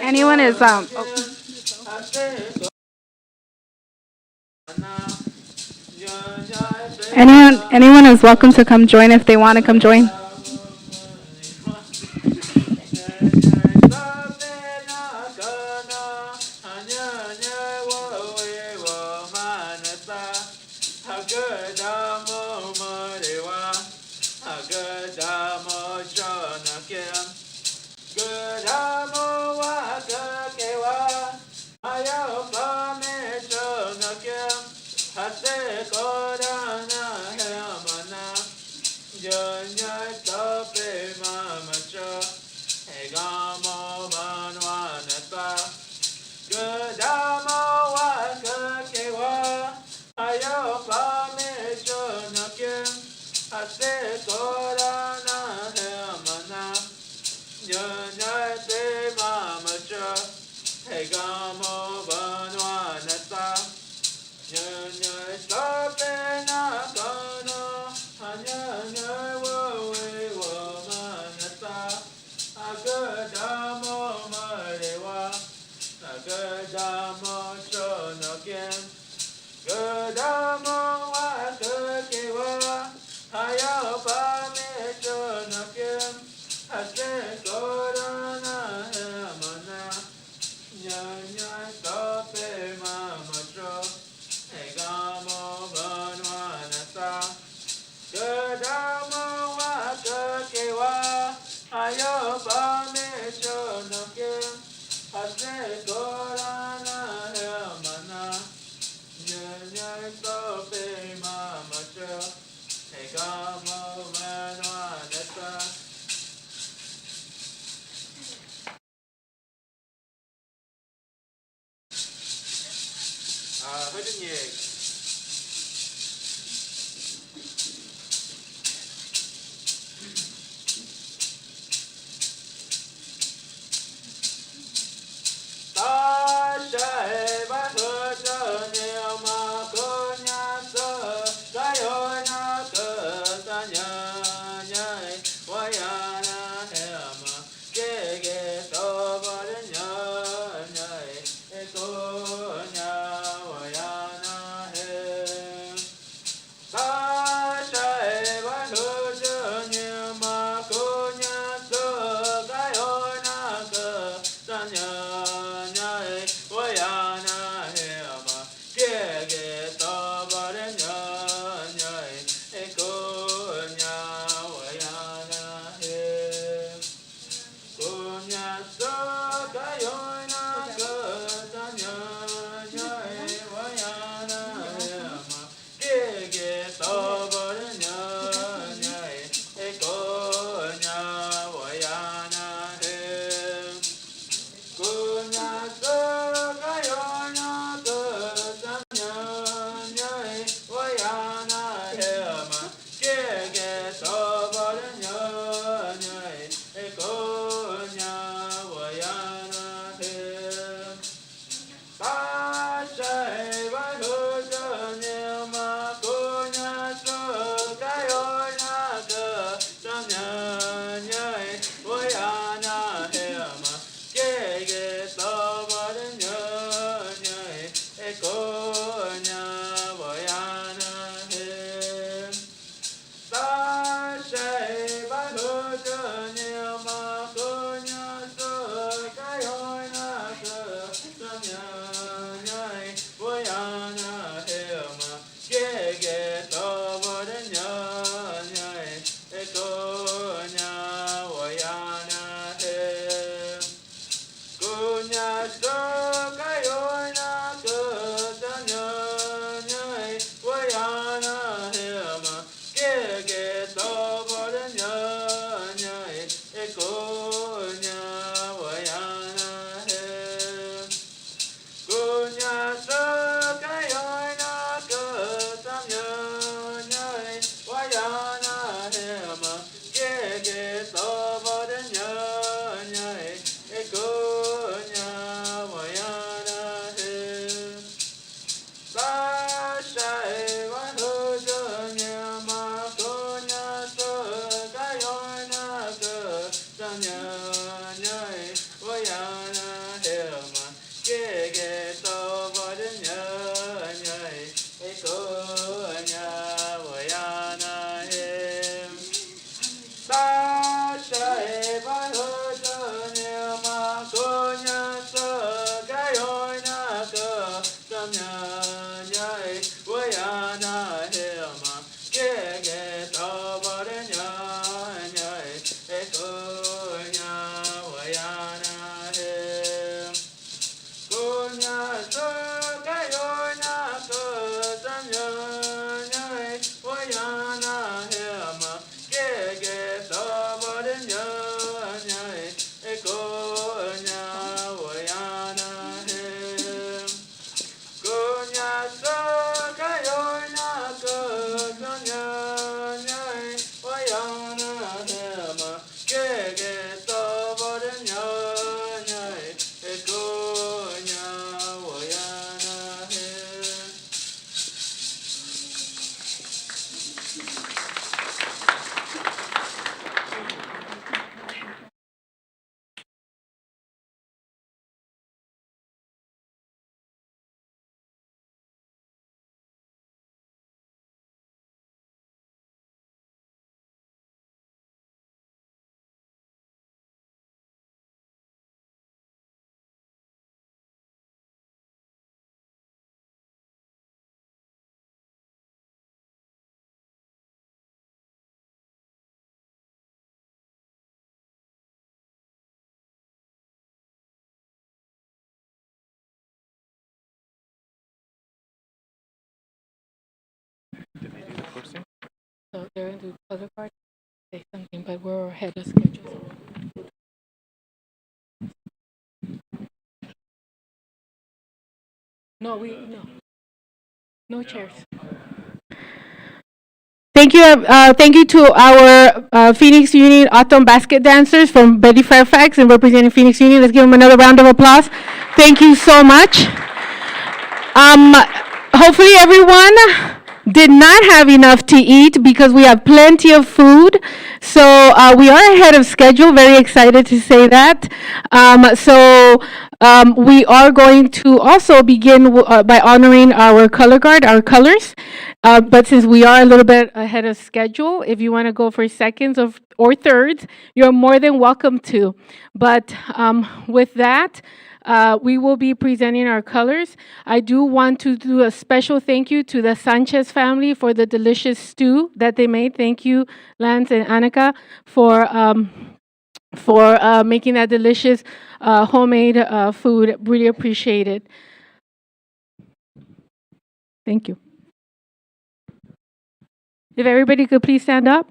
Anyone is anyone is welcome to come join if they want to come join. color guard say something, but we're ahead of schedule. No chairs. Thank you to our Phoenix Union Autumn Basket Dancers from Betty Fairfax and representing Phoenix Union. Let's give them another round of applause. Thank you so much. Um, Hopefully everyone did not have enough to eat because we have plenty of food. So we are ahead of schedule. Very excited to say that. We are going to also begin by honoring our color guard, our colors. But since we are a little bit ahead of schedule, if you want to go for seconds or thirds, you're more than welcome to. But with that, we will be presenting our colors. I do want to do a special thank you to the Sanchez family for the delicious stew that they made. Thank you, Lance and Annika, for making that delicious homemade food. Really appreciate it. Thank you. If everybody could please stand up.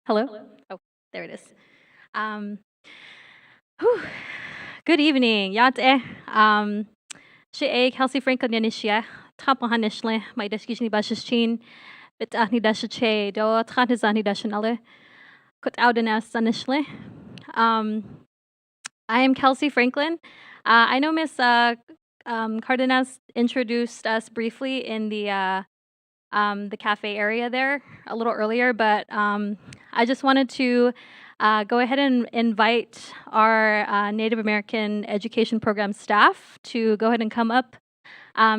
Hello? Oh, there it is. Um, whew. Good evening. Yate. She Kelsey Franklin Yanishia. Trapahanishle, my deskishni bashichin, bit ahni dashache, do tranizani dashanale, kut audinas sanishle. I am Kelsey Franklin. I know Miss Cardenas introduced us briefly in the cafe area there a little earlier, but I just wanted to go ahead and invite our Native American Education Program staff to go ahead and come up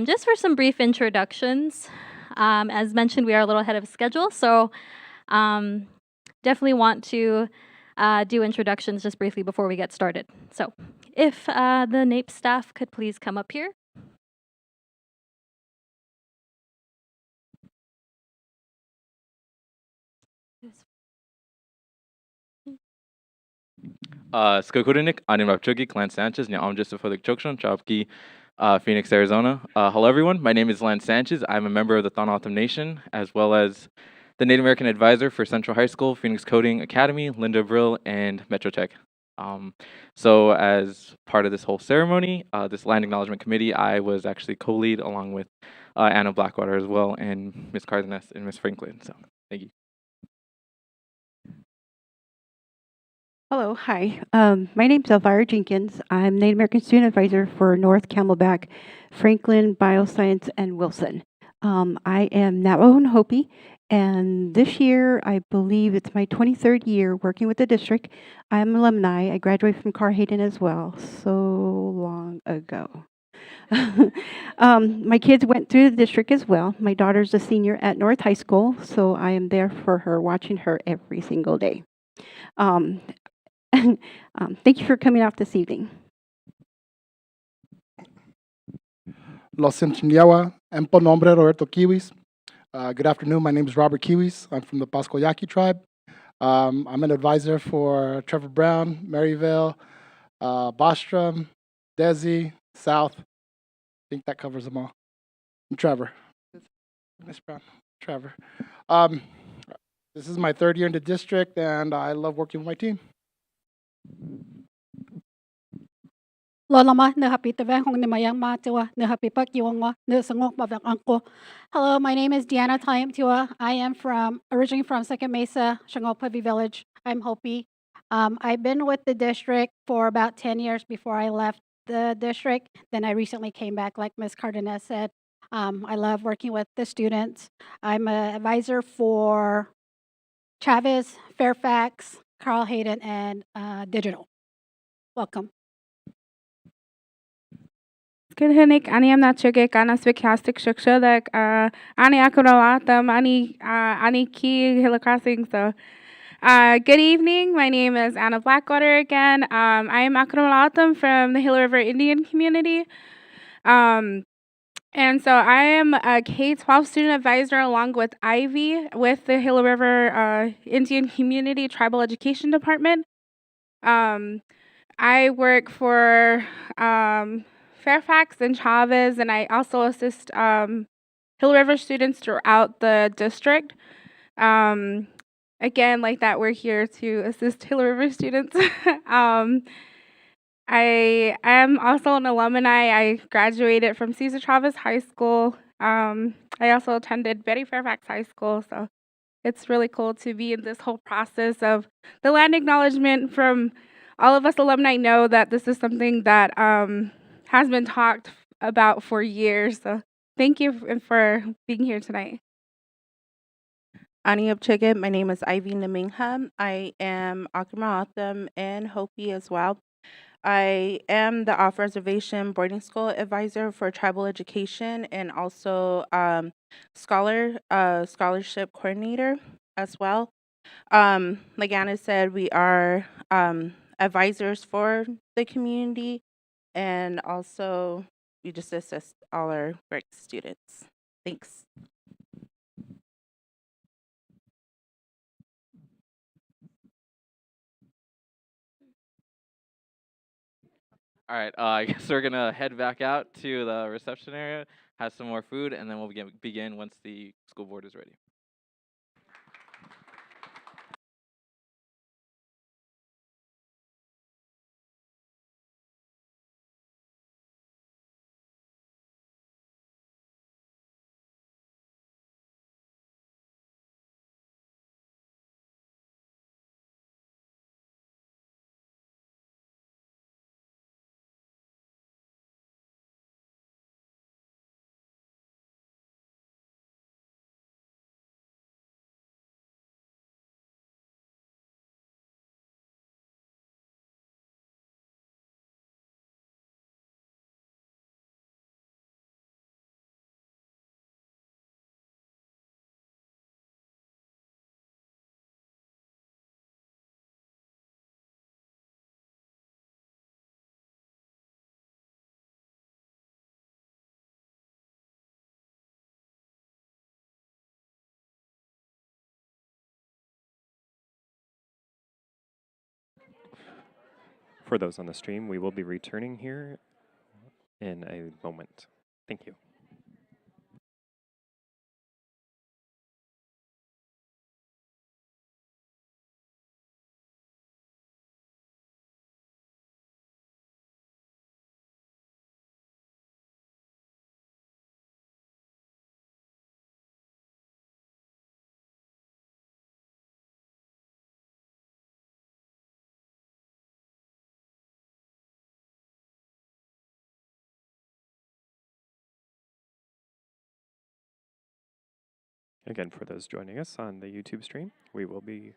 just for some brief introductions. As mentioned, we are a little ahead of schedule, so definitely want to do introductions just briefly before we get started. So if the NAPE staff could please come up here. Skakurinik, Anim Rapchugi, Clan Sanchez, Nyam Justifolik Chokshon, Chapki, Phoenix, Arizona. Hello, everyone. My name is Lance Sanchez. I'm a member of the Thanatham Nation, as well as the Native American Advisor for Central High School, Phoenix Coding Academy, Linda Brill, and Metro Tech. So as part of this whole ceremony, this land acknowledgement committee, I was actually co-lead along with Anna Blackwater as well, and Miss Cardenas and Miss Franklin. So thank you. Hello, hi. My name's Elvira Jenkins. I'm Native American Student Advisor for North Camelback, Franklin, Bioscience, and Wilson. I am Navajo and Hopi, and this year, I believe it's my 23rd year working with the district. I'm alumni. I graduated from Carr-Hayden as well, so long ago. My kids went through the district as well. My daughter's a senior at North High School, so I am there for her, watching her every single day. Um, Thank you for coming out this evening. Los Centinela, Empo Nombre Roberto Kiwis. Good afternoon. My name is Robert Kiwis. I'm from the Pascoyaki tribe. I'm an advisor for Trevor Brown, Maryvale, Bostrom, Desi, South. I think that covers them all. And Trevor. Miss Brown, Trevor. This is my 3rd year in the district, and I love working with my team. Hello, my name is Deanna Tayamtua. I am originally from Second Mesa, Shangopavi Village. I'm Hopi. I've been with the district for about 10 years before I left the district. Then I recently came back, like Ms. Cardenas said. I love working with the students. I'm an advisor for Chavez, Fairfax, Carl Hayden, and Digital. Welcome. Kidhinik ani am not chugik ana spikastic shukshadak ani akuralatam ani ki hilakasing so good evening. My name is Anna Blackwater again. I am akuralatam from the Hill River Indian community. And so I am a K-12 student advisor along with Ivy with the Hill River Indian Community Tribal Education Department. I work for Fairfax and Chavez, and I also assist Hill River students throughout the district. Again, like that, we're here to assist Hill River students. I am also an alumni. I graduated from Cesar Chavez High School. I also attended Betty Fairfax High School, so it's really cool to be in this whole process of the land acknowledgement. From all of us alumni know that this is something that has been talked about for years. So thank you for being here tonight. Ani Chigit, my name is Ivy Namingha. I am Akimaatam and Hopi as well. I am the off-reservation boarding school advisor for tribal education and also scholarship coordinator as well. Like Anna said, we are advisors for the community, and also we just assist all our great students. Thanks. All right, I guess we're gonna head back out to the reception area, have some more food, and then we'll begin once the school board is ready. For those on the stream, we will be returning here in a moment. Thank you. Again, for those joining us on the YouTube stream, we will be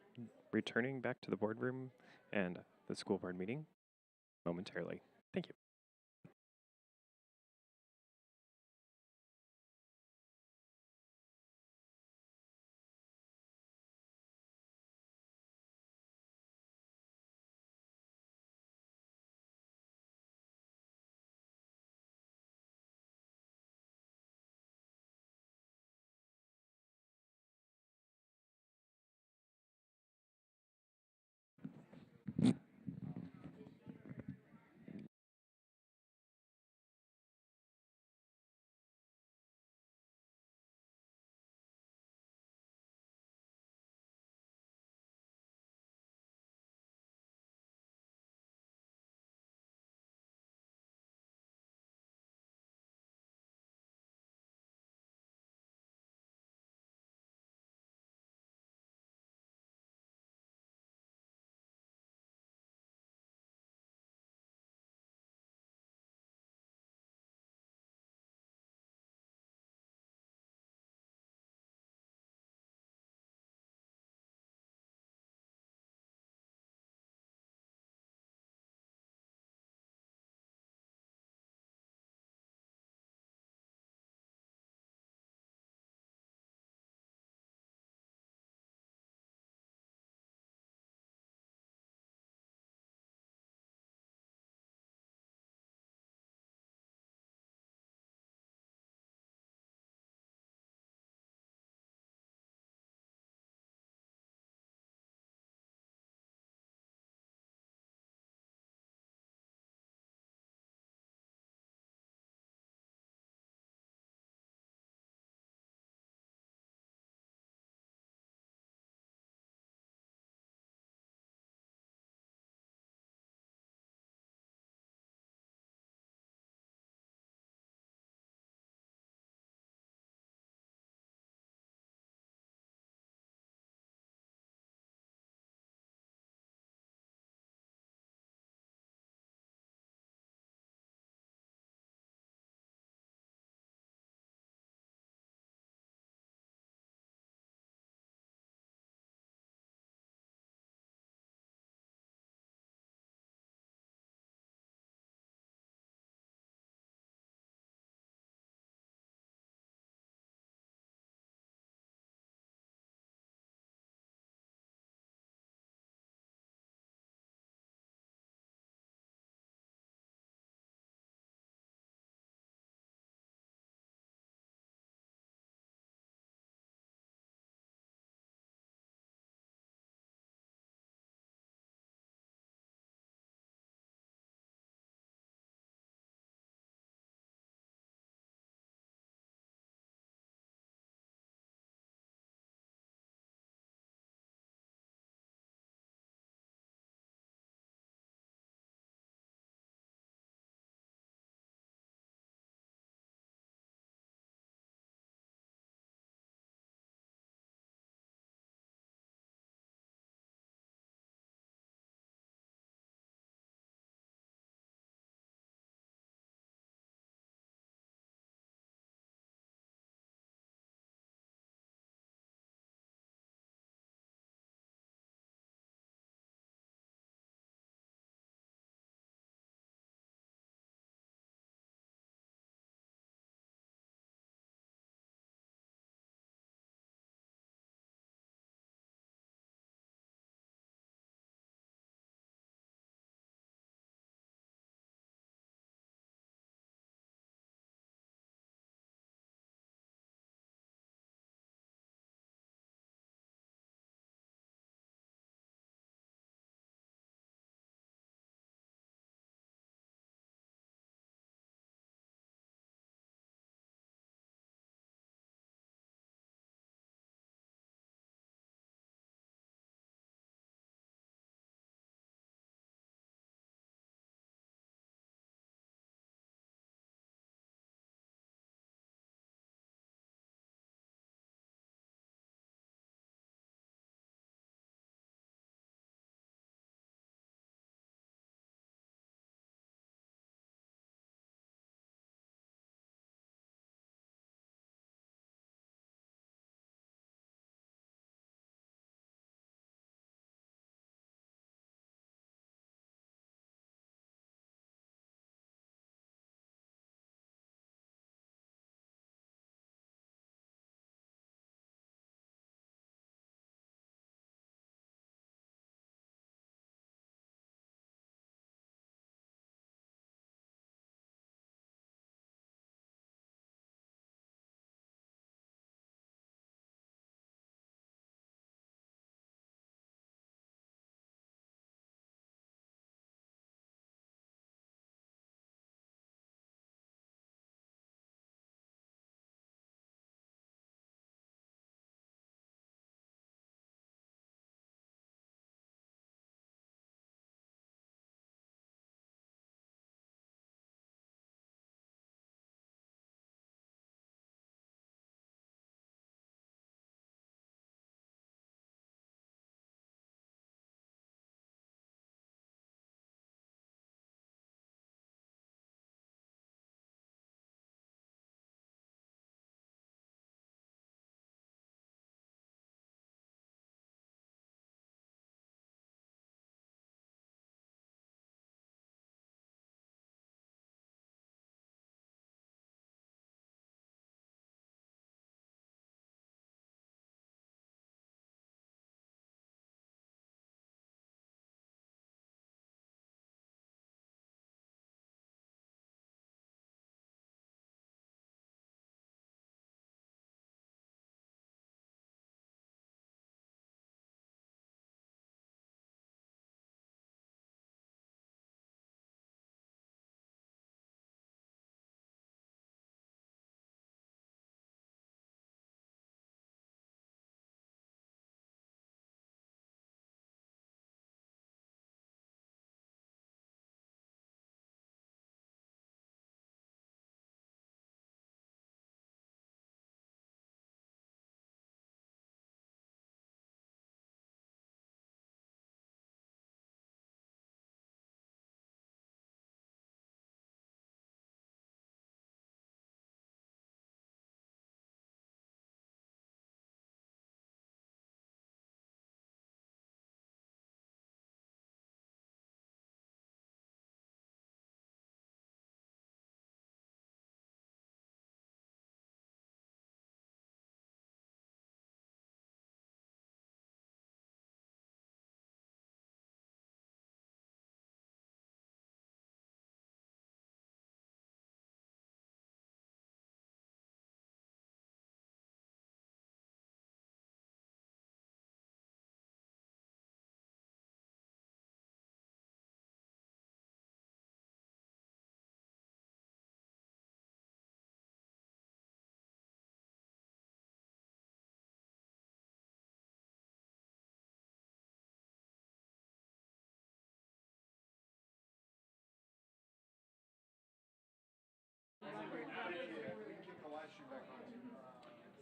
returning back to the boardroom and the school board meeting momentarily. Thank you.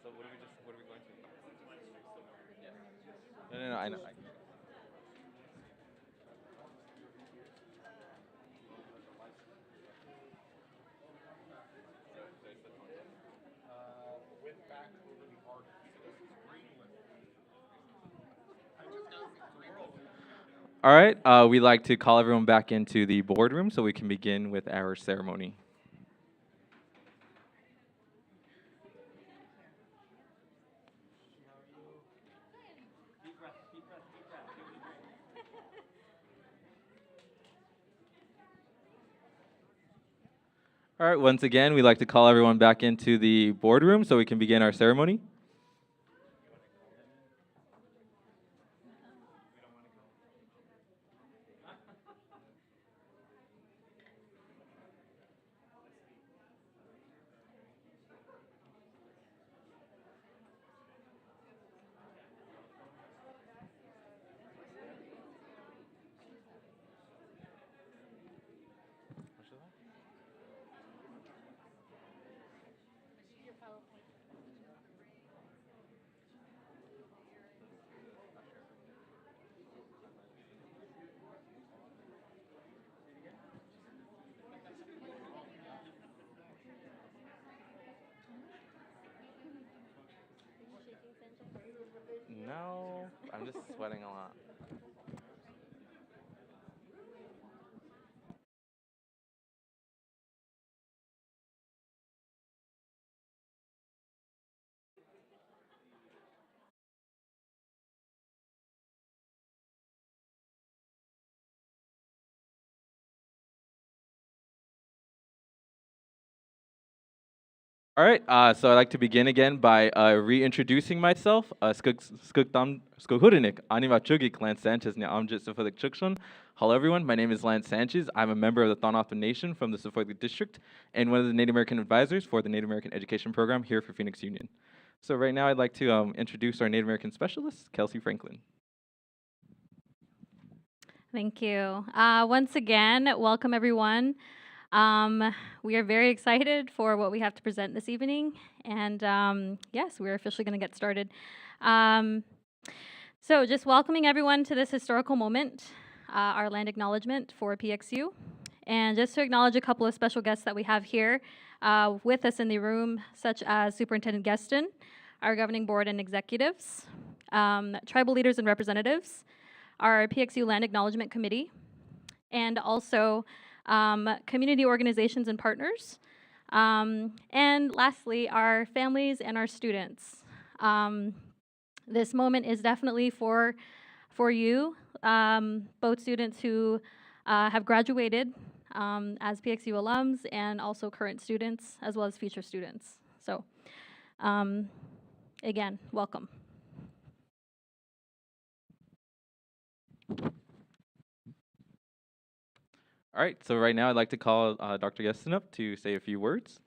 So what are we going to? No, I know. All right, we'd like to call everyone back into the boardroom so we can begin with our ceremony. All right, once again, we'd like to call everyone back into the boardroom so we can begin our ceremony. No, I'm just sweating a lot. All right, so I'd like to begin again by reintroducing myself. Skughudinik, Anima Chugi, Clan Sanchez, Amjit Suffolk Chukshon. Hello, everyone. My name is Lance Sanchez. I'm a member of the Thanato Nation from the Suffolk District and one of the Native American advisors for the Native American Education Program here for Phoenix Union. So right now, I'd like to introduce our Native American specialist, Kelsey Franklin. Thank you. Once again, welcome everyone. We are very excited for what we have to present this evening. And yes, we're officially going to get started. So just welcoming everyone to this historical moment, our land acknowledgement for PXU. And just to acknowledge a couple of special guests that we have here with us in the room, such as Superintendent Gueston, our governing board and executives, tribal leaders and representatives, our PXU Land Acknowledgement Committee, and also community organizations and partners. And lastly, our families and our students. This moment is definitely for you, both students who have graduated as PXU alums and also current students, as well as future students. So again, welcome. All right, so right now I'd like to call Dr. Gueston up to say a few words.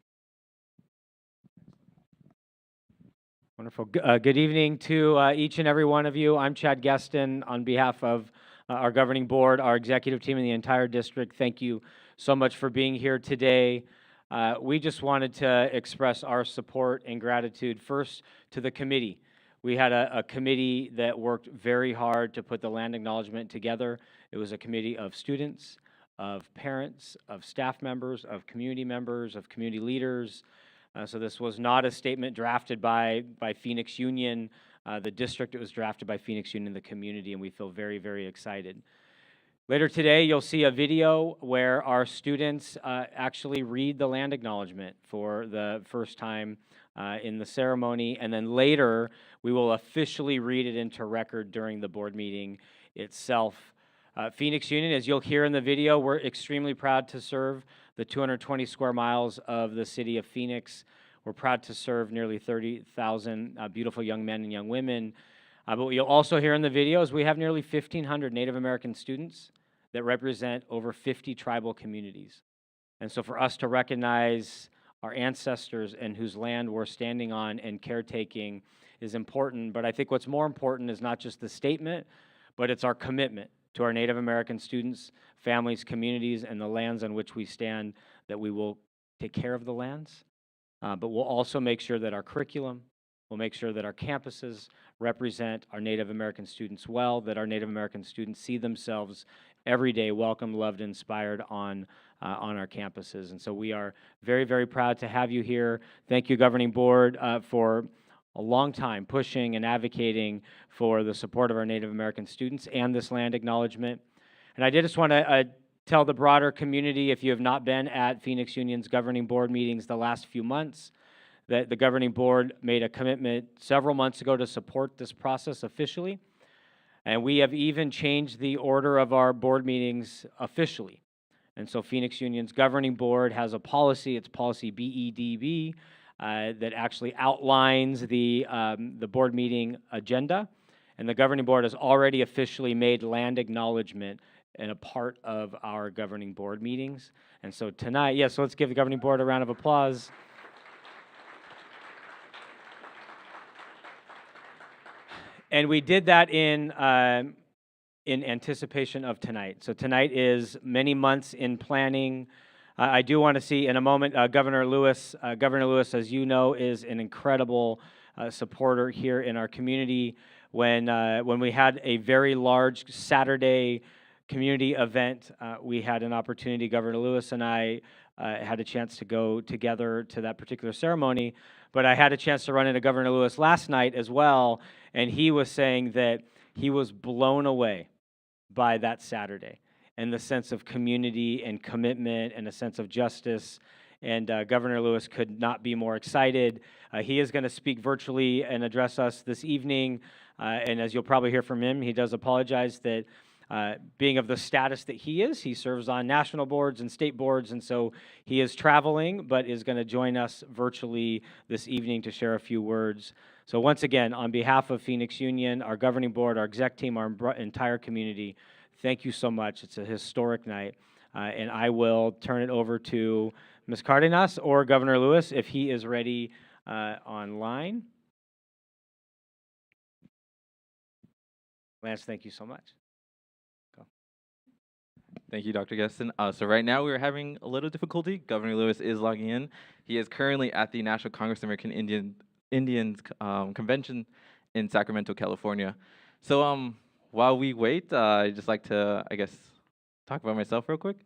Wonderful. Good evening to each and every one of you. I'm Chad Gueston on behalf of our governing board, our executive team, and the entire district. Thank you so much for being here today. We just wanted to express our support and gratitude first to the committee. We had a committee that worked very hard to put the land acknowledgement together. It was a committee of students, of parents, of staff members, of community leaders. So this was not a statement drafted by Phoenix Union, the district. It was drafted by Phoenix Union, the community, and we feel very, very excited. Later today, you'll see a video where our students actually read the land acknowledgement for the first time in the ceremony, and then later, we will officially read it into record during the board meeting itself. Phoenix Union, as you'll hear in the video, we're extremely proud to serve the 220 square miles of the city of Phoenix. We're proud to serve nearly 30,000 beautiful young men and young women. But what you'll also hear in the video is we have nearly 1,500 Native American students that represent over 50 tribal communities. And so for us to recognize our ancestors and whose land we're standing on and caretaking is important. But I think what's more important is not just the statement, but it's our commitment to our Native American students, families, communities, and the lands on which we stand, that we will take care of the lands, but we'll also make sure that our curriculum, We'll make sure that our campuses represent our Native American students well, that our Native American students see themselves every day welcome, loved, inspired on our campuses. And so we are very, very proud to have you here. Thank you, Governing Board, for a long time pushing and advocating for the support of our Native American students and this land acknowledgement. And I did just want to tell the broader community, if you have not been at Phoenix Union's Governing Board meetings the last few months, that the Governing Board made a commitment several months ago to support this process officially. And we have even changed the order of our board meetings officially. And so Phoenix Union's Governing Board has a policy, it's policy BEDB, that actually outlines the board meeting agenda. And the Governing Board has already officially made land acknowledgement and a part of our Governing Board meetings. And so tonight, so let's give the Governing Board a round of applause. And we did that in anticipation of tonight. So tonight is many months in planning. I do want to see in a moment Governor Lewis. Governor Lewis, as you know, is an incredible supporter here in our community. When we had a very large Saturday community event, we had an opportunity, Governor Lewis and I had a chance to go together to that particular ceremony, but I had a chance to run into Governor Lewis last night as well, and he was saying that he was blown away by that Saturday and the sense of community and commitment and a sense of justice. And Governor Lewis could not be more excited. He is going to speak virtually and address us this evening. And as you'll probably hear from him, he does apologize that being of the status that he serves on national boards and state boards, and so he is traveling, but is going to join us virtually this evening to share a few words. So once again, on behalf of Phoenix Union, our governing board, our exec team, our entire community, thank you so much. It's a historic night. And I will turn it over to Ms. Cardenas or Governor Lewis if he is ready online. Lance, thank you so much. Thank you, Dr. Geston. So right now we are having a little difficulty. Governor Lewis is logging in. He is currently at the National Congress of American Indians Convention in Sacramento, California. So while we wait, I'd just like to, I guess, talk about myself real quick.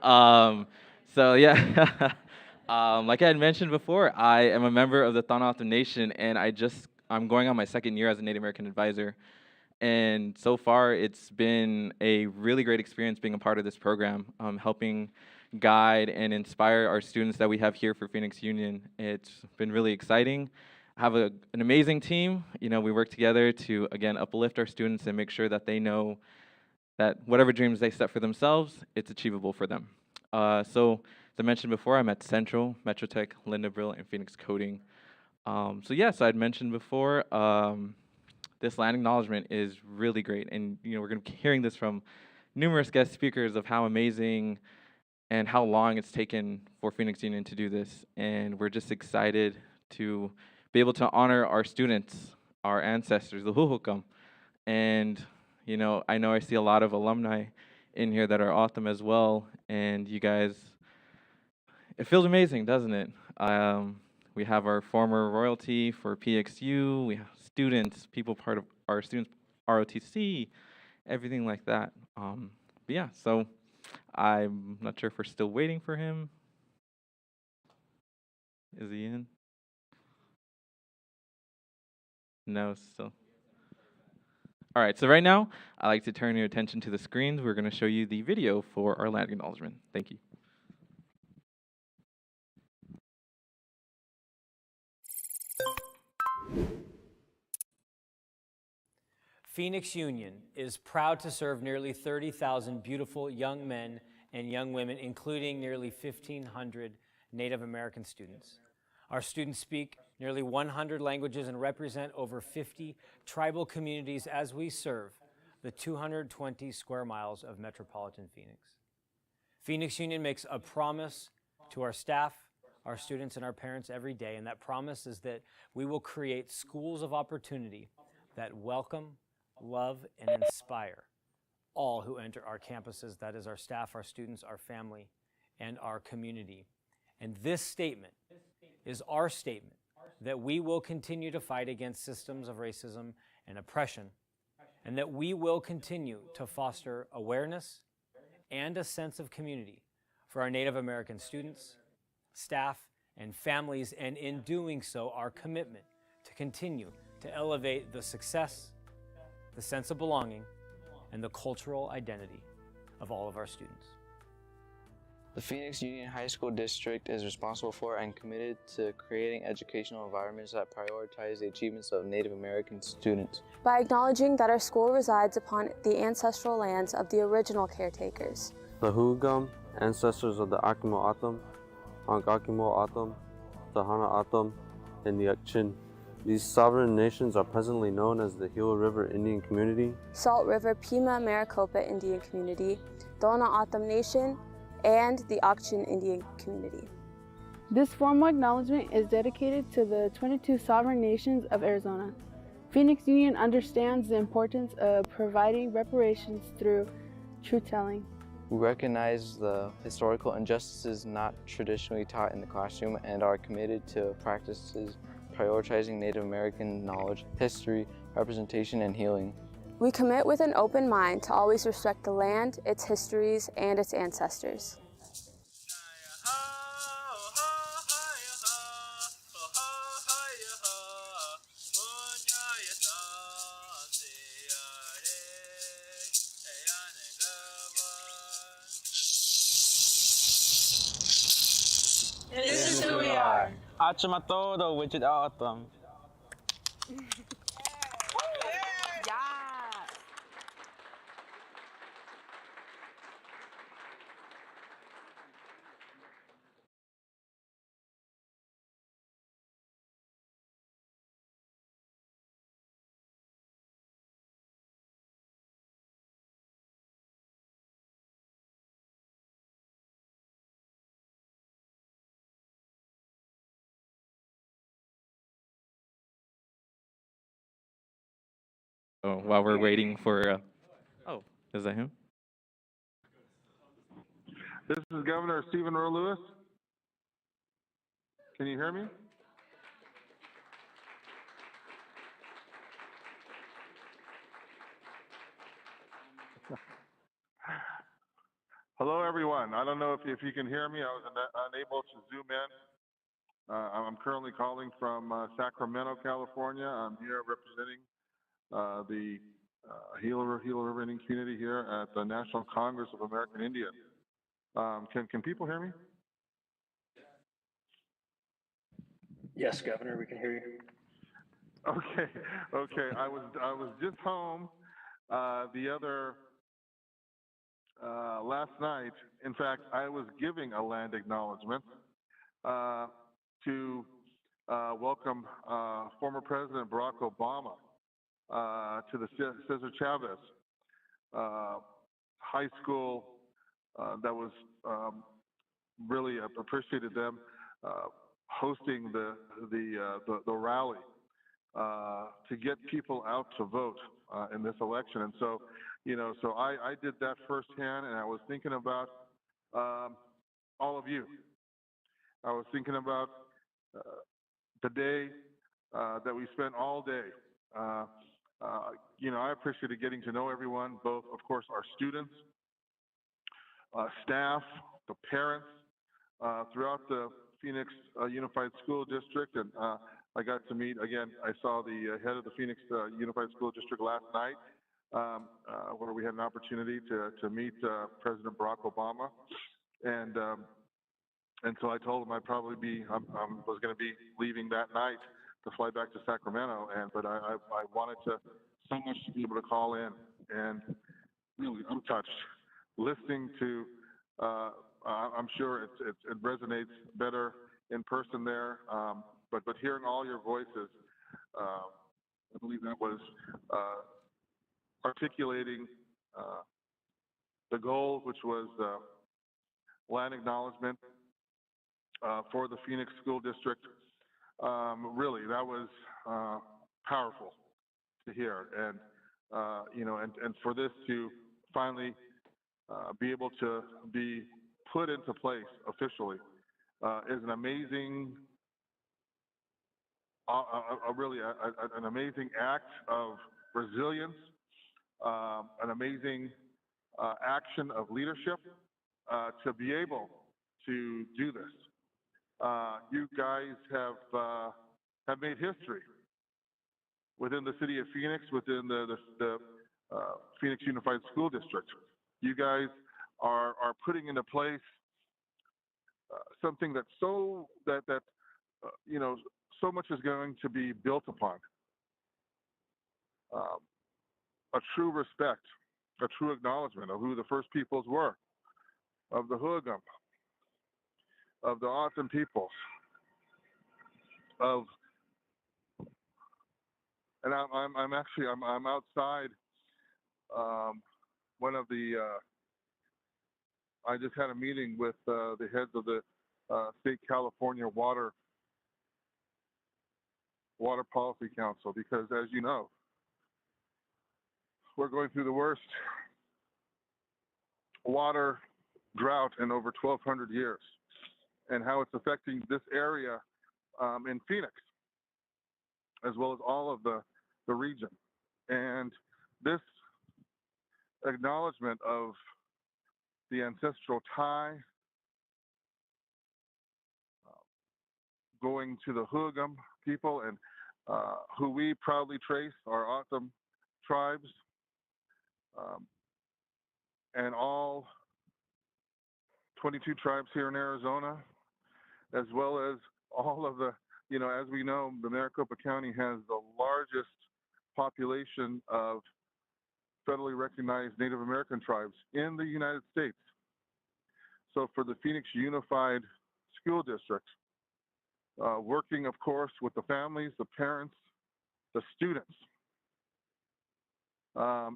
So yeah, like I had mentioned before, I am a member of the Tohono Nation, and I'm going on my second year as a Native American advisor. And so far, it's been a really great experience being a part of this program, helping guide and inspire our students that we have here for Phoenix Union. It's been really exciting. I have an amazing team. You know, we work together to, again, uplift our students and make sure that they know that whatever dreams they set for themselves, it's achievable for them. So, as I mentioned before, I'm at Central, Metro Tech, Linda Brill, and Phoenix Coding. So I'd mentioned before, this land acknowledgement is really great, and we're going to be hearing this from numerous guest speakers of how amazing and how long it's taken for Phoenix Union to do this. And we're just excited to be able to honor our students, our ancestors, the Huhukam. And I know I see a lot of alumni in here that are awesome as well. And you guys, it feels amazing, doesn't it? We have our former royalty for PXU. We have students, people part of our students ROTC, everything like that. But yeah, so I'm not sure if we're still waiting for him. Is he in? No, still. All right, so right now, I'd like to turn your attention to the screens. We're going to show you the video for our land acknowledgement. Thank you. Phoenix Union is proud to serve nearly 30,000 beautiful young men and young women, including nearly 1,500 Native American students. Our students speak nearly 100 languages and represent over 50 tribal communities as we serve the 220 square miles of metropolitan Phoenix. Phoenix Union makes a promise to our staff, our students, and our parents every day, and that promise is that we will create schools of opportunity that welcome, love, and inspire all who enter our campuses. That is our staff, our students, our family, and our community. And this statement is our statement that we will continue to fight against systems of racism and oppression, and that we will continue to foster awareness and a sense of community for our Native American students, staff, and families, and in doing so, our commitment to continue to elevate the success, the sense of belonging, and the cultural identity of all of our students. The Phoenix Union High School District is responsible for and committed to creating educational environments that prioritize the achievements of Native American students. By acknowledging that our school resides upon the ancestral lands of the original caretakers. The Hugam, ancestors of the Akimo Atum, Ankakimo Atum, the Hana Atum, and the Akchin. These sovereign nations are presently known as the Gila River Indian Community, Salt River Pima Maricopa Indian Community, Dona Atum Nation, and the Akchin Indian Community. This formal acknowledgement is dedicated to the 22 sovereign nations of Arizona. Phoenix Union understands the importance of providing reparations through truth-telling. We recognize the historical injustices not traditionally taught in the classroom and are committed to practices prioritizing Native American knowledge, history, representation, and healing. We commit with an open mind to always respect the land, its histories, and its ancestors. This is who we are. Achimatodo Wichitatum. So while we're waiting for, oh, is that him? This is Governor Stephen Earl Lewis. Can you hear me? Hello, everyone. I don't know if you can hear me. I was unable to zoom in. I'm currently calling from Sacramento, California. I'm here representing the Gila River Indian community here at the National Congress of American Indians. Can people hear me? Yes, Governor, we can hear you. Okay. I was just home the other last night. In fact, I was giving a land acknowledgement to welcome former President Barack Obama to the Cesar Chavez High School. That was really appreciated them hosting the rally to get people out to vote in this election. And so, so I did that firsthand, and I was thinking about all of you. I was thinking about the day that we spent all day. I appreciated getting to know everyone, both, of course, our students, staff, the parents, throughout the Phoenix Unified School District. And I got to meet, again, I saw the head of the Phoenix Unified School District last night, where we had an opportunity to meet President Barack Obama. And so I told him I was going to be leaving that night to fly back to Sacramento, but I wanted to so much to be able to call in, and really I'm touched. Listening to, I'm sure it resonates better in person there, but hearing all your voices, I believe that was articulating the goal, which was land acknowledgement for the Phoenix School District. Really, that was powerful to hear, and and for this to finally be able to be put into place officially is an amazing really an amazing act of resilience, an amazing action of leadership to be able to do this. You guys have made history within the city of Phoenix, within the Phoenix Unified School District. You guys are putting into place something that's so so much is going to be built upon. A true respect, a true acknowledgement of who the first peoples were, of the Hugam, of the Autumn peoples, of, and I'm outside. One of the I just had a meeting with the heads of the State California Water Policy Council, because as you know, we're going through the worst water drought in over 1,200 years, and how it's affecting this area in Phoenix, as well as all of the region. And this acknowledgement of the ancestral tie, going to the Hugam people, and who we proudly trace, our Autumn tribes, and all 22 tribes here in Arizona, as well as all of the, as we know, the Maricopa County has the largest population of federally recognized Native American tribes in the United States. So for the Phoenix Unified School District, working, of course, with the families, the parents, the students,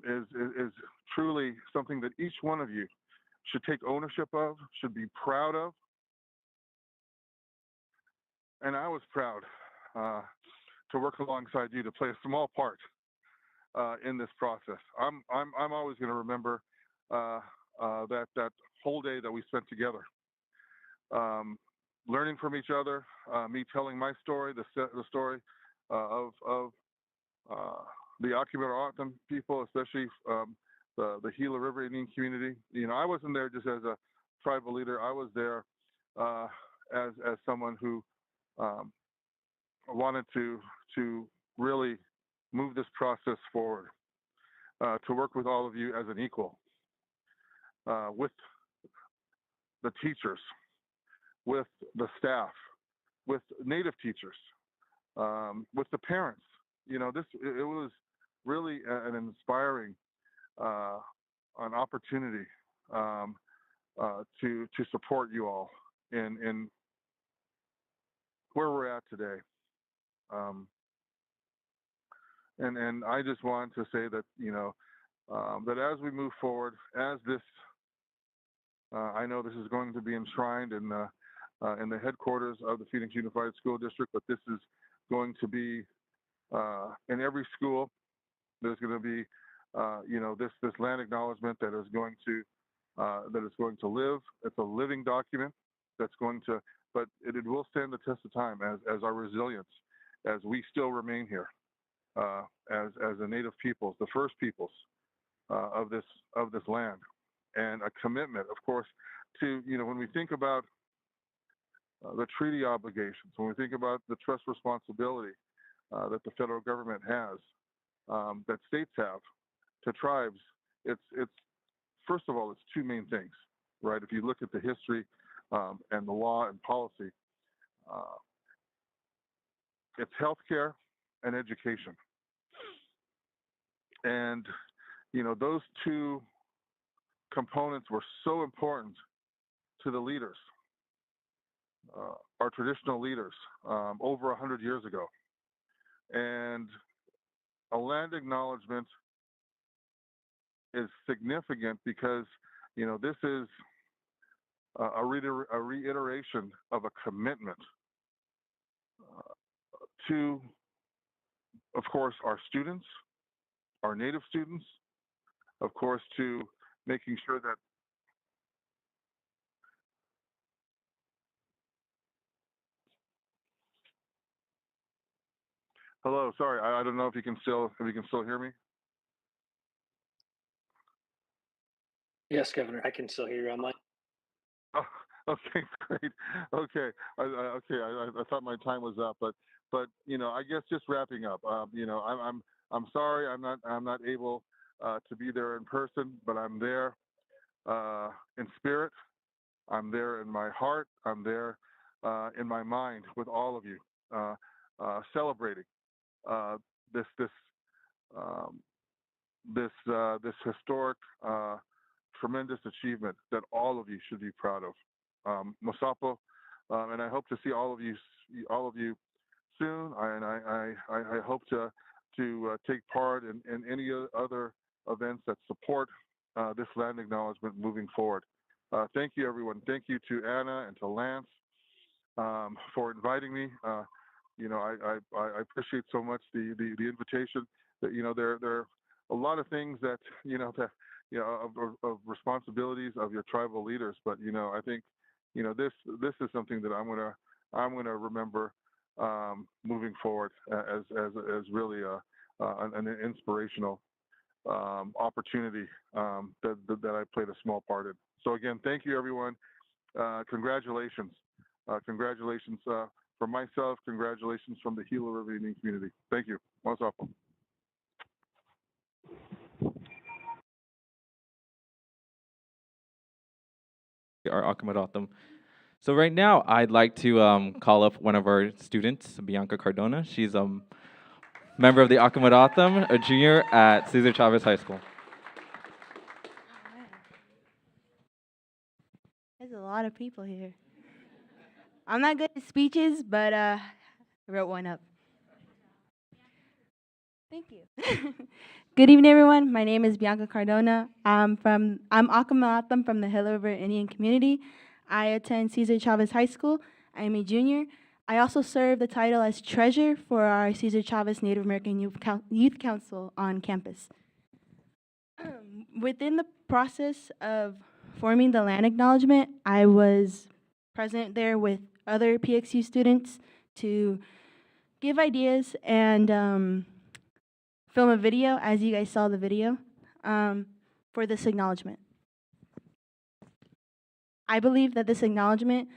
is truly something that each one of you should take ownership of, should be proud of. And I was proud to work alongside you, to play a small part in this process. I'm always going to remember that whole day that we spent together, learning from each other, me telling my story, the story of the Akimura O'odham people, especially the Gila River Indian community. I wasn't there just as a tribal leader. I was there as someone who wanted to really move this process forward, to work with all of you as an equal, with the teachers, with the staff, with Native teachers, with the parents. It was really an inspiring an opportunity to support you all in where we're at today. And I just want to say that, that as we move forward, as this, I know this is going to be enshrined in the headquarters of the Phoenix Unified School District, but this is going to be in every school. There's going to be, this land acknowledgement that is going to live. It's a living document that's going to, but it will stand the test of time as our resilience, as we still remain here, as the Native peoples, the first peoples of this land, and a commitment, of course, to, when we think about the treaty obligations, when we think about the trust responsibility that the federal government has, that states have to tribes, it's first of all, it's two main things, right? If you look at the history and the law and policy, it's healthcare and education. And, those two components were so important to the leaders, our traditional leaders, over 100 years ago. And a land acknowledgement is significant because, this is a reiteration of a commitment to, of course, our students, our Native students, of course, to making sure that Hello, sorry, I don't know if you can still hear me. Yes, Governor, I can still hear you online. Oh, okay, great. Okay, I thought my time was up, but I guess just wrapping up. I'm sorry, I'm not able to be there in person, but I'm there in spirit. I'm there in my heart. I'm there in my mind with all of you, celebrating uh, this um, this historic, tremendous achievement that all of you should be proud of. Mosapo, and I hope to see all of you soon. I hope to take part in any other events that support this land acknowledgement moving forward. Thank you, everyone. Thank you to Anna and to Lance for inviting me. I appreciate so much the invitation. That there are a lot of things that of responsibilities of your tribal leaders, but I think this is something that I'm gonna remember moving forward as really an inspirational opportunity that I played a small part in. So again, thank you, everyone. Congratulations. Congratulations from myself. Congratulations from the Gila River Indian community. Thank you. Most welcome. Our Akamadotham. So right now, I'd like to call up one of our students, Bianca Cardona. She's a member of the Akamadotham, a junior at Cesar Chavez High School. There's a lot of people here. I'm not good at speeches, but I wrote one up. Thank you. Good evening, everyone. My name is Bianca Cardona. I'm Akamatham from the Gila River Indian community. I attend Cesar Chavez High School. I am a junior. I also serve the title as treasurer for our Cesar Chavez Native American Youth Council on campus. Within the process of forming the land acknowledgement, I was present there with other PXU students to give ideas and film a video, as you guys saw the video, for this acknowledgement. I believe that this acknowledgement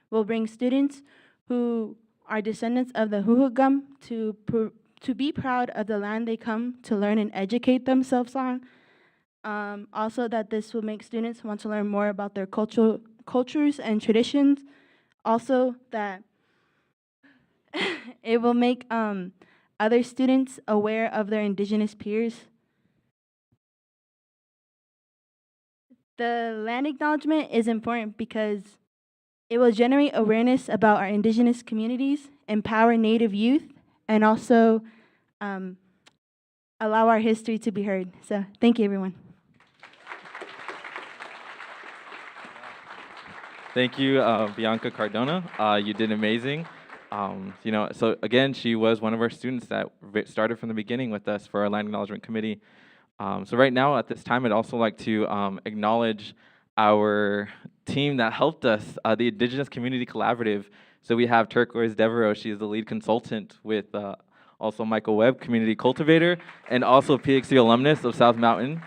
will bring students who are descendants of the Huhugam to be proud of the land they come to learn and educate themselves on. Also, that this will make students want to learn more about their cultures and traditions. Also, that it will make other students aware of their indigenous peers. The land acknowledgement is important because it will generate awareness about our indigenous communities, empower Native youth, and also allow our history to be heard. So thank you, everyone. Thank you, Bianca Cardona. You did amazing. So again, she was one of our students that started from the beginning with us for our Land Acknowledgement Committee. So right now, at this time, I'd also like to acknowledge our team that helped us, the Indigenous Community Collaborative. So we have Turquoise Devereaux. She is the lead consultant with also Michael Webb, Community Cultivator, and also PXU alumnus of South Mountain.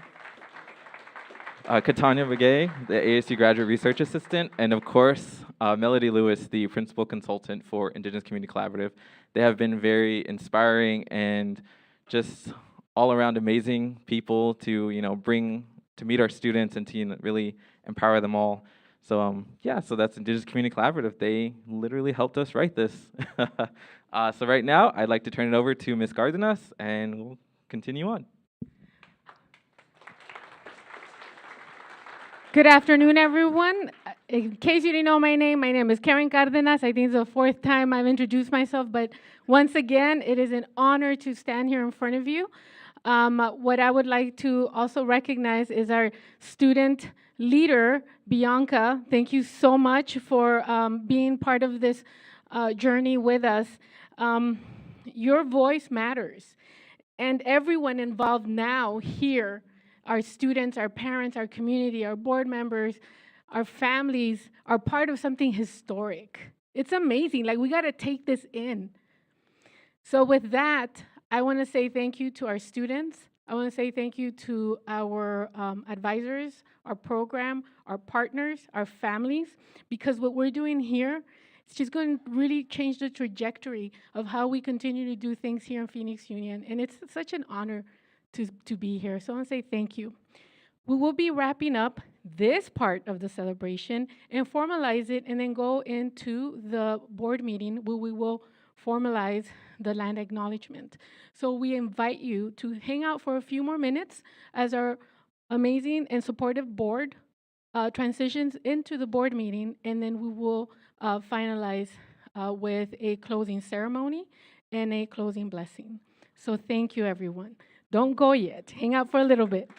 Katanya Begay, the ASU Graduate Research Assistant, and of course, Melody Lewis, the Principal Consultant for Indigenous Community Collaborative. They have been very inspiring and just all around amazing people to bring to meet our students and to really empower them all. So so that's Indigenous Community Collaborative. They literally helped us write this. So right now, I'd like to turn it over to Ms. Cardenas, and we'll continue on. Good afternoon, everyone. In case you didn't know my name is Karen Cardenas. I think it's the fourth time I've introduced myself, but once again, it is an honor to stand here in front of you. What I would like to also recognize is our student leader, Bianca. Thank you so much for being part of this journey with us. Your voice matters, and everyone involved now here, our students, our parents, our community, our board members, our families are part of something historic. It's amazing. Like, we got to take this in. So with that, I want to say thank you to our students. I want to say thank you to our advisors, our program, our partners, our families, because what we're doing here is just going to really change the trajectory of how we continue to do things here in Phoenix Union. And it's such an honor to be here. So I want to say thank you. We will be wrapping up this part of the celebration and formalize it and then go into the board meeting where we will formalize the land acknowledgement. So we invite you to hang out for a few more minutes as our amazing and supportive board transitions into the board meeting, and then we will finalize with a closing ceremony and a closing blessing. So thank you, everyone. Don't go yet. Hang out for a little bit.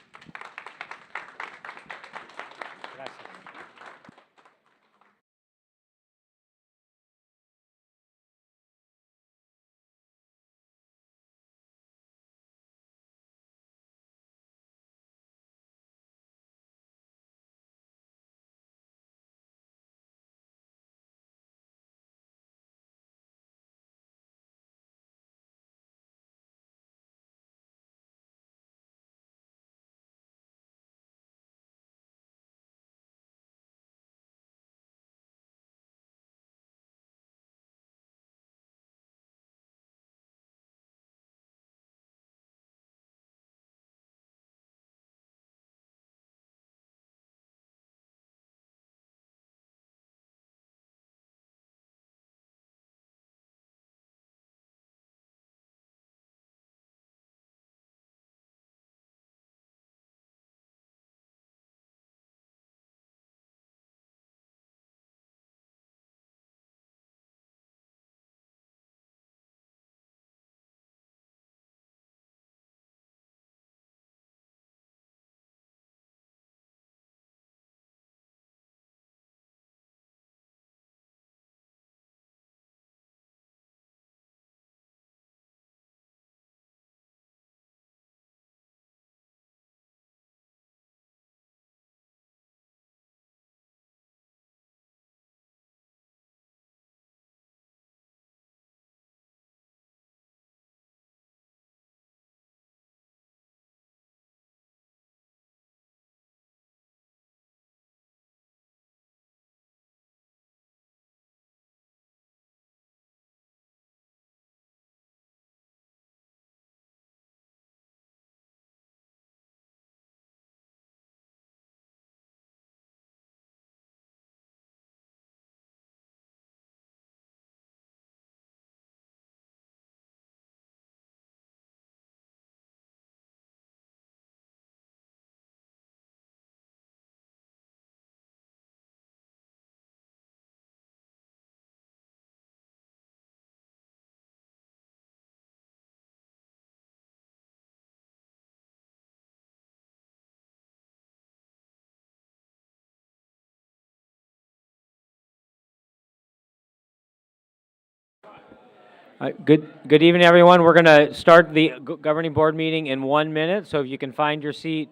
Good evening, everyone. We're going to start the governing board meeting in 1 minute. So if you can find your seat,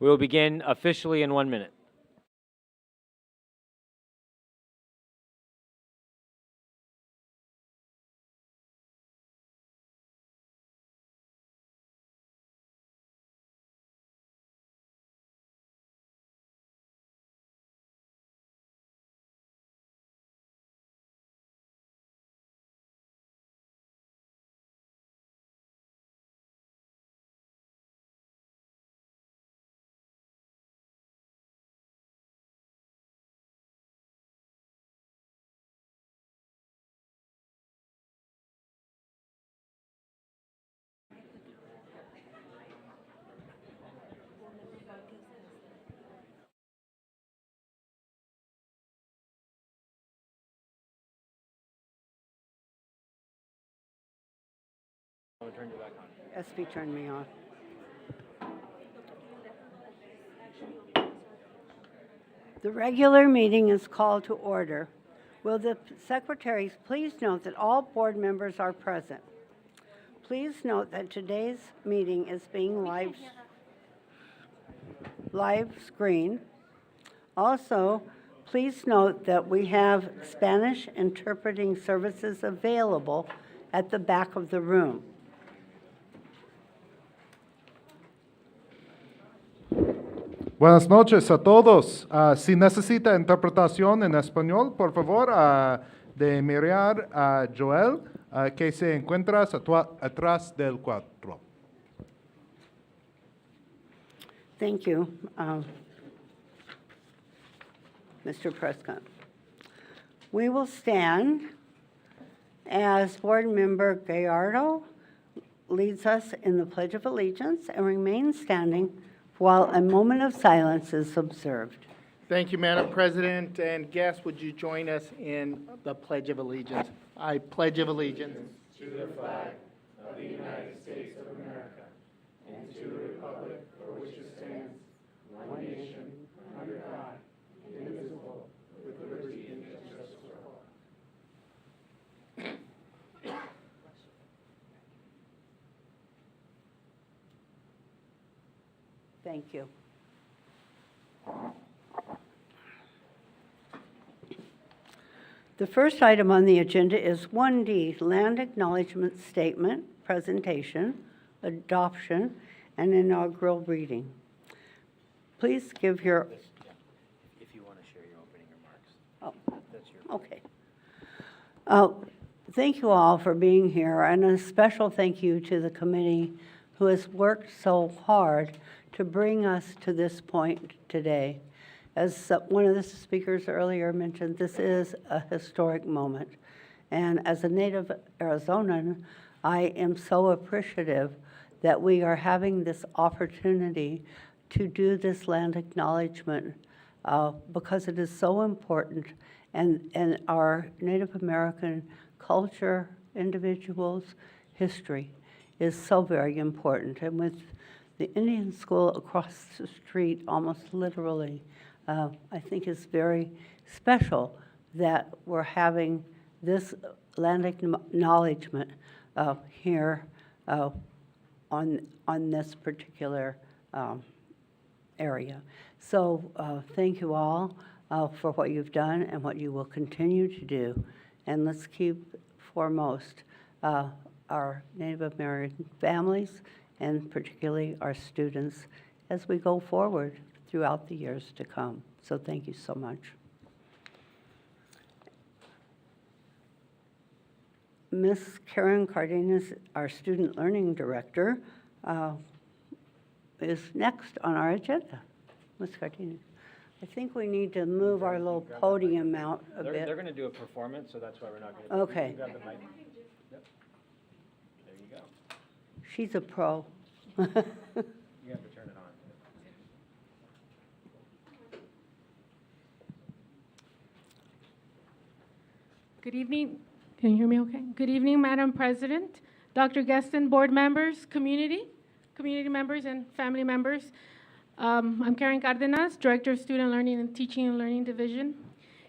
we will begin officially in 1 minute. SP turned me off. The regular meeting is called to order. Will the secretaries please note that all board members are present? Please note that today's meeting is being live screened. Also, please note that we have Spanish interpreting services available at the back of the room. Buenas noches a todos. Si necesita interpretación en español, por favor, de mirar a Joel, que se encuentra atrás del cuadro. Thank you, Mr. Prescott. We will stand as Board Member Gallardo leads us in the Pledge of Allegiance and remain standing while a moment of silence is observed. Thank you, Madam President, and guests, would you join us in the Pledge of Allegiance? I pledge of allegiance To the flag of the United States of America and to the republic for which it stands, one nation, under God, indivisible, with liberty and justice for all. Thank you. The first item on the agenda is 1D, Land Acknowledgement Statement, Presentation, Adoption, and Inaugural Reading. Please give your... If you want to share your opening remarks. Oh, That's your... okay. Thank you all for being here, and a special thank you to the committee who has worked so hard to bring us to this point today. As one of the speakers earlier mentioned, this is a historic moment. And as a native Arizonan, I am so appreciative that we are having this opportunity to do this land acknowledgement because it is so important, and our Native American culture, individuals, history is so very important. And with the Indian school across the street, almost literally, I think it's very special that we're having this land acknowledgement here on this particular area. So thank you all for what you've done and what you will continue to do. And let's keep foremost our Native American families and particularly our students as we go forward throughout the years to come. So thank you so much. Ms. Karen Cardenas, our Student Learning Director, is next on our agenda. Ms. Cardenas, I think we need to move our little podium out a bit. They're going to do a performance, so that's why we're not going to... Okay. Grab the mic. Yep. There you go. She's a pro. You have to turn it on. Good evening. Can you hear me okay? Good evening, Madam President, Dr. Guestin, board members, community members, and family members. I'm Karen Cardenas, Director of Student Learning and Teaching and Learning Division.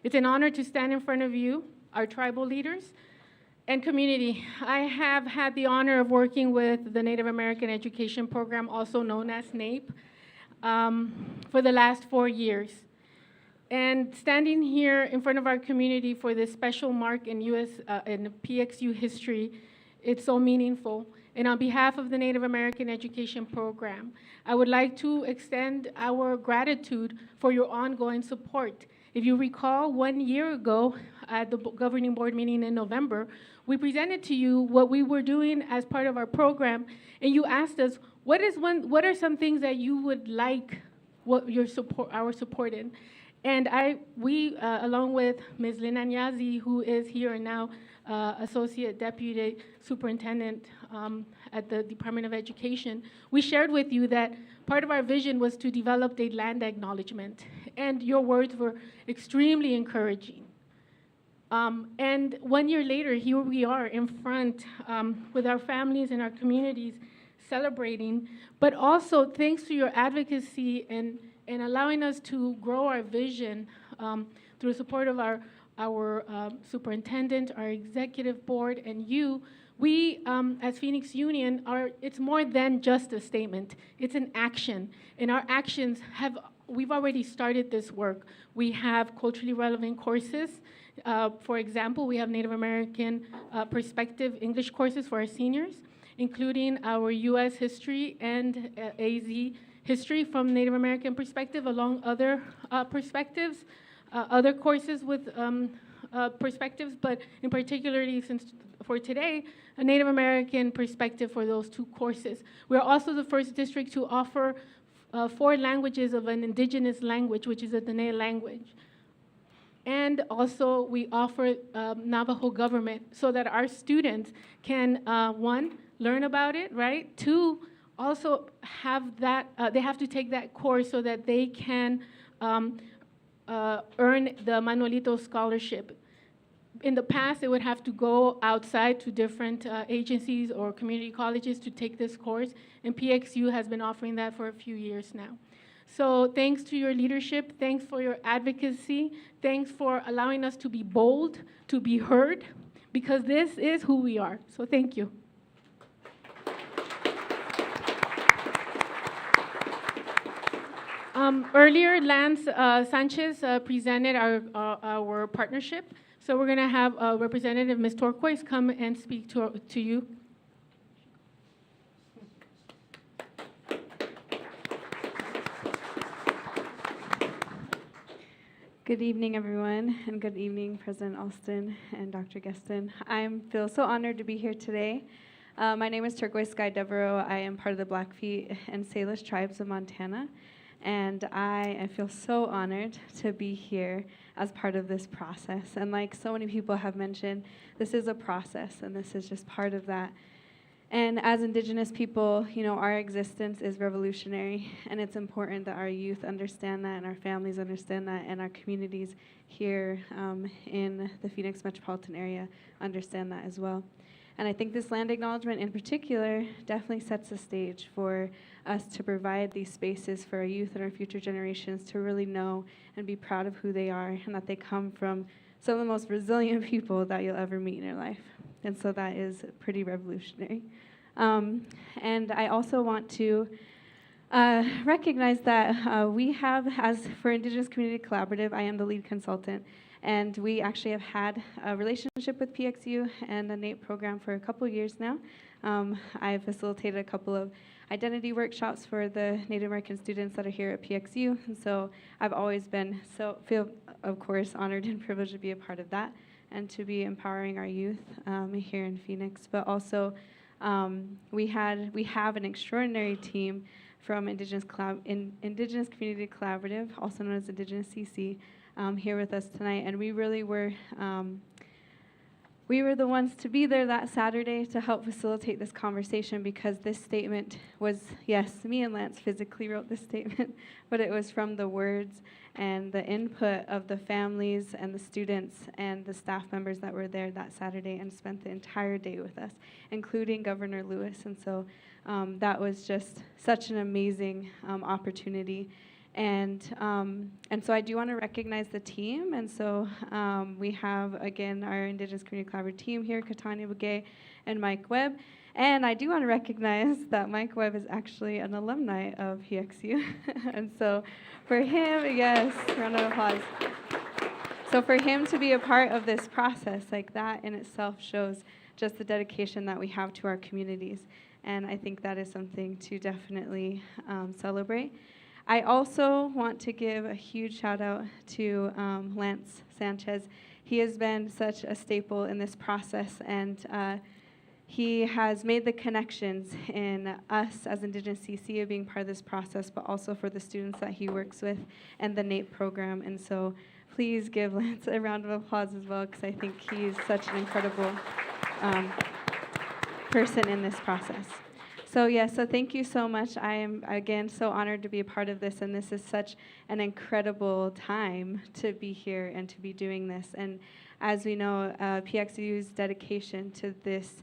It's an honor to stand in front of you, our tribal leaders, and community. I have had the honor of working with the Native American Education Program, also known as NAEP, for the last 4 years. And standing here in front of our community for this special mark in in PXU history, it's so meaningful. And on behalf of the Native American Education Program, I would like to extend our gratitude for your ongoing support. If you recall, 1 year ago at the governing board meeting in November, we presented to you what we were doing as part of our program, and you asked us, what are some things that you would like our support in? And we, along with Ms. Lina Nyazi, who is here and now Associate Deputy Superintendent at the Department of Education, we shared with you that part of our vision was to develop a land acknowledgement. And your words were extremely encouraging. And 1 year later, here we are in front with our families and our communities celebrating, but also thanks to your advocacy and allowing us to grow our vision through support of our superintendent, our executive board, and you, we, as Phoenix Union, it's more than just a statement. It's an action, and our actions have we've already started this work. We have culturally relevant courses. For example, we have Native American perspective English courses for our seniors, including our U.S. history and AZ history from Native American perspective, along other perspectives, other courses with perspectives, but in particularly since for today, a Native American perspective for those two courses. We're also the first district to offer 4 languages of an indigenous language, which is the Dene language. And also we offer Navajo government so that our students can, 1, learn about it, right? 2, also have that, they have to take that course so that they can earn the Manuelito Scholarship. In the past, they would have to go outside to different agencies or community colleges to take this course, and PXU has been offering that for a few years now. So thanks to your leadership, thanks for your advocacy, thanks for allowing us to be bold, to be heard, because this is who we are. So thank you. Earlier, Lance Sanchez presented our partnership. So we're going to have Representative Ms. Turquoise come and speak to you. Good evening, everyone, and good evening, President Alston and Dr. Geston. I feel so honored to be here today. My name is Turquoise Sky Devereaux. I am part of the Blackfeet and Salish tribes of Montana, and I feel so honored to be here as part of this process. And like so many people have mentioned, this is a process, and this is just part of that. And as Indigenous people, you know, our existence is revolutionary, and it's important that our youth understand that, and our families understand that, and our communities here in the Phoenix metropolitan area understand that as well. And I think this land acknowledgement in particular definitely sets the stage for us to provide these spaces for our youth and our future generations to really know and be proud of who they are, and that they come from some of the most resilient people that you'll ever meet in your life. And so that is pretty revolutionary. And I also want to recognize that we have, as for Indigenous Community Collaborative, I am the lead consultant, and we actually have had a relationship with PXU and the NAEP program for a couple years now. I've facilitated a couple of identity workshops for the Native American students that are here at PXU, and so I've always been feel, of course, honored and privileged to be a part of that and to be empowering our youth here in Phoenix. But also, we have an extraordinary team from Indigenous Community Collaborative, also known as Indigenous CC, here with us tonight, and we really were the ones to be there that Saturday to help facilitate this conversation, because this statement was, yes, me and Lance physically wrote this statement, but it was from the words and the input of the families and the students and the staff members that were there that Saturday and spent the entire day with us, including Governor Lewis. And so that was just such an amazing opportunity. And so I do want to recognize the team. And so we have, again, our Indigenous Community Collaborative team here, Katanya Bugay and Mike Webb. And I do want to recognize that Mike Webb is actually an alumni of PXU. And so for him, yes, round of applause. So for him to be a part of this process, like that in itself shows just the dedication that we have to our communities. And I think that is something to definitely celebrate. I also want to give a huge shout out to Lance Sanchez. He has been such a staple in this process, and he has made the connections in us as Indigenous CC of being part of this process, but also for the students that he works with and the NAEP program. And so please give Lance a round of applause as well, because I think he's such an incredible person in this process. So so thank you so much. I am, again, so honored to be a part of this, and this is such an incredible time to be here and to be doing this. And as we know, PXU's dedication to this,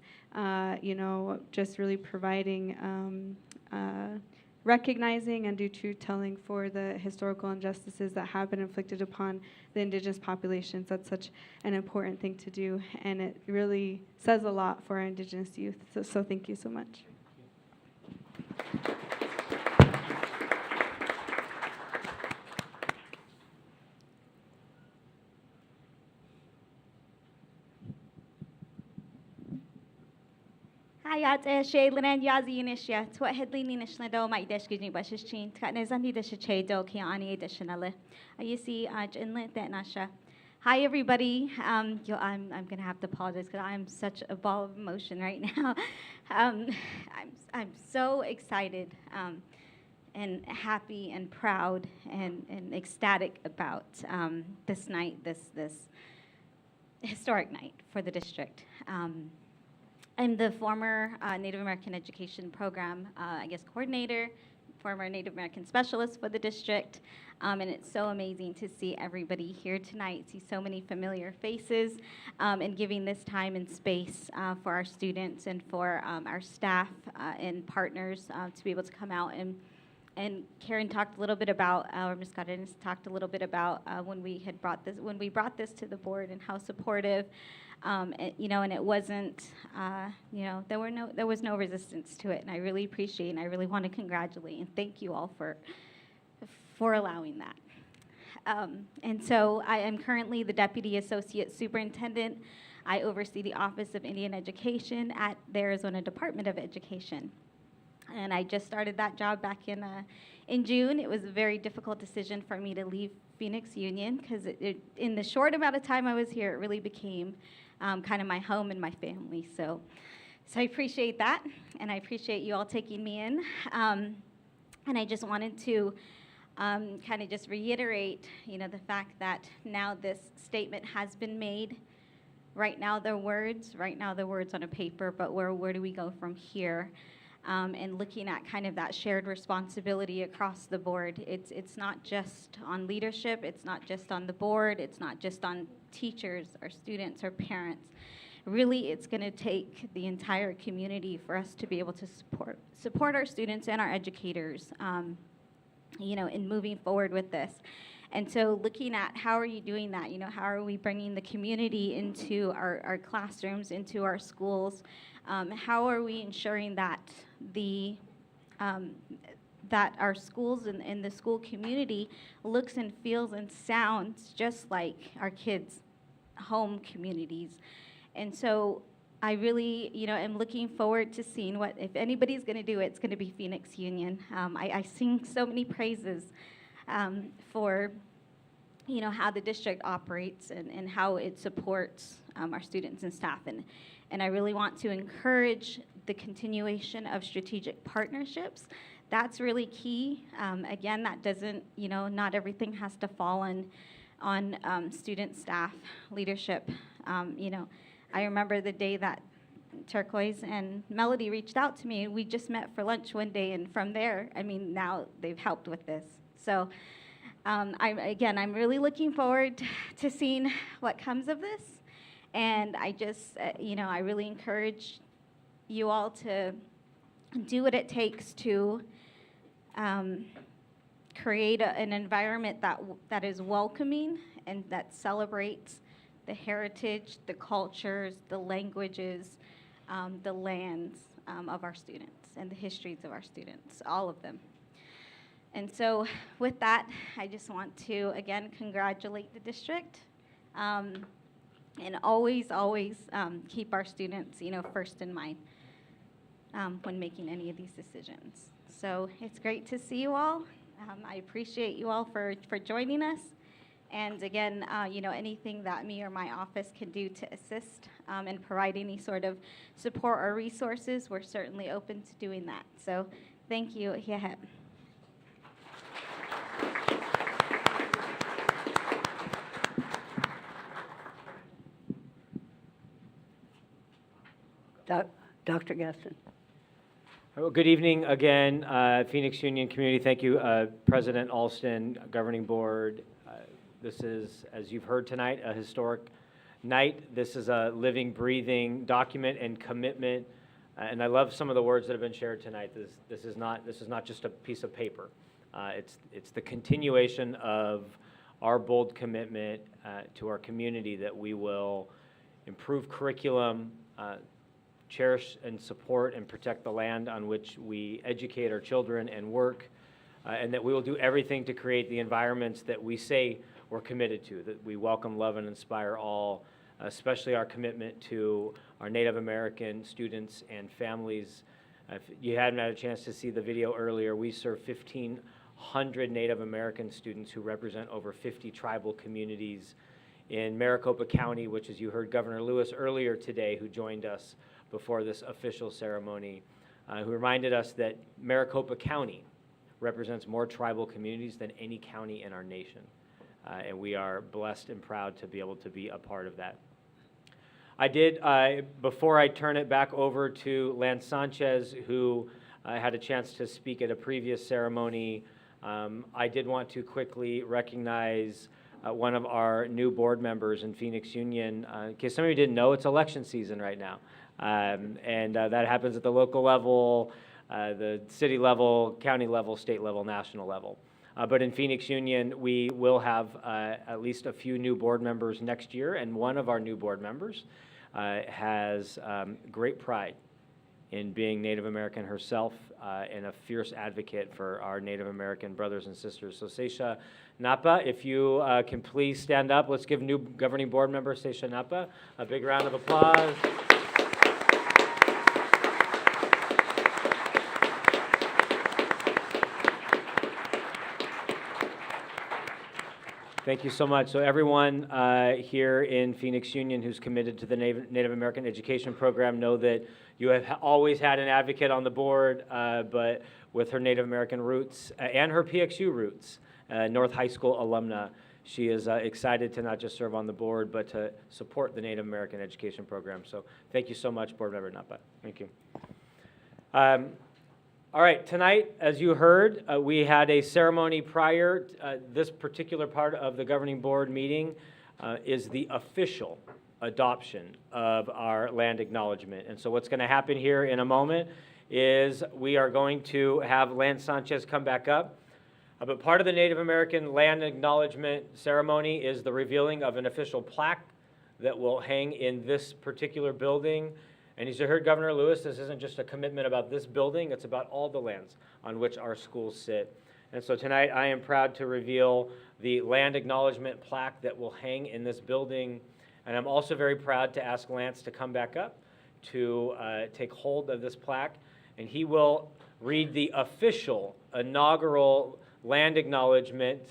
just really providing, recognizing and do truth-telling for the historical injustices that have been inflicted upon the Indigenous populations. That's such an important thing to do, and it really says a lot for our Indigenous youth. So thank you so much. Hayat Shaylan Yazi Inishia, to a headline Nishnado, my deshkini bashishin, Katnezani deshachedo, Kiani additionally. You see, inlet that Nasha. Hi, everybody. I'm going to have to apologize because I'm such a ball of emotion right now. I'm so excited and happy and proud and ecstatic about this night, this historic night for the district. I'm the former Native American Education Program, coordinator, former Native American specialist for the district, and it's so amazing to see everybody here tonight, see so many familiar faces, and giving this time and space for our students and for our staff and partners to be able to come out and Karen talked a little bit about, or Ms. Cardenas talked a little bit about when we brought this to the board and how supportive, and it wasn't, there was no resistance to it, and I really appreciate and I really want to congratulate and thank you all for allowing that. And so I am currently the Deputy Associate Superintendent. I oversee the Office of Indian Education at the Arizona Department of Education. And I just started that job back in June. It was a very difficult decision for me to leave Phoenix Union because in the short amount of time I was here, it really became kind of my home and my family. So I appreciate that, and I appreciate you all taking me in. And I just wanted to kind of just reiterate, the fact that now this statement has been made. Right now they're words on a paper, but where do we go from here? And looking at kind of that shared responsibility across the board. It's not just on leadership, it's not just on the board, it's not just on teachers or students or parents. Really, it's going to take the entire community for us to be able to support our students and our educators, in moving forward with this. And so looking at how are you doing that, how are we bringing the community into our classrooms, into our schools, how are we ensuring that that our schools and the school community looks and feels and sounds just like our kids' home communities. And so I really, am looking forward to seeing what, if anybody's going to do it, it's going to be Phoenix Union. I sing so many praises for, how the district operates and how it supports our students and staff. And I really want to encourage the continuation of strategic partnerships. That's really key. Again, that doesn't, not everything has to fall on student, staff, leadership. I remember the day that Turquoise and Melody reached out to me. We just met for lunch one day, and from there, now they've helped with this. So I'm really looking forward to seeing what comes of this. And I just, I really encourage you all to do what it takes to create an environment that is welcoming and that celebrates the heritage, the cultures, the languages, the lands of our students and the histories of our students, all of them. And so with that, I just want to, again, congratulate the district. And always keep our students, first in mind when making any of these decisions. So it's great to see you all. I appreciate you all for joining us. And again, anything that me or my office can do to assist and provide any sort of support or resources, we're certainly open to doing that. So thank you. Yahet. Dr. Gaston. Well, good evening again, Phoenix Union community. Thank you, President Alston, Governing Board. This is, as you've heard tonight, a historic night. This is a living, breathing document and commitment. And I love some of the words that have been shared tonight. This is not just a piece of paper. It's the continuation of our bold commitment to our community that we will improve curriculum, cherish and support and protect the land on which we educate our children and work, and that we will do everything to create the environments that we say we're committed to, that we welcome, love, and inspire all especially our commitment to our Native American students and families. If you hadn't had a chance to see the video earlier, we serve 1,500 Native American students who represent over 50 tribal communities in Maricopa County, which, as you heard Governor Lewis earlier today, who joined us before this official ceremony, who reminded us that Maricopa County represents more tribal communities than any county in our nation. And we are blessed and proud to be able to be a part of that. I did, before I turn it back over to Lance Sanchez, who had a chance to speak at a previous ceremony, I did want to quickly recognize one of our new board members in Phoenix Union. In case some of you didn't know, it's election season right now. That happens at the local level, the city level, county level, state level, national level. But in Phoenix Union, we will have at least a few new board members next year, and one of our new board members has great pride in being Native American herself and a fierce advocate for our Native American brothers and sisters. So Seisha Napa, if you can please stand up. Let's give new governing board member Seisha Napa a big round of applause. Thank you so much. So everyone here in Phoenix Union who's committed to the Native American Education Program know that you have always had an advocate on the board, but with her Native American roots and her PXU roots, North High School alumna, she is excited to not just serve on the board, but to support the Native American Education Program. So thank you so much, Board Member Napa. Thank you. All right, tonight, as you heard, we had a ceremony prior. This particular part of the governing board meeting is the official adoption of our land acknowledgement. And so what's going to happen here in a moment is we are going to have Lance Sanchez come back up. But part of the Native American land acknowledgement ceremony is the revealing of an official plaque that will hang in this particular building. And as you heard Governor Lewis, this isn't just a commitment about this building, it's about all the lands on which our schools sit. And so tonight I am proud to reveal the land acknowledgement plaque that will hang in this building. And I'm also very proud to ask Lance to come back up to take hold of this plaque. And he will read the official inaugural land acknowledgement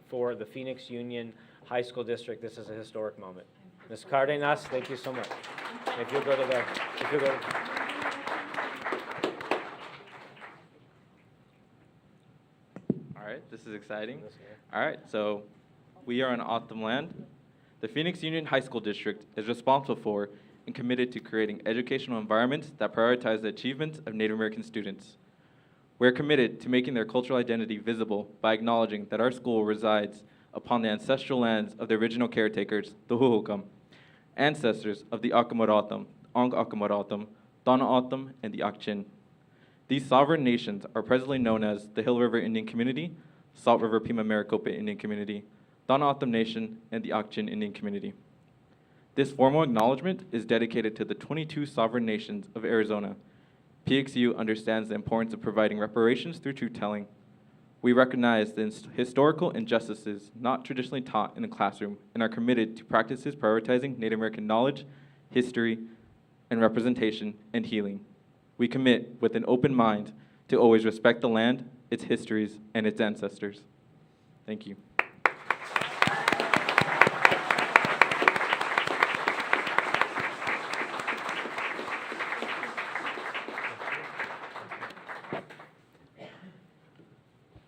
for the Phoenix Union High School District. This is a historic moment. Ms. Cardenas, thank you so much. If you'll go to the, All right, this is exciting. All right, so we are on Autumn land. The Phoenix Union High School District is responsible for and committed to creating educational environments that prioritize the achievements of Native American students. We're committed to making their cultural identity visible by acknowledging that our school resides upon the ancestral lands of the original caretakers, the Huhukam, ancestors of the Akamoratam, Ong Akamoratam, Donna Autumn, and the Akchin. These sovereign nations are presently known as the Hill River Indian Community, Salt River Pima Maricopa Indian Community, Donna Autumn Nation, and the Akchin Indian Community. This formal acknowledgement is dedicated to the 22 sovereign nations of Arizona. PXU understands the importance of providing reparations through truth-telling. We recognize the historical injustices not traditionally taught in the classroom and are committed to practices prioritizing Native American knowledge, history, and representation and healing. We commit with an open mind to always respect the land, its histories, and its ancestors. Thank you.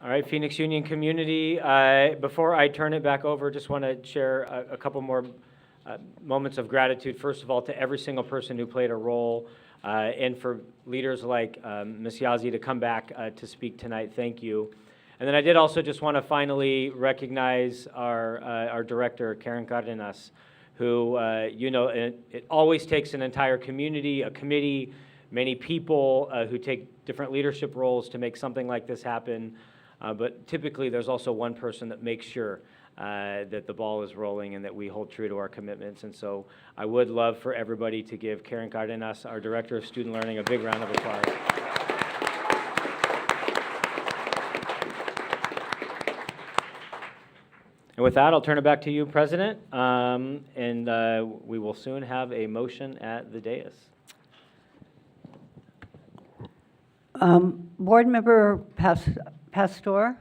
All right, Phoenix Union community, before I turn it back over, just want to share a couple more moments of gratitude. First of all, to every single person who played a role, and for leaders like Ms. Yazzie to come back to speak tonight. Thank you. And then I did also just want to finally recognize our director, Karen Cardenas, who, you know, it always takes an entire community, a committee, many people who take different leadership roles to make something like this happen. But typically, there's also one person that makes sure that the ball is rolling and that we hold true to our commitments. And so I would love for everybody to give Karen Cardenas, our Director of Student Learning, a big round of applause. And with that, I'll turn it back to you, President, and we will soon have a motion at the dais. Board Member Pastor?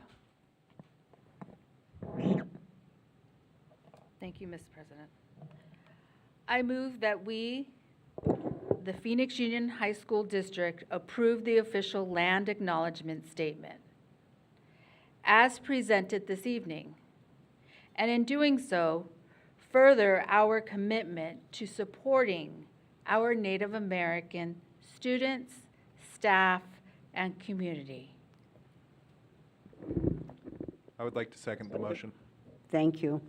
Thank you, Mr. President. I move that we, the Phoenix Union High School District, approve the official land acknowledgement statement as presented this evening, and in doing so, further our commitment to supporting our Native American students, staff, and community. I would like to second the motion. Thank you.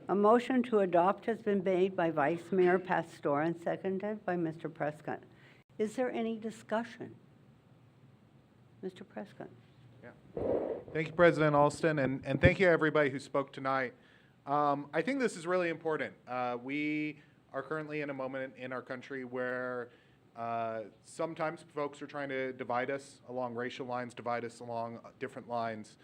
A motion to adopt has been made by Vice Mayor Pastor and seconded by Mr. Prescott. Is there any discussion? Mr. Prescott. Thank you, President Alston, and thank you everybody who spoke tonight. I think this is really important. We are currently in a moment in our country where sometimes folks are trying to divide us along racial lines, divide us along different lines.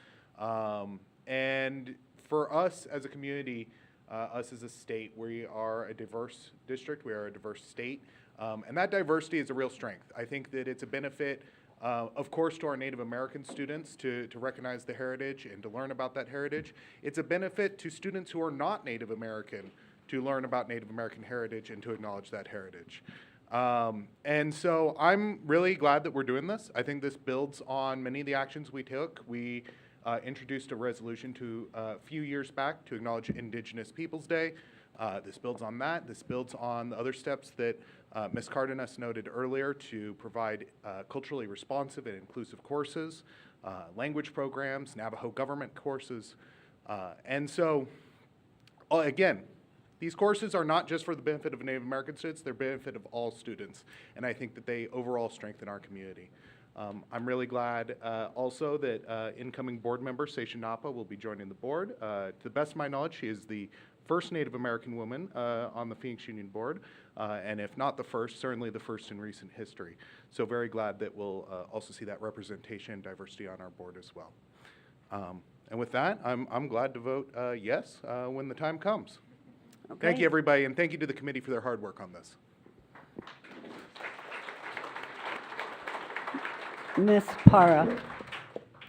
And for us as a community, us as a state, we are a diverse district, we are a diverse state, and that diversity is a real strength. I think that it's a benefit, of course, to our Native American students to recognize the heritage and to learn about that heritage. It's a benefit to students who are not Native American to learn about Native American heritage and to acknowledge that heritage. And so I'm really glad that we're doing this. I think this builds on many of the actions we took. We introduced a resolution a few years back to acknowledge Indigenous Peoples Day. This builds on that. This builds on the other steps that Ms. Cardenas noted earlier to provide culturally responsive and inclusive courses, language programs, Navajo government courses. And so, again, these courses are not just for the benefit of Native American students, they're benefit of all students. And I think that they overall strengthen our community. I'm really glad also that incoming board member Seisha Napa will be joining the board. To the best of my knowledge, she is the first Native American woman on the Phoenix Union Board, and if not the first, certainly the first in recent history. So very glad that we'll also see that representation and diversity on our board as well. And with that, I'm glad to vote yes when the time comes. Okay. Thank you, everybody, and thank you to the committee for their hard work on this. Ms. Para.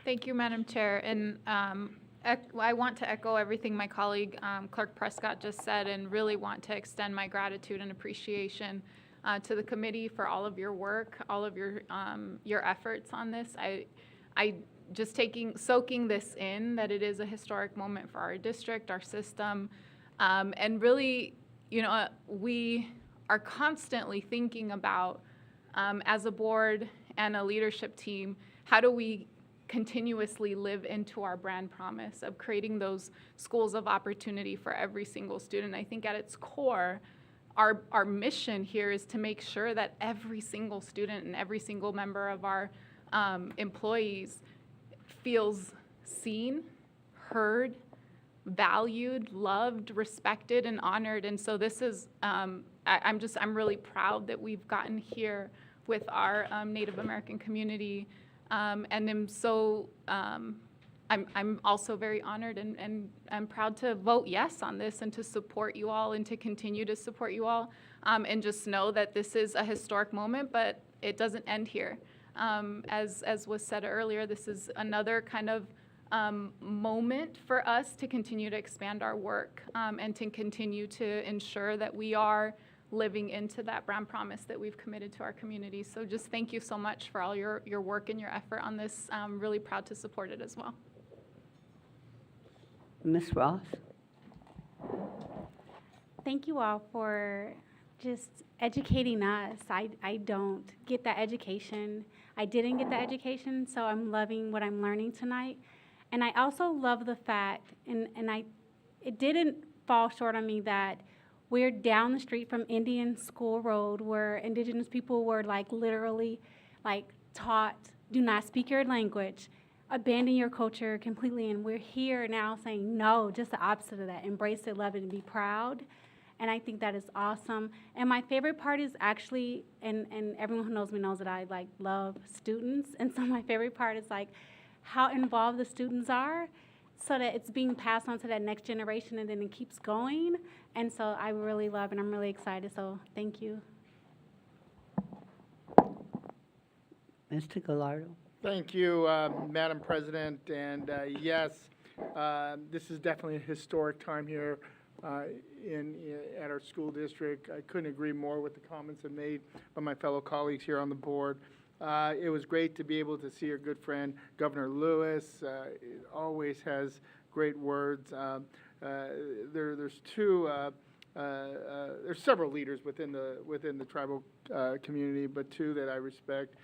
Thank you, Madam Chair. And I want to echo everything my colleague, Clerk Prescott, just said, and really want to extend my gratitude and appreciation to the committee for all of your work, all of your efforts on this. I just soaking this in, that it is a historic moment for our district, our system, and really, we are constantly thinking about, as a board and a leadership team, how do we continuously live into our brand promise of creating those schools of opportunity for every single student. I think at its core, our mission here is to make sure that every single student and every single member of our employees feels seen, heard, valued, loved, respected, and honored. And so this is, I'm really proud that we've gotten here with our Native American community. And I'm also very honored and I'm proud to vote yes on this and to support you all and to continue to support you all. And just know that this is a historic moment, but it doesn't end here. As was said earlier, this is another kind of moment for us to continue to expand our work and to continue to ensure that we are living into that brand promise that we've committed to our community. So just thank you so much for all your work and your effort on this. I'm really proud to support it as well. Ms. Ross. Thank you all for just educating us. I don't get that education. I didn't get that education, so I'm loving what I'm learning tonight. And I also love the fact, it didn't fall short on me that we're down the street from Indian School Road where Indigenous people were literally taught, do not speak your language, abandon your culture completely. And we're here now saying no, just the opposite of that. Embrace it, love it, and be proud. And I think that is awesome. And my favorite part is actually, and everyone who knows me knows that I love students. And so my favorite part is how involved the students are. so that it's being passed on to that next generation and then it keeps going. And so I really love and I'm really excited. So thank you. Mr. Gallardo. Thank you, Madam President. And yes, this is definitely a historic time here at our school district. I couldn't agree more with the comments that made by my fellow colleagues here on the board. It was great to be able to see our good friend, Governor Lewis. Always has great words. There's several leaders within the tribal community, but two that I respect.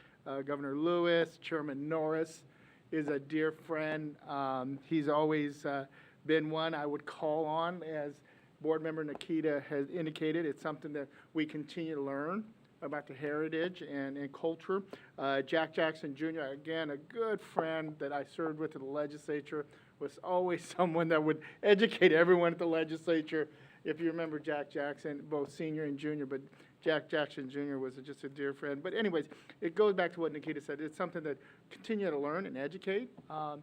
Governor Lewis, Chairman Norris is a dear friend. He's always been one I would call on, as Board Member Nikita has indicated. It's something that we continue to learn about the heritage and culture. Jack Jackson Jr., again, a good friend that I served with in the legislature, was always someone that would educate everyone at the legislature. If you remember Jack Jackson, both senior and junior, but Jack Jackson Jr. was just a dear friend. But anyways, it goes back to what Nikita said. It's something that continue to learn and educate about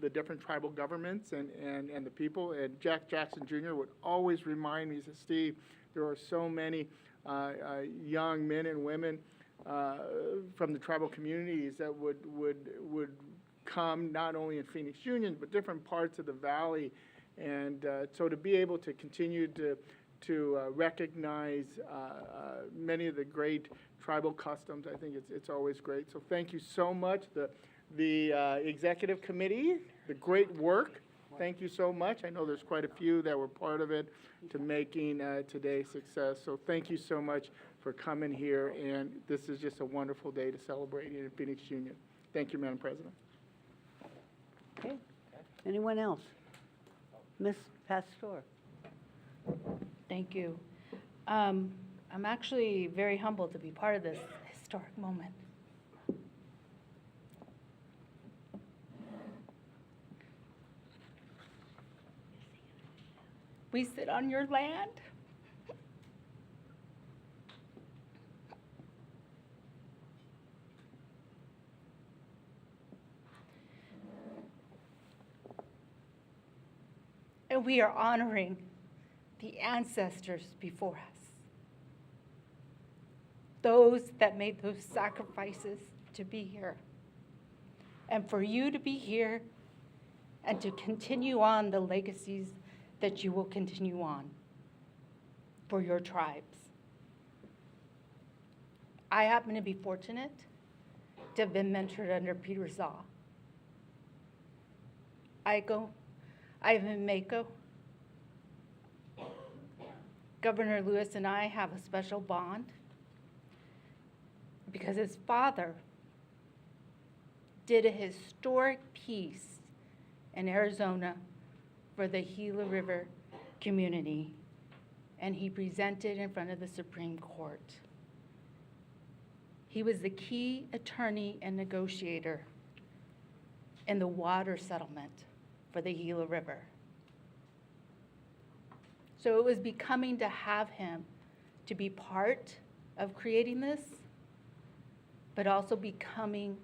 the different tribal governments and the people. And Jack Jackson Jr. would always remind me, he said, Steve, there are so many young men and women from the tribal communities that would come not only in Phoenix Union, but different parts of the valley. And so to be able to continue to recognize many of the great tribal customs, I think it's always great. So thank you so much. The executive committee, the great work. Thank you so much. I know there's quite a few that were part of it to making today's success. So thank you so much for coming here. And this is just a wonderful day to celebrate in Phoenix Union. Thank you, Madam President. Okay. Anyone else? Ms. Pastor. Thank you. I'm actually very humbled to be part of this historic moment. We sit on your land. And we are honoring the ancestors before us, those that made those sacrifices to be here, and for you to be here and to continue on the legacies that you will continue on for your tribes. I happen to be fortunate to have been mentored under Peter Zaw. Ivan Mako, Governor Lewis and I have a special bond because his father did a historic piece in Arizona for the Gila River community, and he presented in front of the Supreme Court. He was the key attorney and negotiator in the water settlement for the Gila River. So it was becoming to have him to be part of creating this, but also becoming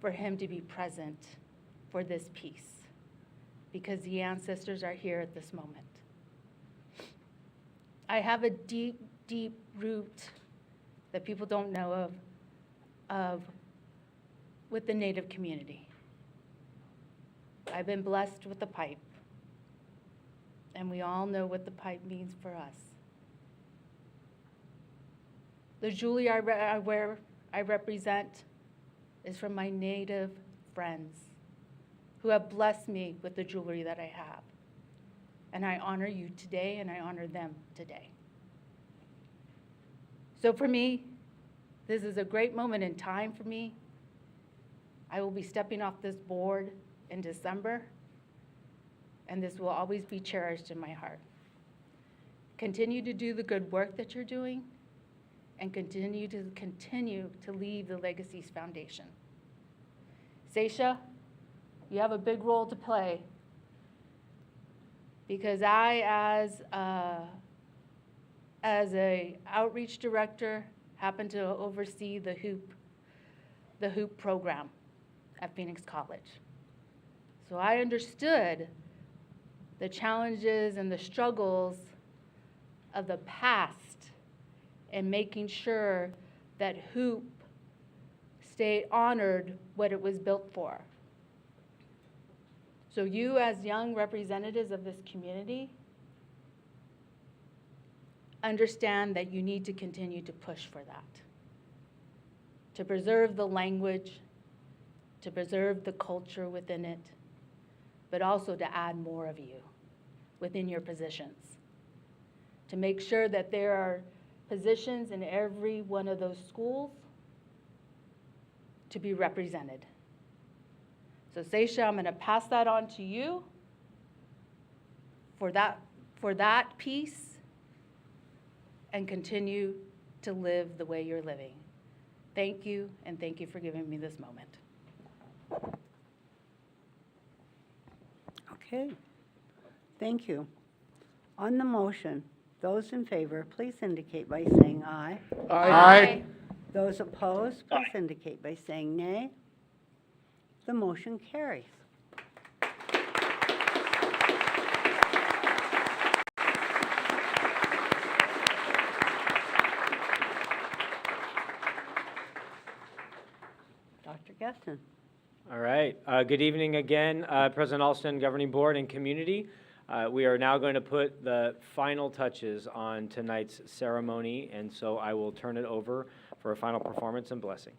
for him to be present for this piece, because the ancestors are here at this moment. I have a deep, deep root that people don't know of with the Native community. I've been blessed with the pipe, and we all know what the pipe means for us. The jewelry I represent is from my Native friends who have blessed me with the jewelry that I have. And I honor you today, and I honor them today. So for me, this is a great moment in time for me. I will be stepping off this board in December, and this will always be cherished in my heart. Continue to do the good work that you're doing, and continue to leave the Legacies Foundation. Seisha, you have a big role to play, because I, as a outreach director, happen to oversee the HOOP program at Phoenix College. So I understood the challenges and the struggles of the past and making sure that Hoop stayed honored what it was built for. So you, as young representatives of this community, understand that you need to continue to push for that, to preserve the language, to preserve the culture within it, but also to add more of you within your positions, to make sure that there are positions in every one of those schools to be represented. So Seisha, I'm going to pass that on to you for that piece, and continue to live the way you're living. Thank you, and thank you for giving me this moment. Okay, thank you. On the motion, those in favor, please indicate by saying aye. Aye. Those opposed, please indicate by saying nay. The motion carries. Dr. Gaston. All right. Good evening again, President Alston, Governing Board, and community. We are now going to put the final touches on tonight's ceremony, and so I will turn it over for a final performance and blessing.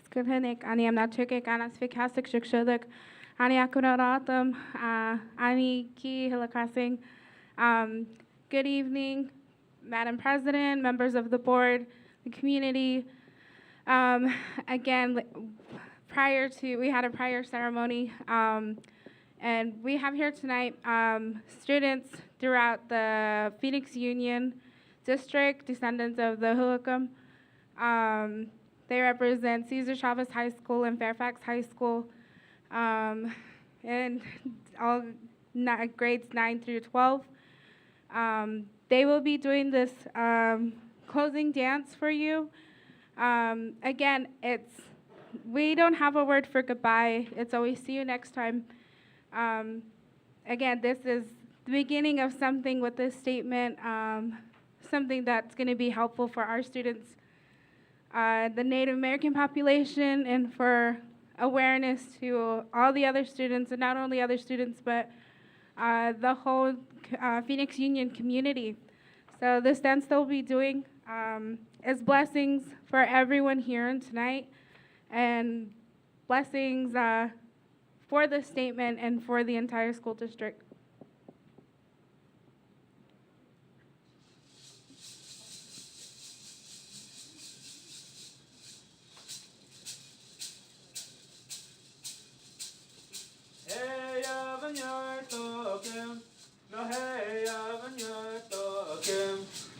Skvhenik, ani am nacheke kanas fikasik shikshulik, ani akunaраtam, ani ki hilakasing. Good evening, Madam President, members of the board, the community. Again, we had a prior ceremony, and we have here tonight students throughout the Phoenix Union District, descendants of the Hook'em. They represent Cesar Chavez High School and Fairfax High School, and all grades 9 through 12. They will be doing this closing dance for you. Again, we don't have a word for goodbye. It's always see you next time. Again, this is the beginning of something with this statement, something that's going to be helpful for our students, the Native American population, and for awareness to all the other students, and not only other students, but the whole Phoenix Union community. So this dance they'll be doing is blessings for everyone here tonight, and blessings for the statement and for the entire school district.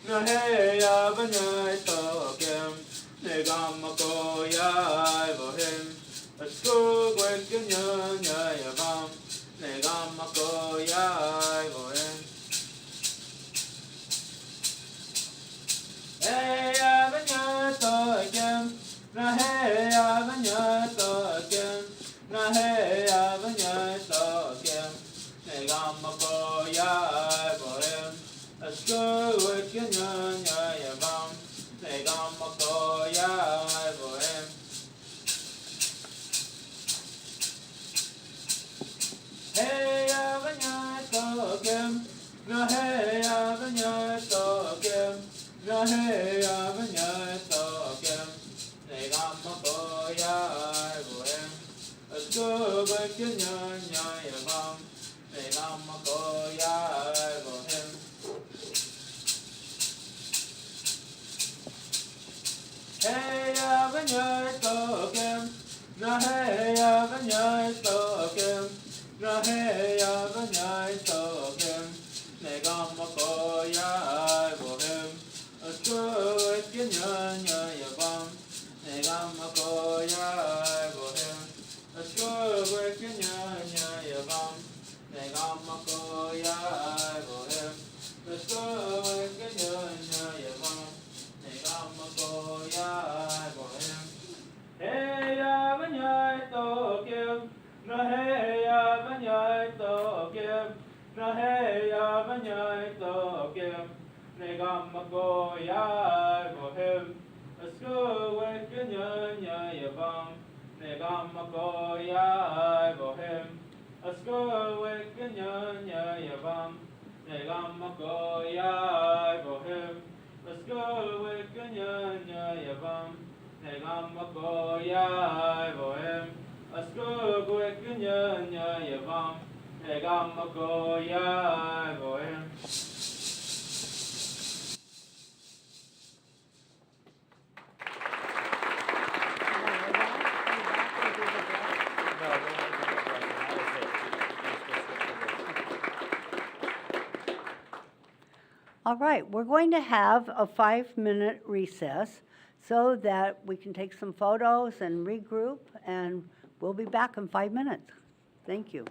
No hey ya banya tokem ne gamma ko ya bohem asko gwen kenya ya bam ne gamma ko ya bohem hey ya banya tokem no hey ya banya tokem no hey ya banya tokem ne gamma ko ya bohem asko gwen ya bam ne gamma ko ya bohem hey ya banya tokem no hey ya banya tokem no hey ya banya tokem ne gamma ko ya bohem asko gwen ya bam ne gamma ko ya bohem hey ya banya tokem no hey ya banya tokem no hey ya banya tokem ne gamma ko ya bohem asko ya bam ne gamma ko ya bohem asko ya bam ne gamma ko ya yavam, negam makoya bohem, asko wekanya yavam, negam makoya bohem, asko wekanya yavam, negam makoya bohem, asko wekanya yavam, negam makoya bohem. All right, we're going to have a 5-minute recess so that we can take some photos and regroup, and we'll be back in 5 minutes. Thank you.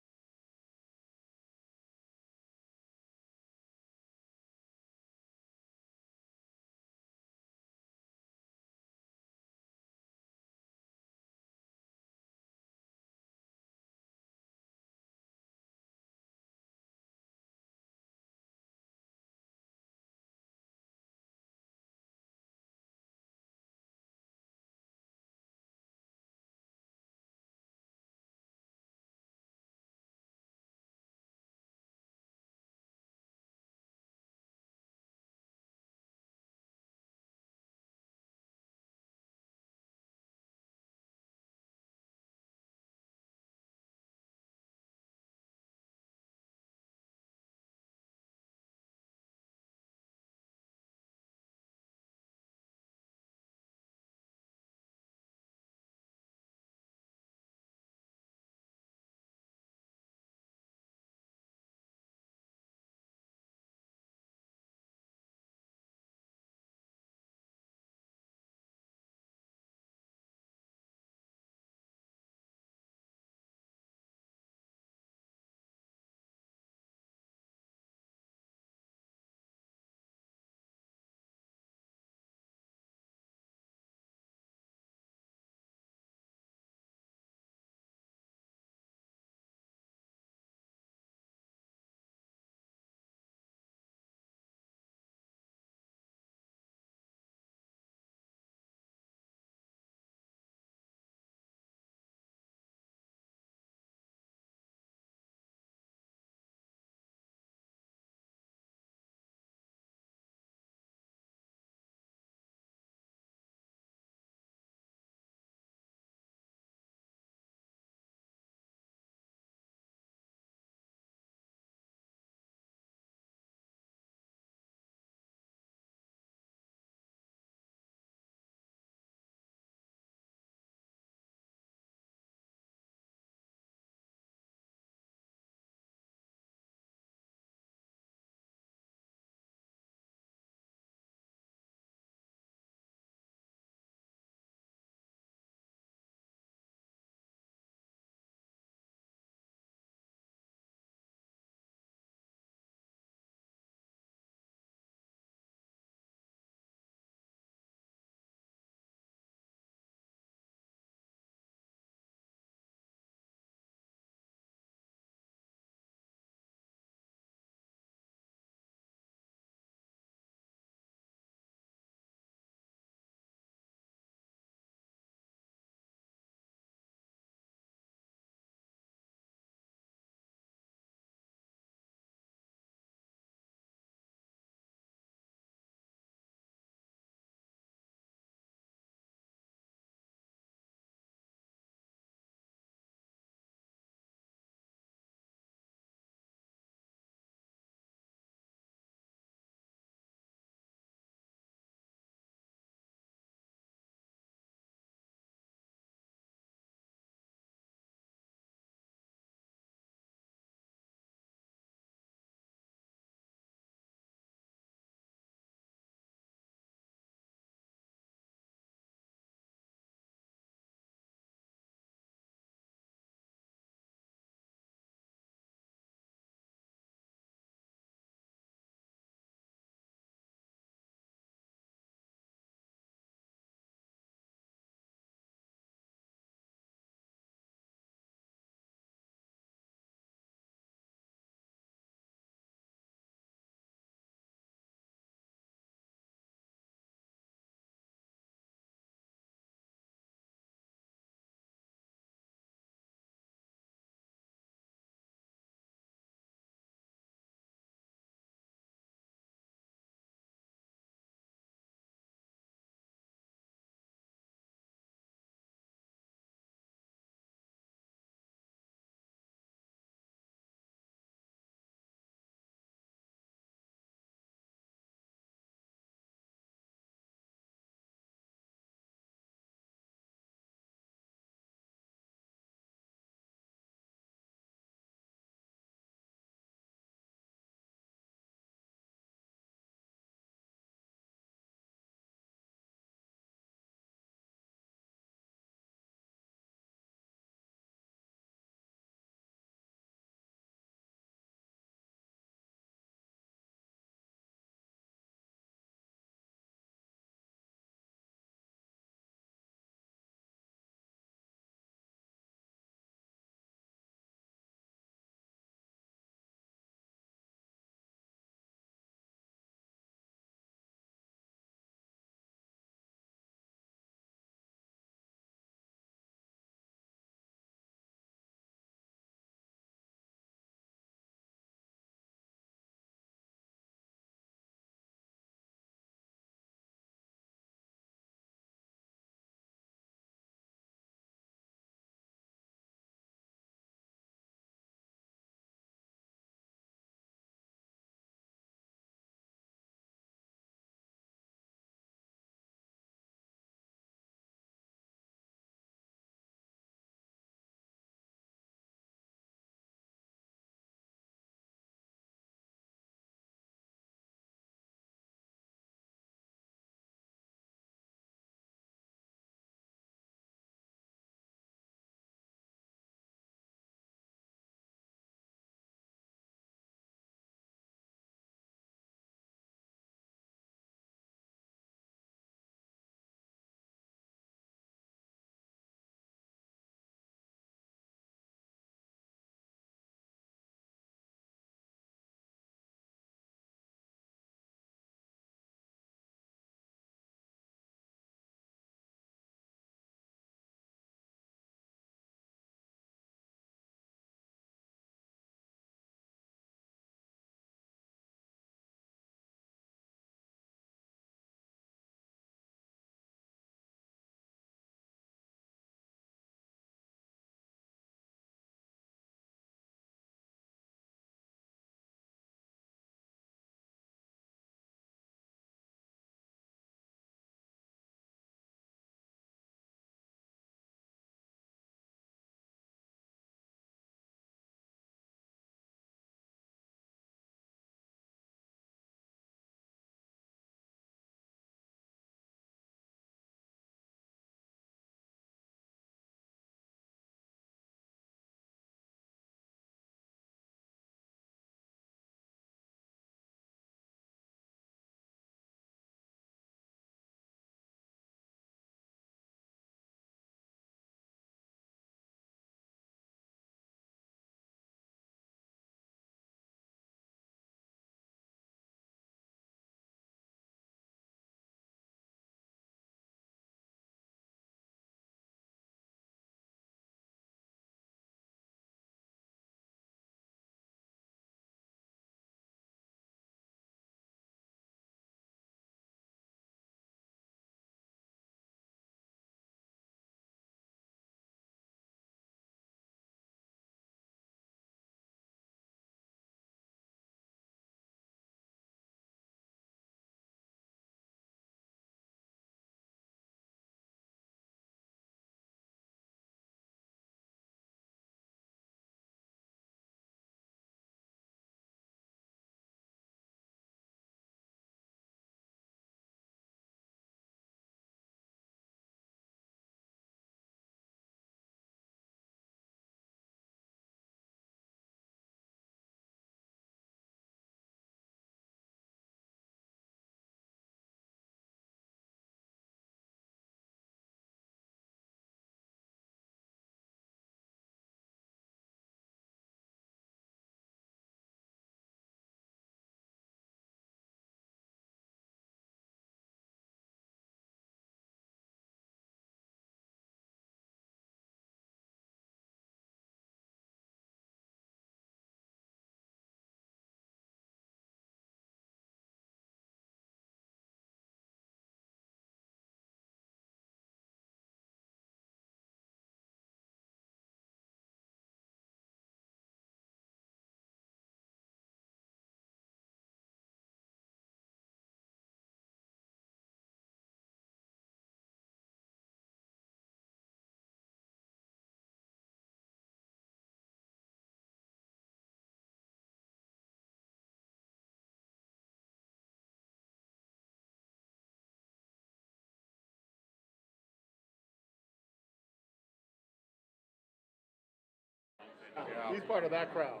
He's part of that crowd.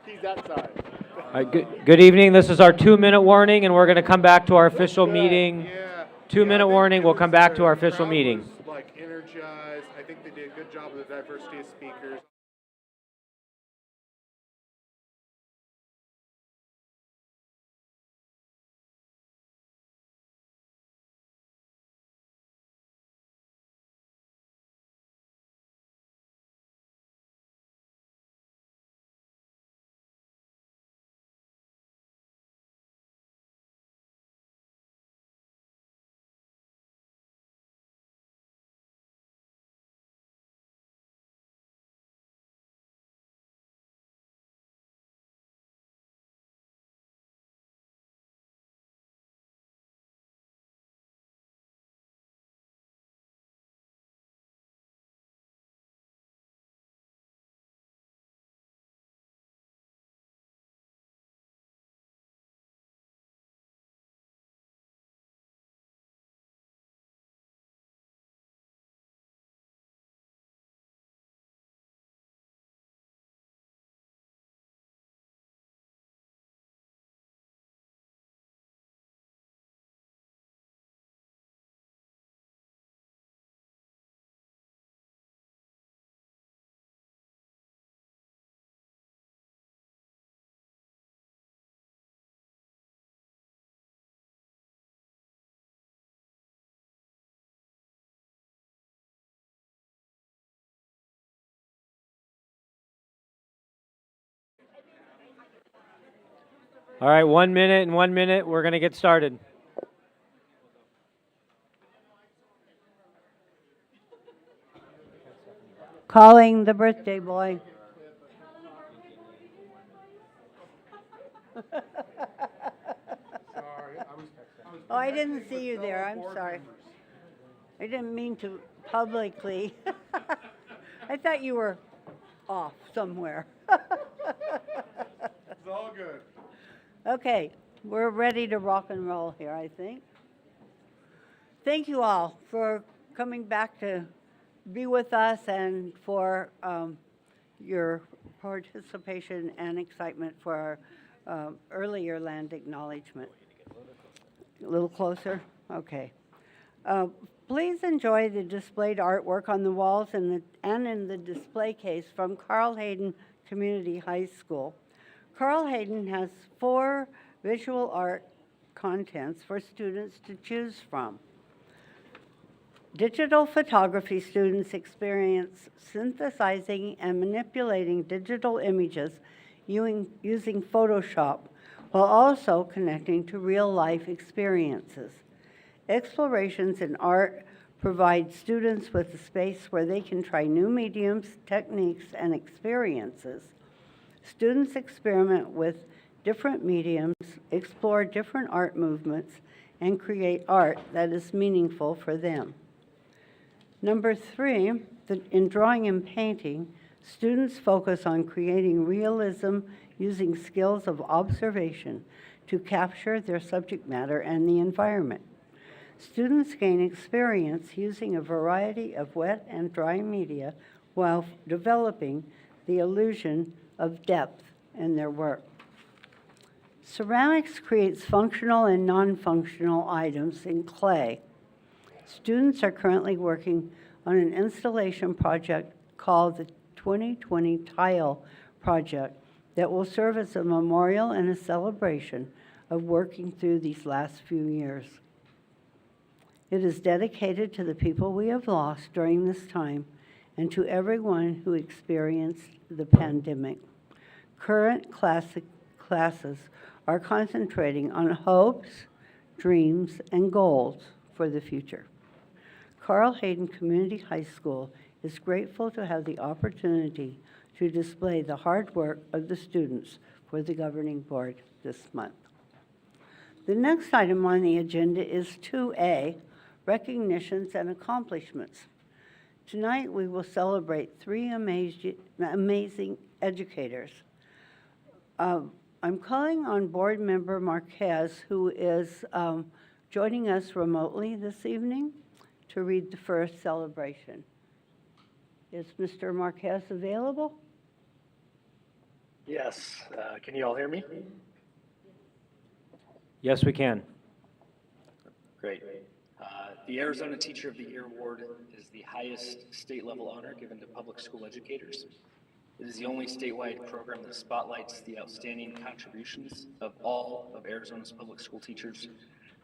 He's that side. All right, good evening. This is our 2-minute warning, and we're going to come back to our official meeting. Yeah. 2-minute warning, we'll come back to our official crowd meeting. was, like, energized. I think they did a good job with the diversity of speakers. All right, 1 minute and 1 minute. We're going to get started. Calling the birthday boy. Oh, I didn't see you there. I'm sorry. I didn't mean to publicly. I thought you were off somewhere. It's all good. Okay, we're ready to rock and roll here, I think. Thank you all for coming back to be with us and for your participation and excitement for our earlier land acknowledgement. A little closer? Okay. Please enjoy the displayed artwork on the walls and in the display case from Carl Hayden Community High School. Carl Hayden has 4 visual art contents for students to choose from. Digital photography students experience synthesizing and manipulating digital images using Photoshop while also connecting to real-life experiences. Explorations in art provide students with a space where they can try new mediums, techniques, and experiences. Students experiment with different mediums, explore different art movements, and create art that is meaningful for them. Number 3, in drawing and painting, students focus on creating realism using skills of observation to capture their subject matter and the environment. Students gain experience using a variety of wet and dry media while developing the illusion of depth in their work. Ceramics creates functional and non-functional items in clay. Students are currently working on an installation project called the 2020 Tile Project that will serve as a memorial and a celebration of working through these last few years. It is dedicated to the people we have lost during this time and to everyone who experienced the pandemic. Current classes are concentrating on hopes, dreams, and goals for the future. Carl Hayden Community High School is grateful to have the opportunity to display the hard work of the students for the governing board this month. The next item on the agenda is 2A, recognitions and accomplishments. Tonight we will celebrate 3 amazing educators. I'm calling on board member Marquez, who is joining us remotely this evening to read the first celebration. Is Mr. Marquez available? Yes, can you all hear me? Yes, we can. Great. The Arizona Teacher of the Year Award is the highest state-level honor given to public school educators. It is the only statewide program that spotlights the outstanding contributions of all of Arizona's public school teachers,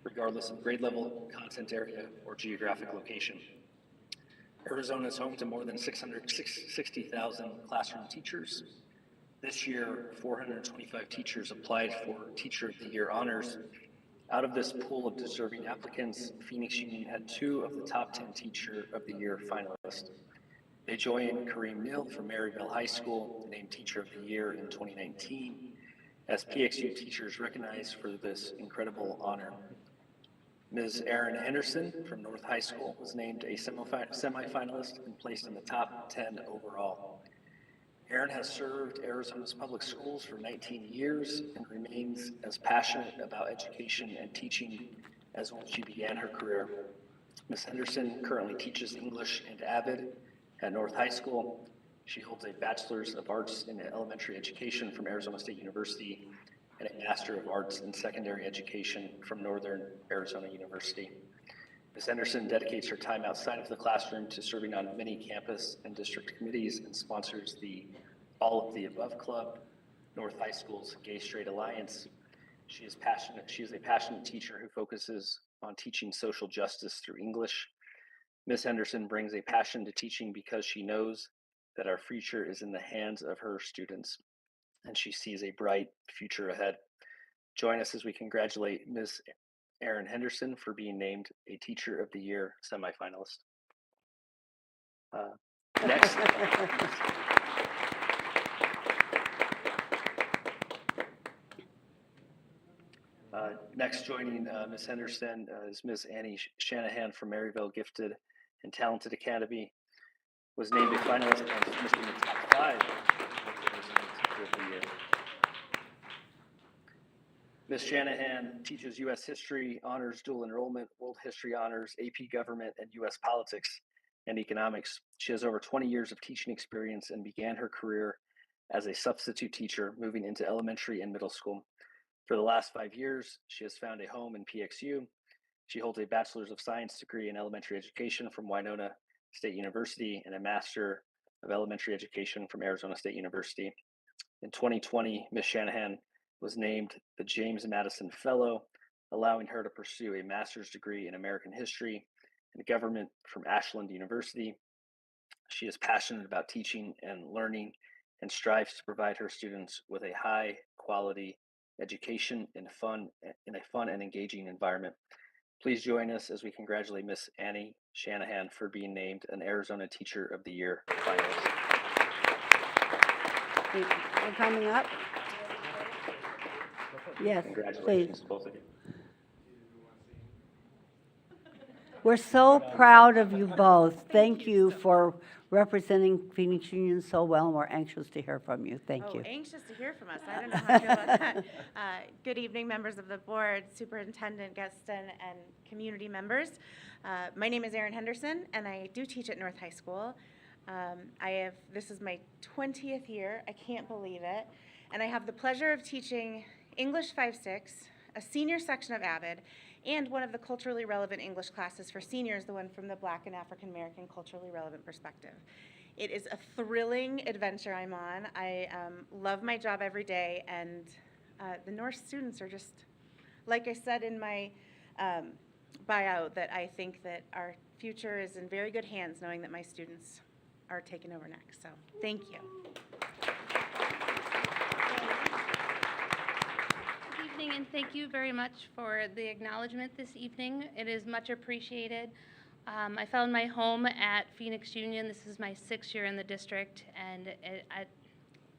regardless of grade level, content area, or geographic location. Arizona is home to more than 660,000 classroom teachers. This year, 425 teachers applied for Teacher of the Year honors. Out of this pool of deserving applicants, Phoenix Union had 2 of the top 10 Teacher of the Year finalists. They joined Kareem Neal from Maryville High School, named Teacher of the Year in 2019, as PXU teachers recognized for this incredible honor. Ms. Erin Henderson from North High School was named a semifinalist and placed in the top 10 overall. Erin has served Arizona's public schools for 19 years and remains as passionate about education and teaching as when she began her career. Ms. Henderson currently teaches English and AVID at North High School. She holds a Bachelor's of Arts in Elementary Education from Arizona State University and a Master of Arts in Secondary Education from Northern Arizona University. Ms. Henderson dedicates her time outside of the classroom to serving on many campus and district committees and sponsors the All of the Above Club, North High School's Gay Straight Alliance. She is a passionate teacher who focuses on teaching social justice through English. Ms. Henderson brings a passion to teaching because she knows that our future is in the hands of her students, and she sees a bright future ahead. Join us as we congratulate Ms. Erin Henderson for being named a Teacher of the Year semifinalist. Next. Next joining Ms. Henderson is Ms. Annie Shanahan from Maryville Gifted and Talented Academy, was named a finalist and finished in the top 5 of the Arizona Teacher of the Year. Ms. Shanahan teaches U.S. History, Honors Dual Enrollment, World History Honors, AP Government, and U.S. Politics and Economics. She has over 20 years of teaching experience and began her career as a substitute teacher, moving into elementary and middle school. For the last 5 years, she has found a home in PXU. She holds a Bachelor's of Science degree in Elementary Education from Winona State University and a Master of Elementary Education from Arizona State University. In 2020, Ms. Shanahan was named the James Madison Fellow, allowing her to pursue a master's degree in American History and Government from Ashland University. She is passionate about teaching and learning and strives to provide her students with a high quality education in a fun and engaging environment. Please join us as we congratulate Ms. Annie Shanahan for being named an Arizona Teacher of the Year finalist. We're coming up. Yes, Congratulations, please. both of you. We're so proud of you both. Thank you for representing Phoenix Union so well, and we're anxious to hear from you. Thank you. Anxious to hear from us. I don't know how I feel about that. Good evening, members of the board, Superintendent Geston, and community members. My name is Erin Henderson, and I do teach at North High School. This is my 20th year. I can't believe it. And I have the pleasure of teaching English 5-6, a senior section of AVID, and one of the culturally relevant English classes for seniors, the one from the Black and African American culturally relevant perspective. It is a thrilling adventure I'm on. I love my job every day, and the North students are just, like I said in my bio, that I think that our future is in very good hands knowing that my students are taking over next. So thank you. Good evening, and thank you very much for the acknowledgement this evening. It is much appreciated. I found my home at Phoenix Union. This is my 6th year in the district, and it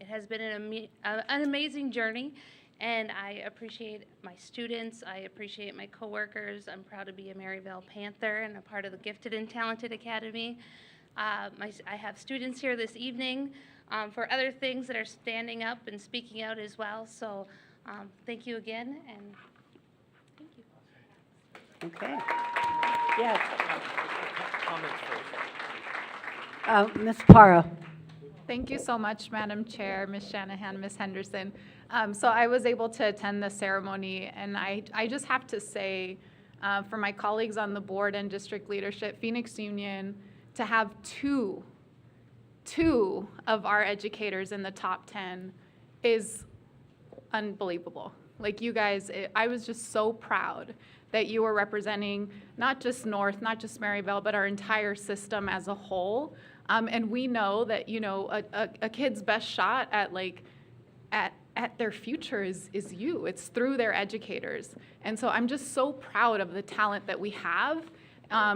has been an amazing journey, and I appreciate my students. I appreciate my coworkers. I'm proud to be a Maryville Panther and a part of the Gifted and Talented Academy. I have students here this evening for other things that are standing up and speaking out as well. So thank you again, and thank you. Okay. Yes. Comments first. Ms. Parra. Thank you so much, Madam Chair, Ms. Shanahan, Ms. Henderson. So I was able to attend the ceremony, and I just have to say, for my colleagues on the board and district leadership, Phoenix Union, to have two of our educators in the top 10 is unbelievable. Like you guys, I was just so proud that you were representing not just North, not just Maryvale, but our entire system as a whole. And we know that, you know, a kid's best shot at their future is you. It's through their educators. And so I'm just so proud of the talent that we have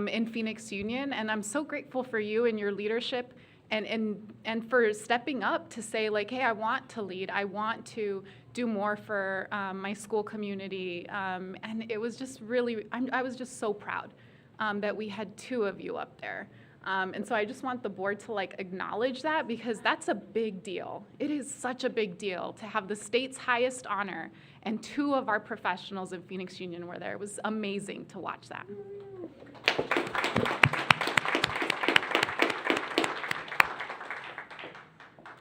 in Phoenix Union. And I'm so grateful for you and your leadership and for stepping up to say, like, hey, I want to lead. I want to do more for my school community. And it was just really, I was just so proud that we had two of you up there. And so I just want the board to like acknowledge that, because that's a big deal. It is such a big deal to have the state's highest honor, and two of our professionals in Phoenix Union were there. It was amazing to watch that.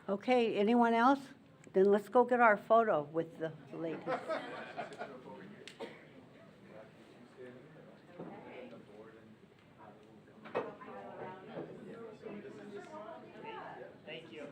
Okay, anyone else? Then let's go get our photo with the ladies. Thank you.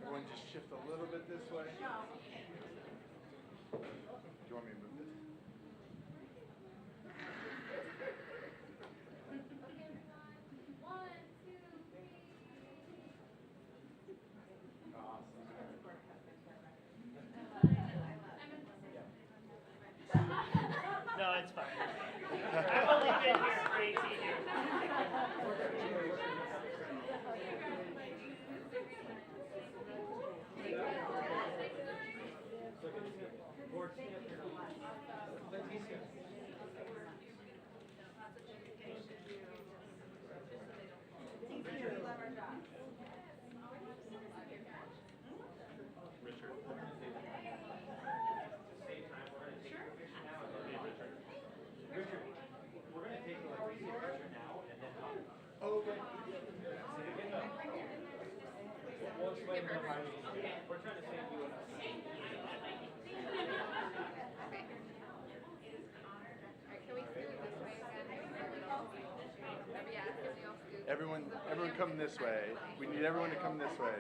Everyone just shift a little bit this way. Do you want me to move this? No, it's fine. I've only been here for 18 years. Everyone come this way. We need everyone to come this way.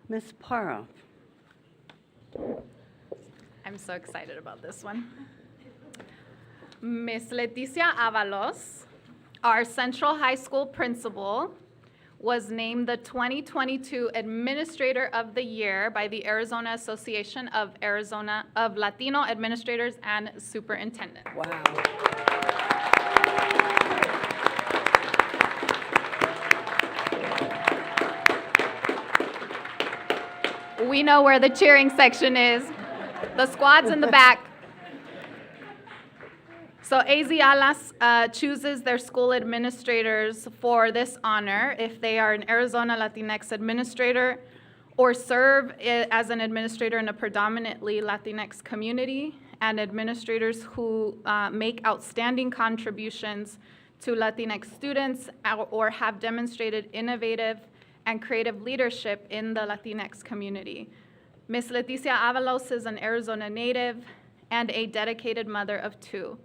Ms. Parra. I'm so excited about this one. Miss Leticia Avalos, our Central High School principal, was named the 2022 Administrator of the Year by the Arizona Association of Latino Administrators and Superintendents. Wow. We know where the cheering section is. The squad's in the back. So AZ Alas chooses their school administrators for this honor if they are an Arizona Latinx administrator or serve as an administrator in a predominantly Latinx community, and administrators who make outstanding contributions to Latinx students or have demonstrated innovative and creative leadership in the Latinx community. Ms. Leticia Avalos is an Arizona native and a dedicated mother of two.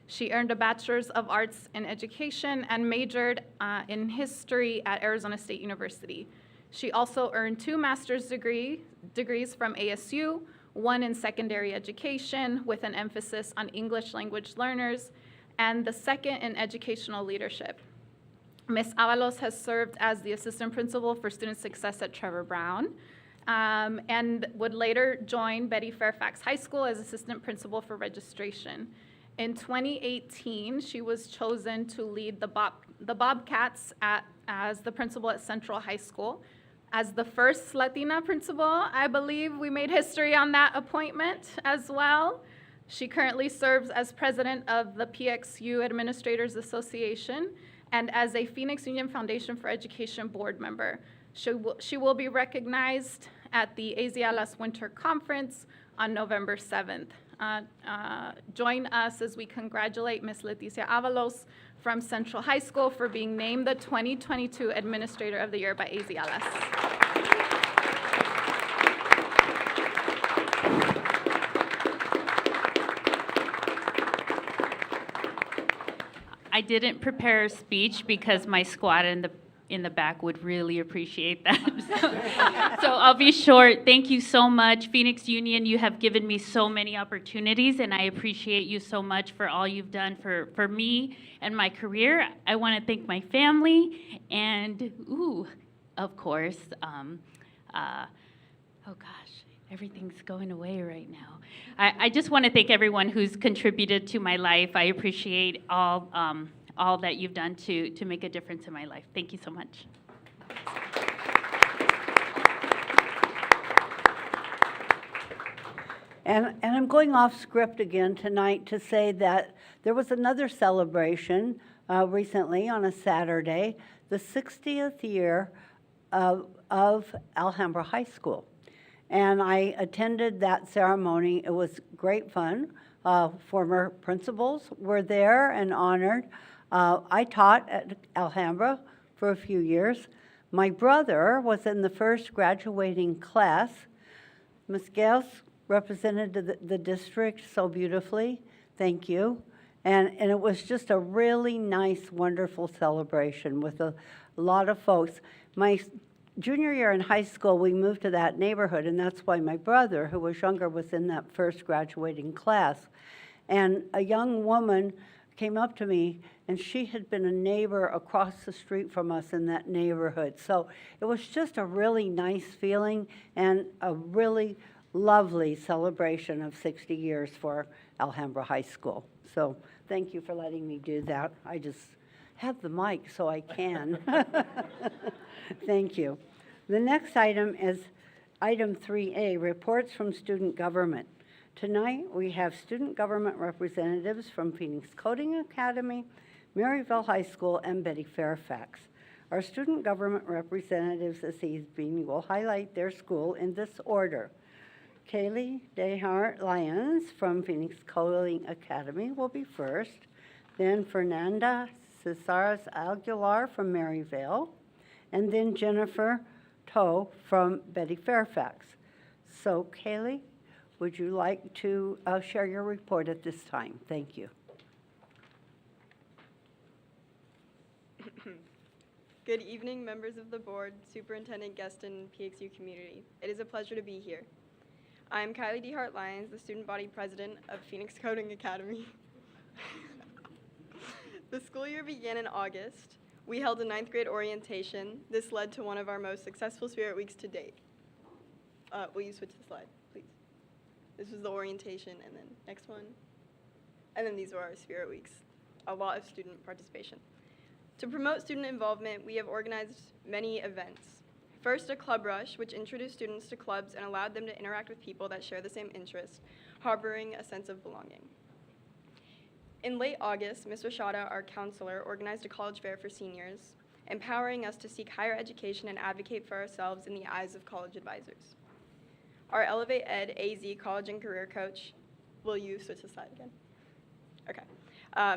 She earned a Bachelor's of Arts in Education and majored in history at Arizona State University. She also earned 2 master's degrees from ASU, one in secondary education with an emphasis on English language learners, and the second in educational leadership. Ms. Avalos has served as the assistant principal for student success at Trevor Brown, and would later join Betty Fairfax High School as assistant principal for registration. In 2018, she was chosen to lead the Bobcats as the principal at Central High School. As the first Latina principal, I believe we made history on that appointment as well. She currently serves as president of the PXU Administrators Association and as a Phoenix Union Foundation for Education board member. She will be recognized at the AZ Alas Winter Conference on November 7th. Join us as we congratulate Ms. Leticia Avalos from Central High School for being named the 2022 Administrator of the Year by AZ Alas. I didn't prepare a speech because my squad in the back would really appreciate that. So I'll be short. Thank you so much, Phoenix Union. You have given me so many opportunities, and I appreciate you so much for all you've done for me and my career. I want to thank my family and, of course, oh gosh, everything's going away right now. I just want to thank everyone who's contributed to my life. I appreciate all that you've done to make a difference in my life. Thank you so much. And I'm going off script again tonight to say that there was another celebration recently on a Saturday, the 60th year of Alhambra High School. And I attended that ceremony. It was great fun. Former principals were there and honored. I taught at Alhambra for a few years. My brother was in the first graduating class. Ms. Gales represented the district so beautifully. Thank you. And it was just a really nice, wonderful celebration with a lot of folks. My junior year in high school, we moved to that neighborhood, and that's why my brother, who was younger, was in that first graduating class. And a young woman came up to me, and she had been a neighbor across the street from us in that neighborhood. So it was just a really nice feeling and a really lovely celebration of 60 years for Alhambra High School. So thank you for letting me do that. I just have the mic so I can. Thank you. The next item is item 3A, reports from student government. Tonight, we have student government representatives from Phoenix Coding Academy, Maryville High School, and Betty Fairfax. Our student government representatives this evening will highlight their school in this order. Kaylee Dehart-Lyons from Phoenix Coding Academy will be first. Then Fernanda Cesares Aguilar from Maryville. And then Jennifer Toe from Betty Fairfax. So Kaylee, would you like to share your report at this time? Thank you. Good evening, members of the board, Superintendent Gueston, PXU community. It is a pleasure to be here. I am Kylie Dehart-Lyons, the student body president of Phoenix Coding Academy. The school year began in August. We held a 9th grade orientation. This led to one of our most successful Spirit Weeks to date. Will you switch the slide, please? This was the orientation, and then next one. And then these were our Spirit Weeks. A lot of student participation. To promote student involvement, we have organized many events. First, a club rush, which introduced students to clubs and allowed them to interact with people that share the same interests, harboring a sense of belonging. In late August, Ms. Rashada, our counselor, organized a college fair for seniors, empowering us to seek higher education and advocate for ourselves in the eyes of college advisors. Our Elevate Ed AZ college and career coach, will you switch the slide again? Okay.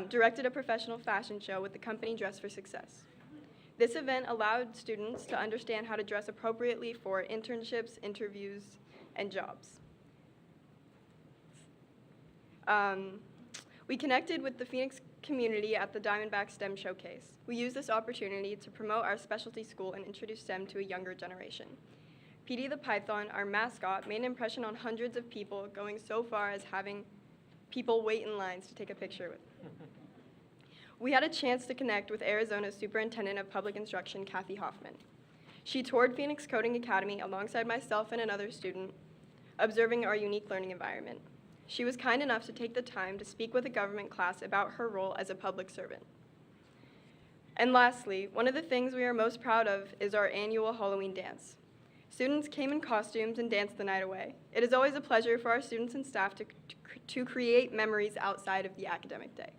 Directed a professional fashion show with the company Dress for Success. This event allowed students to understand how to dress appropriately for internships, interviews, and jobs. We connected with the Phoenix community at the Diamondback STEM Showcase. We used this opportunity to promote our specialty school and introduce STEM to a younger generation. Petey the Python, our mascot, made an impression on hundreds of people, going so far as having people wait in lines to take a picture with. We had a chance to connect with Arizona's Superintendent of Public Instruction, Kathy Hoffman. She toured Phoenix Coding Academy alongside myself and another student, observing our unique learning environment. She was kind enough to take the time to speak with a government class about her role as a public servant. And lastly, one of the things we are most proud of is our annual Halloween dance. Students came in costumes and danced the night away. It is always a pleasure for our students and staff to create memories outside of the academic day.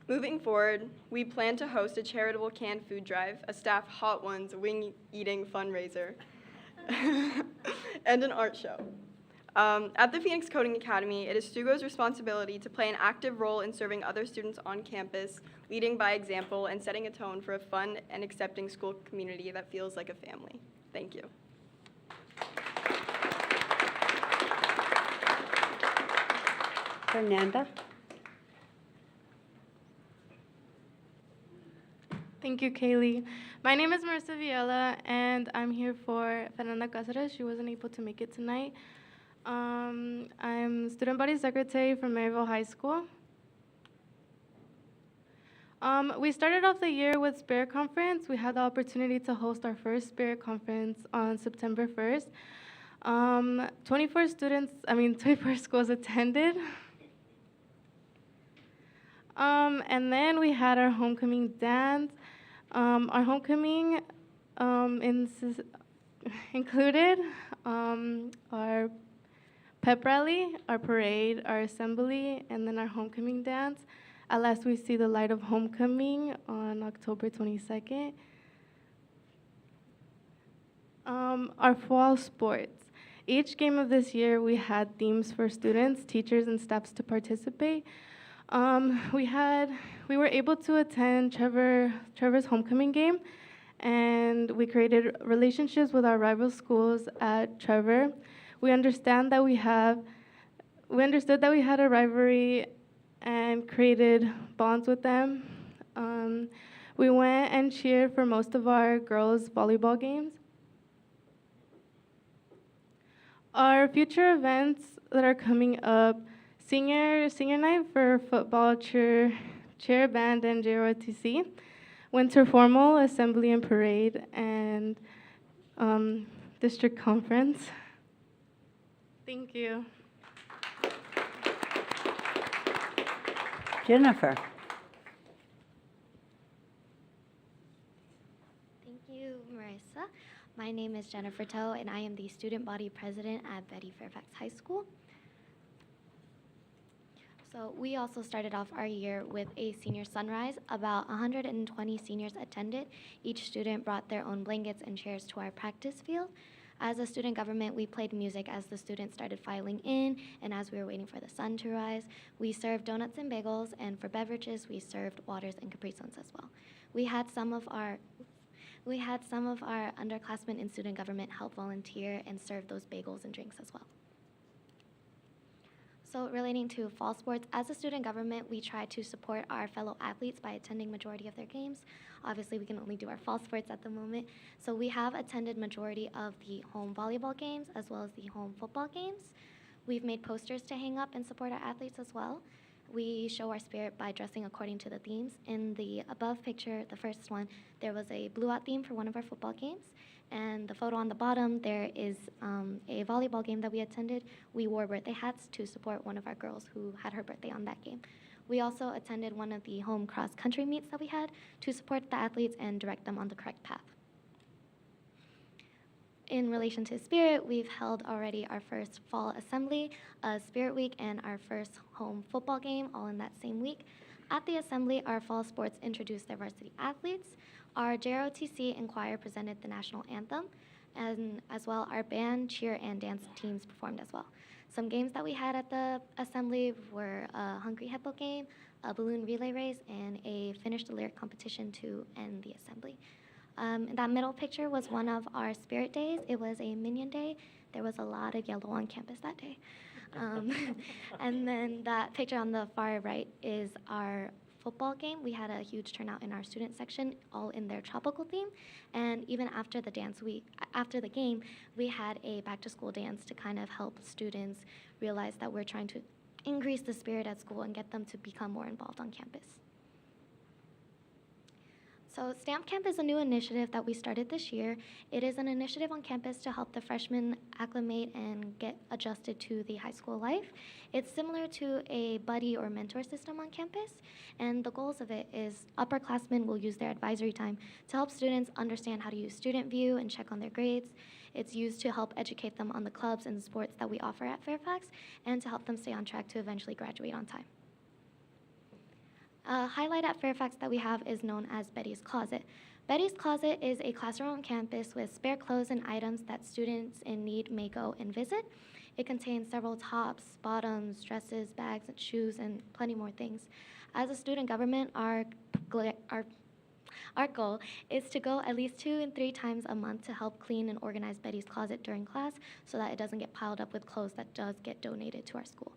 Moving forward, we plan to host a charitable canned food drive, a staff Hot Ones wing-eating fundraiser, and an art show. At the Phoenix Coding Academy, it is Stugo's responsibility to play an active role in serving other students on campus, leading by example and setting a tone for a fun and accepting school community that feels like a family. Thank you. Fernanda? Thank you, Kaylee. My name is Marissa Viella, and I'm here for Fernanda Cáceres. She wasn't able to make it tonight. I'm student body secretary for Maryville High School. We started off the year with Spirit Conference. We had the opportunity to host our first Spirit Conference on September 1st. 24 schools attended. And then we had our homecoming dance. Our homecoming included our pep rally, our parade, our assembly, and then our homecoming dance. At last, we see the light of homecoming on October 22nd. Our fall sports. Each game of this year, we had themes for students, teachers, and staffs to participate. We were able to attend Trevor's homecoming game, and we created relationships with our rival schools at Trevor. We understood that we had a rivalry and created bonds with them. We went and cheered for most of our girls' volleyball games. Our future events that are coming up: senior night for football, cheer band, and JROTC. Winter formal, assembly and parade, and district conference. Thank you. Jennifer? Thank you, Marissa. My name is Jennifer Toe, and I am the student body president at Betty Fairfax High School. So we also started off our year with a senior sunrise. About 120 seniors attended. Each student brought their own blankets and chairs to our practice field. As a student government, we played music as the students started filing in, and as we were waiting for the sun to rise. We served donuts and bagels, and for beverages, we served waters and Capri Suns as well. We had some of our underclassmen in student government help volunteer and serve those bagels and drinks as well. So relating to fall sports, as a student government, we try to support our fellow athletes by attending majority of their games. Obviously, we can only do our fall sports at the moment. So we have attended majority of the home volleyball games as well as the home football games. We've made posters to hang up and support our athletes as well. We show our spirit by dressing according to the themes. In the above picture, the first one, there was a blue out theme for one of our football games. And the photo on the bottom, there is a volleyball game that we attended. We wore birthday hats to support one of our girls who had her birthday on that game. We also attended one of the home cross-country meets that we had to support the athletes and direct them on the correct path. in relation to Spirit, we've held already our first fall assembly, a Spirit Week, and our first home football game all in that same week. At the assembly, our fall sports introduced their varsity athletes. Our JROTC and choir presented the national anthem, and as well, our band, cheer, and dance teams performed as well. Some games that we had at the assembly were a Hungry Hippo game, a balloon relay race, and a finish the lyric competition to end the assembly. That middle picture was one of our Spirit Days. It was a Minion Day. There was a lot of yellow on campus that day. And then that picture on the far right is our football game. We had a huge turnout in our student section, all in their tropical theme. And even after the game, we had a back-to-school dance to kind of help students realize that we're trying to increase the spirit at school and get them to become more involved on campus. So Stamp Camp is a new initiative that we started this year. It is an initiative on campus to help the freshmen acclimate and get adjusted to the high school life. It's similar to a buddy or mentor system on campus, and the goals of it is upperclassmen will use their advisory time to help students understand how to use Student View and check on their grades. It's used to help educate them on the clubs and sports that we offer at Fairfax, and to help them stay on track to eventually graduate on time. A highlight at Fairfax that we have is known as Betty's Closet. Betty's Closet is a classroom on campus with spare clothes and items that students in need may go and visit. It contains several tops, bottoms, dresses, bags, and shoes, and plenty more things. As a student government, our goal is to go at least 2 and 3 times a month to help clean and organize Betty's Closet during class so that it doesn't get piled up with clothes that does get donated to our school.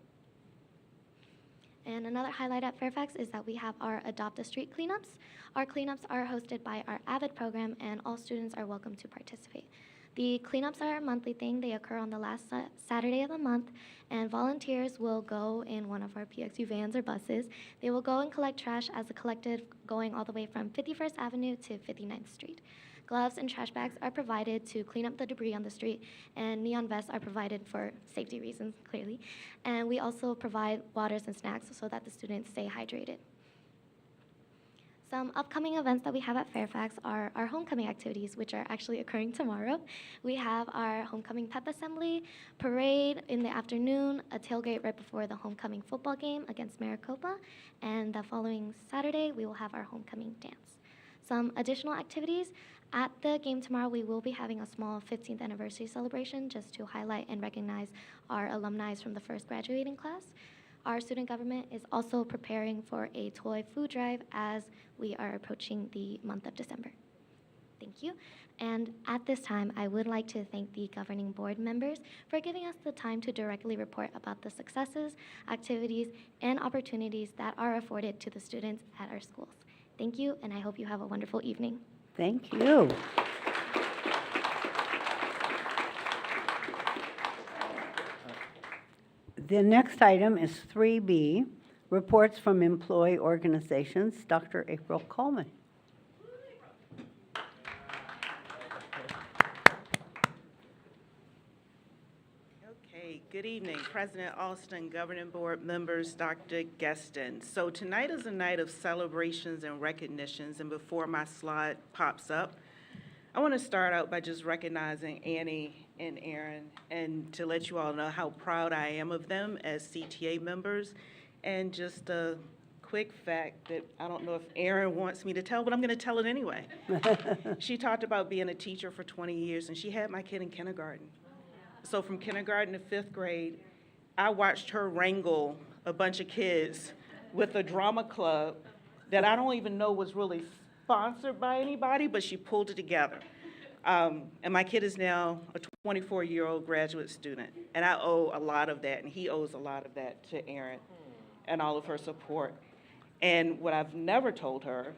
And another highlight at Fairfax is that we have our Adopt a Street cleanups. Our cleanups are hosted by our AVID program, and all students are welcome to participate. The cleanups are a monthly thing. They occur on the last Saturday of the month, and volunteers will go in one of our PXU vans or buses. They will go and collect trash as a collective going all the way from 51st Avenue to 59th Street. Gloves and trash bags are provided to clean up the debris on the street, and neon vests are provided for safety reasons, clearly. And we also provide waters and snacks so that the students stay hydrated. Some upcoming events that we have at Fairfax are our homecoming activities, which are actually occurring tomorrow. We have our homecoming pep assembly, parade in the afternoon, a tailgate right before the homecoming football game against Maricopa, and the following Saturday, we will have our homecoming dance. Some additional activities. At the game tomorrow, we will be having a small 15th anniversary celebration just to highlight and recognize our alumni from the first graduating class. Our student government is also preparing for a toy food drive as we are approaching the month of December. Thank you. And at this time, I would like to thank the governing board members for giving us the time to directly report about the successes, activities, and opportunities that are afforded to the students at our schools. Thank you, and I hope you have a wonderful evening. Thank you. The next item is 3B, reports from employee organizations. Dr. April Coleman. Okay, good evening, President Alston, Governing Board members, Dr. Gueston. So tonight is a night of celebrations and recognitions, and before my slide pops up, I want to start out by just recognizing Annie and Aaron, and to let you all know how proud I am of them as CTA members. And just a quick fact that I don't know if Aaron wants me to tell, but I'm going to tell it anyway. She talked about being a teacher for 20 years, and she had my kid in kindergarten. So from kindergarten to 5th grade, I watched her wrangle a bunch of kids with a drama club that I don't even know was really sponsored by anybody, but she pulled it together. And my kid is now a 24-year-old graduate student, and I owe a lot of that, and he owes a lot of that to Erin and all of her support. And what I've never told her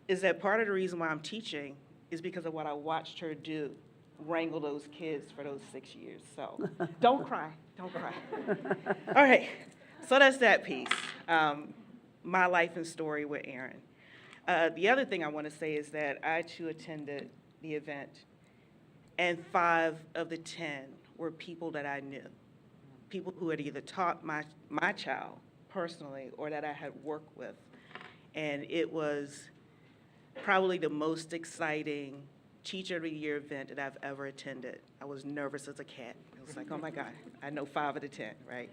is that part of the reason why I'm teaching is because of what I watched her do, wrangle those kids for those 6 years. So don't cry, don't cry. All right, so that's that piece, my life and story with Erin. The other thing I want to say is that I too attended the event, and 5 of the 10 were people that I knew, people who had either taught my child personally or that I had worked with. And it was probably the most exciting Teacher of the Year event that I've ever attended. I was nervous as a cat. It was like, oh my God, I know 5 of the 10, right?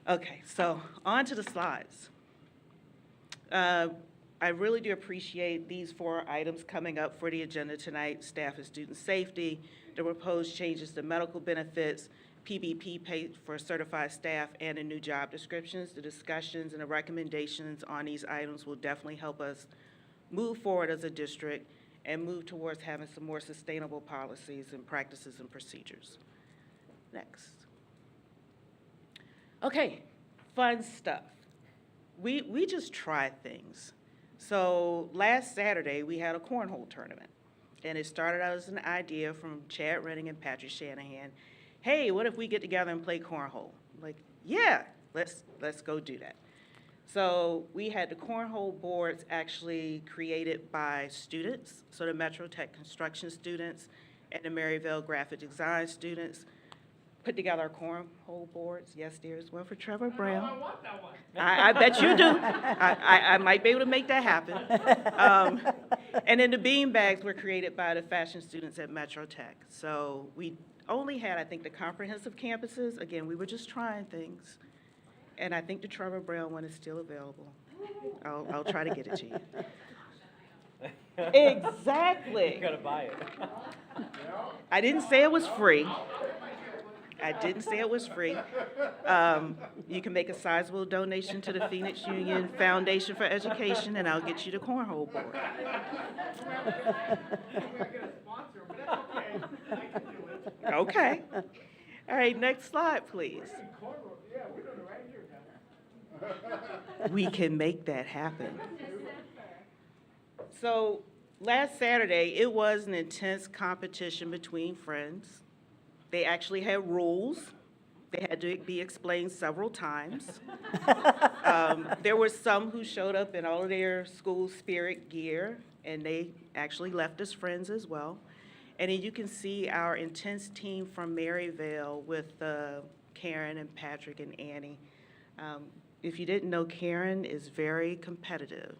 Okay, so on to the slides. I really do appreciate these 4 items coming up for the agenda tonight: staff and student safety, the proposed changes to medical benefits, PBP pay for certified staff, and the new job descriptions. The discussions and the recommendations on these items will definitely help us move forward as a district and move towards having some more sustainable policies and practices and procedures. Next. Okay, fun stuff. We just try things. So last Saturday, we had a cornhole tournament, and it started out as an idea from Chad Renning and Patrick Shanahan. Hey, what if we get together and play cornhole? Like, yeah, let's go do that. So we had the cornhole boards actually created by students, so the Metro Tech construction students and the Maryville graphic design students put together our cornhole boards. Yes, there's one for Trevor Brown. I want that one. I bet you do. I might be able to make that happen. And then the bean bags were created by the fashion students at Metro Tech. So we only had, I think, the comprehensive campuses. Again, we were just trying things. And I think the Trevor Brown one is still available. I'll try to get it to you. Exactly. You gotta buy it. I didn't say it was free. I didn't say it was free. You can make a sizable donation to the Phoenix Union Foundation for Education, and I'll get you the cornhole board. Okay. All right, next slide, please. We can make that happen. So last Saturday, it was an intense competition between friends. They actually had rules. They had to be explained several times. There were some who showed up in all of their school spirit gear, and they actually left as friends as well. And then you can see our intense team from Maryville with Karen and Patrick and Annie. If you didn't know, Karen is very competitive.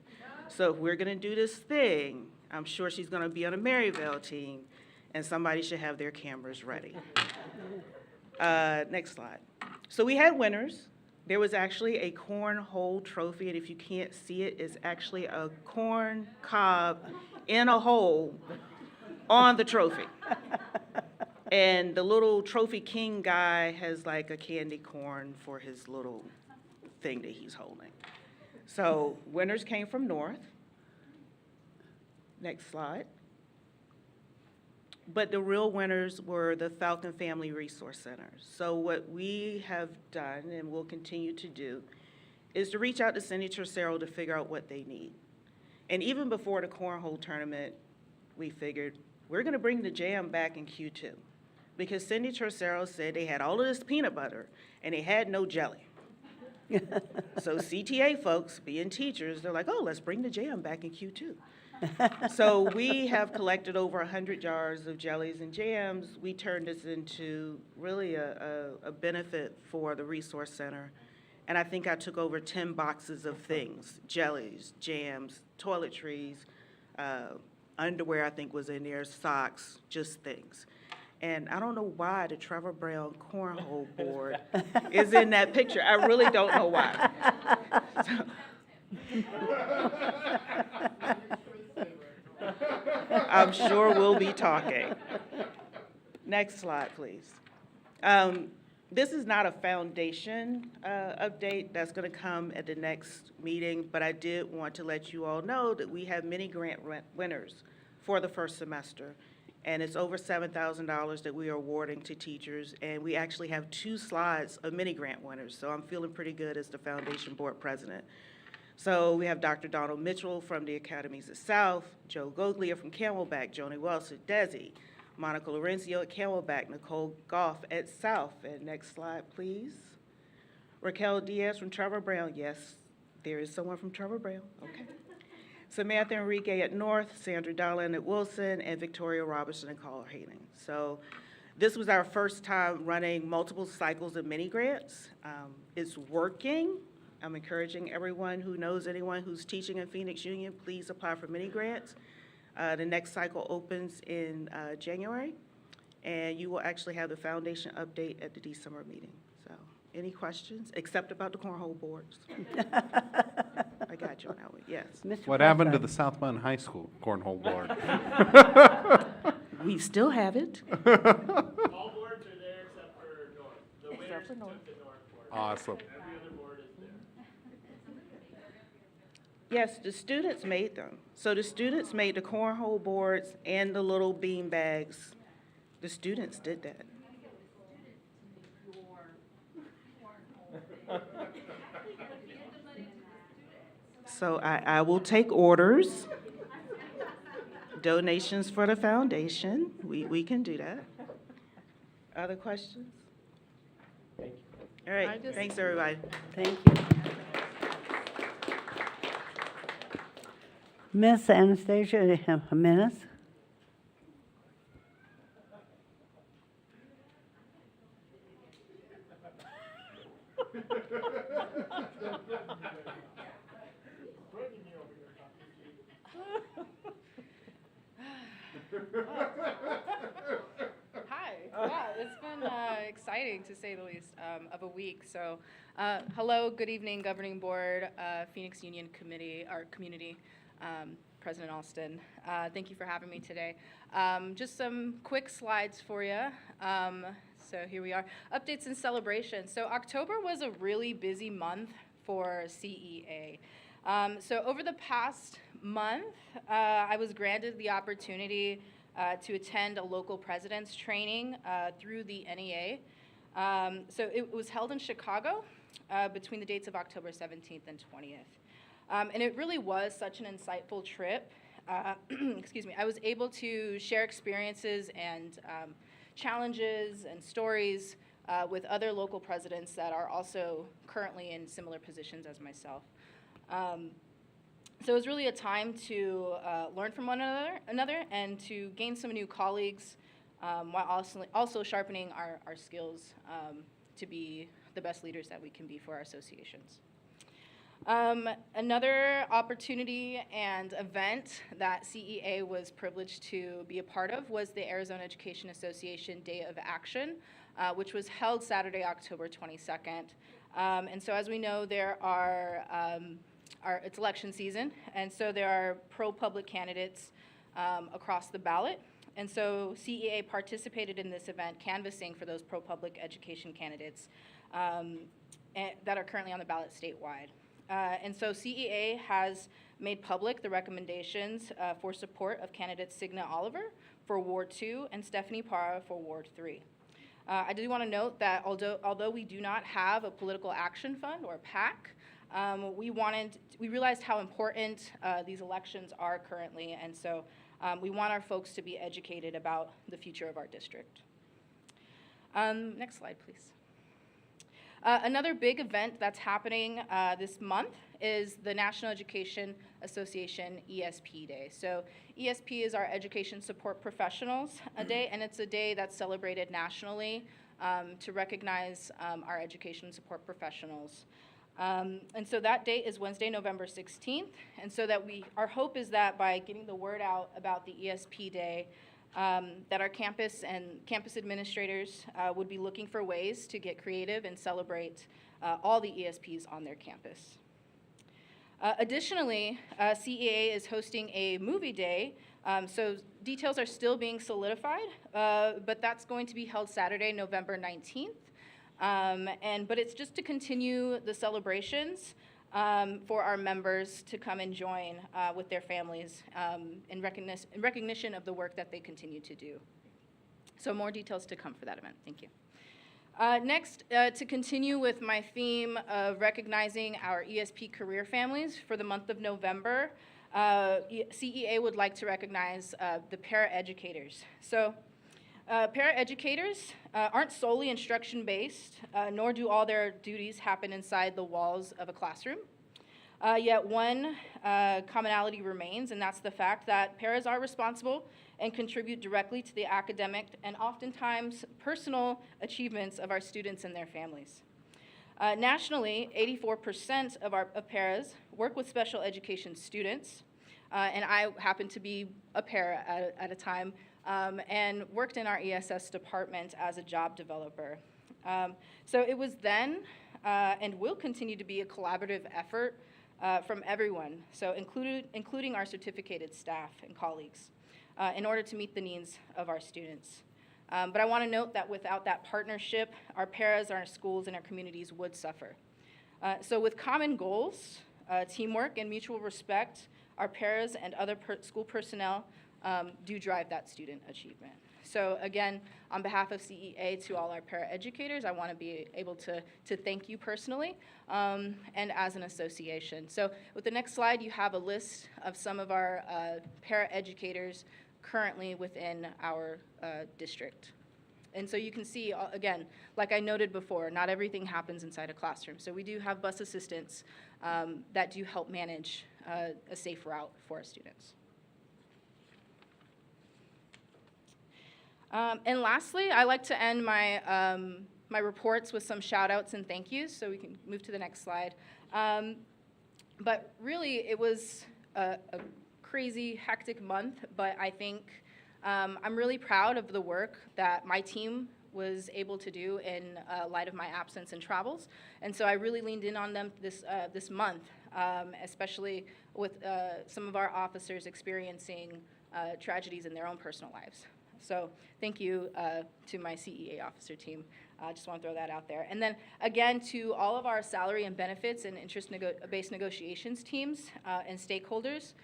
So if we're gonna do this thing, I'm sure she's gonna be on a Maryville team, and somebody should have their cameras ready. Next slide. So we had winners. There was actually a cornhole trophy, and if you can't see it, it's actually a corn cob in a hole on the trophy. And the little trophy king guy has like a candy corn for his little thing that he's holding. So winners came from North. Next slide. But the real winners were the Falcon Family Resource Centers. So what we have done and will continue to do is to reach out to Cindy Tercero to figure out what they need. And even before the cornhole tournament, we figured we're gonna bring the jam back in Q2 because Cindy Tercero said they had all of this peanut butter and they had no jelly. So CTA folks, being teachers, they're like, oh, let's bring the jam back in Q2. So we have collected over 100 jars of jellies and jams. We turned this into really a benefit for the Resource Center. And I think I took over 10 boxes of things: jellies, jams, toiletries, underwear I think was in there, socks, just things. And I don't know why the Trevor Brown cornhole board is in that picture. I really don't know why. I'm sure we'll be talking. Next slide, please. This is not a foundation update. That's going to come at the next meeting, but I did want to let you all know that we have many grant winners for the first semester, and it's over $7,000 that we are awarding to teachers, and we actually have 2 slides of many grant winners, so I'm feeling pretty good as the foundation board president. So we have Dr. Donald Mitchell from the Academies at South, Joe Goglia from Camelback, Joni Wells at Desi, Monica Lorenzo at Camelback, Nicole Goff at South. And next slide, please. Raquel Diaz from Trevor Brown. Yes, there is someone from Trevor Brown. Okay. Samantha Enrique at North, Sandra Dolan at Wilson, and Victoria Robertson at Color-Hayden. So this was our first time running multiple cycles of mini grants. It's working. I'm encouraging everyone who knows anyone who's teaching in Phoenix Union, please apply for mini grants. The next cycle opens in January, and you will actually have the foundation update at the December meeting. So, any questions, except about the cornhole boards? I got you on that one, yes. What happened to the South Mountain High School cornhole board? We still have it. All boards are there except for North. The winners took the North board. Awesome. Every other board is there. Yes, the students made them. So the students made the cornhole boards and the little bean bags. The students did that. So I will take orders, donations for the foundation. We can do that. Other questions? Thank you. All right, thanks, everybody. Thank you. Miss Anastasia Jimenez. Hi. Yeah, it's been exciting to say the least of a week. So, hello, good evening, Governing Board, Phoenix Union Committee, our community, President Alston. Thank you for having me today. Just some quick slides for you. So here we are, updates and celebrations. So October was a really busy month for CEA. So over the past month, I was granted the opportunity to attend a local president's training through the NEA. So it was held in Chicago between the dates of October 17th and 20th. And it really was such an insightful trip. Excuse me, I was able to share experiences and challenges and stories with other local presidents that are also currently in similar positions as myself. So it was really a time to learn from one another and to gain some new colleagues while also sharpening our skills to be the best leaders that we can be for our associations. Another opportunity and event that CEA was privileged to be a part of was the Arizona Education Association Day of Action, which was held Saturday, October 22nd. And so as we know, there are, it's election season, and so there are pro-public candidates across the ballot. And so CEA participated in this event, canvassing for those pro-public education candidates that are currently on the ballot statewide. And so CEA has made public the recommendations for support of candidates Signa Oliver for Ward 2 and Stephanie Parra for Ward 3. I do want to note that although we do not have a political action fund or PAC, we realized how important these elections are currently, and so we want our folks to be educated about the future of our district. Next slide, please. Another big event that's happening this month is the National Education Association ESP Day. So ESP is our Education Support Professionals Day, and it's a day that's celebrated nationally to recognize our education support professionals. And so that date is Wednesday, November 16th, and so that our hope is that by getting the word out about the ESP Day, that our campus and campus administrators would be looking for ways to get creative and celebrate all the ESPs on their campus. Additionally, CEA is hosting a movie day, so details are still being solidified, but that's going to be held Saturday, November 19th. But it's just to continue the celebrations for our members to come and join with their families in recognition of the work that they continue to do. So more details to come for that event. Thank you. Next, to continue with my theme of recognizing our ESP career families for the month of November, CEA would like to recognize the paraeducators. So paraeducators aren't solely instruction-based, nor do all their duties happen inside the walls of a classroom. Yet one commonality remains, and that's the fact that paras are responsible and contribute directly to the academic and oftentimes personal achievements of our students and their families. Nationally, 84% of paras work with special education students, And I happened to be a para at a time and worked in our ESS department as a job developer. So it was then and will continue to be a collaborative effort from everyone, so including our certificated staff and colleagues, in order to meet the needs of our students. But I want to note that without that partnership, our paras, our schools, and our communities would suffer. So with common goals, teamwork, and mutual respect, our paras and other school personnel do drive that student achievement. So again, on behalf of CEA to all our para-educators, I want to be able to thank you personally and as an association. So with the next slide, you have a list of some of our para-educators currently within our district. And so you can see, again, like I noted before, not everything happens inside a classroom. So we do have bus assistants that do help manage a safe route for our students. And lastly, I like to end my, my reports with some shout outs and thank yous, so we can move to the next slide. But really, it was a crazy, hectic month, but I think I'm really proud of the work that my team was able to do in light of my absence and travels. And so I really leaned in on them this month, especially with some of our officers experiencing tragedies in their own personal lives. So thank you to my CEA officer team. I just want to throw that out there. And then again, to all of our salary and benefits and interest-based negotiations teams and stakeholders,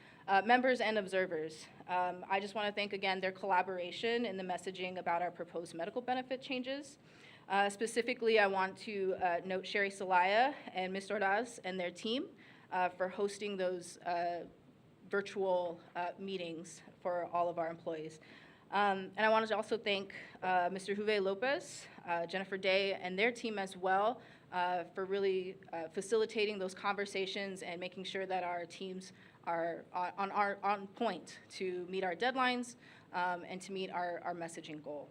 members and observers. I just want to thank again their collaboration in the messaging about our proposed medical benefit changes. Specifically, I want to note Sherry Salaya and Ms. Ordaz and their team for hosting those virtual meetings for all of our employees. And I wanted to also thank Mr. Juve Lopez, Jennifer Day, and their team as well for really facilitating those conversations and making sure that our teams are on point to meet our deadlines and to meet our messaging goal.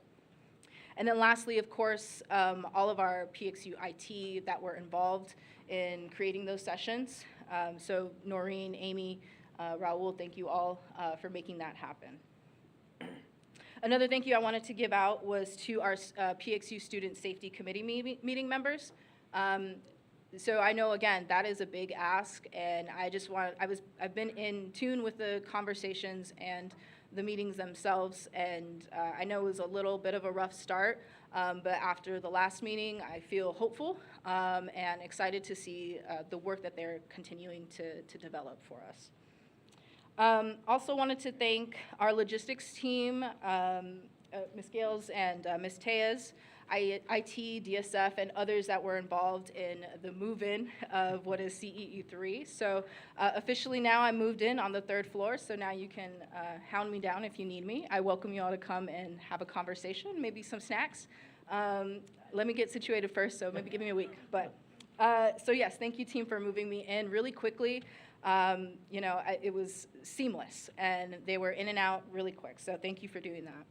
And then lastly, of course, all of our PXU IT that were involved in creating those sessions. So Noreen, Amy, Raul, thank you all for making that happen. Another thank you I wanted to give out was to our PXU Student Safety Committee meeting members. So I know, again, that is a big ask, and I've been in tune with the conversations and the meetings themselves, and I know it was a little bit of a rough start, but after the last meeting, I feel hopeful and excited to see the work that they're continuing to develop for us. Also wanted to thank our logistics team, Ms. Gales and Ms. Tejas, IT, DSF, and others that were involved in the move-in of what is CEE3. So officially now I'm moved in on the 3rd floor, so now you can hound me down if you need me. I welcome you all to come and have a conversation, maybe some snacks. Let me get situated first, so maybe give me a week. But so yes, thank you team for moving me in really quickly. You know, it was seamless, and they were in and out really quick, so thank you for doing that.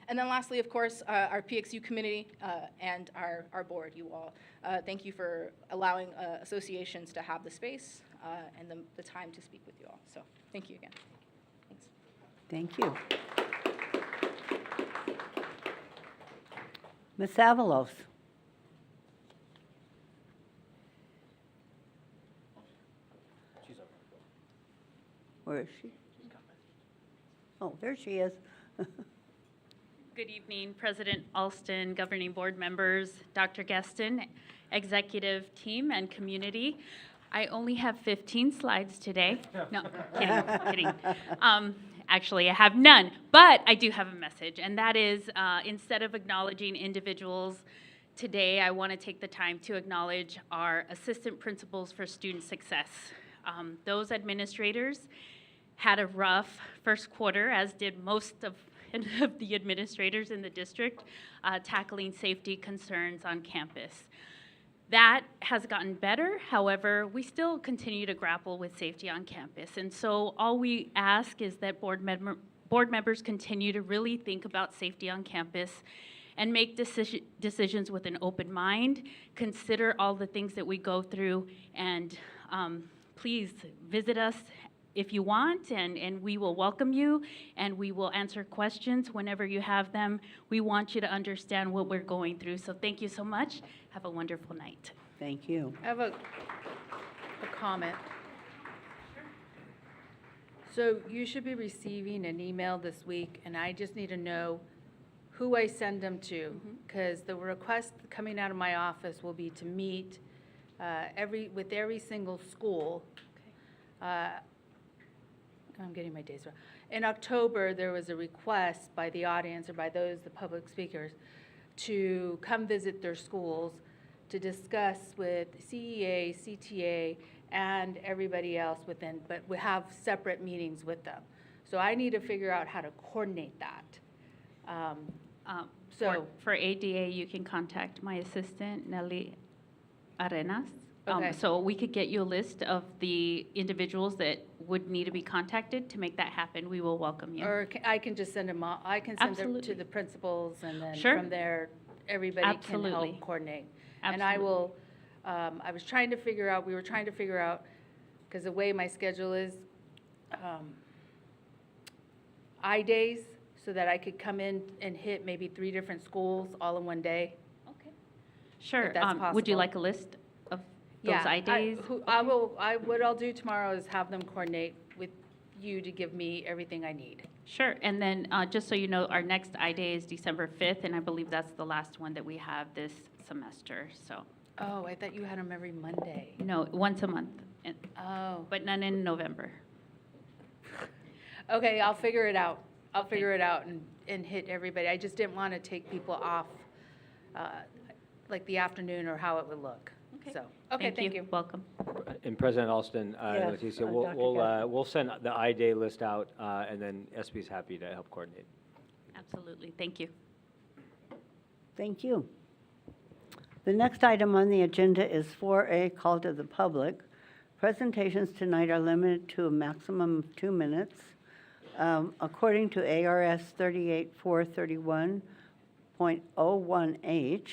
And then lastly, of course, our PXU committee and our board, you all. Thank you for allowing associations to have the space and the time to speak with you all. So thank you again. Thanks. Thank you. Ms. Avalos. Where is she? Oh, there she is. Good evening, President Alston, governing board members, Dr. Gaston, executive team, and community. I only have 15 slides today. No, kidding. Actually, I have none, but I do have a message, and that is instead of acknowledging individuals today, I want to take the time to acknowledge our assistant principals for student success. Those administrators had a rough first quarter, as did most of the administrators in the district, tackling safety concerns on campus. That has gotten better. However, we still continue to grapple with safety on campus. And so all we ask is that board members continue to really think about safety on campus and make decisions with an open mind, consider all the things that we go through, and please visit us if you want, and we will welcome you, and we will answer questions whenever you have them. We want you to understand what we're going through. So thank you so much. Have a wonderful night. Thank you. I have a comment. So you should be receiving an email this week, and I just need to know who I send them to, because the request coming out of my office will be to meet with every single school. I'm getting my days wrong. In October, there was a request by the audience or by the public speakers to come visit their schools to discuss with CEA, CTA, and everybody else within, but we have separate meetings with them. So I need to figure out how to coordinate that. For ADA, you can contact my assistant, Nelly Arenas. Okay. So we could get you a list of the individuals that would need to be contacted. To make that happen, we will welcome you. Or I can just send them, I can send them to Absolutely. the principals, and then Sure. from there, everybody can Absolutely. help coordinate. And I will, we were trying to figure out, because the way my schedule is, days, so that I could come in and hit maybe 3 different schools all in one day. Sure. If that's Would you possible. like a list of those days? What I'll do tomorrow is have them coordinate with you to give me everything I need. Sure, and then just so you know, our next I-Day is December 5th, and I believe that's the last one that we have this semester, so. Oh, I thought you had them every Monday. No, once a month. Oh. But none in November. Okay, I'll figure it out. I'll figure it out and hit everybody. I just didn't want to take people off, like the afternoon or how it would look. So, okay, thank you. Welcome. And President Alston, Yes, Leticia, Dr. we'll send the I-Day list out, and then SB is happy to help coordinate. Absolutely, thank you. Thank you. The next item on the agenda is 4A, call to the public. Presentations tonight are limited to a maximum of 2 minutes. According to ARS 38431.01H,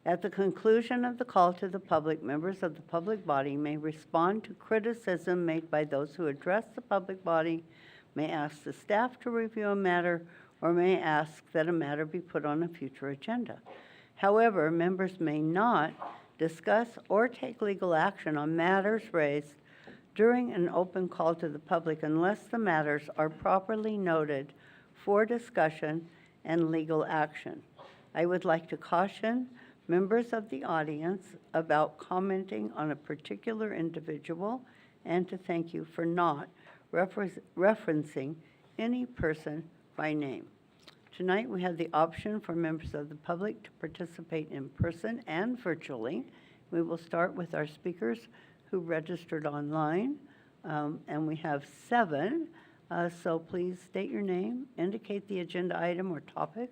at the conclusion of the call to the public, members of the public body may respond to criticism made by those who address the public body, may ask the staff to review a matter, or may ask that a matter be put on a future agenda. However, members may not discuss or take legal action on matters raised during an open call to the public unless the matters are properly noted for discussion and legal action. I would like to caution members of the audience about commenting on a particular individual and to thank you for not referencing any person by name. Tonight, we have the option for members of the public to participate in person and virtually. We will start with our speakers who registered online, and we have 7. So please state your name, indicate the agenda item or topic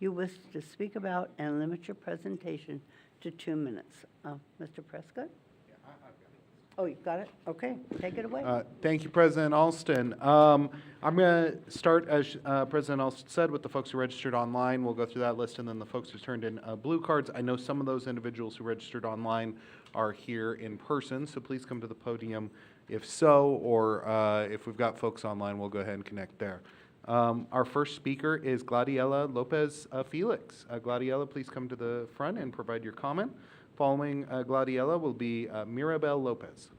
you wish to speak about, and limit your presentation to 2 minutes. Mr. Prescott? Oh, you got it? Okay, take it away. Thank you, President Alston. I'm going to start, as President Alston said, with the folks who registered online. We'll go through that list, and then the folks who turned in blue cards. I know some of those individuals who registered online are here in person, so please come to the podium if so, or if we've got folks online, we'll go ahead and connect there. Our first speaker is Gladiela Lopez Felix. Gladiela, please come to the front and provide your comment. Following Gladiela will be Mirabel Lopez.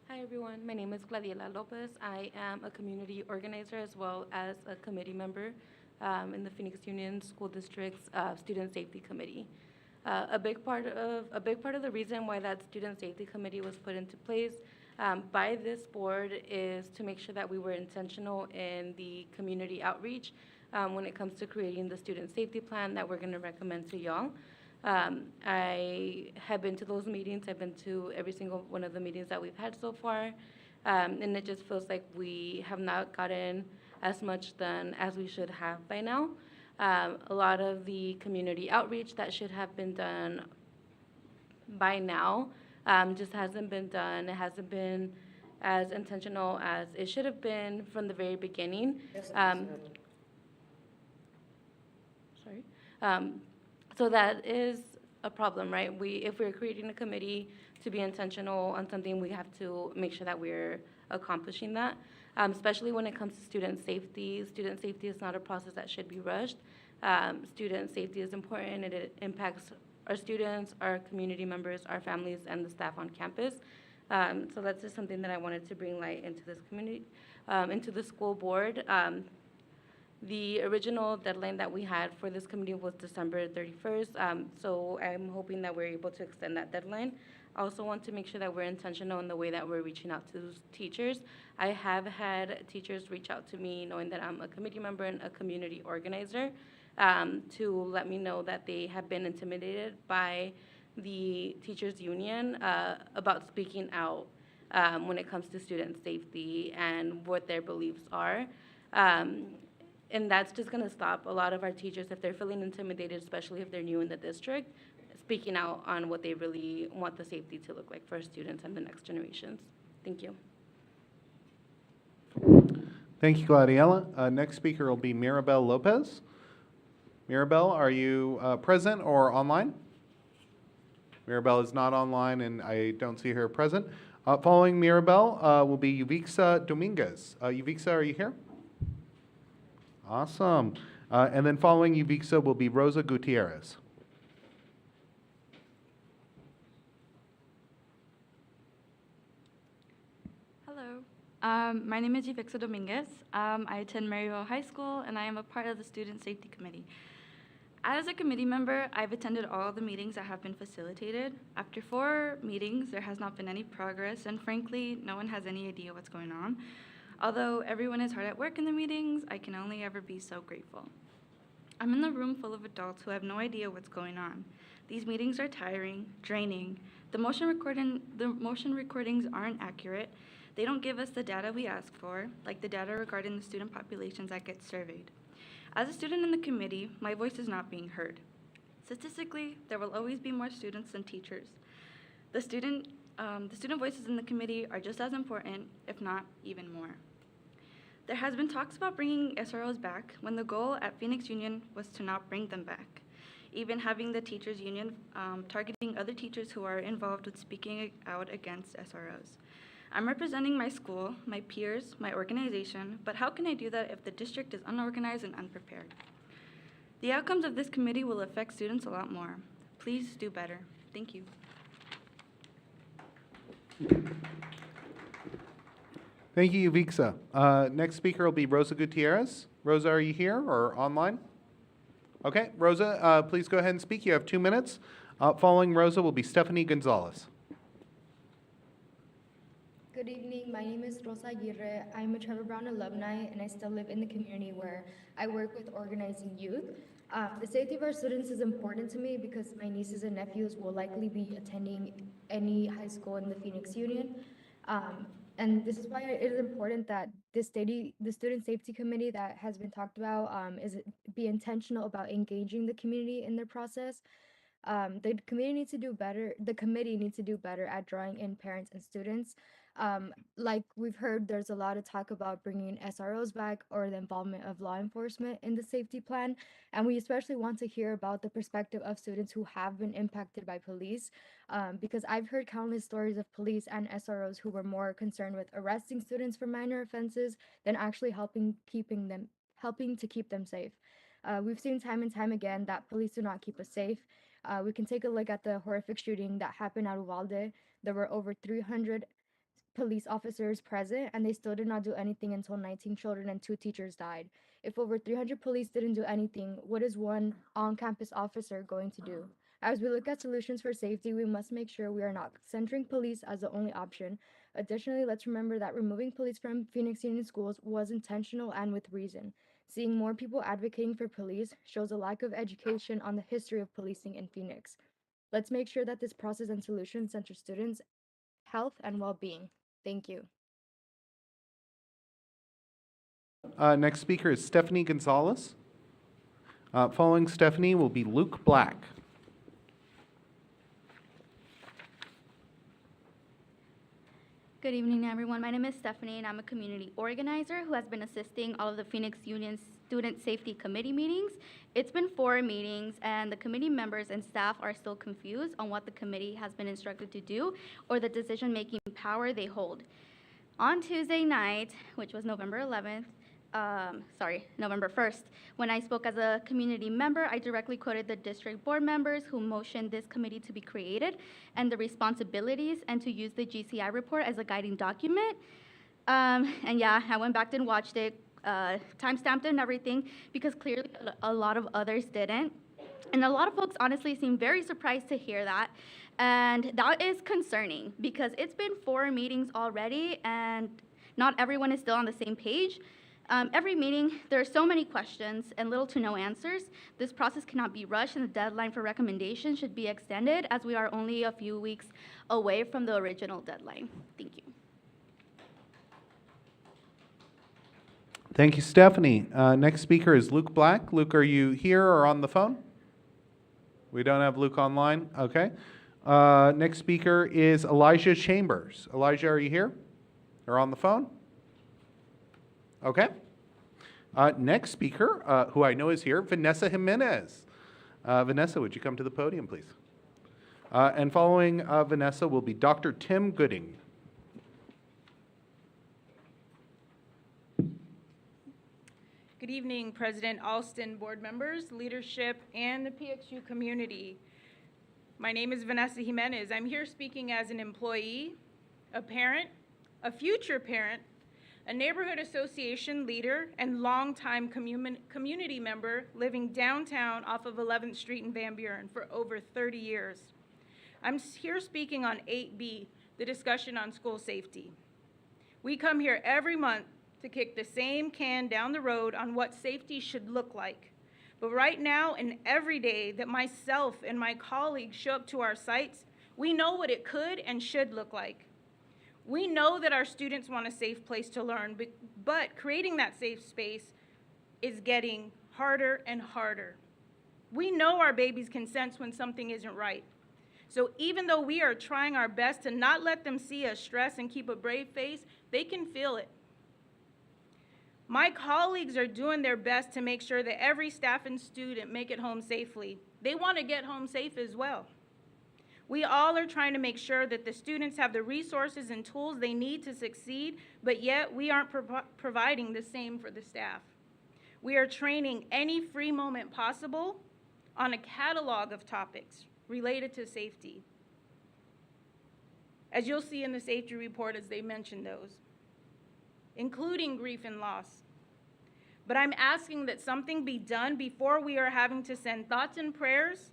Hi everyone, my name is Gladiela Lopez. I am a community organizer as well as a committee member in the Phoenix Union School District's Student Safety Committee. A big part of the reason why that Student Safety Committee was put into place by this board is to make sure that we were intentional in the community outreach when it comes to creating the student safety plan that we're going to recommend to y'all. I have been to those meetings. I've been to every single one of the meetings that we've had so far, and it just feels like we have not gotten as much done as we should have by now. A lot of the community outreach that should have been done by now just hasn't been done. It hasn't been as intentional as it should have been from the very beginning. So that is a problem, right? If we're creating a committee to be intentional on something, we have to make sure that we're accomplishing that, especially when it comes to student safety. Student safety is not a process that should be rushed. Student safety is important, and it impacts our students, our community members, our families, and the staff on campus. So that's just something that I wanted to bring light into this community, into the school board. The original deadline that we had for this committee was December 31st, so I'm hoping that we're able to extend that deadline. I also want to make sure that we're intentional in the way that we're reaching out to teachers. I have had teachers reach out to me knowing that I'm a committee member and a community organizer, to let me know that they have been intimidated by the teachers union about speaking out when it comes to student safety and what their beliefs are. And that's just going to stop a lot of our teachers, if they're feeling intimidated, especially if they're new in the district, speaking out on what they really want the safety to look like for our students and the next generations. Thank you. Thank you, Gladiella. Next speaker will be Mirabel Lopez. Mirabel, are you present or online? Mirabel is not online, and I don't see her present. Following Mirabel will be Uvixa Dominguez. Uvixa, are you here? Awesome. And then following Uvixa will be Rosa Gutierrez. Hello. My name is Uvixa Dominguez. I attend Maryville High School, and I am a part of the Student Safety Committee. As a committee member, I've attended all the meetings that have been facilitated. After 4 meetings, there has not been any progress, and frankly, no one has any idea what's going on. Although everyone is hard at work in the meetings, I can only ever be so grateful. I'm in a room full of adults who have no idea what's going on. These meetings are tiring, draining. The motion recordings aren't accurate. They don't give us the data we ask for, like the data regarding the student populations that get surveyed. As a student in the committee, my voice is not being heard. Statistically, there will always be more students than teachers. The student voices in the committee are just as important, if not even more. There has been talks about bringing SROs back when the goal at Phoenix Union was to not bring them back. Even having the teachers union targeting other teachers who are involved with speaking out against SROs. I'm representing my school, my peers, my organization, but how can I do that if the district is unorganized and unprepared? The outcomes of this committee will affect students a lot more. Please do better. Thank you. Thank you, Uvixa. Next speaker will be Rosa Gutierrez. Rosa, are you here or online? Okay, Rosa, please go ahead and speak. You have 2 minutes. Following Rosa will be Stephanie Gonzalez. Good evening. My name is Rosa Aguirre. I'm a Trevor Brown alumni, and I still live in the community where I work with organizing youth. The safety of our students is important to me because my nieces and nephews will likely be attending any high school in the Phoenix Union. And this is why it is important that the Student Safety Committee that has been talked about be intentional about engaging the community in their process. The committee needs to do better at drawing in parents and students. Like we've heard, there's a lot of talk about bringing SROs back or the involvement of law enforcement in the safety plan. And we especially want to hear about the perspective of students who have been impacted by police, because I've heard countless stories of police and SROs who were more concerned with arresting students for minor offenses than actually helping to keep them safe. We've seen time and time again that police do not keep us safe. We can take a look at the horrific shooting that happened at Uvalde. There were over 300 police officers present, and they still did not do anything until 19 children and 2 teachers died. If over 300 police didn't do anything, what is one on-campus officer going to do? As we look at solutions for safety, we must make sure we are not centering police as the only option. Additionally, let's remember that removing police from Phoenix Union schools was intentional and with reason. Seeing more people advocating for police shows a lack of education on the history of policing in Phoenix. Let's make sure that this process and solution center students' health and well-being. Thank you. Next speaker is Stephanie Gonzalez. Following Stephanie will be Luke Black. Good evening, everyone. My name is Stephanie, and I'm a community organizer who has been assisting all of the Phoenix Union Student Safety Committee meetings. It's been 4 meetings, and the committee members and staff are still confused on what the committee has been instructed to do or the decision-making power they hold. On Tuesday night, which was November 1st, when I spoke as a community member, I directly quoted the district board members who motioned this committee to be created and the responsibilities and to use the GCI report as a guiding document. And yeah, I went back and watched it, time-stamped it and everything, because clearly a lot of others didn't. And a lot of folks honestly seem very surprised to hear that. And that is concerning because it's been 4 meetings already and not everyone is still on the same page. Every meeting, there are so many questions and little to no answers. This process cannot be rushed, and the deadline for recommendations should be extended as we are only a few weeks away from the original deadline. Thank you. Thank you, Stephanie. Next speaker is Luke Black. Luke, are you here or on the phone? We don't have Luke online? Okay. Next speaker is Elijah Chambers. Elijah, are you here or on the phone? Okay. Next speaker, who I know is here, Vanessa Jimenez. Vanessa, would you come to the podium, please? And following Vanessa will be Dr. Tim Gooding. Good evening, President Alston, board members, leadership, and the PXU community. My name is Vanessa Jimenez. I'm here speaking as an employee, a parent, a future parent, a neighborhood association leader, and longtime community member living downtown off of 11th Street in Van Buren for over 30 years. I'm here speaking on 8B, the discussion on school safety. We come here every month to kick the same can down the road on what safety should look like. But right now and every day that myself and my colleagues show up to our sites, we know what it could and should look like. We know that our students want a safe place to learn, but creating that safe space is getting harder and harder. We know our babies can sense when something isn't right. So even though we are trying our best to not let them see us stress and keep a brave face, they can feel it. My colleagues are doing their best to make sure that every staff and student make it home safely. They want to get home safe as well. We all are trying to make sure that the students have the resources and tools they need to succeed, but yet we aren't providing the same for the staff. We are training any free moment possible on a catalog of topics related to safety, as you'll see in the safety report as they mention those, including grief and loss. But I'm asking that something be done before we are having to send thoughts and prayers.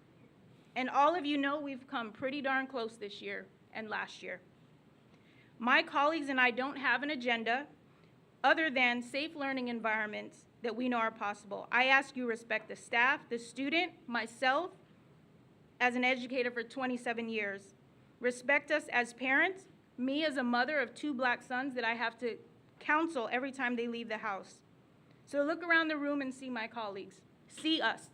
And all of you know we've come pretty darn close this year and last year. My colleagues and I don't have an agenda other than safe learning environments that we know are possible. I ask you respect the staff, the student, myself, as an educator for 27 years. Respect us as parents, me as a mother of 2 black sons that I have to counsel every time they leave the house. So look around the room and see my colleagues. See us.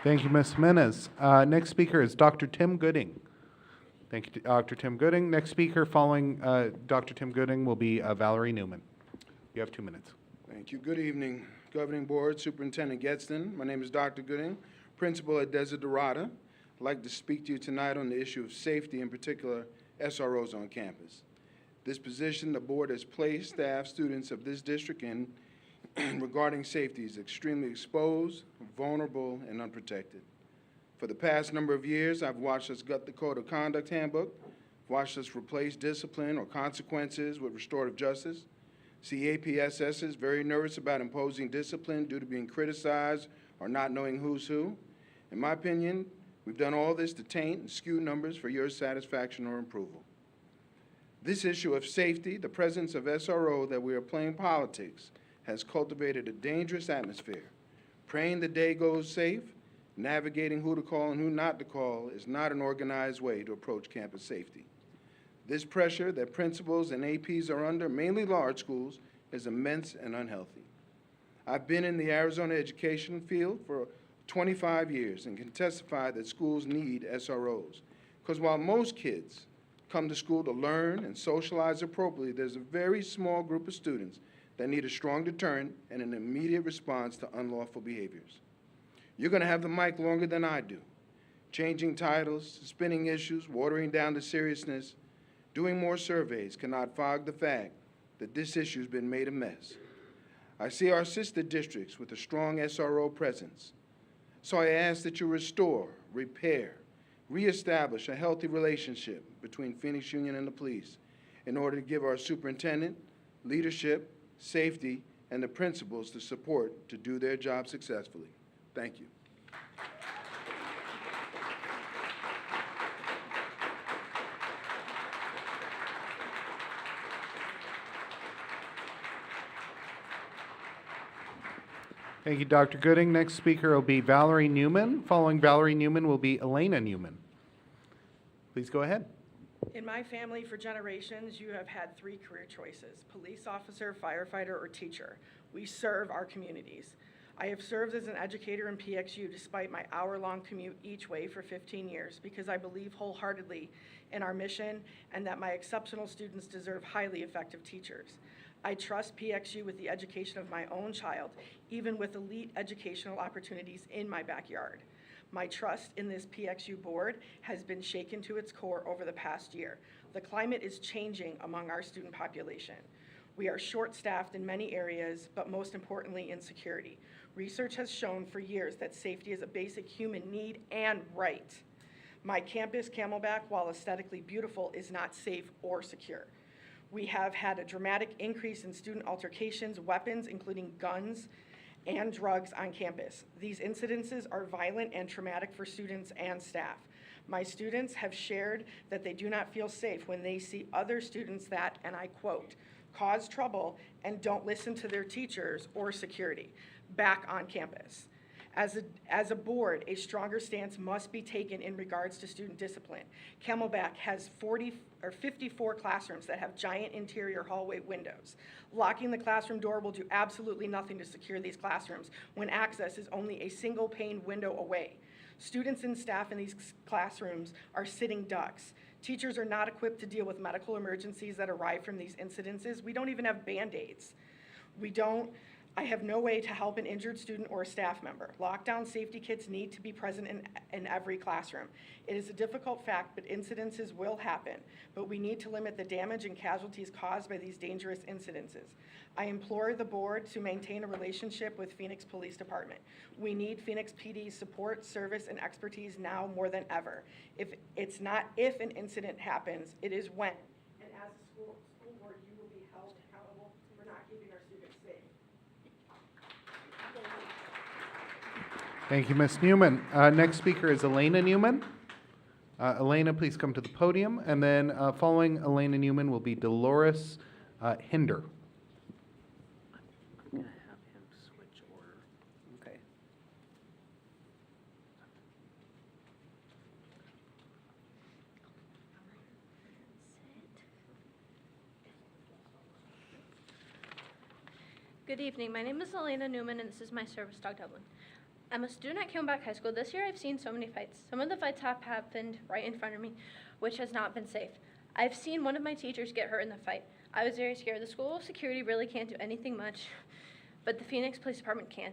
Thank you, Ms. Jimenez. Next speaker is Dr. Tim Gooding. Thank you, Dr. Tim Gooding. Next speaker following Dr. Tim Gooding will be Valerie Newman. You have 2 minutes. Thank you. Good evening, Governing Board, Superintendent Gadsden. My name is Dr. Gooding, principal at Desiderata. I'd like to speak to you tonight on the issue of safety, in particular SROs on campus. This position the board has placed staff, students of this district in regarding safety is extremely exposed, vulnerable, and unprotected. For the past number of years, I've watched us gut the Code of Conduct Handbook, watched us replace discipline or consequences with restorative justice, see APSSs very nervous about imposing discipline due to being criticized or not knowing who's who. In my opinion, we've done all this to taint and skew numbers for your satisfaction or approval. This issue of safety, the presence of SRO that we are playing politics, has cultivated a dangerous atmosphere. Praying the day goes safe, navigating who to call and who not to call is not an organized way to approach campus safety. This pressure that principals and APs are under, mainly large schools, is immense and unhealthy. I've been in the Arizona education field for 25 years and can testify that schools need SROs. Because while most kids come to school to learn and socialize appropriately, there's a very small group of students that need a strong deterrent and an immediate response to unlawful behaviors. You're going to have the mic longer than I do, changing titles, spinning issues, watering down the seriousness. Doing more surveys cannot fog the fact that this issue has been made a mess. I see our sister districts with a strong SRO presence. So I ask that you restore, repair, reestablish a healthy relationship between Phoenix Union and the police in order to give our superintendent, leadership, safety, and the principals the support to do their job successfully. Thank you. Thank you, Dr. Gooding. Next speaker will be Valerie Newman. Following Valerie Newman will be Elena Newman. Please go ahead. In my family, for generations, you have had three career choices: police officer, firefighter, or teacher. We serve our communities. I have served as an educator in PXU despite my hour-long commute each way for 15 years because I believe wholeheartedly in our mission and that my exceptional students deserve highly effective teachers. I trust PXU with the education of my own child, even with elite educational opportunities in my backyard. My trust in this PXU board has been shaken to its core over the past year. The climate is changing among our student population. We are short-staffed in many areas, but most importantly in security. Research has shown for years that safety is a basic human need and right. My campus, Camelback, while aesthetically beautiful, is not safe or secure. We have had a dramatic increase in student altercations, weapons, including guns, and drugs on campus. These incidences are violent and traumatic for students and staff. My students have shared that they do not feel safe when they see other students that, and I quote, cause trouble and don't listen to their teachers or security back on campus. As a board, a stronger stance must be taken in regards to student discipline. Camelback has 54 classrooms that have giant interior hallway windows. Locking the classroom door will do absolutely nothing to secure these classrooms when access is only a single pane window away. Students and staff in these classrooms are sitting ducks. Teachers are not equipped to deal with medical emergencies that arise from these incidences. We don't even have Band-Aids. I have no way to help an injured student or a staff member. Lockdown safety kits need to be present in every classroom. It is a difficult fact, but incidences will happen. But we need to limit the damage and casualties caused by these dangerous incidences. I implore the board to maintain a relationship with Phoenix Police Department. We need Phoenix PD's support, service, and expertise now more than ever. It's not if an incident happens, it is when. And as a school board, you will be held accountable for not keeping our students safe. Thank you, Ms. Newman. Next speaker is Elena Newman. Elena, please come to the podium. And then following Elena Newman will be Dolores Hinder. I'm going to have him switch order. Okay. Good evening. My name is Elena Newman, and this is my service dog, Dublin. I'm a student at Camelback High School. This year I've seen so many fights. Some of the fights have happened right in front of me, which has not been safe. I've seen one of my teachers get hurt in the fight. I was very scared. The school security really can't do anything much, but the Phoenix Police Department can.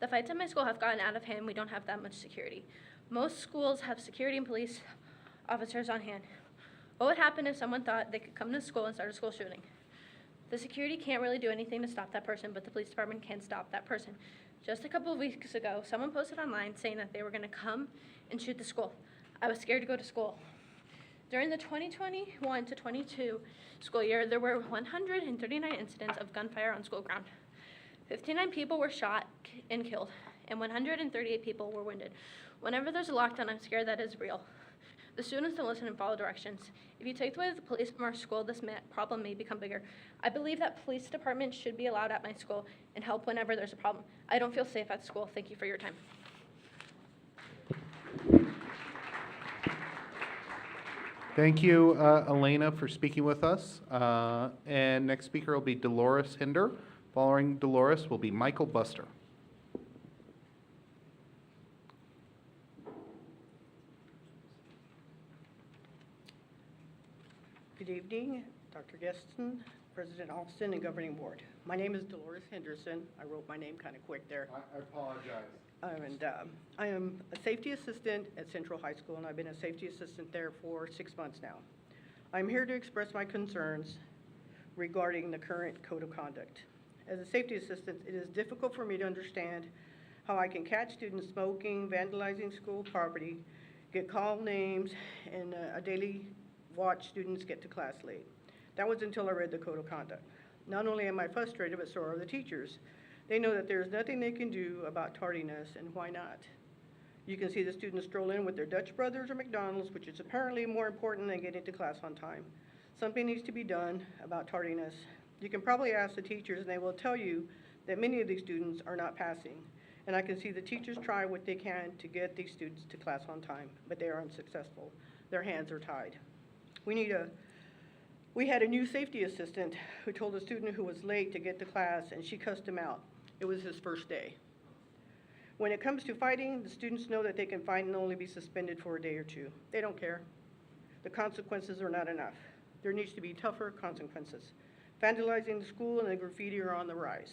The fights at my school have gotten out of hand. We don't have that much security. Most schools have security and police officers on hand. What would happen if someone thought they could come to school and start a school shooting? The security can't really do anything to stop that person, but the police department can stop that person. Just a couple of weeks ago, someone posted online saying that they were going to come and shoot the school. I was scared to go to school. During the 2021 to 22 school year, there were 139 incidents of gunfire on school ground. 59 people were shot and killed, and 138 people were wounded. Whenever there's a lockdown, I'm scared that is real. The students don't listen and follow directions. If you take away the police from our school, this problem may become bigger. I believe that police departments should be allowed at my school and help whenever there's a problem. I don't feel safe at school. Thank you for your time. Thank you, Elena, for speaking with us. And next speaker will be Dolores Hinder. Following Dolores will be Michael Buster. Good evening, Dr. Geston, President Alston, and Governing Board. My name is Dolores Henderson. I wrote my name kind of quick there. I apologize. I am a safety assistant at Central High School, and I've been a safety assistant there for 6 months now. I'm here to express my concerns regarding the current code of conduct. As a safety assistant, it is difficult for me to understand how I can catch students smoking, vandalizing school property, get call names, and a daily watch students get to class late. That was until I read the code of conduct. Not only am I frustrated, but so are the teachers. They know that there's nothing they can do about tardiness, and why not? You can see the students stroll in with their Dutch Brothers or McDonald's, which is apparently more important than getting to class on time. Something needs to be done about tardiness. You can probably ask the teachers, and they will tell you that many of these students are not passing. And I can see the teachers try what they can to get these students to class on time, but they are unsuccessful. Their hands are tied. We had a new safety assistant who told a student who was late to get to class, and she cussed him out. It was his first day. When it comes to fighting, the students know that they can fight and only be suspended for a day or two. They don't care. The consequences are not enough. There needs to be tougher consequences. Vandalizing the school and the graffiti are on the rise.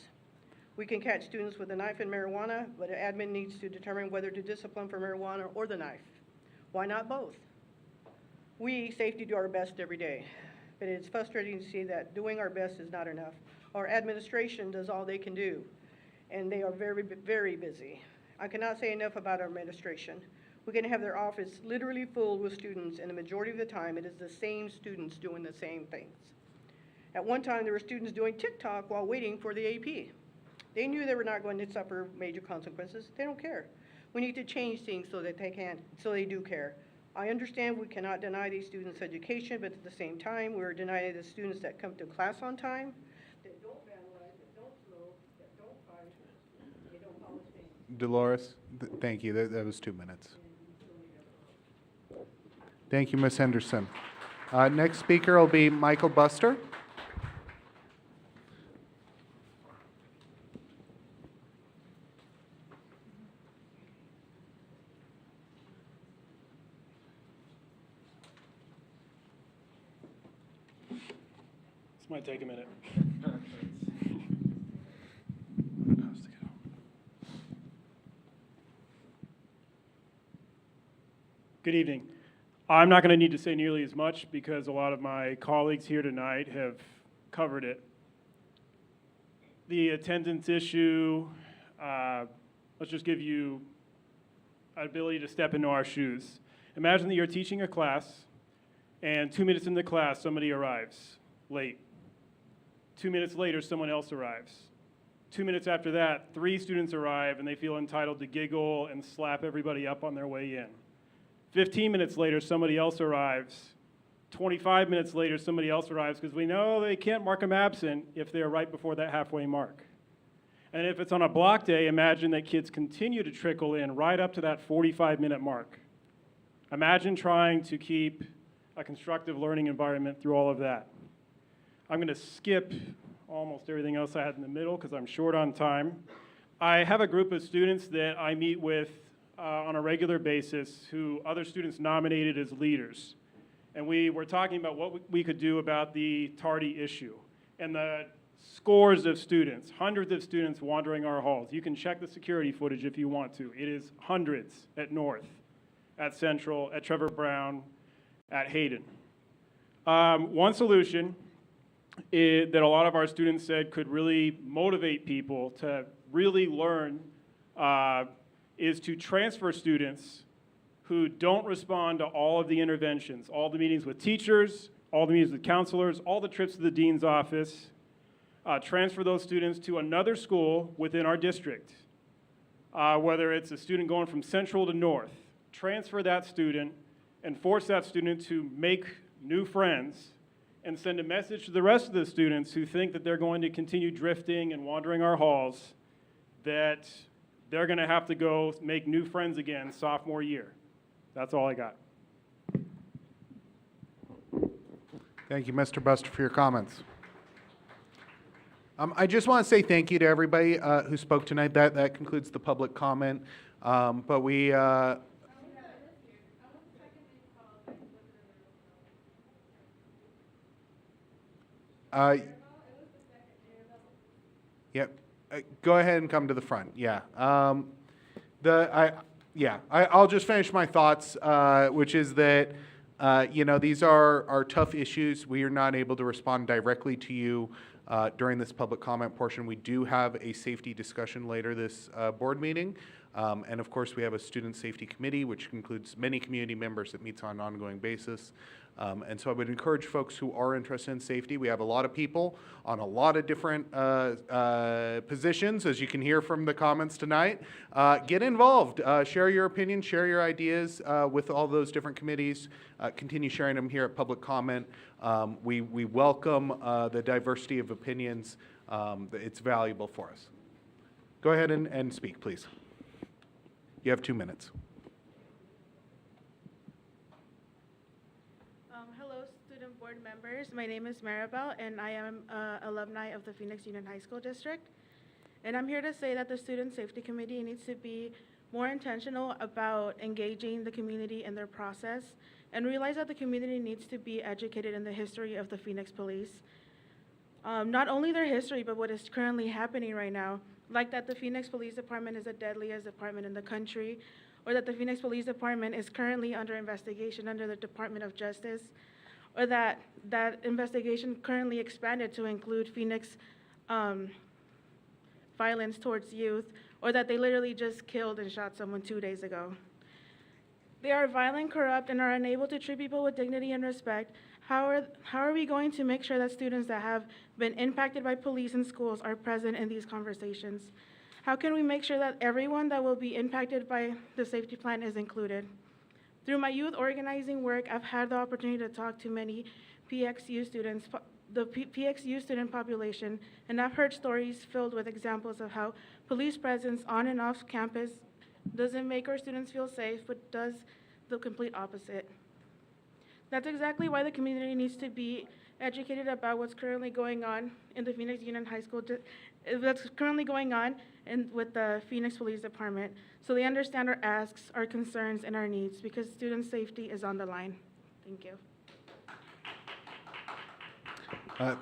We can catch students with a knife and marijuana, but an admin needs to determine whether to discipline for marijuana or the knife. Why not both? We, safety, do our best every day, but it's frustrating to see that doing our best is not enough. Our administration does all they can do, and they are very, very busy. I cannot say enough about our administration. We can have their office literally full with students, and the majority of the time it is the same students doing the same things. At one time, there were students doing TikTok while waiting for the AP. They knew they were not going to suffer major consequences. They don't care. We need to change things so that they do care. I understand we cannot deny these students education, but at the same time, we're denying the students that come to class on time, that don't vandalize, that don't smoke, that don't fight, they don't polish things. Dolores, thank you. That was 2 minutes. Thank you, Ms. Henderson. Next speaker will be Michael Buster. This might take a minute. Good evening. I'm not going to need to say nearly as much because a lot of my colleagues here tonight have covered it. The attendance issue, let's just give you an ability to step into our shoes. Imagine that you're teaching a class, and 2 minutes into class, somebody arrives late. 2 minutes later, someone else arrives. 2 minutes after that, 3 students arrive, and they feel entitled to giggle and slap everybody up on their way in. 15 minutes later, somebody else arrives. 25 minutes later, somebody else arrives because we know they can't mark them absent if they're right before that halfway mark. And if it's on a block day, imagine that kids continue to trickle in right up to that 45-minute mark. Imagine trying to keep a constructive learning environment through all of that. I'm going to skip almost everything else I had in the middle because I'm short on time. I have a group of students that I meet with on a regular basis who other students nominated as leaders. And we were talking about what we could do about the tardy issue. And the scores of students, hundreds of students wandering our halls. You can check the security footage if you want to. It is hundreds at North, at Central, at Trevor Brown, at Hayden. One solution that a lot of our students said could really motivate people to really learn is to transfer students who don't respond to all of the interventions, all the meetings with teachers, all the meetings with counselors, all the trips to the dean's office, transfer those students to another school within our district. Whether it's a student going from Central to North, transfer that student and force that student to make new friends and send a message to the rest of the students who think that they're going to continue drifting and wandering our halls that they're going to have to go make new friends again sophomore year. That's all I got. Thank you, Mr. Buster, for your comments. I just want to say thank you to everybody who spoke tonight. That concludes the public comment. But we... Yep. Go ahead and come to the front. Yeah. I'll just finish my thoughts, which is that, these are tough issues. We are not able to respond directly to you during this public comment portion. We do have a safety discussion later this board meeting. And of course, we have a student safety committee, which includes many community members that meets on an ongoing basis. And so I would encourage folks who are interested in safety. We have a lot of people on a lot of different positions, as you can hear from the comments tonight. Get involved, share your opinions, share your ideas with all those different committees. Continue sharing them here at public comment. We welcome the diversity of opinions. It's valuable for us. Go ahead and speak, please. You have 2 minutes. Hello, student board members. My name is Maribel, and I am alumni of the Phoenix Union High School District. And I'm here to say that the Student Safety Committee needs to be more intentional about engaging the community in their process and realize that the community needs to be educated in the history of the Phoenix Police. Not only their history, but what is currently happening right now. Like that the Phoenix Police Department is the deadliest department in the country, or that the Phoenix Police Department is currently under investigation under the Department of Justice, or that that investigation currently expanded to include Phoenix violence towards youth, or that they literally just killed and shot someone 2 days ago. They are violent, corrupt, and are unable to treat people with dignity and respect. How are we going to make sure that students that have been impacted by police in schools are present in these conversations? How can we make sure that everyone that will be impacted by the safety plan is included? Through my youth organizing work, I've had the opportunity to talk to many PXU students, the PXU student population, and I've heard stories filled with examples of how police presence on and off campus doesn't make our students feel safe, but does the complete opposite. That's exactly why the community needs to be educated about what's currently going on in the Phoenix Union High School, what's currently going on with the Phoenix Police Department, so they understand our asks, our concerns, and our needs, because student safety is on the line. Thank you.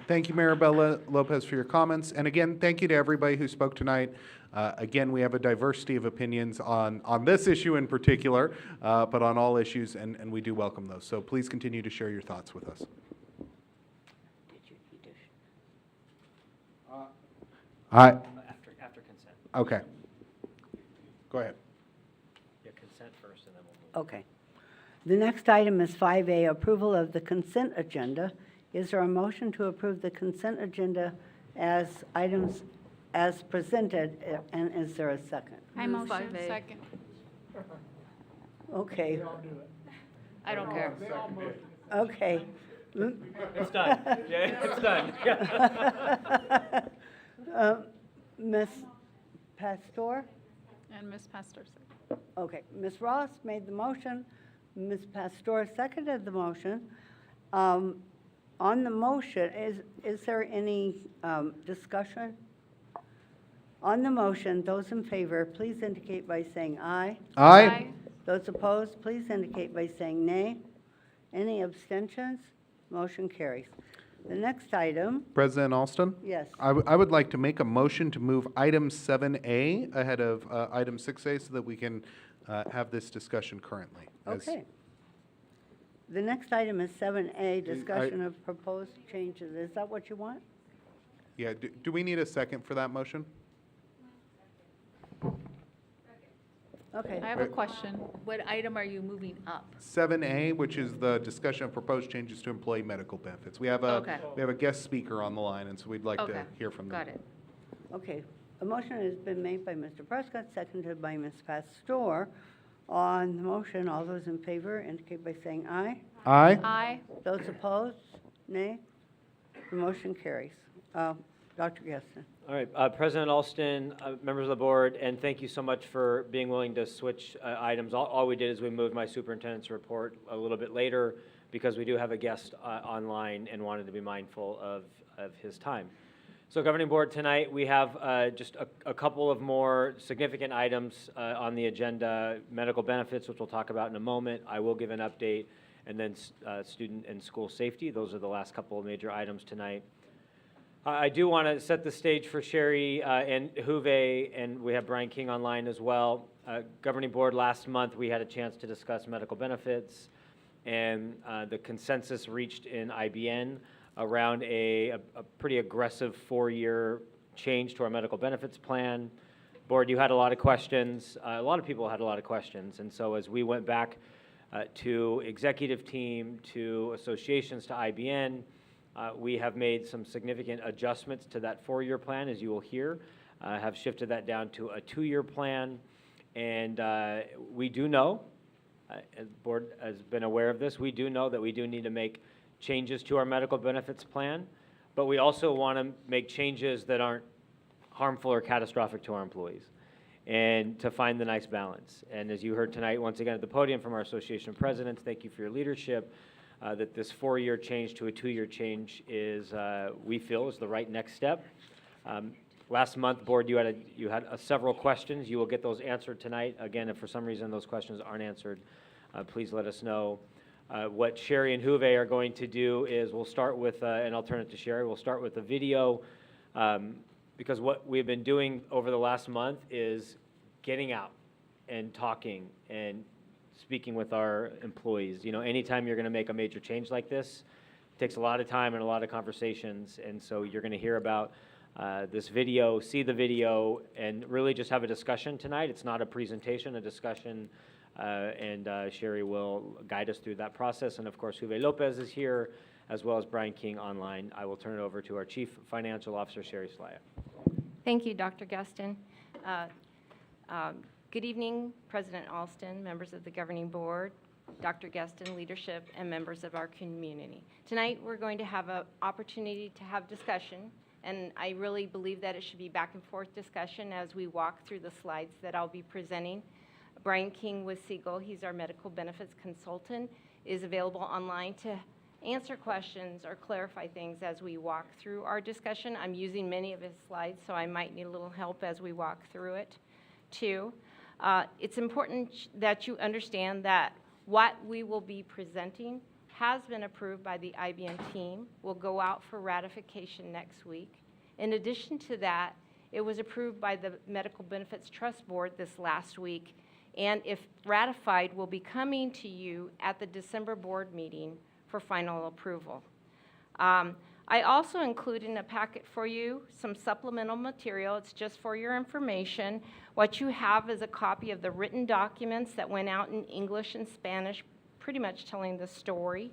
Thank you, Maribel Lopez, for your comments. And again, thank you to everybody who spoke tonight. Again, we have a diversity of opinions on this issue in particular, but on all issues, and we do welcome those. So please continue to share your thoughts with us. After consent. Okay. Go ahead. Yeah, consent first, and then we'll move. Okay. The next item is 5A, approval of the consent agenda. Is there a motion to approve the consent agenda as items as presented, and is there a second? I motion. Second. Okay, I don't care. okay. It's done. Yeah, it's done. Ms. Pastor? And Ms. Pastor. Okay, Ms. Ross made the motion, Ms. Pastor seconded the motion. On the motion, is there any discussion? On the motion, those in favor, please indicate by saying aye. Aye. Those opposed, please indicate by saying nay. Any abstentions? Motion carries. The next item, President Alston? yes. I would like to make a motion to move item 7A ahead of item 6A so that we can have this discussion currently. Okay. The next item is 7A, discussion of proposed changes. Is that what you want? Yeah, do we need a second for that motion? Okay. I have a question. What item are you moving up? 7A, which is the discussion of proposed changes to employee medical benefits. We have Okay. a guest speaker on the line, and so we'd like to Okay. hear from them. Got it. Okay. A motion has been made by Mr. Prescott, seconded by Ms. Pastor. On the motion, all those in favor indicate by saying aye. Aye. Aye. Those opposed, nay. The motion carries. Dr. Gaston. All right, President Alston, members of the board, and thank you so much for being willing to switch items. All we did is we moved my superintendent's report a little bit later because we do have a guest online and wanted to be mindful of his time. So governing board, tonight we have just a couple of more significant items on the agenda. Medical benefits, which we'll talk about in a moment. I will give an update, and then student and school safety. Those are the last couple of major items tonight. I do want to set the stage for Sherry and Juve, and we have Brian King online as well. Governing board last month, we had a chance to discuss medical benefits and the consensus reached in IBN around a pretty aggressive 4-year change to our medical benefits plan. Board, you had a lot of questions. A lot of people had a lot of questions. And so as we went back to executive team, to associations, to IBN, we have made some significant adjustments to that 4-year plan, as you will hear, have shifted that down to a 2-year plan. And we do know, the board has been aware of this, we do know that we do need to make changes to our medical benefits plan, but we also want to make changes that aren't harmful or catastrophic to our employees, and to find the nice balance. And as you heard tonight, once again at the podium from our association presidents, thank you for your leadership, that this 4-year change to a 2-year change is, we feel, is the right next step. Last month, board, you had several questions. You will get those answered tonight. Again, if for some reason those questions aren't answered, please let us know. What Sherry and Juve are going to do is we'll start with, and I'll turn it to Sherry, we'll start with the video, because what we've been doing over the last month is getting out and talking and speaking with our employees. You know, anytime you're going to make a major change like this, it takes a lot of time and a lot of conversations, and so you're going to hear about this video, see the video, and really just have a discussion tonight. It's not a presentation, a discussion, and Sherry will guide us through that process. And of course, Juve Lopez is here, as well as Brian King online. I will turn it over to our Chief Financial Officer, Sherry Slaya. Thank you, Dr. Gustin. Good evening, President Alston, members of the Governing Board, Dr. Gustin, leadership, and members of our community. Tonight, we're going to have an opportunity to have discussion, and I really believe that it should be back and forth discussion as we walk through the slides that I'll be presenting. Brian King with Siegel, he's our medical benefits consultant, is available online to answer questions or clarify things as we walk through our discussion. I'm using many of his slides, so I might need a little help as we walk through it, too. It's important that you understand that what we will be presenting has been approved by the IBN team, will go out for ratification next week. In addition to that, it was approved by the Medical Benefits Trust Board this last week, and if ratified, will be coming to you at the December board meeting for final approval. I also include in a packet for you some supplemental material. It's just for your information. What you have is a copy of the written documents that went out in English and Spanish, pretty much telling the story.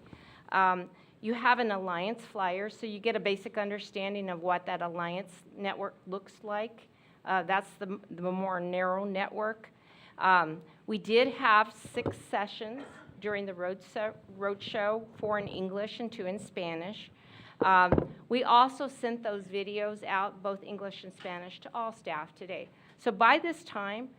You have an alliance flyer, so you get a basic understanding of what that alliance network looks like. That's the more narrow network. We did have 6 sessions during the roadshow, 4 in English and 2 in Spanish. We also sent those videos out, both English and Spanish, to all staff today. So by this time,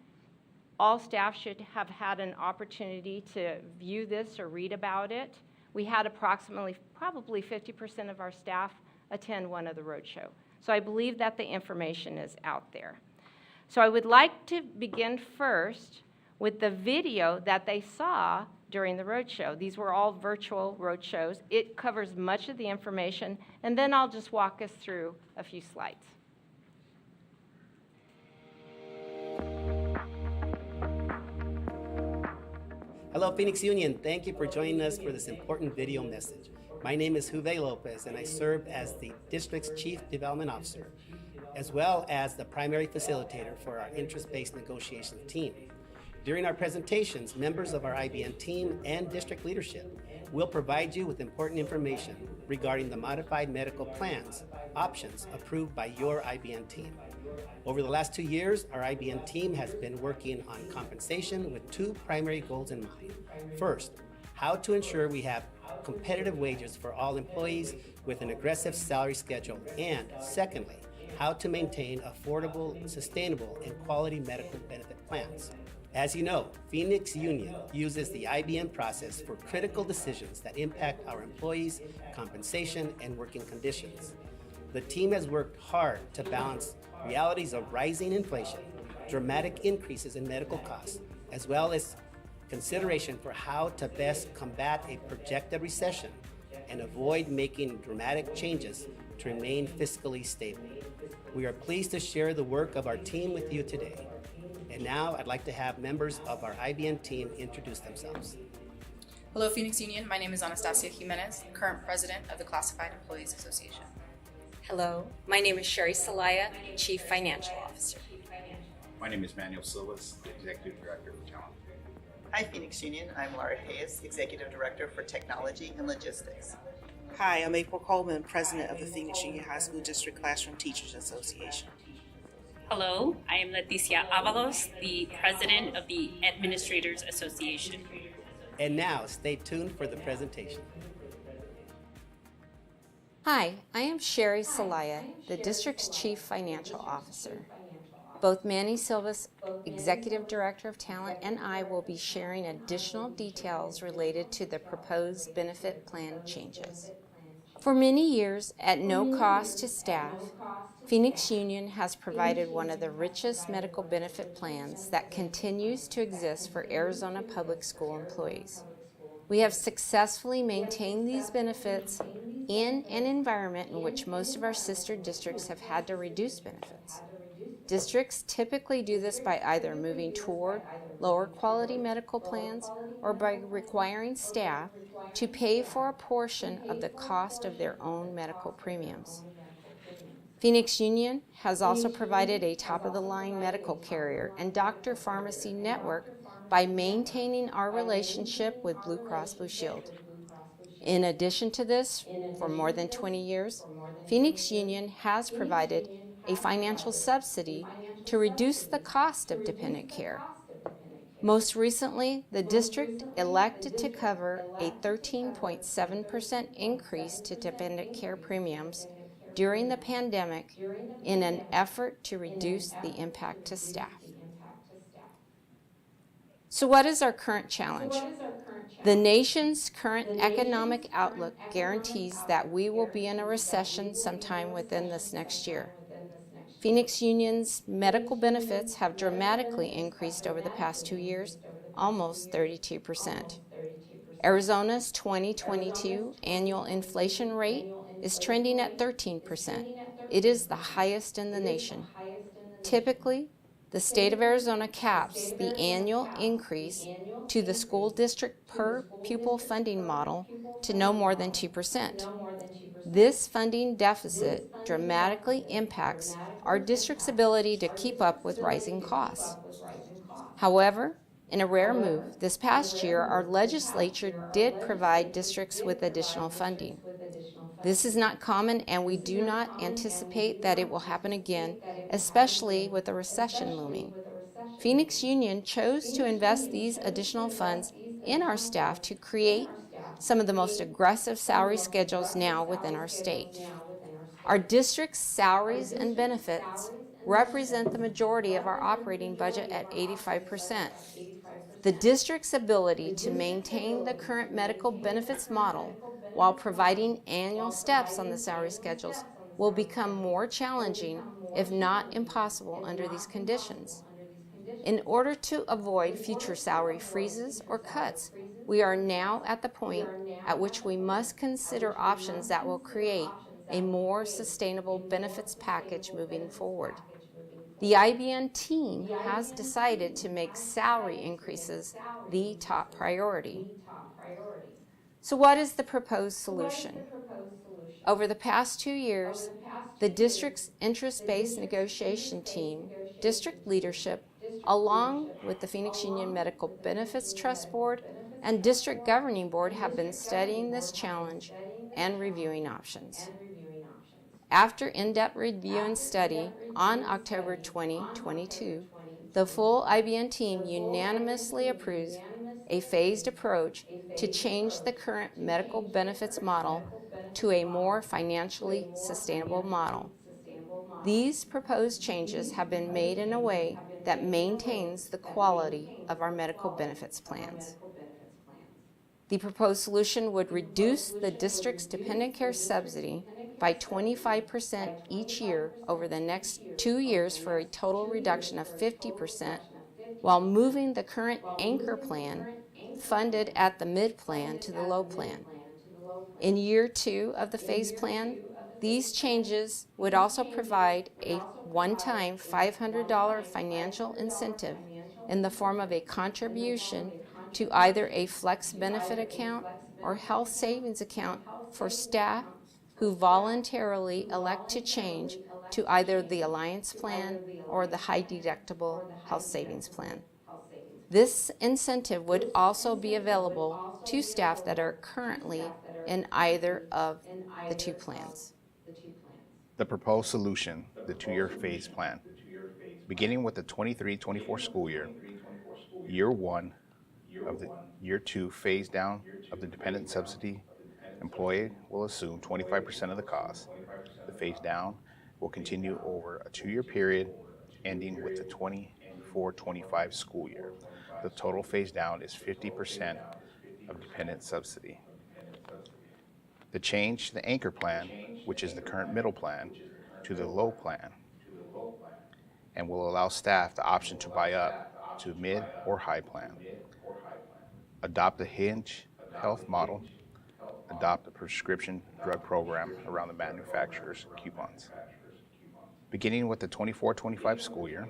all staff should have had an opportunity to view this or read about it. We had approximately, probably 50% of our staff attend one of the roadshow. So I believe that the information is out there. So I would like to begin first with the video that they saw during the roadshow. These were all virtual roadshows. It covers much of the information, and then I'll just walk us through a few slides. Hello, Phoenix Union. Thank you for joining us for this important video message. My name is Juve Lopez, and I serve as the district's Chief Development Officer, as well as the primary facilitator for our interest-based negotiations team. During our presentations, members of our IBN team and district leadership will provide you with important information regarding the modified medical plans options approved by your IBN team. Over the last 2 years, our IBN team has been working on compensation with 2 primary goals in mind. First, how to ensure we have competitive wages for all employees with an aggressive salary schedule, and secondly, how to maintain affordable, sustainable, and quality medical benefit plans. As you know, Phoenix Union uses the IBN process for critical decisions that impact our employees' compensation and working conditions. The team has worked hard to balance realities of rising inflation, dramatic increases in medical costs, as well as consideration for how to best combat a projected recession and avoid making dramatic changes to remain fiscally stable. We are pleased to share the work of our team with you today. And now I'd like to have members of our IBN team introduce themselves. Hello, Phoenix Union. My name is Anastasia Jimenez, current president of the Classified Employees Association. Hello, my name is Sherry Salaya, Chief Financial Officer. My name is Manuel Silvas, Executive Director for Talent. Hi, Phoenix Union. I'm Laura Hayes, Executive Director for Technology and Logistics. Hi, I'm April Coleman, President of the Phoenix Union High School District Classroom Teachers Association. Hello, I am Leticia Avalos, the President of the Administrators Association. And now, stay tuned for the presentation. Hi, I am Sherry Salaya, the District's Chief Financial Officer. Both Manny Silvas, Executive Director of Talent, and I will be sharing additional details related to the proposed benefit plan changes. For many years, at no cost to staff, Phoenix Union has provided one of the richest medical benefit plans that continues to exist for Arizona public school employees. We have successfully maintained these benefits in an environment in which most of our sister districts have had to reduce benefits. Districts typically do this by either moving toward lower quality medical plans or by requiring staff to pay for a portion of the cost of their own medical premiums. Phoenix Union has also provided a top-of-the-line medical carrier and doctor pharmacy network by maintaining our relationship with Blue Cross Blue Shield. In addition to this, for more than 20 years, Phoenix Union has provided a financial subsidy to reduce the cost of dependent care. Most recently, the district elected to cover a 13.7% increase to dependent care premiums during the pandemic in an effort to reduce the impact to staff. So what is our current challenge? The nation's current economic outlook guarantees that we will be in a recession sometime within this next year. Phoenix Union's medical benefits have dramatically increased over the past 2 years, almost 32%. Arizona's 2022 annual inflation rate is trending at 13%. It is the highest in the nation. Typically, the state of Arizona caps the annual increase to the school district per pupil funding model to no more than 2%. This funding deficit dramatically impacts our district's ability to keep up with rising costs. However, in a rare move, this past year, our legislature did provide districts with additional funding. This is not common, and we do not anticipate that it will happen again, especially with a recession looming. Phoenix Union chose to invest these additional funds in our staff to create some of the most aggressive salary schedules now within our state. Our district's salaries and benefits represent the majority of our operating budget at 85%. The district's ability to maintain the current medical benefits model while providing annual steps on the salary schedules will become more challenging, if not impossible, under these conditions. In order to avoid future salary freezes or cuts, we are now at the point at which we must consider options that will create a more sustainable benefits package moving forward. The IBN team has decided to make salary increases the top priority. So what is the proposed solution? Over the past 2 years, the district's interest-based negotiation team, district leadership, along with the Phoenix Union Medical Benefits Trust Board and District Governing Board have been studying this challenge and reviewing options. After in-depth review and study, on October 2022, the full IBN team unanimously approves a phased approach to change the current medical benefits model to a more financially sustainable model. These proposed changes have been made in a way that maintains the quality of our medical benefits plans. The proposed solution would reduce the district's dependent care subsidy by 25% each year over the next 2 years for a total reduction of 50%, while moving the current anchor plan funded at the mid plan to the low plan. In year 2 of the phase plan, these changes would also provide a one-time $500 financial incentive in the form of a contribution to either a flex benefit account or health savings account for staff who voluntarily elect to change to either the Alliance plan or the high deductible health savings plan. This incentive would also be available to staff that are currently in either of the two plans. The proposed solution, the two-year phase plan. Beginning with the 23-24 school year, year 1 of the year 2 phase down of the dependent subsidy, employee will assume 25% of the cost. The phase down will continue over a 2-year period ending with the 24-25 school year. The total phase down is 50% of dependent subsidy. The change to the anchor plan, which is the current middle plan, to the low plan, and will allow staff the option to buy up to mid or high plan. Adopt the Hinge Health model. Adopt a prescription drug program around the manufacturer's coupons. Beginning with the 24-25 school year,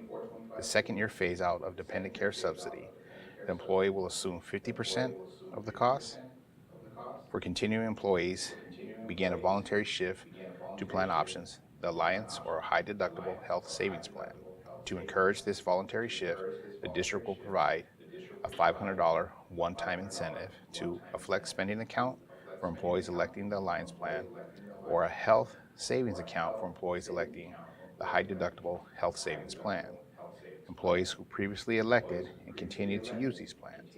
the second year phase out of dependent care subsidy, the employee will assume 50% of the cost. For continuing employees, begin a voluntary shift to plan options, the Alliance or a high deductible health savings plan. To encourage this voluntary shift, the district will provide a $500 one-time incentive to a flex spending account for employees electing the Alliance plan or a health savings account for employees electing the high deductible health savings plan. Employees who previously elected and continue to use these plans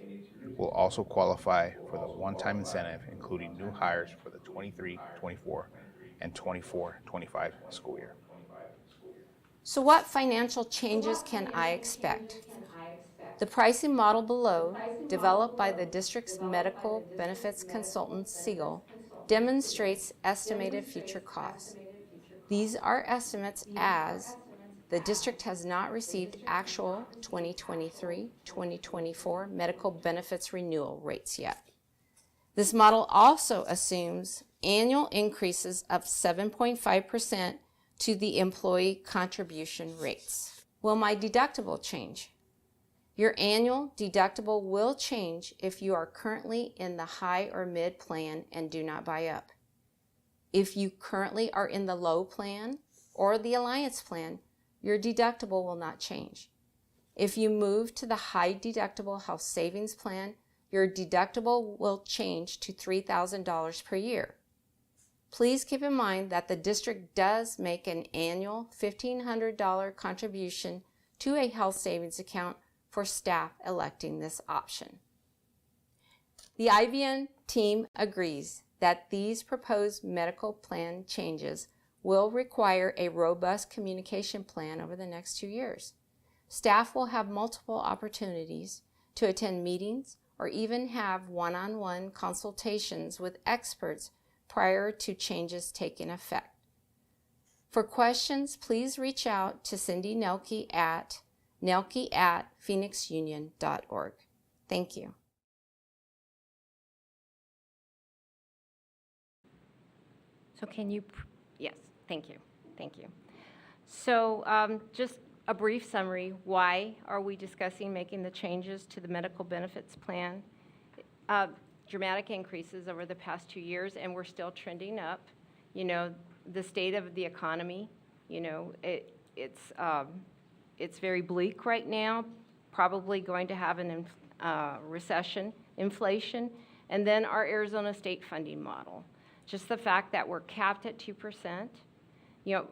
will also qualify for the one-time incentive, including new hires for the 23-24 and 24-25 school year. So what financial changes can I expect? The pricing model below, developed by the district's medical benefits consultant, Siegel, demonstrates estimated future costs. These are estimates as the district has not received actual 2023-2024 medical benefits renewal rates yet. This model also assumes annual increases of 7.5% to the employee contribution rates. Will my deductible change? Your annual deductible will change if you are currently in the high or mid plan and do not buy up. If you currently are in the low plan or the Alliance plan, your deductible will not change. If you move to the high deductible health savings plan, your deductible will change to $3,000 per year. Please keep in mind that the district does make an annual $1,500 contribution to a health savings account for staff electing this option. The IVN team agrees that these proposed medical plan changes will require a robust communication plan over the next 2 years. Staff will have multiple opportunities to attend meetings or even have one-on-one consultations with experts prior to changes taking effect. For questions, please reach out to Cindy Nelke at nelke@phoenixunion.org. Thank you. So can you, yes, thank you. So just a brief summary, why are we discussing making the changes to the medical benefits plan? Dramatic increases over the past 2 years, and we're still trending up. You know, the state of the economy, you know, it's very bleak right now, probably going to have an recession, inflation, and then our Arizona state funding model. Just the fact that we're capped at 2%, you know,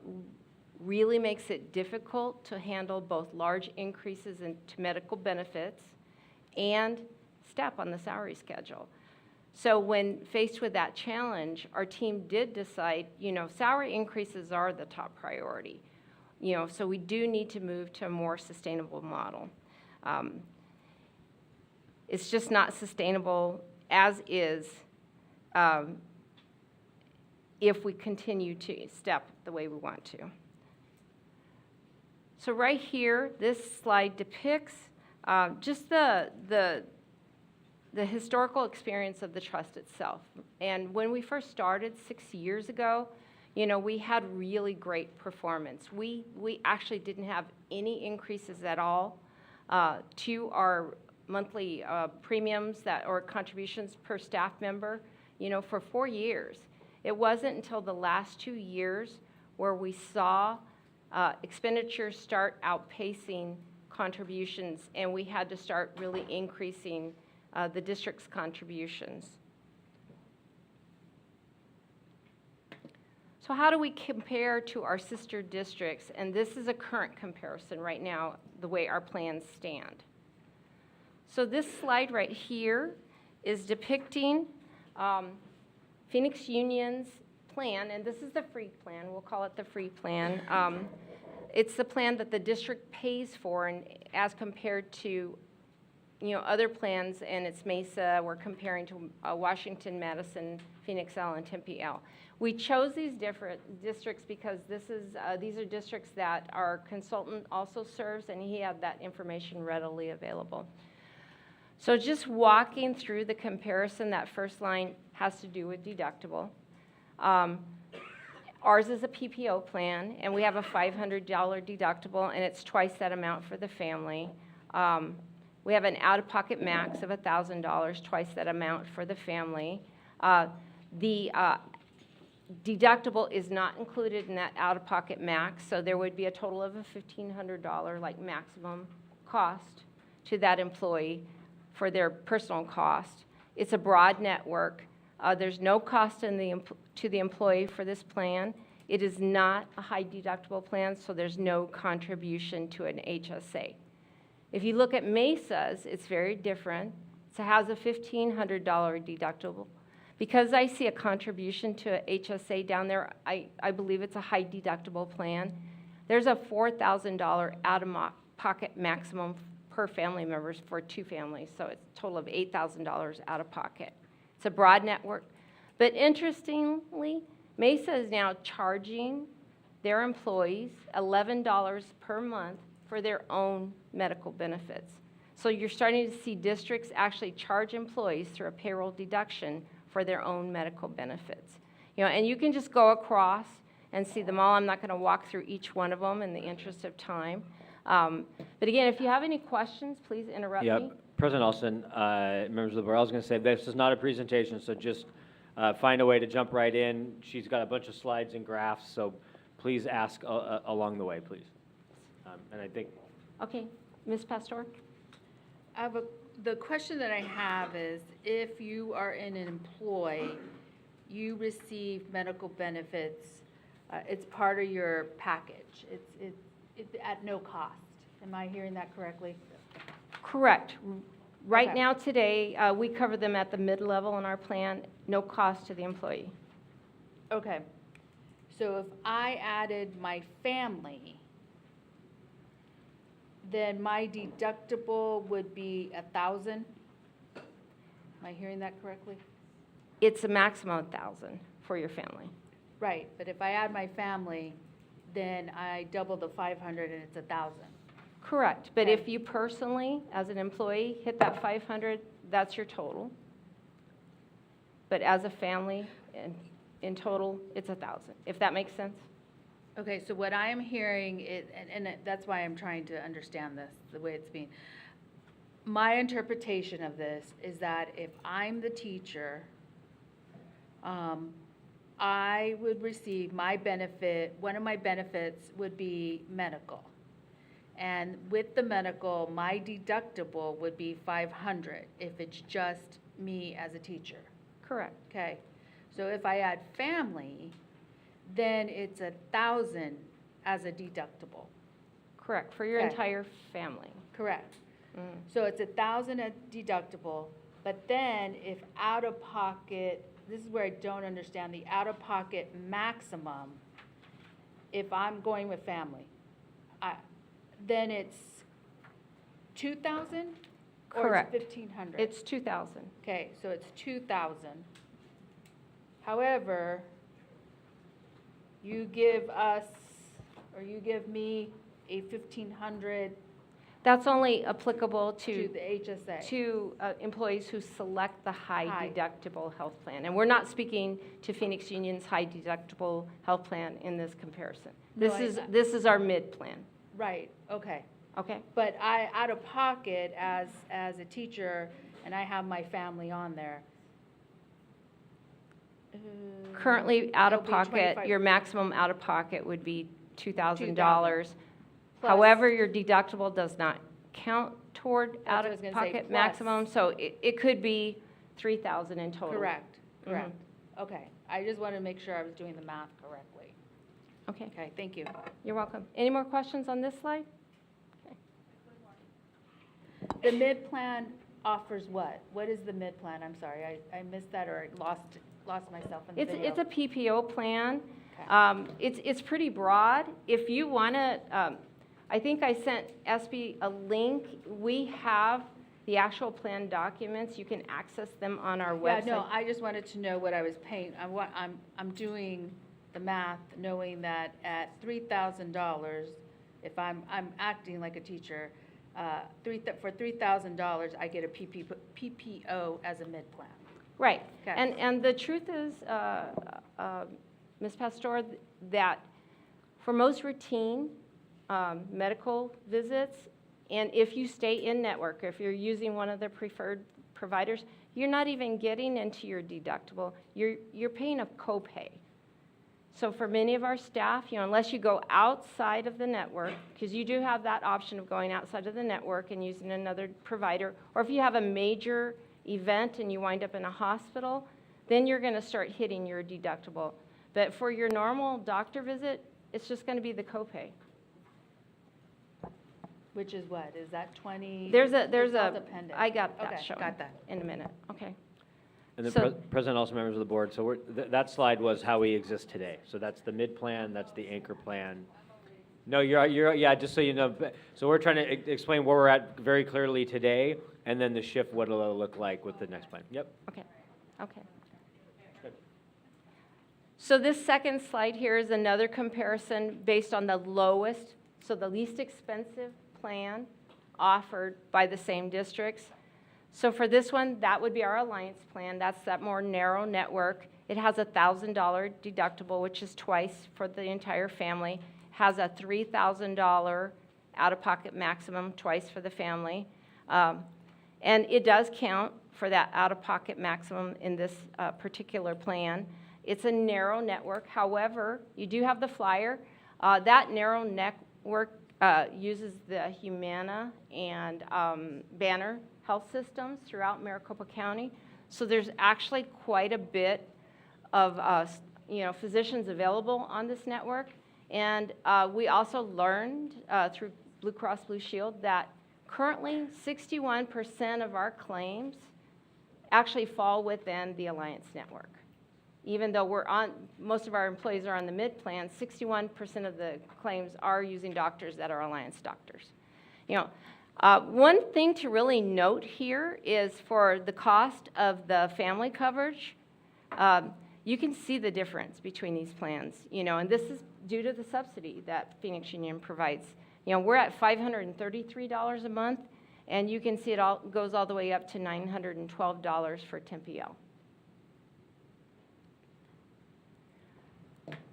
really makes it difficult to handle both large increases into medical benefits and step on the salary schedule. So when faced with that challenge, our team did decide, you know, salary increases are the top priority. You know, so we do need to move to a more sustainable model. It's just not sustainable as is if we continue to step the way we want to. So right here, this slide depicts just the the historical experience of the trust itself. And when we first started 6 years ago, you know, we had really great performance. We actually didn't have any increases at all to our monthly premiums or contributions per staff member, you know, for 4 years. It wasn't until the last 2 years where we saw expenditures start outpacing contributions, and we had to start really increasing the district's contributions. So how do we compare to our sister districts? And this is a current comparison right now, the way our plans stand. So this slide right here is depicting Phoenix Union's plan, and this is the free plan. We'll call it the free plan. It's the plan that the district pays for, and as compared to, you know, other plans, and it's Mesa. We're comparing to Washington, Madison, Phoenix L, and Tempe L. We chose these different districts because these are districts that our consultant also serves, and he had that information readily available. So just walking through the comparison, that first line has to do with deductible. Ours is a PPO plan, and we have a $500 deductible, and it's twice that amount for the family. We have an out-of-pocket max of $1,000, twice that amount for the family. The deductible is not included in that out-of-pocket max, so there would be a total of a $1,500 like maximum cost to that employee for their personal cost. It's a broad network. There's no cost to the employee for this plan. It is not a high deductible plan, so there's no contribution to an HSA. If you look at Mesa's, it's very different. It has a $1,500 deductible. Because I see a contribution to a HSA down there, I believe it's a high deductible plan. There's a $4,000 out-of-pocket maximum per family members for 2 families, so it's a total of $8,000 out of pocket. It's a broad network. But interestingly, Mesa is now charging their employees $11 per month for their own medical benefits. So you're starting to see districts actually charge employees through a payroll deduction for their own medical benefits. You know, and you can just go across and see them all. I'm not going to walk through each one of them in the interest of time. But again, if you have any questions, please interrupt me. President Alston, members of the board, I was going to say this is not a presentation, so just find a way to jump right in. She's got a bunch of slides and graphs, so please ask along the way, please. And I think. Okay, Ms. Pastor. The question that I have is, if you are an employee, you receive medical benefits, it's part of your package. It's at no cost. Am I hearing that correctly? Correct. Right now today, we cover them at the mid-level in our plan, no cost to the employee. Okay. So if I added my family, then my deductible would be $1,000? Am I hearing that correctly? It's a maximum of $1,000 for your family. Right, but if I add my family, then I double the 500 and it's 1,000. Correct, but if you personally, as an employee, hit that 500, that's your total. But as a family, in total, it's 1,000, if that makes sense. Okay, so what I am hearing is, and that's why I'm trying to understand this, the way it's being. My interpretation of this is that if I'm the teacher, I would receive my benefit, one of my benefits would be medical. And with the medical, my deductible would be $500 if it's just me as a teacher. Correct. Okay, so if I add family, then it's 1,000 as a deductible. Correct, for your entire family. Correct. So it's 1,000 a deductible, but then if out of pocket, this is where I don't understand the out of pocket maximum, if I'm going with family, then it's 2,000? Correct. Or it's 1,500? It's 2,000. Okay, so it's 2,000. However, you give us, or you give me a 1,500 That's only applicable To the HSA. to employees who select the high High. deductible health plan. And we're not speaking to Phoenix Union's high deductible health plan in this comparison. No, This is our mid plan. Right, okay. Okay. But I, out of pocket as a teacher, and I have my family on there. Currently, out of it'll be pocket, 25 your maximum out of pocket would be $2,000. $2,000. However, your deductible does not count toward That's out what I was of gonna say, pocket plus. maximum, so it could be $3,000 in total. Correct, Mhm. correct. Okay, I just wanted to make sure I was doing the math correctly. Okay. Okay, thank you. You're welcome. Any more questions on this slide? The mid-plan offers what? What is the mid-plan? I'm sorry, I missed that or lost myself in the video. It's a PPO plan. Okay. It's pretty broad. If you want to, I think I sent SB a link. We have the actual plan documents. You can access them on our website. Yeah, no, I just wanted to know what I was paying. I'm doing the math, knowing that at $3,000, if I'm acting like a teacher, for $3,000, I get a PPO as a mid-plan. Right. Okay. And the truth is, Ms. Pastor, that for most routine medical visits, and if you stay in network, if you're using one of the preferred providers, you're not even getting into your deductible. You're paying a copay. So for many of our staff, unless you go outside of the network, because you do have that option of going outside of the network and using another provider, or if you have a major event and you wind up in a hospital, then you're going to start hitting your deductible. But for your normal doctor visit, it's just going to be the copay. Which is what? Is that 20? There's It's all a, dependent. I got that Okay, shown got that. in a minute. Okay. And the So- President, also members of the board, so that slide was how we exist today. So that's the mid plan, that's the anchor plan. No, yeah, just so you know, so we're trying to explain where we're at very clearly today, and then the shift, what it'll look like with the next plan. Yep. Okay, okay. So this second slide here is another comparison based on the lowest, so the least expensive plan offered by the same districts. So for this one, that would be our alliance plan. That's that more narrow network. It has a $1,000 deductible, which is twice for the entire family. Has a $3,000 out-of-pocket maximum, twice for the family. And it does count for that out-of-pocket maximum in this particular plan. It's a narrow network. However, you do have the flyer. That narrow network uses the Humana and Banner health systems throughout Maricopa County. So there's actually quite a bit of physicians available on this network. And we also learned through Blue Cross Blue Shield that currently 61% of our claims actually fall within the Alliance network. Even though most of our employees are on the mid plan, 61% of the claims are using doctors that are Alliance doctors. One thing to really note here is for the cost of the family coverage, you can see the difference between these plans, and this is due to the subsidy that Phoenix Union provides. We're at $533 a month, and you can see it all goes all the way up to $912 for Tempe-L.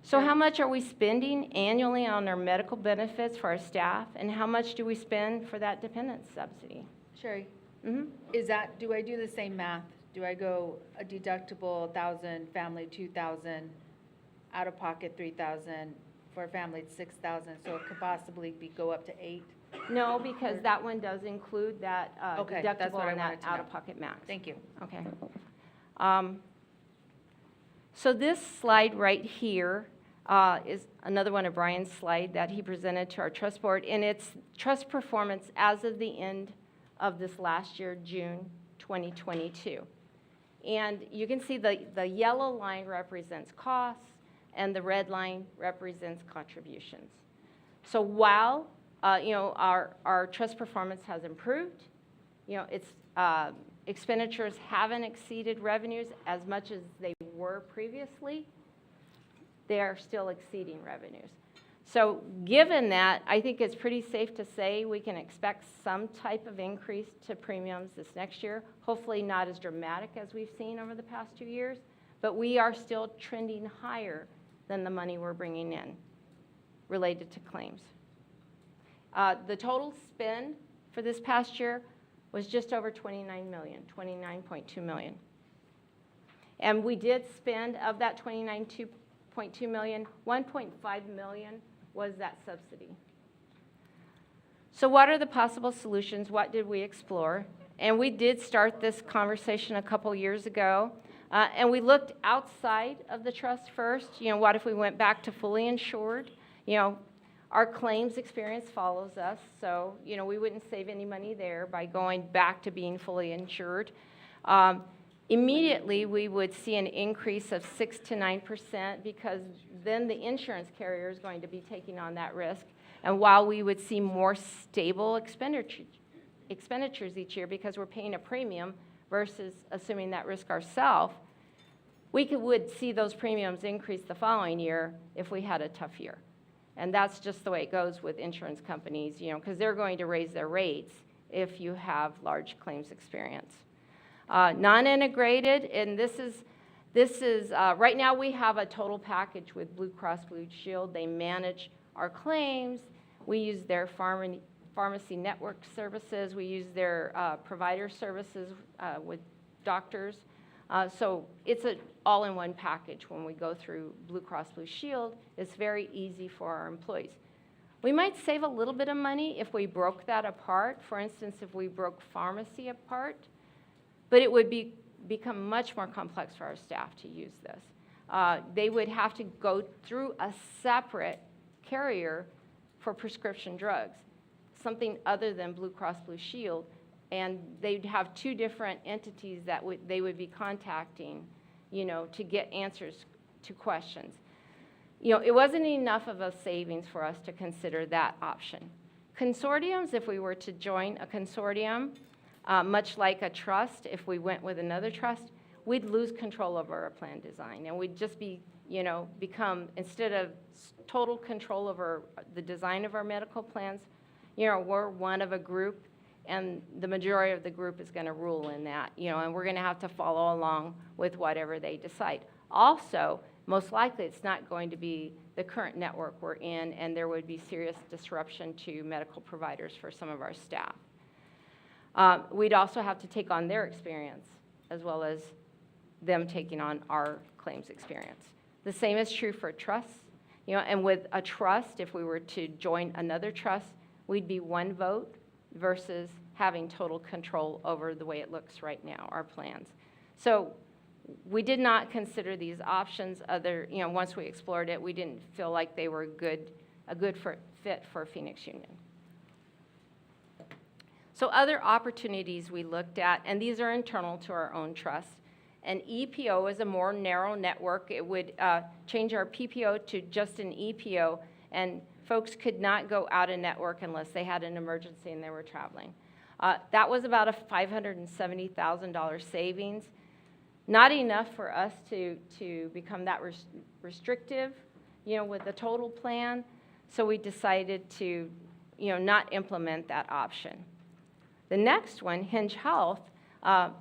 So how much are we spending annually on our medical benefits for our staff, and how much do we spend for that dependence subsidy? Sherry, Mm-hmm. do I do the same math? Do I go a deductible 1,000, family 2,000, out of pocket 3,000, for a family it's 6,000, so it could possibly go up to 8? No, because that one does include that Okay, that's deductible what I and that wanted to know. out-of-pocket max. Thank you. Okay. So this slide right here is another one of Brian's slide that he presented to our trust board, and it's trust performance as of the end of this last year, June 2022. And you can see the yellow line represents costs, and the red line represents contributions. So while our trust performance has improved, it's expenditures haven't exceeded revenues as much as they were previously, they are still exceeding revenues. So given that, I think it's pretty safe to say we can expect some type of increase to premiums this next year. Hopefully not as dramatic as we've seen over the past 2 years, but we are still trending higher than the money we're bringing in related to claims. The total spend for this past year was just over $29 million, $29.2 million. And we did spend, of that $29.2 million, $1.5 million was that subsidy. So what are the possible solutions? What did we explore? And we did start this conversation a couple years ago. And we looked outside of the trust first. You know, what if we went back to fully insured? You know, our claims experience follows us, so, you know, we wouldn't save any money there by going back to being fully insured. Immediately, we would see an increase of 6 to 9% because then the insurance carrier is going to be taking on that risk. And while we would see more stable expenditures each year because we're paying a premium versus assuming that risk ourselves, we would see those premiums increase the following year if we had a tough year. And that's just the way it goes with insurance companies, you know, because they're going to raise their rates if you have large claims experience. Non-integrated, and this is right now we have a total package with Blue Cross Blue Shield. They manage our claims. We use their pharmacy network services. We use their provider services with doctors. So it's an all-in-one package when we go through Blue Cross Blue Shield. It's very easy for our employees. We might save a little bit of money if we broke that apart. For instance, if we broke pharmacy apart, but it would become much more complex for our staff to use this. They would have to go through a separate carrier for prescription drugs, something other than Blue Cross Blue Shield, and they'd have 2 different entities that they would be contacting, you know, to get answers to questions. You know, it wasn't enough of a savings for us to consider that option. Consortiums, if we were to join a consortium, much like a trust, if we went with another trust, we'd lose control over our plan design, and we'd just be, you know, become, instead of total control over the design of our medical plans, you know, we're one of a group, and the majority of the group is going to rule in that, you know, and we're going to have to follow along with whatever they decide. Also, most likely it's not going to be the current network we're in, and there would be serious disruption to medical providers for some of our staff. We'd also have to take on their experience as well as them taking on our claims experience. The same is true for trusts, you know, and with a trust, if we were to join another trust, we'd be 1 vote versus having total control over the way it looks right now, our plans. So we did not consider these options. You know, once we explored it, we didn't feel like they were a good fit for Phoenix Union. So other opportunities we looked at, and these are internal to our own trust. An EPO is a more narrow network. It would change our PPO to just an EPO, and folks could not go out of network unless they had an emergency and they were traveling. That was about a $570,000 savings. Not enough for us to become that restrictive, you know, with the total plan. So we decided to, you know, not implement that option. The next one, Hinge Health,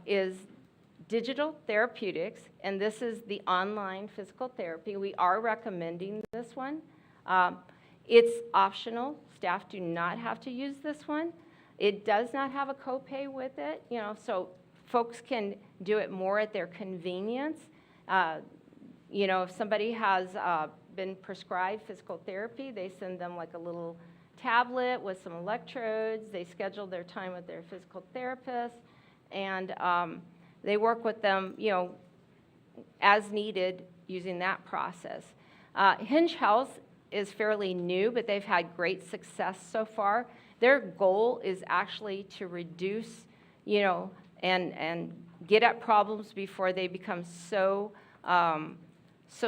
is digital therapeutics, and this is the online physical therapy. We are recommending this one. It's optional. Staff do not have to use this one. It does not have a copay with it, you know, so folks can do it more at their convenience. You know, if somebody has been prescribed physical therapy, they send them like a little tablet with some electrodes. They schedule their time with their physical therapist, and they work with them, you know, as needed using that process. Hinge Health is fairly new, but they've had great success so far. Their goal is actually to reduce, you know, and get at problems before they become so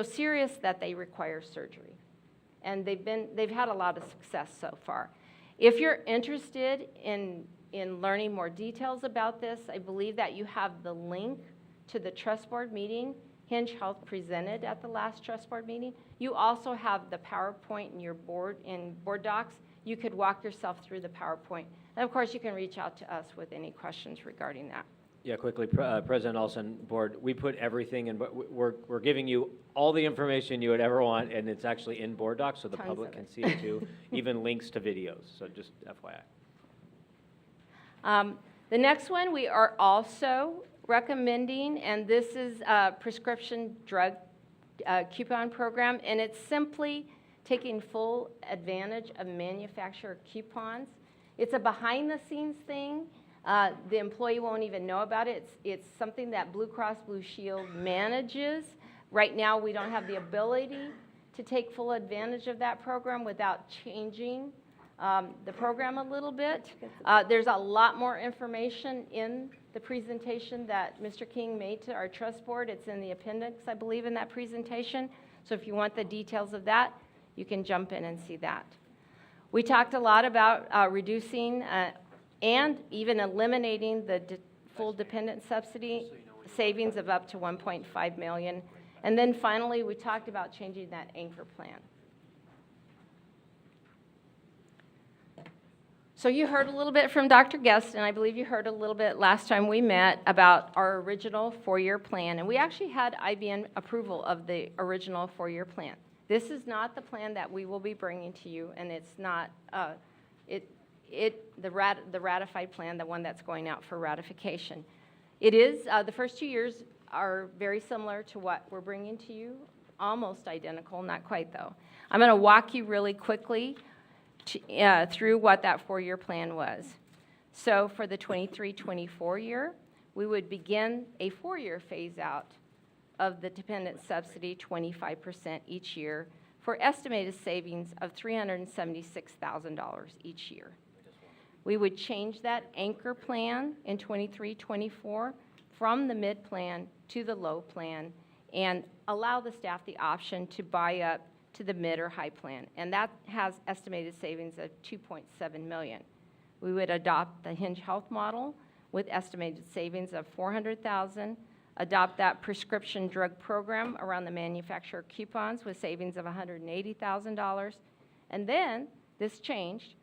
serious that they require surgery. And they've had a lot of success so far. If you're interested in learning more details about this, I believe that you have the link to the trust board meeting Hinge Health presented at the last trust board meeting. You also have the PowerPoint in your board docs. You could walk yourself through the PowerPoint. And of course, you can reach out to us with any questions regarding that. Yeah, quickly, President Olson, board, we put everything in, but we're giving you all the information you would ever want, and it's actually in board docs, so the Tons public of can it. see it too, even links to videos, so just FYI. The next one we are also recommending, and this is a prescription drug coupon program, and it's simply taking full advantage of manufacturer coupons. It's a behind-the-scenes thing. The employee won't even know about it. It's something that Blue Cross Blue Shield manages. Right now, we don't have the ability to take full advantage of that program without changing the program a little bit. There's a lot more information in the presentation that Mr. King made to our trust board. It's in the appendix, I believe, in that presentation. So if you want the details of that, you can jump in and see that. We talked a lot about reducing and even eliminating the full dependent subsidy savings of up to $1.5 million. And then finally, we talked about changing that anchor plan. So you heard a little bit from Dr. Guest, and I believe you heard a little bit last time we met about our original four-year plan. And we actually had IBN approval of the original four-year plan. This is not the plan that we will be bringing to you, and it's not the ratified plan, the one that's going out for ratification. It is, the first 2 years are very similar to what we're bringing to you, almost identical, not quite though. I'm going to walk you really quickly through what that four-year plan was. So for the 23-24 year, we would begin a four-year phase out of the dependent subsidy, 25% each year, for estimated savings of $376,000 each year. We would change that anchor plan in 23-24 from the mid plan to the low plan and allow the staff the option to buy up to the mid or high plan. And that has estimated savings of $2.7 million. We would adopt the Hinge Health model with estimated savings of $400,000, adopt that prescription drug program around the manufacturer coupons with savings of $180,000. And then, this changed,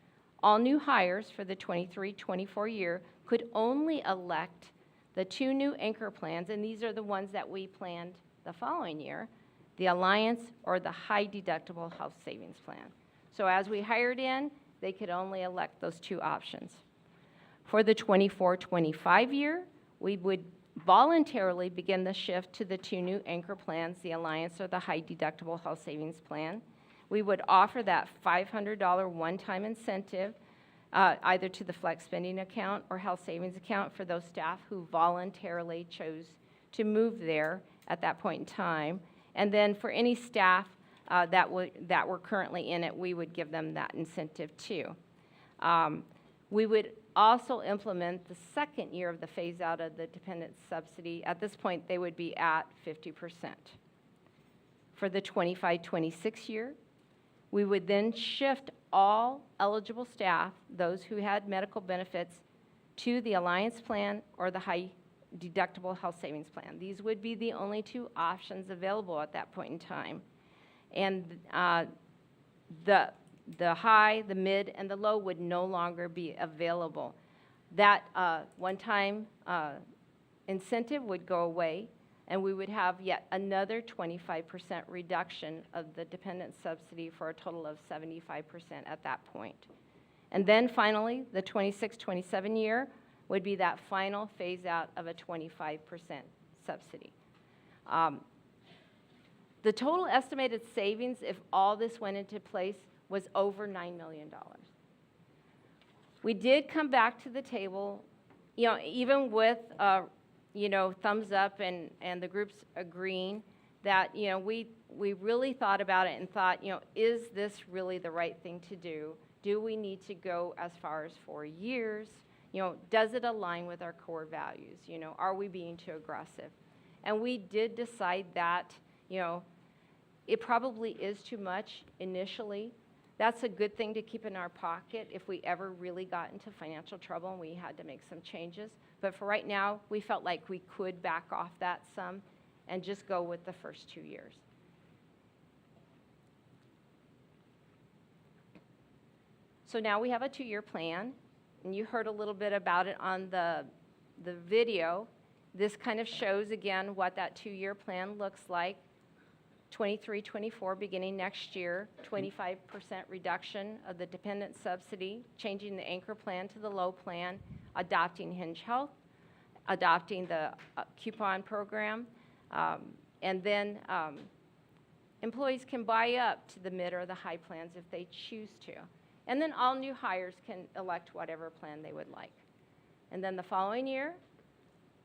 all new hires for the 23-24 year could only elect the two new anchor plans, and these are the ones that we planned the following year, the Alliance or the high deductible health savings plan. So as we hired in, they could only elect those two options. For the 24-25 year, we would voluntarily begin the shift to the two new anchor plans, the Alliance or the high deductible health savings plan. We would offer that $500 one-time incentive either to the flex spending account or health savings account for those staff who voluntarily chose to move there at that point in time. And then for any staff that were currently in it, we would give them that incentive too. We would also implement the second year of the phase out of the dependent subsidy. At this point, they would be at 50%. For the 25-26 year, we would then shift all eligible staff, those who had medical benefits, to the Alliance plan or the high deductible health savings plan. These would be the only two options available at that point in time. And the high, the mid, and the low would no longer be available. That one-time incentive would go away, and we would have yet another 25% reduction of the dependent subsidy for a total of 75% at that point. And then finally, the 26-27 year would be that final phase out of a 25% subsidy. The total estimated savings, if all this went into place, was over $9 million. We did come back to the table, even with, thumbs up and the groups agreeing that, we really thought about it and thought, is this really the right thing to do? Do we need to go as far as 4 years? Does it align with our core values? Are we being too aggressive? And we did decide that, it probably is too much initially. That's a good thing to keep in our pocket if we ever really got into financial trouble and we had to make some changes. But for right now, we felt like we could back off that some and just go with the first 2 years. So now we have a 2-year plan, and you heard a little bit about it on the video. This kind of shows again what that 2-year plan looks like. 23-24 beginning next year, 25% reduction of the dependent subsidy, changing the anchor plan to the low plan, adopting Hinge Health, adopting the coupon program, and then employees can buy up to the mid or the high plans if they choose to. And then all new hires can elect whatever plan they would like. And then the following year,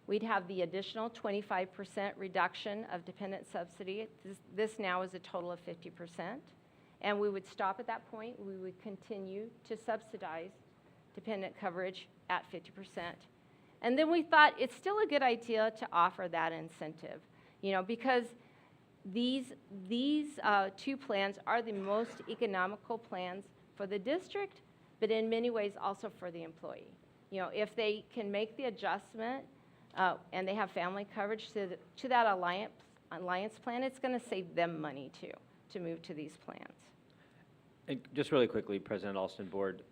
we'd have the additional 25% reduction of dependent subsidy. This now is a total of 50%. And we would stop at that point. We would continue to subsidize dependent coverage at 50%. And then we thought it's still a good idea to offer that incentive, because these two plans are the most economical plans for the district, but in many ways also for the employee. If they can make the adjustment and they have family coverage to that alliance plan, it's going to save them money too to move to these plans. And just really quickly, President Alston, Board,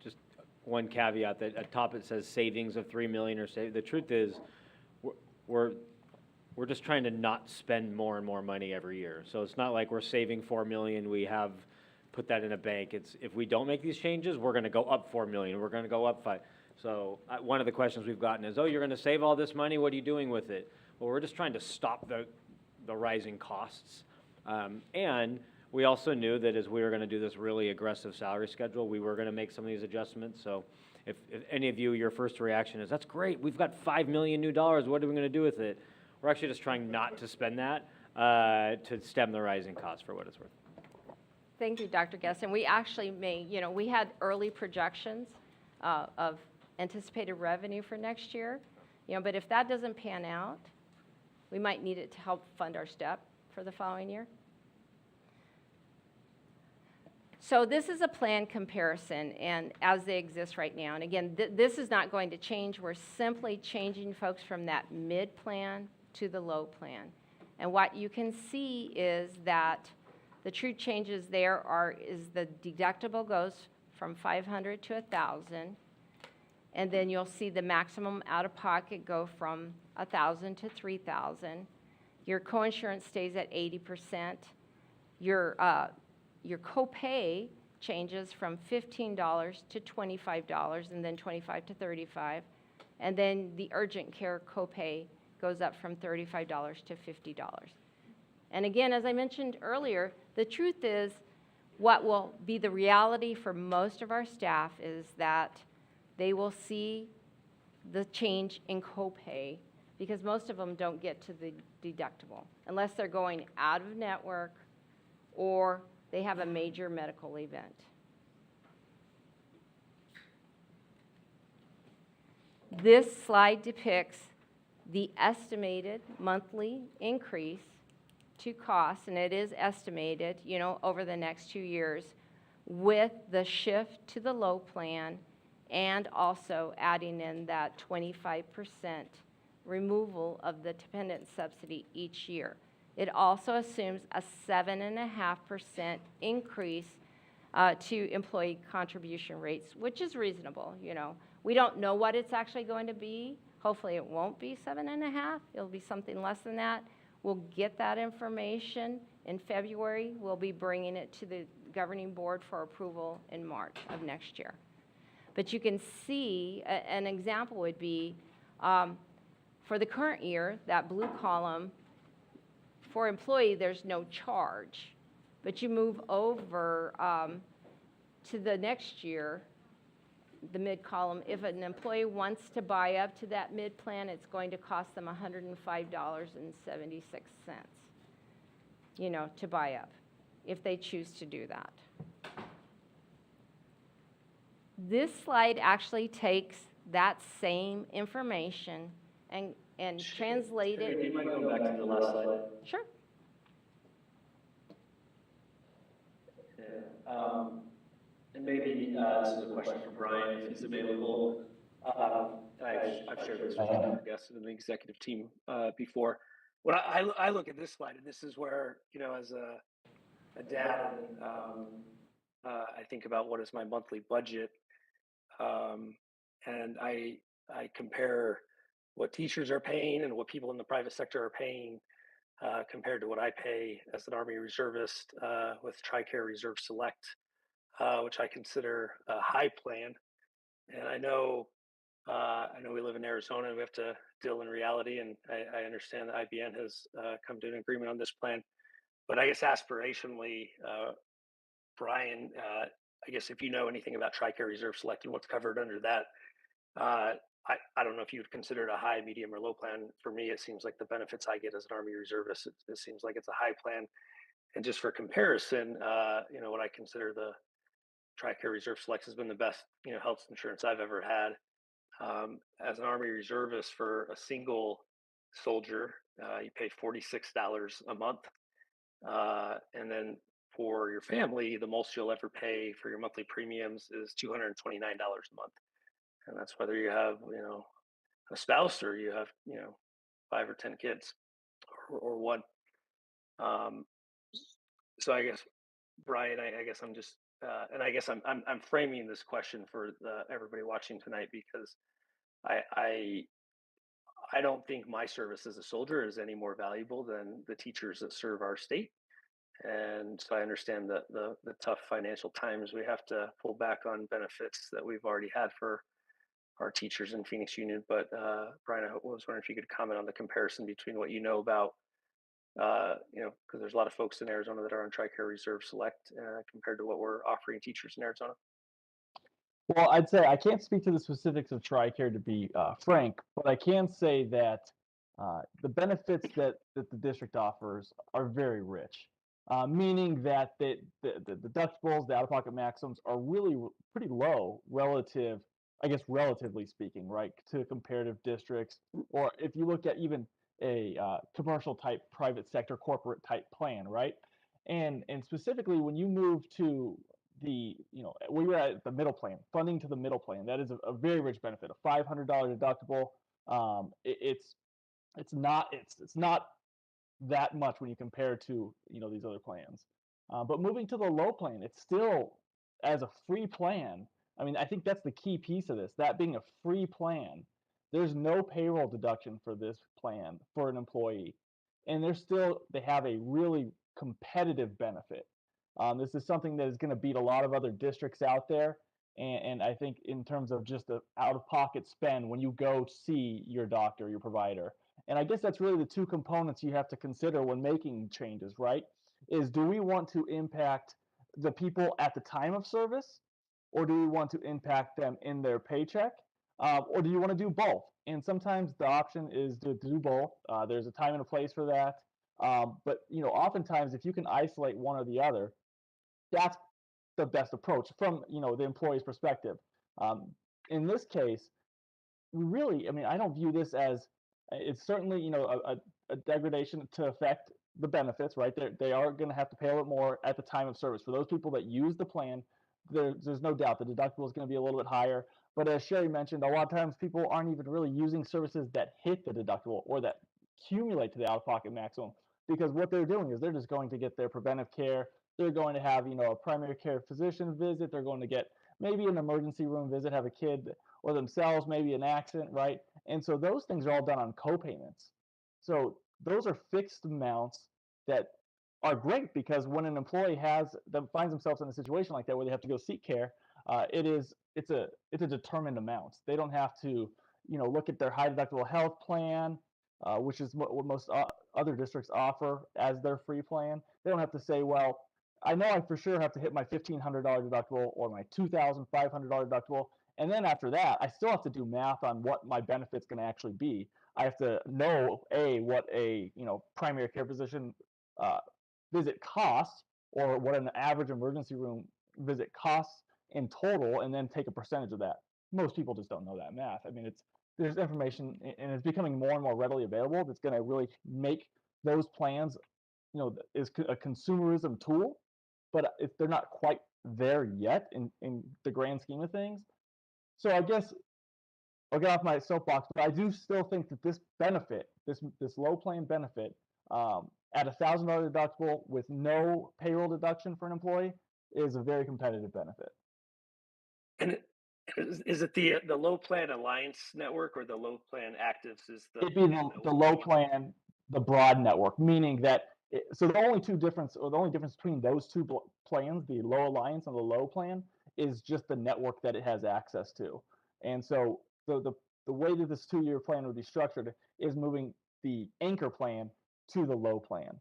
just one caveat that at top it says savings of $3 million or the truth is we're just trying to not spend more and more money every year. So it's not like we're saving $4 million, we have put that in a bank. It's if we don't make these changes, we're going to go up $4 million, we're going to go up $5 million. So one of the questions we've gotten is, oh, you're going to save all this money, what are you doing with it? Well, we're just trying to stop the rising costs. And we also knew that as we were going to do this really aggressive salary schedule, we were going to make some of these adjustments. So if any of you, your first reaction is, that's great, we've got $5 million new dollars, what are we going to do with it? We're actually just trying not to spend that to stem the rising costs for what it's worth. Thank you, Dr. Guest. We actually we had early projections of anticipated revenue for next year, but if that doesn't pan out, we might need it to help fund our step for the following year. So this is a plan comparison, and as they exist right now. And again, this is not going to change. We're simply changing folks from that mid plan to the low plan. And what you can see is that the true changes there is the deductible goes from $500 to $1,000, and then you'll see the maximum out-of-pocket go from $1,000 to $3,000. Your coinsurance stays at 80%. Your copay changes from $15 to $25, and then $25 to $35, and then the urgent care copay goes up from $35 to $50. And again, as I mentioned earlier, the truth is what will be the reality for most of our staff is that they will see the change in copay because most of them don't get to the deductible unless they're going out of network or they have a major medical event. This slide depicts the estimated monthly increase to costs, and it is estimated, over the next 2 years with the shift to the low plan and also adding in that 25% removal of the dependent subsidy each year. It also assumes a 7.5% increase to employee contribution rates, which is reasonable. We don't know what it's actually going to be. Hopefully it won't be 7.5. It'll be something less than that. We'll get that information in February. We'll be bringing it to the governing board for approval in March of next year. But you can see an example would be for the current year, that blue column, for employee, there's no charge. But you move over to the next year, the mid column, if an employee wants to buy up to that mid plan, it's going to cost them $105.76, to buy up, if they choose to do that. This slide actually takes that same information and translate it. If you might go back to the last slide. Sure. Yeah. And maybe this is a question for Brian, if he's available. I've shared this with our guests and the executive team before. when I look at this slide, and this is where, you know, as a dad, I think about what is my monthly budget, um, and I compare what teachers are paying and what people in the private sector are paying compared to what I pay as an Army reservist with TRICARE Reserve Select, which I consider a high plan. And I know we live in Arizona and we have to deal in reality. And I understand that IBN has come to an agreement on this plan. But I guess aspirationally, Brian, I guess if you know anything about TRICARE Reserve Select and what's covered under that, uh, I don't know if you would consider it a high, medium, or low plan. For me, it seems like the benefits I get as an Army reservist, it seems like it's a high plan. And just for comparison, you know, what I consider the TRICARE Reserve Select has been the best, you know, health insurance I've ever had. As an Army reservist for a single soldier, you pay $46 a month. And then for your family, the most you'll ever pay for your monthly premiums is $229 a month. And that's whether you have, you know, a spouse or you have, you know, 5 or 10 kids or one. Um, so I guess, Brian, I guess I'm just, and I guess I'm framing this question for everybody watching tonight because I, I I don't think my service as a soldier is any more valuable than the teachers that serve our state. And so I understand the tough financial times we have to pull back on benefits that we've already had for our teachers in Phoenix Union. But Brian, was wondering if you could comment on the comparison between what you know about, you know, because there's a lot of folks in Arizona that are on TRICARE Reserve Select compared to what we're offering teachers in Arizona. Well, I'd say I can't speak to the specifics of TRICARE to be frank, but I can say that the benefits that the district offers are very rich, meaning that the deductibles, the out-of-pocket maximums are really pretty low relative, I guess, relatively speaking, right, to comparative districts. Or if you look at even a commercial type, private sector, corporate type plan, right? And specifically when you move to we were at the middle plan, funding to the middle plan. That is a very rich benefit, a $500 deductible. It's not that much when you compare to these other plans. But moving to the low plan, it's still as a free plan. I mean, I think that's the key piece of this. That being a free plan, there's no payroll deduction for this plan for an employee, and they have a really competitive benefit. This is something that is going to beat a lot of other districts out there. And I think in terms of just the out-of-pocket spend when you go see your doctor, your provider. And I guess that's really the two components you have to consider when making changes, right? Is do we want to impact the people at the time of service, or do we want to impact them in their paycheck, or do you want to do both? And sometimes the option is to do both. There's a time and a place for that. But oftentimes if you can isolate one or the other, that's the best approach from the employee's perspective. Um, in this case, I mean, I don't view this as it's certainly a degradation to affect the benefits, right? They are going to have to pay a little bit more at the time of service. For those people that use the plan, there's no doubt the deductible is going to be a little bit higher. But as Sherry mentioned, a lot of times people aren't even really using services that hit the deductible or that accumulate to the out-of-pocket maximum, because what they're doing is they're just going to get their preventive care. They're going to have a primary care physician visit. They're going to get maybe an emergency room visit, have a kid or themselves, maybe an accident, right? And so those things are all done on co-payments. So those are fixed amounts that are great, because when an employee finds themselves in a situation like that where they have to go seek care, it's a determined amount. They don't have to look at their high deductible health plan, which is what most other districts offer as their free plan. They don't have to say, well, I know I for sure have to hit my $1,500 deductible or my $2,500 deductible. And then after that, I still have to do math on what my benefit's going to actually be. I have to know what a primary care physician uh, visit costs, or what an average emergency room visit costs in total, and then take a percentage of that. Most people just don't know that math. I mean, there's information, and it's becoming more and more readily available, that's going to really make those plans, is a consumerism tool, but if they're not quite there yet in the grand scheme of things. So I guess I'll get off my soapbox, but I do still think that this benefit, this low plan benefit, at $1,000 deductible with no payroll deduction for an employee is a very competitive benefit. And is it the low plan alliance network or the low plan actives is It'd be the low plan, the broad network, meaning that so the only difference between those two plans, the low alliance and the low plan, is just the network that it has access to. And so the way that this 2-year plan would be structured is moving the anchor plan to the low plan.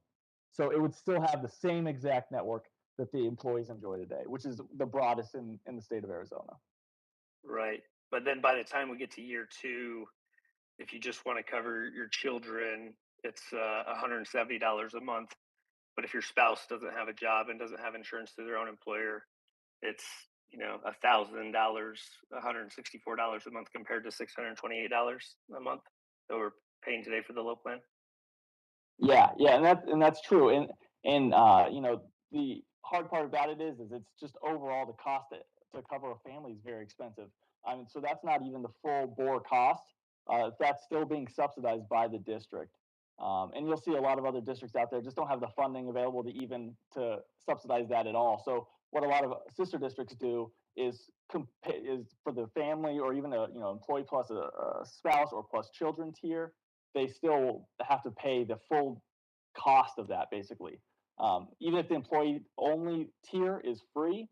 So it would still have the same exact network that the employees enjoy today, which is the broadest in the state of Arizona. right? But then by the time we get to year 2, if you just want to cover your children, it's $170 a month. But if your spouse doesn't have a job and doesn't have insurance through their own employer, it's $1,000, $164 a month compared to $628 a month that we're paying today for the low plan. Yeah, and that's true. And the hard part about it is it's just overall the cost to cover a family is very expensive. I mean, so that's not even the full bore cost. That's still being subsidized by the district. And you'll see a lot of other districts out there just don't have the funding available to subsidize that at all. So what a lot of sister districts do is for the family or even a employee plus a spouse or plus children tier, they still have to pay the full cost of that basically. Even if the employee only tier is free,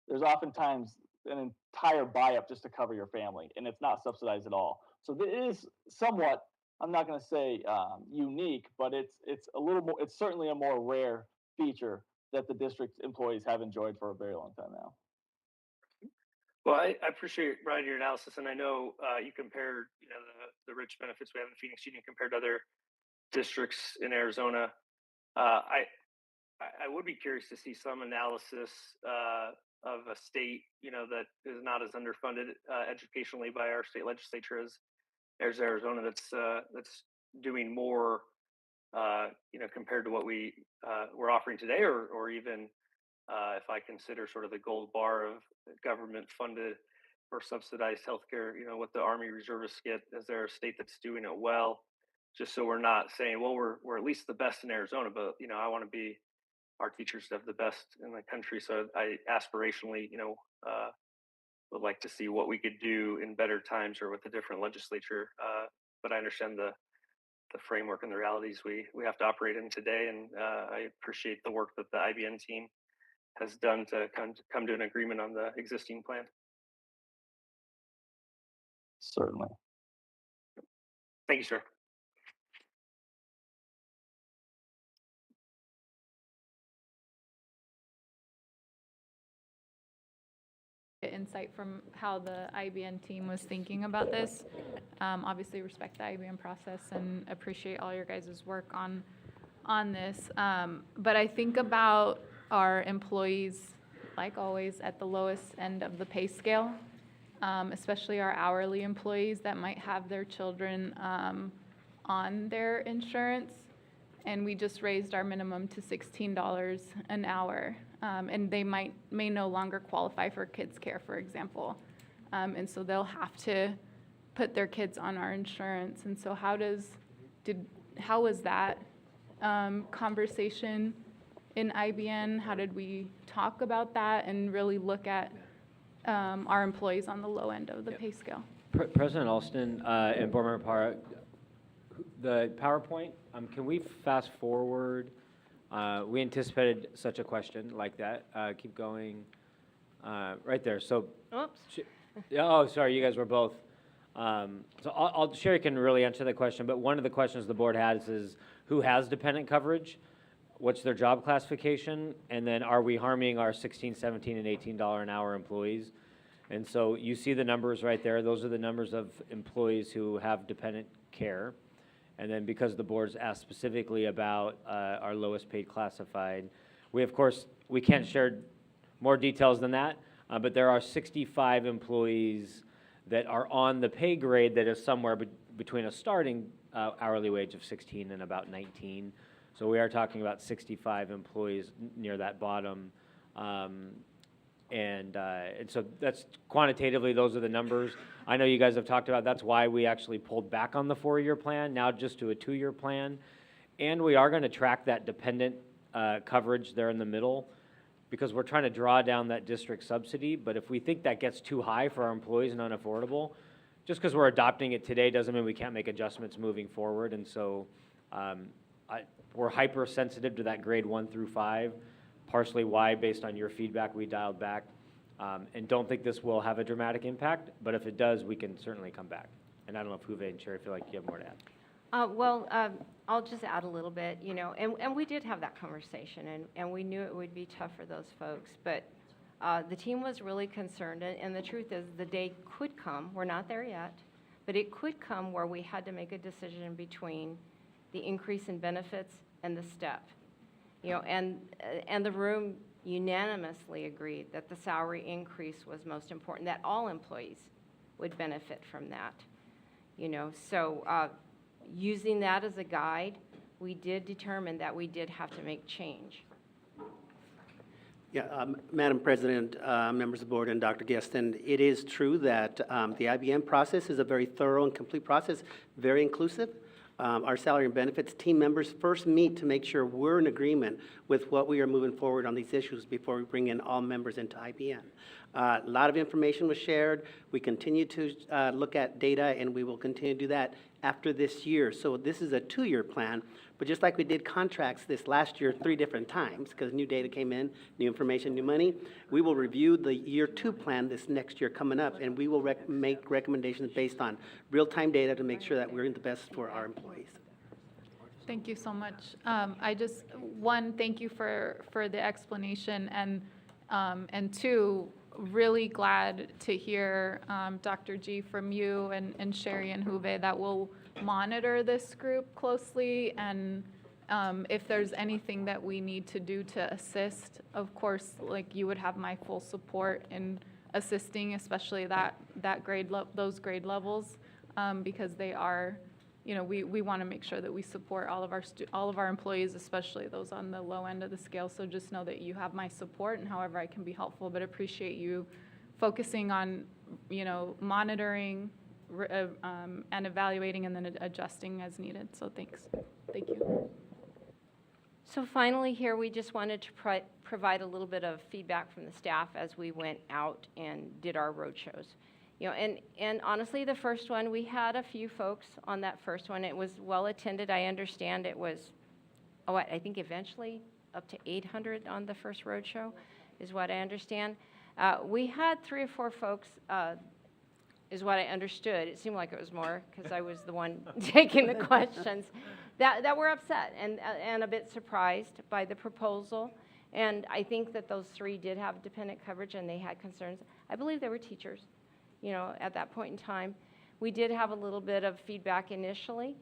there's oftentimes an entire buy-up just to cover your family, and it's not subsidized at all. So it is somewhat, I'm not going to say unique, but it's a little more. It's certainly a more rare feature that the district employees have enjoyed for a very long time now. Well, I appreciate, Brian, your analysis, and I know you compared the rich benefits we have in Phoenix Union compared to other districts in Arizona. I would be curious to see some analysis of a state that is not as underfunded educationally by our state legislature as Arizona. That's doing more compared to what we're offering today, or even if I consider sort of the gold bar of government funded or subsidized healthcare, what the Army reservists get. Is there a state that's doing it well? Just so we're not saying, well, we're at least the best in Arizona, but I want to be our teachers to have the best in the country. So I aspirationally, would like to see what we could do in better times or with a different legislature. But I understand the framework and the realities we have to operate in today, and I appreciate the work that the IBN team has done to come to an agreement on the existing plan. Certainly. Thank you, sir. Insight from how the IBN team was thinking about this. Obviously respect the IBN process and appreciate all your guys' work on this. But I think about our employees, like always, at the lowest end of the pay scale, especially our hourly employees that might have their children on their insurance. And we just raised our minimum to $16 an hour. And they may no longer qualify for kids care, for example. And so they'll have to put their kids on our insurance. And so how was that conversation in IBN? How did we talk about that and really look at our employees on the low end of the pay scale? President Alston and Board Member Parra, the PowerPoint, can we fast forward? We anticipated such a question like that. Keep going. Right there. So. Oops. Oh, sorry. You guys were both. So Sherry can really answer that question. But one of the questions the board has is who has dependent coverage? What's their job classification? And then are we harming our $16, $17, and $18 an hour employees? And so you see the numbers right there. Those are the numbers of employees who have dependent care. And then because the board's asked specifically about our lowest paid classified, we can't share more details than that, but there are 65 employees that are on the pay grade that is somewhere between a starting hourly wage of 16 and about 19. So we are talking about 65 employees near that bottom And so that's quantitatively, those are the numbers. I know you guys have talked about, that's why we actually pulled back on the 4-year plan, now just to a 2-year plan. And we are gonna track that dependent coverage there in the middle, because we're trying to draw down that district subsidy. But if we think that gets too high for our employees and unaffordable, just because we're adopting it today doesn't mean we can't make adjustments moving forward. And so we're hypersensitive to that grade 1 through 5, partially why, based on your feedback, we dialed back. And don't think this will have a dramatic impact, but if it does, we can certainly come back. And I don't know if Huve and Sherry feel like you have more to add. I'll just add a little bit, and we did have that conversation, and we knew it would be tough for those folks, but the team was really concerned, and the truth is the day could come, we're not there yet, but it could come where we had to make a decision between the increase in benefits and the step. And the room unanimously agreed that the salary increase was most important, that all employees would benefit from that. So using that as a guide, we did determine that we did have to make change. Yeah, Madam President, members of the board, and Dr. Guestin, it is true that the IBM process is a very thorough and complete process, very inclusive. Our salary and benefits team members first meet to make sure we're in agreement with what we are moving forward on these issues before we bring in all members into IBM. A lot of information was shared. We continue to look at data, and we will continue to do that after this year. So this is a 2-year plan, but just like we did contracts this last year 3 different times, because new data came in, new information, new money, we will review the year 2 plan this next year coming up, and we will make recommendations based on real-time data to make sure that we're in the best for our employees. Thank you so much. Thank you for the explanation, and 2, really glad to hear, Dr. G, from you and Sherry and Huve, that we'll monitor this group closely, and if there's anything that we need to do to assist, of course, like, you would have my full support in assisting, especially those grade levels, because they are, we want to make sure that we support all of our employees, especially those on the low end of the scale. So just know that you have my support, and however I can be helpful, but appreciate you focusing on, monitoring and evaluating, and then adjusting as needed. So thanks. Thank you. So finally here, we just wanted to provide a little bit of feedback from the staff as we went out and did our roadshows. And honestly, the first one, we had a few folks on that first one. It was well attended. I understand it was, I think eventually up to 800 on the first roadshow is what I understand. We had 3 or 4 folks, is what I understood. It seemed like it was more because I was the one taking the questions, that were upset and a bit surprised by the proposal. And I think that those 3 did have dependent coverage, and they had concerns. I believe they were teachers. At that point in time. We did have a little bit of feedback initially,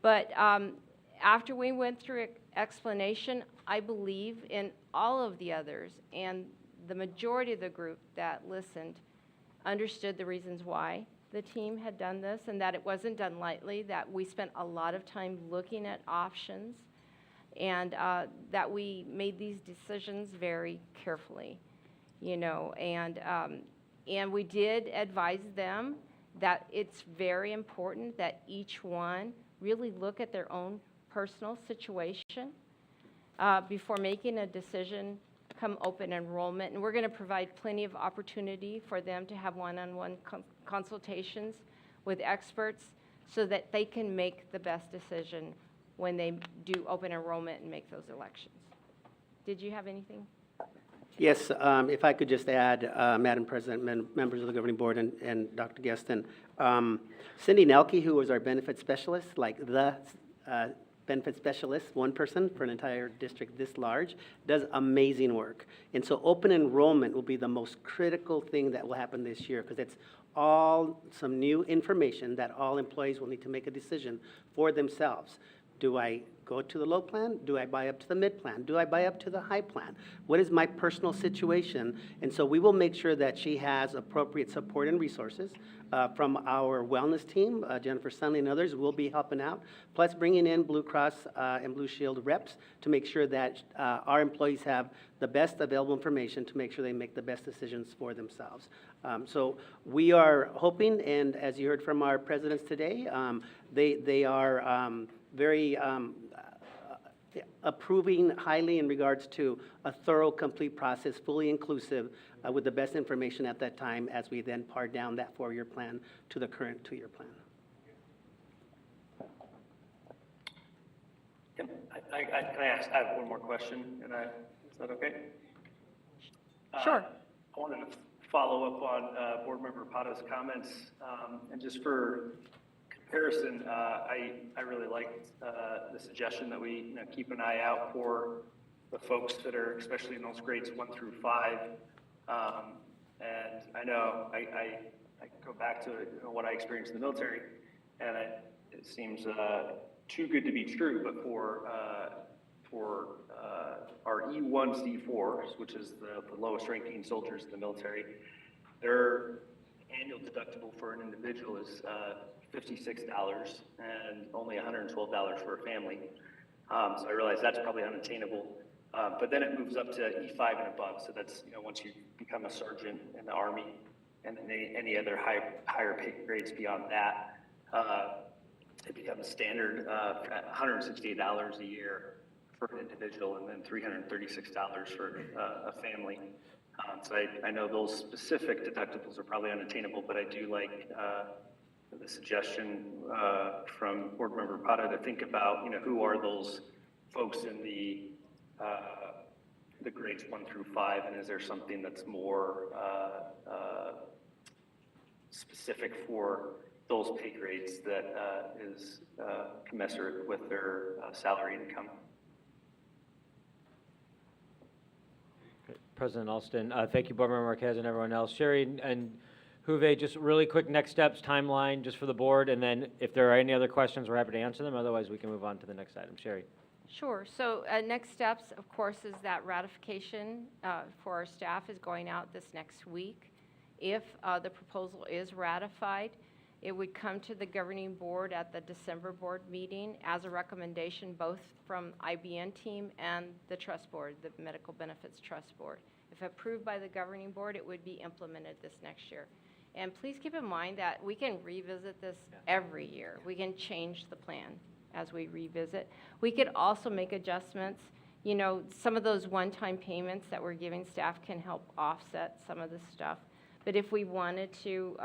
but after we went through explanation, I believe in all of the others, and the majority of the group that listened understood the reasons why the team had done this, and that it wasn't done lightly, that we spent a lot of time looking at options, and that we made these decisions very carefully, and we did advise them that it's very important that each one really look at their own personal situation before making a decision come open enrollment. And we're going to provide plenty of opportunity for them to have one-on-one consultations with experts so that they can make the best decision when they do open enrollment and make those elections. Did you have anything? Yes, if I could just add, Madam President, members of the governing board, and Dr. Guestin, Cindy Nelke, who was our benefit specialist, like the benefit specialist, one person for an entire district this large, does amazing work. And so open enrollment will be the most critical thing that will happen this year, because it's all some new information that all employees will need to make a decision for themselves. Do I go to the low plan? Do I buy up to the mid plan? Do I buy up to the high plan? What is my personal situation? And so we will make sure that she has appropriate support and resources from our wellness team. Jennifer Sunley and others will be helping out, plus bringing in Blue Cross and Blue Shield reps to make sure that our employees have the best available information to make sure they make the best decisions for themselves. So we are hoping, and as you heard from our presidents today, they are very approving highly in regards to a thorough, complete process, fully inclusive, with the best information at that time as we then par down that 4-year plan to the current 2-year plan. Can I have one more question? And is that okay? Sure. I wanted to follow up on Board Member Pata's comments, and just for comparison, I really liked the suggestion that we keep an eye out for the folks that are, especially in those grades 1 through 5. And I know I go back to what I experienced in the military, and it seems too good to be true. But for our E1s, D4s, which is the lowest ranking soldiers in the military, their annual deductible for an individual is $56 and only $112 for a family. So I realize that's probably unattainable. But then it moves up to E5 and above. So that's, once you become a sergeant in the Army, and then any other higher pay grades beyond that, it becomes standard $168 a year for an individual, and then $336 for a family. So I know those specific deductibles are probably unattainable, but I do like the suggestion from Board Member Pata to think about, who are those folks in the grades 1 through 5, and is there something that's more specific for those pay grades that is commensurate with their salary income? President Alston, thank you, Board Member Marquez and everyone else. Sherry and Juve, just really quick next steps, timeline just for the board, and then if there are any other questions, we're happy to answer them. Otherwise, we can move on to the next item. Sherry. Sure. So next steps, of course, is that ratification for our staff is going out this next week. If the proposal is ratified, it would come to the governing board at the December board meeting as a recommendation, both from IBN team and the trust board, the Medical Benefits Trust Board. If approved by the governing board, it would be implemented this next year. And please keep in mind that we can revisit this every year. We can change the plan as we revisit. We could also make adjustments. Some of those one-time payments that we're giving staff can help offset some of the stuff. But if we wanted to,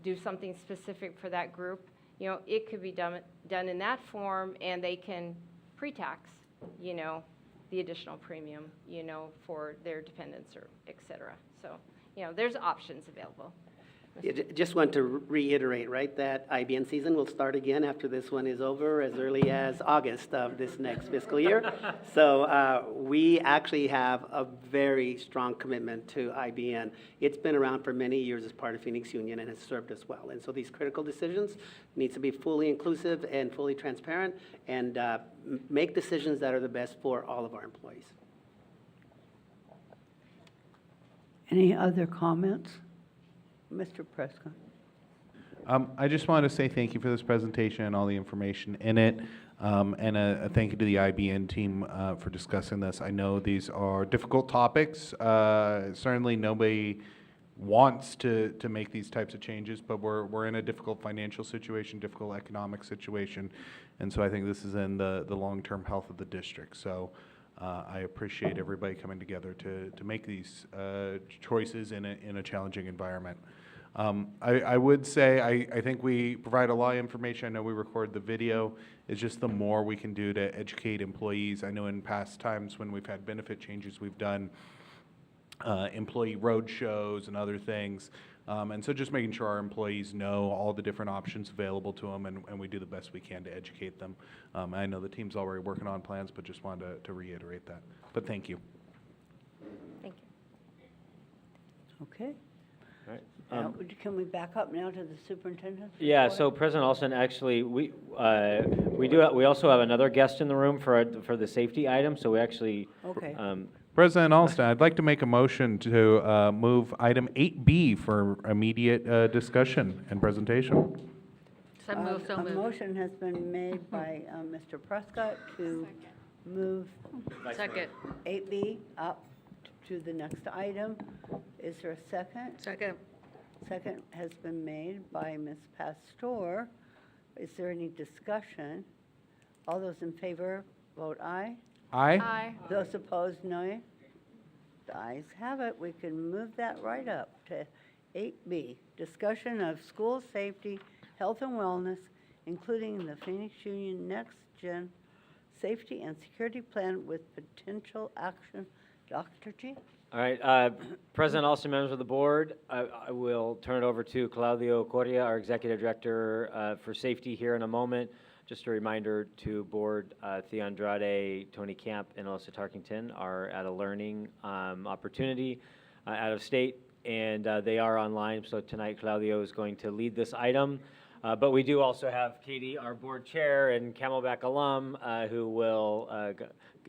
do something specific for that group, it could be done in that form, and they can pre-tax, the additional premium, for their dependents or et cetera. So, there's options available. Yeah, just want to reiterate, right, that IBN season will start again after this one is over, as early as August of this next fiscal year. So we actually have a very strong commitment to IBN. It's been around for many years as part of Phoenix Union and has served us well. And so these critical decisions need to be fully inclusive and fully transparent, and make decisions that are the best for all of our employees. Any other comments? Mr. Prescott. I just wanted to say thank you for this presentation and all the information in it, and a thank you to the IBN team for discussing this. I know these are difficult topics. Certainly nobody wants to make these types of changes, but we're in a difficult financial situation, difficult economic situation, and so I think this is in the long-term health of the district. So I appreciate everybody coming together to make these choices in a challenging environment. I would say I think we provide a lot of information. I know we record the video. It's just the more we can do to educate employees. I know in past times when we've had benefit changes, we've done employee road shows and other things. And so just making sure our employees know all the different options available to them, and we do the best we can to educate them. I know the team's already working on plans, but just wanted to reiterate that. But thank you. Thank you. Okay. All right. Can we back up now to the superintendent's Yeah, report? so President Alston, actually, we also have another guest in the room for the safety item, so we actually. Okay. President Alston, I'd like to make a motion to move item 8B for immediate discussion and presentation. So moved, so A moved. motion has been made by Mr. Prescott to move Second. 8B up to the next item. Is there a second? Second. Second has been made by Ms. Pastor. Is there any discussion? All those in favor, vote aye. Aye. Aye. Those opposed, no. The ayes have it. We can move that right up to 8B, discussion of school safety, health and wellness, including the Phoenix Union Next Gen Safety and Security Plan with potential action. Dr. G? All right, President Alston, members of the board, I will turn it over to Claudio Correa, our Executive Director for Safety here in a moment. Just a reminder to board, Thea Andrade, Tony Camp, and Alyssa Tarkington are at a learning opportunity out of state, and they are online, so tonight Claudio is going to lead this item. But we do also have Katie, our board chair, and Camelback alum, who will,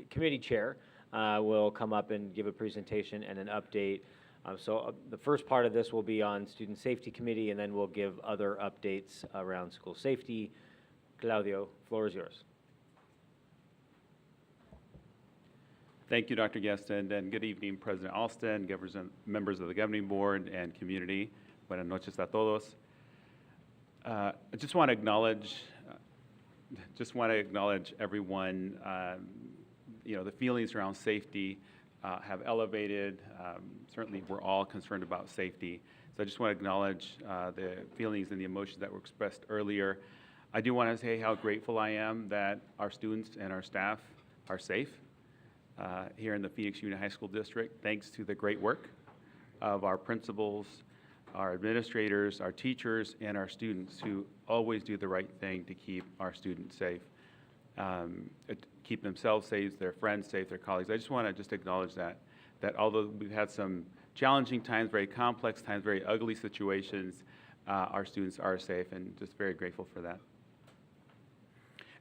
committee chair, will come up and give a presentation and an update. So the first part of this will be on Student Safety Committee, and then we'll give other updates around school safety. Claudio, floor is yours. Thank you, Dr. Guestin, and good evening, President Alston, members of the governing board and community. Buenas noches a todos. I just want to acknowledge everyone. The feelings around safety have elevated. Certainly, we're all concerned about safety. So I just want to acknowledge the feelings and the emotions that were expressed earlier. I do want to say how grateful I am that our students and our staff are safe here in the Phoenix Union High School District, thanks to the great work of our principals, our administrators, our teachers, and our students who always do the right thing to keep our students safe. Keep themselves safe, their friends safe, their colleagues. I just want to acknowledge that although we've had some challenging times, very complex times, very ugly situations, our students are safe, and just very grateful for that.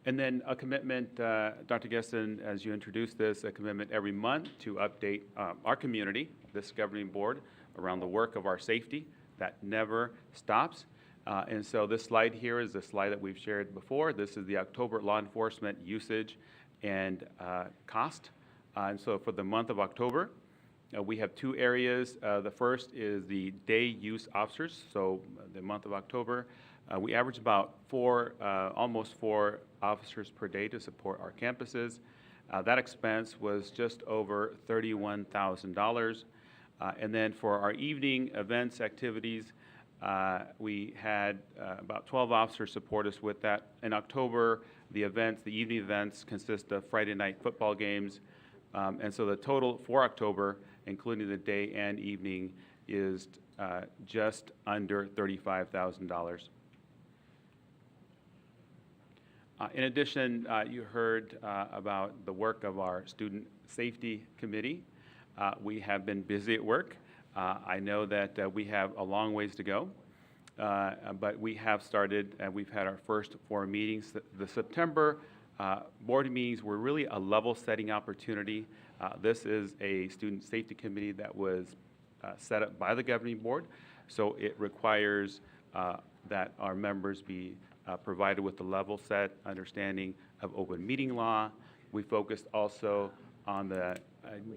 And then a commitment, Dr. Guestin, as you introduced this, a commitment every month to update our community, this governing board, around the work of our safety. That never stops. And so this slide here is the slide that we've shared before. This is the October law enforcement usage and cost. And so for the month of October, we have two areas. The first is the day use officers. So the month of October, we average about almost four officers per day to support our campuses. That expense was just over $31,000. And then for our evening events activities, we had about 12 officers support us with that. In October, the evening events consist of Friday night football games. And so the total for October, including the day and evening, is just under $35,000. In addition, you heard about the work of our Student Safety Committee. We have been busy at work. I know that we have a long ways to go, but we have started, and we've had our first 4 meetings. The September board meetings were really a level-setting opportunity. This is a Student Safety Committee that was set up by the governing board, so it requires that our members be provided with the level-set understanding of open meeting law. We focused also on the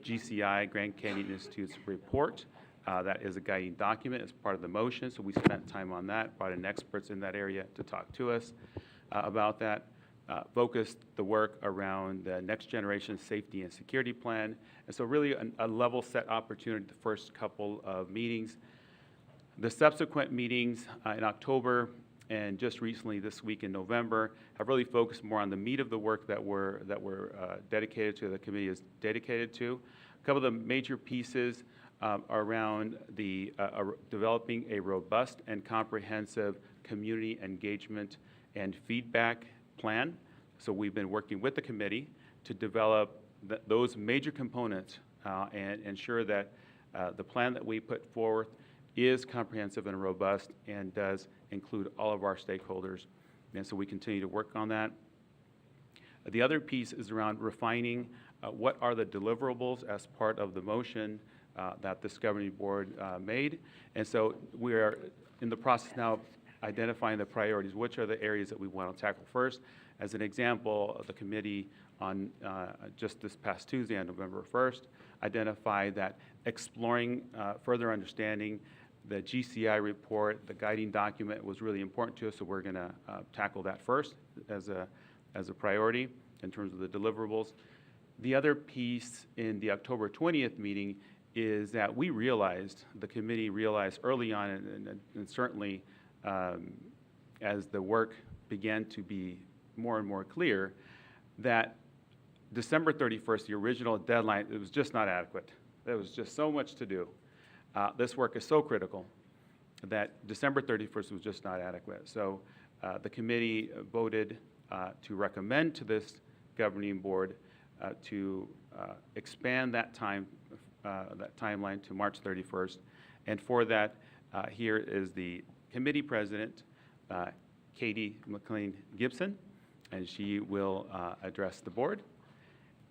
GCI, Grand Canyon Institute's report. That is a guiding document as part of the motion, so we spent time on that, brought in experts in that area to talk to us about that, focused the work around the next generation safety and security plan, and so really a level set opportunity the first couple of meetings. The subsequent meetings in October and just recently this week in November have really focused more on the meat of the work that we're dedicated to, the committee is dedicated to. A couple of the major pieces around the developing a robust and comprehensive community engagement and feedback plan. So we've been working with the committee to develop those major components and ensure that the plan that we put forth is comprehensive and robust and does include all of our stakeholders. And so we continue to work on that. The other piece is around refining what are the deliverables as part of the motion that this governing board made. And so we are in the process now of identifying the priorities. Which are the areas that we want to tackle first? As an example, the committee on just this past Tuesday on November 1st identified that exploring further understanding the GCI report, the guiding document, was really important to us, so we're going to tackle that first as a priority in terms of the deliverables. The other piece in the October 20th meeting is that we realized, the committee realized early on, and certainly as the work began to be more and more clear, that December 31st, the original deadline, it was just not adequate. There was just so much to do. This work is so critical that December 31st was just not adequate. So the committee voted to recommend to this governing board to expand that timeline to March 31st. And for that, here is the committee president, Katie McLean Gibson, and she will address the board.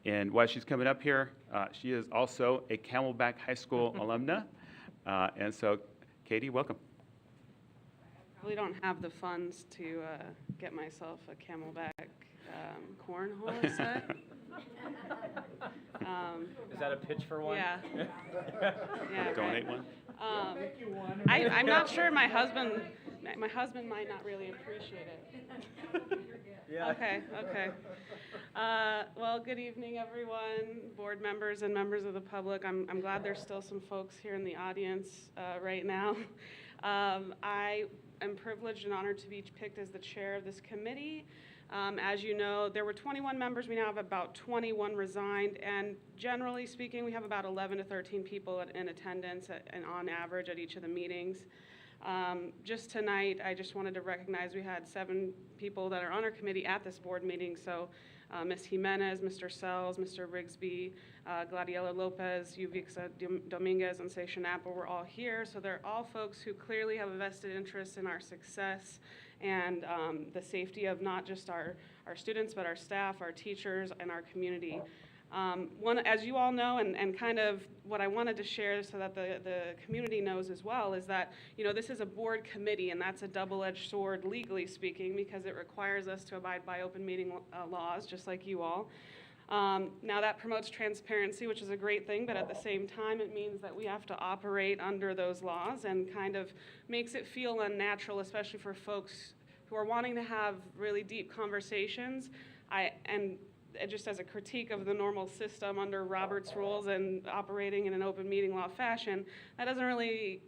And while she's coming up here, she is also a Camelback High School alumna. And so, Katie, welcome. I really don't have the funds to get myself a Camelback cornhole set. Is that a pitch for one? Yeah. Yeah. Donate one? I'm not sure. My husband might not really appreciate it. Yeah. Okay. Well, good evening, everyone, board members and members of the public. I'm glad there's still some folks here in the audience right now. I am privileged and honored to be picked as the chair of this committee. As you know, there were 21 members. We now have about 21 resigned, and generally speaking, we have about 11 to 13 people in attendance and on average at each of the meetings. Just tonight, I just wanted to recognize we had 7 people that are on our committee at this board meeting. So Ms. Jimenez, Mr. Sells, Mr. Rigsby, Gladiela Lopez, Uvixa Dominguez, and Seisha Napa were all here. So they're all folks who clearly have a vested interest in our success and the safety of not just our students, but our staff, our teachers, and our community. As you all know, and kind of what I wanted to share so that the community knows as well, is that, you know, this is a board committee, and that's a double-edged sword legally speaking, because it requires us to abide by open meeting laws, just like you all. Now that promotes transparency, which is a great thing, but at the same time it means that we have to operate under those laws, and kind of makes it feel unnatural, especially for folks who are wanting to have really deep conversations. And just as a critique of the normal system under Robert's rules and operating in an open meeting law fashion, that doesn't really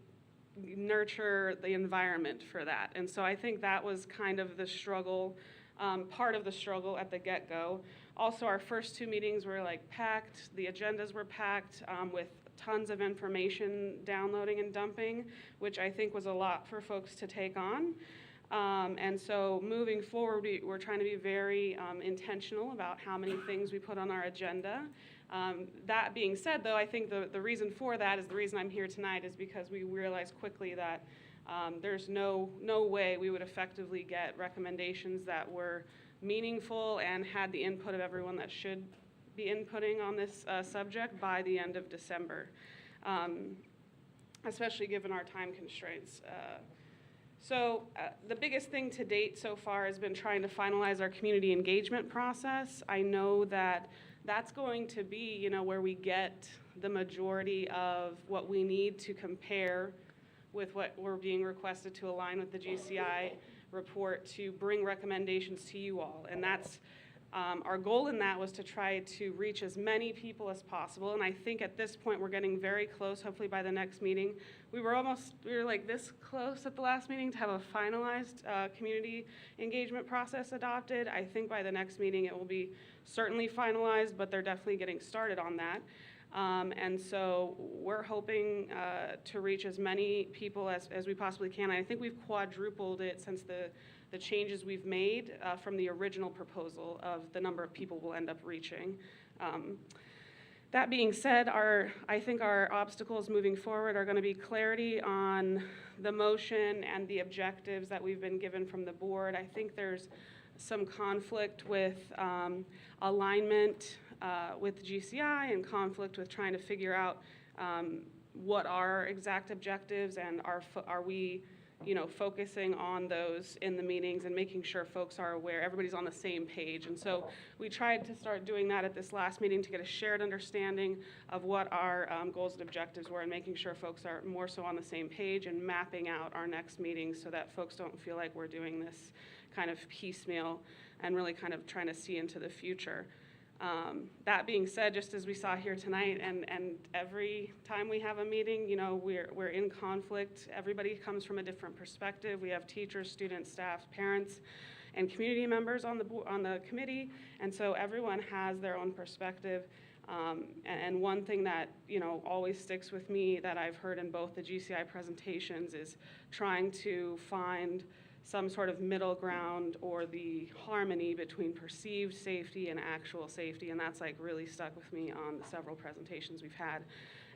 nurture the environment for that. And so I think that was kind of the struggle, part of the struggle at the get-go. Also, our first 2 meetings were like packed. The agendas were packed with tons of information downloading and dumping, which I think was a lot for folks to take on. And so moving forward, we're trying to be very intentional about how many things we put on our agenda. That being said, though, I think the reason for that is the reason I'm here tonight is because we realized quickly that there's no way we would effectively get recommendations that were meaningful and had the input of everyone that should be inputting on this subject by the end of December, especially given our time constraints. So the biggest thing to date so far has been trying to finalize our community engagement process. I know that that's going to be, you know, where we get the majority of what we need to compare with what we're being requested to align with the GCI report to bring recommendations to you all. And that's our goal in that was to try to reach as many people as possible. And I think at this point we're getting very close. Hopefully by the next meeting, we were like this close at the last meeting to have a finalized community engagement process adopted. I think by the next meeting it will be certainly finalized, but they're definitely getting started on that. And so we're hoping to reach as many people as we possibly can. I think we've quadrupled it since the changes we've made from the original proposal of the number of people we'll end up reaching. That being said, I think our obstacles moving forward are going to be clarity on the motion and the objectives that we've been given from the board. I think there's some conflict with alignment with GCI and conflict with trying to figure out what are exact objectives and are we focusing on those in the meetings and making sure folks are aware, everybody's on the same page. And so we tried to start doing that at this last meeting to get a shared understanding of what our goals and objectives were and making sure folks are more so on the same page and mapping out our next meetings so that folks don't feel like we're doing this kind of piecemeal and really kind of trying to see into the future. That being said, just as we saw here tonight, and every time we have a meeting, we're in conflict. Everybody comes from a different perspective. We have teachers, students, staff, parents, and community members on the committee, and so everyone has their own perspective. And one thing that always sticks with me that I've heard in both the GCI presentations is trying to find some sort of middle ground or the harmony between perceived safety and actual safety, and that's like really stuck with me on the several presentations we've had.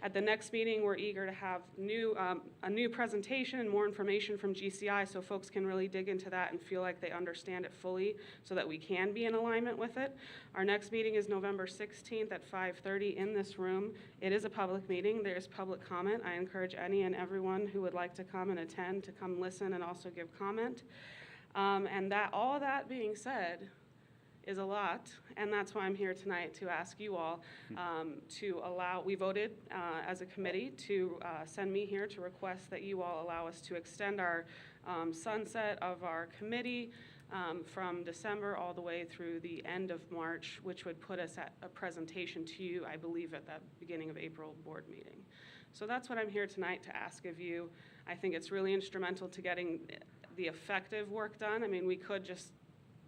At the next meeting, we're eager to have a new presentation and more information from GCI so folks can really dig into that and feel like they understand it fully so that we can be in alignment with it. Our next meeting is November 16th at 5:30 in this room. It is a public meeting. There is public comment. I encourage any and everyone who would like to come and attend to come listen and also give comment. And all of that being said, is a lot, and that's why I'm here tonight to ask you all to allow, we voted as a committee to send me here to request that you all allow us to extend our sunset of our committee from December all the way through the end of March, which would put us at a presentation to you, I believe, at that beginning of April board meeting. So that's what I'm here tonight to ask of you. I think it's really instrumental to getting the effective work done. I mean, we could just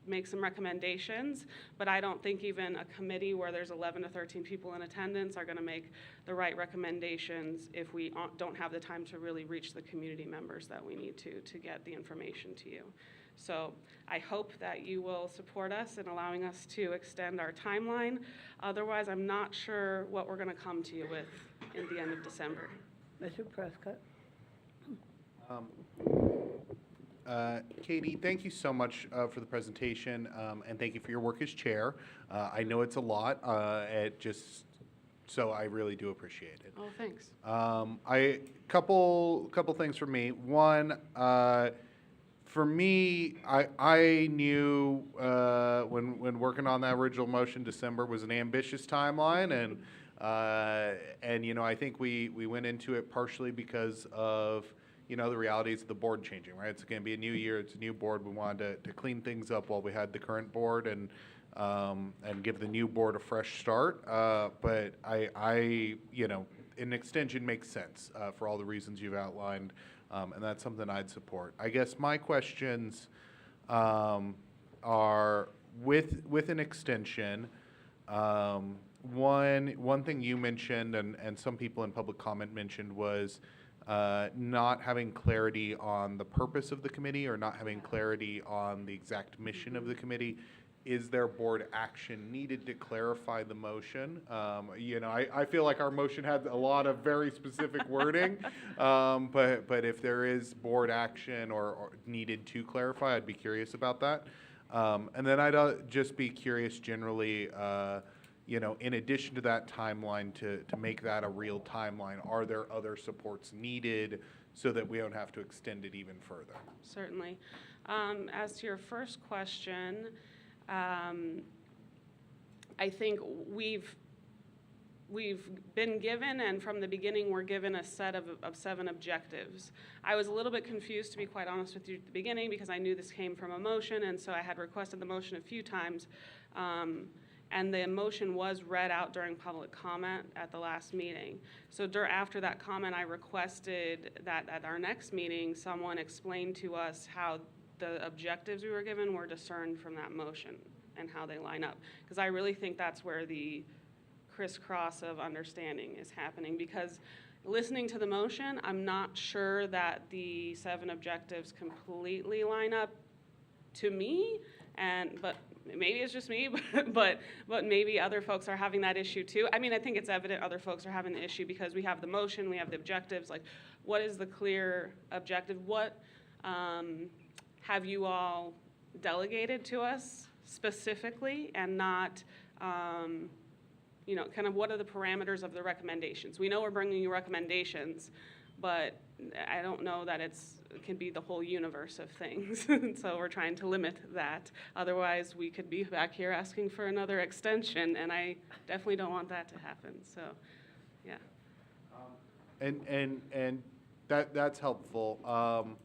make some recommendations, but I don't think even a committee where there's 11 to 13 people in attendance are going to make the right recommendations if we don't have the time to really reach the community members that we need to get the information to you. So I hope that you will support us in allowing us to extend our timeline. Otherwise, I'm not sure what we're going to come to you with in the end of December. Mr. Prescott. Katie, thank you so much for the presentation, and thank you for your work as chair. I know it's a lot, so I really do appreciate it. Oh, thanks. Couple things for me. One, for me, I knew when working on that original motion, December was an ambitious timeline, and I think we went into it partially because of the realities of the board changing, right? It's going to be a new year, it's a new board. We wanted to clean things up while we had the current board and give the new board a fresh start. But an extension makes sense for all the reasons you've outlined, and that's something I'd support. I guess my questions are with an extension. One thing you mentioned, and some people in public comment mentioned, was not having clarity on the purpose of the committee or not having clarity on the exact mission of the committee. Is there board action needed to clarify the motion? I feel like our motion had a lot of very specific wording, but if there is board action or needed to clarify, I'd be curious about that. And then I'd just be curious generally, in addition to that timeline, to make that a real timeline, are there other supports needed so that we don't have to extend it even further? Certainly. As to your first question, I think we've been given, and from the beginning we're given a set of 7 objectives. I was a little bit confused, to be quite honest with you, at the beginning because I knew this came from a motion, and so I had requested the motion a few times. And the motion was read out during public comment at the last meeting. So after that comment, I requested that at our next meeting, someone explain to us how the objectives we were given were discerned from that motion and how they line up. Because I really think that's where the crisscross of understanding is happening. Because listening to the motion, I'm not sure that the 7 objectives completely line up to me, but maybe it's just me, but maybe other folks are having that issue too. I mean, I think it's evident other folks are having the issue because we have the motion, we have the objectives. Like, what is the clear objective? What have you all delegated to us specifically, and not, you know, kind of what are the parameters of the recommendations? We know we're bringing you recommendations, but I don't know that it can be the whole universe of things. So we're trying to limit that. Otherwise, we could be back here asking for another extension, and I definitely don't want that to happen. So, yeah. And that's helpful.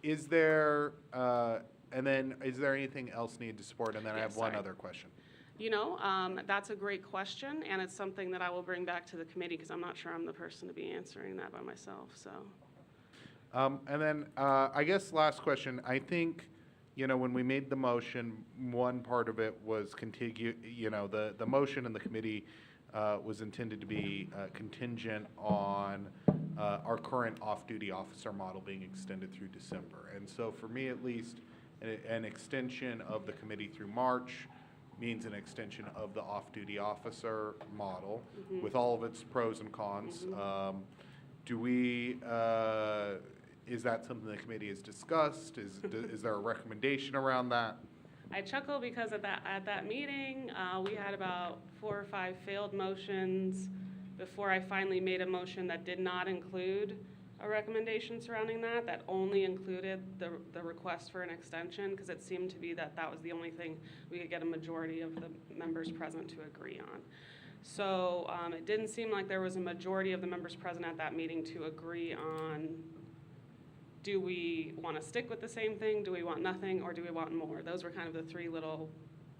Is there and then is there anything else needed to support? And then I have one other question. You know, that's a great question, and it's something that I will bring back to the committee because I'm not sure I'm the person to be answering that by myself. So. And then I guess last question. I think, you know, when we made the motion, one part of it was you know, the motion in the committee was intended to be contingent on our current off-duty officer model being extended through December. And so for me at least, an extension of the committee through March means an extension of the off-duty officer model with all of its pros and cons. Do we, is that something the committee has discussed? Is there a recommendation around that? I chuckle because at that meeting, we had about 4 or 5 failed motions before I finally made a motion that did not include a recommendation surrounding that only included the request for an extension, because it seemed to be that was the only thing we could get a majority of the members present to agree on. So it didn't seem like there was a majority of the members present at that meeting to agree on, do we want to stick with the same thing, do we want nothing, or do we want more? Those were kind of the 3 little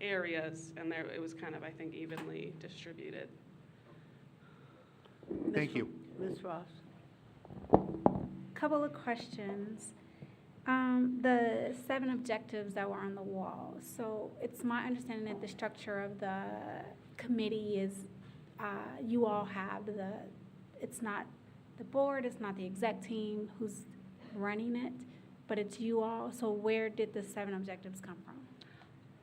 areas, and it was kind of, I think, evenly distributed. Thank you. Ms. Ross. Couple of questions. The 7 objectives that were on the wall. So it's my understanding that the structure of the committee is you all have it's not the board, it's not the exec team who's running it, but it's you all. So where did the 7 objectives come from?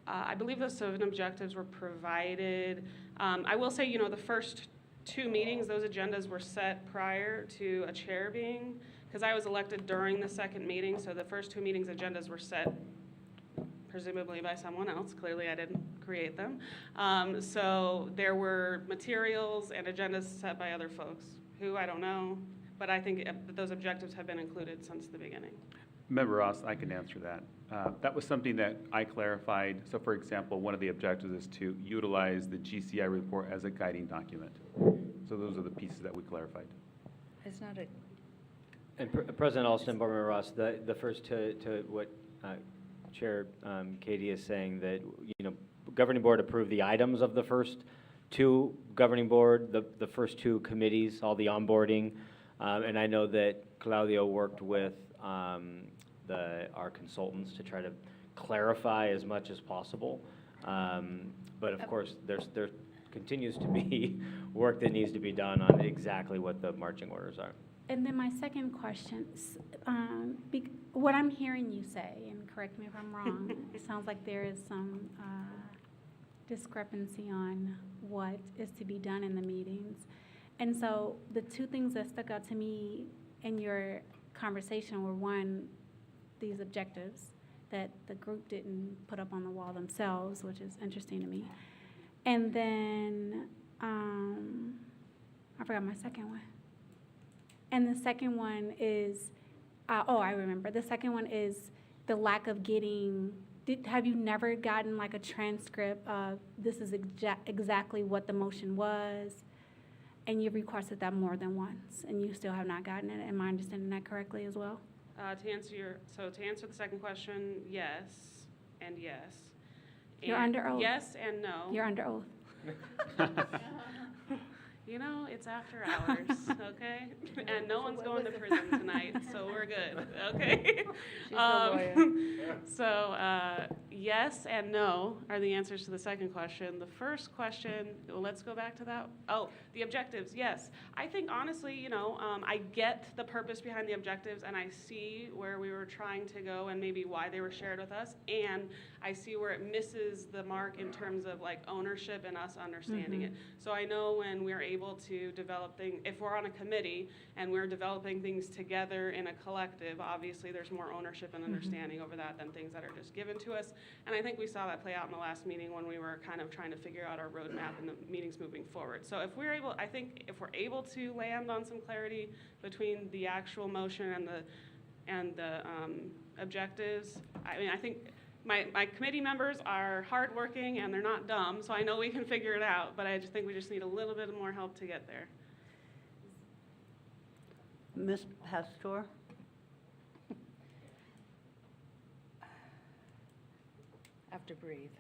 I believe those 7 objectives were provided. I will say, you know, the first 2 meetings, those agendas were set prior to a chair being, because I was elected during the 2nd meeting, so the first 2 meetings agendas were set presumably by someone else. Clearly I didn't create them. So there were materials and agendas set by other folks who I don't know, but I think those objectives have been included since the beginning. Member Ross, I can answer that. That was something that I clarified. So for example, one of the objectives is to utilize the GCI report as a guiding document. So those are the pieces that we clarified. It's not a... And President Alston, Board Member Ross, the first to what Chair Katie is saying, that, you know, governing board approved the items of the first 2 governing board, the first 2 committees, all the onboarding, and I know that Claudio worked with our consultants to try to clarify as much as possible. But of course, there continues to be work that needs to be done on exactly what the marching orders are. And then my second question, what I'm hearing you say, and correct me if I'm wrong, it sounds like there is some discrepancy on what is to be done in the meetings. And so the 2 things that stuck out to me in your conversation were, one, these objectives that the group didn't put up on the wall themselves, which is interesting to me. And then I forgot my second one. And the second one is, I remember. The second one is the lack of getting, have you never gotten like a transcript of this is exactly what the motion was, and you've requested that more than once, and you still have not gotten it? Am I understanding that correctly as well? To answer the second question, yes and yes. You're under oath. Yes and no. You're under oath. You know, it's after hours, okay? And no one's going to prison tonight, so we're good, okay? She's a lawyer. So, Yes and no are the answers to the second question. The first question, well, let's go back to that. Oh, the objectives, yes. I think honestly, you know, I get the purpose behind the objectives, and I see where we were trying to go and maybe why they were shared with us, and I see where it misses the mark in terms of like ownership and us understanding it. So I know when we're able to develop things, if we're on a committee and we're developing things together in a collective, obviously there's more ownership and understanding over that than things that are just given to us. And I think we saw that play out in the last meeting when we were kind of trying to figure out our roadmap and the meetings moving forward. So if we're able, I think if we're able to land on some clarity between the actual motion and the objectives, I mean, I think my committee members are hardworking and they're not dumb, so I know we can figure it out, but I just think we just need a little bit more help to get there. Ms. Pastor? I have to breathe.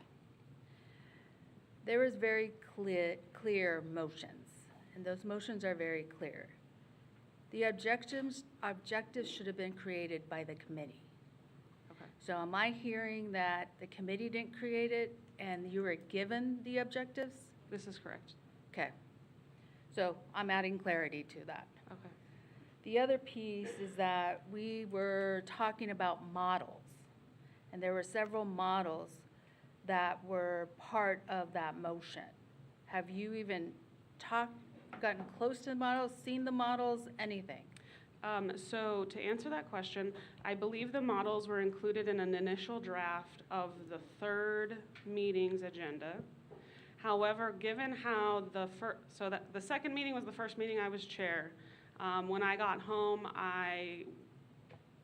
There was very clear motions, and those motions are very clear. The objectives should have been created by the committee. Okay. So am I hearing that the committee didn't create it and you were given the objectives? This is correct. Okay. So I'm adding clarity to that. Okay. The other piece is that we were talking about models, and there were several models that were part of that motion. Have you even gotten close to the models, seen the models, anything? So to answer that question, I believe the models were included in an initial draft of the third meeting's agenda. However, given how the second meeting was the first meeting I was chair. When I got home, I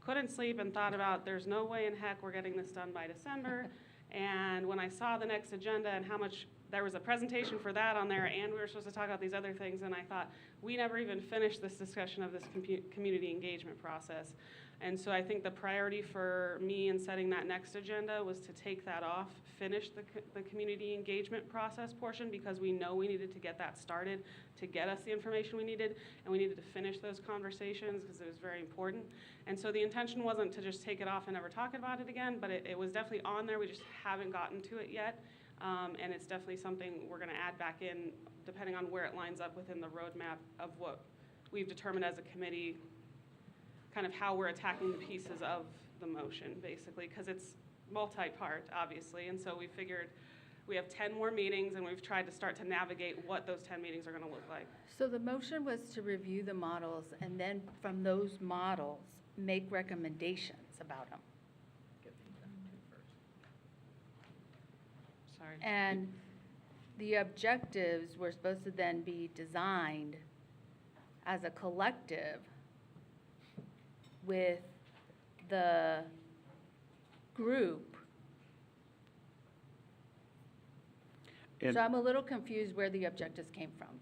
couldn't sleep and thought about there's no way in heck we're getting this done by December. And when I saw the next agenda and how much there was a presentation for that on there, and we were supposed to talk about these other things, and I thought, we never even finished this discussion of this community engagement process. And so I think the priority for me in setting that next agenda was to take that off, finish the community engagement process portion, because we know we needed to get that started to get us the information we needed, and we needed to finish those conversations because it was very important. And so the intention wasn't to just take it off and never talk about it again, but it was definitely on there. We just haven't gotten to it yet. And it's definitely something we're going to add back in depending on where it lines up within the roadmap of what we've determined as a committee, kind of how we're attacking the pieces of the motion, basically, because it's multi-part, obviously. And so we figured we have 10 more meetings, and we've tried to start to navigate what those 10 meetings are going to look like. So the motion was to review the models, and then from those models, make recommendations about them. Sorry. And the objectives were supposed to then be designed as a collective with the group. And So I'm a little confused where the objectives came from.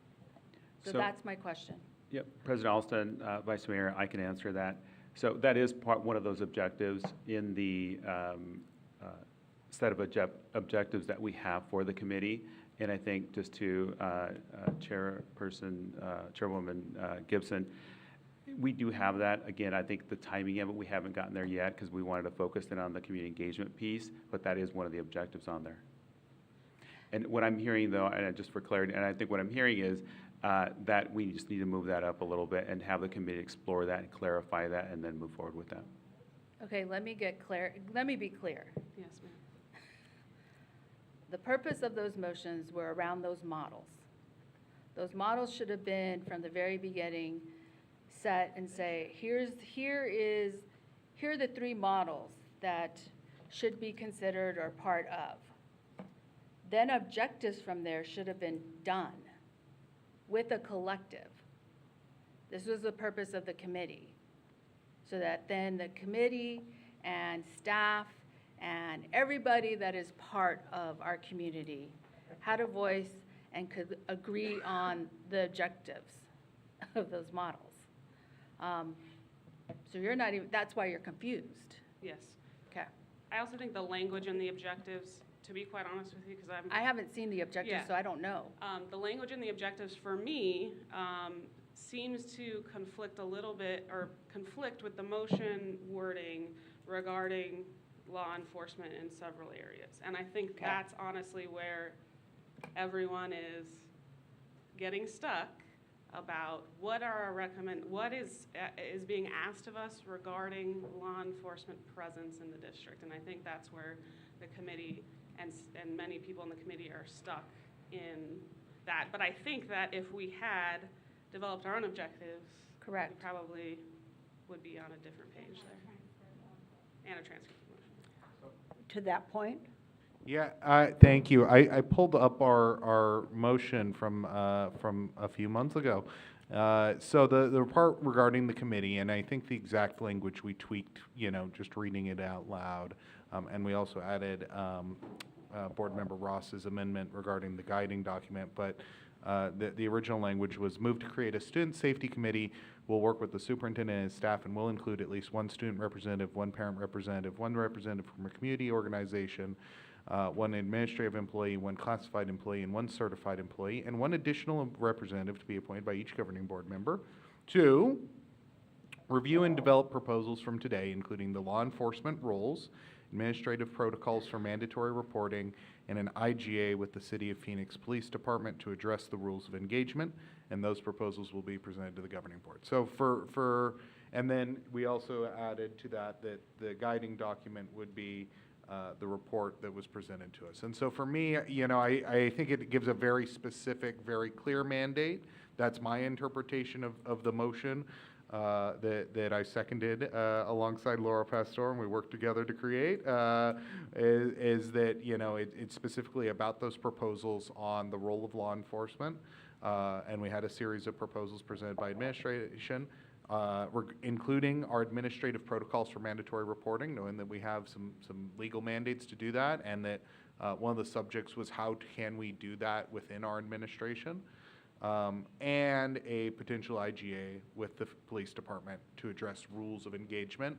So So- that's my question. Yep, President Alston, Vice Mayor, I can answer that. So that is one of those objectives in the set of objectives that we have for the committee. And I think just to Chairwoman Gibson, we do have that. Again, I think the timing of it, we haven't gotten there yet because we wanted to focus in on the community engagement piece, but that is one of the objectives on there. And what I'm hearing though, and just for clarity, and I think what I'm hearing is that we just need to move that up a little bit and have the committee explore that and clarify that and then move forward with that. Okay, let me be clear. Yes, ma'am. The purpose of those motions were around those models. Those models should have been, from the very beginning, set and say, here are the 3 models that should be considered or part of. Then objectives from there should have been done with a collective. This was the purpose of the committee, so that then the committee and staff and everybody that is part of our community had a voice and could agree on the objectives of those models. So you're not even, that's why you're confused. Yes. Okay. I also think the language in the objectives, to be quite honest with you, because I haven't seen the objectives, Yeah. so I don't know. The language in the objectives for me seems to conflict a little bit, or conflict with the motion wording regarding law enforcement in several areas. And I think that's honestly where everyone is getting stuck about what are our what is being asked of us regarding law enforcement presence in the district. And I think that's where the committee and many people in the committee are stuck in that. But I think that if we had developed our own objectives, Correct. we probably would be on a different page there. And a transcript motion. To that point? Yeah, thank you. I pulled up our motion from a few months ago. So the part regarding the committee, and I think the exact language we tweaked, just reading it out loud, and we also added Board Member Ross's amendment regarding the guiding document, but the original language was move to create a student safety committee. Will work with the superintendent and his staff and will include at least one student representative, one parent representative, one representative from a community organization, one administrative employee, one classified employee, and one certified employee, and one additional representative to be appointed by each governing board member. 2, review and develop proposals from today, including the law enforcement roles, administrative protocols for mandatory reporting, and an IGA with the City of Phoenix Police Department to address the rules of engagement, and those proposals will be presented to the governing board. So and then we also added to that the guiding document would be the report that was presented to us. And so for me, I think it gives a very specific, very clear mandate. That's my interpretation of the motion that I seconded alongside Laura Pastor, and we worked together to create, is that, it's specifically about those proposals on the role of law enforcement. And we had a series of proposals presented by administration, including our administrative protocols for mandatory reporting, knowing that we have some legal mandates to do that, and that one of the subjects was how can we do that within our administration, and a potential IGA with the police department to address rules of engagement,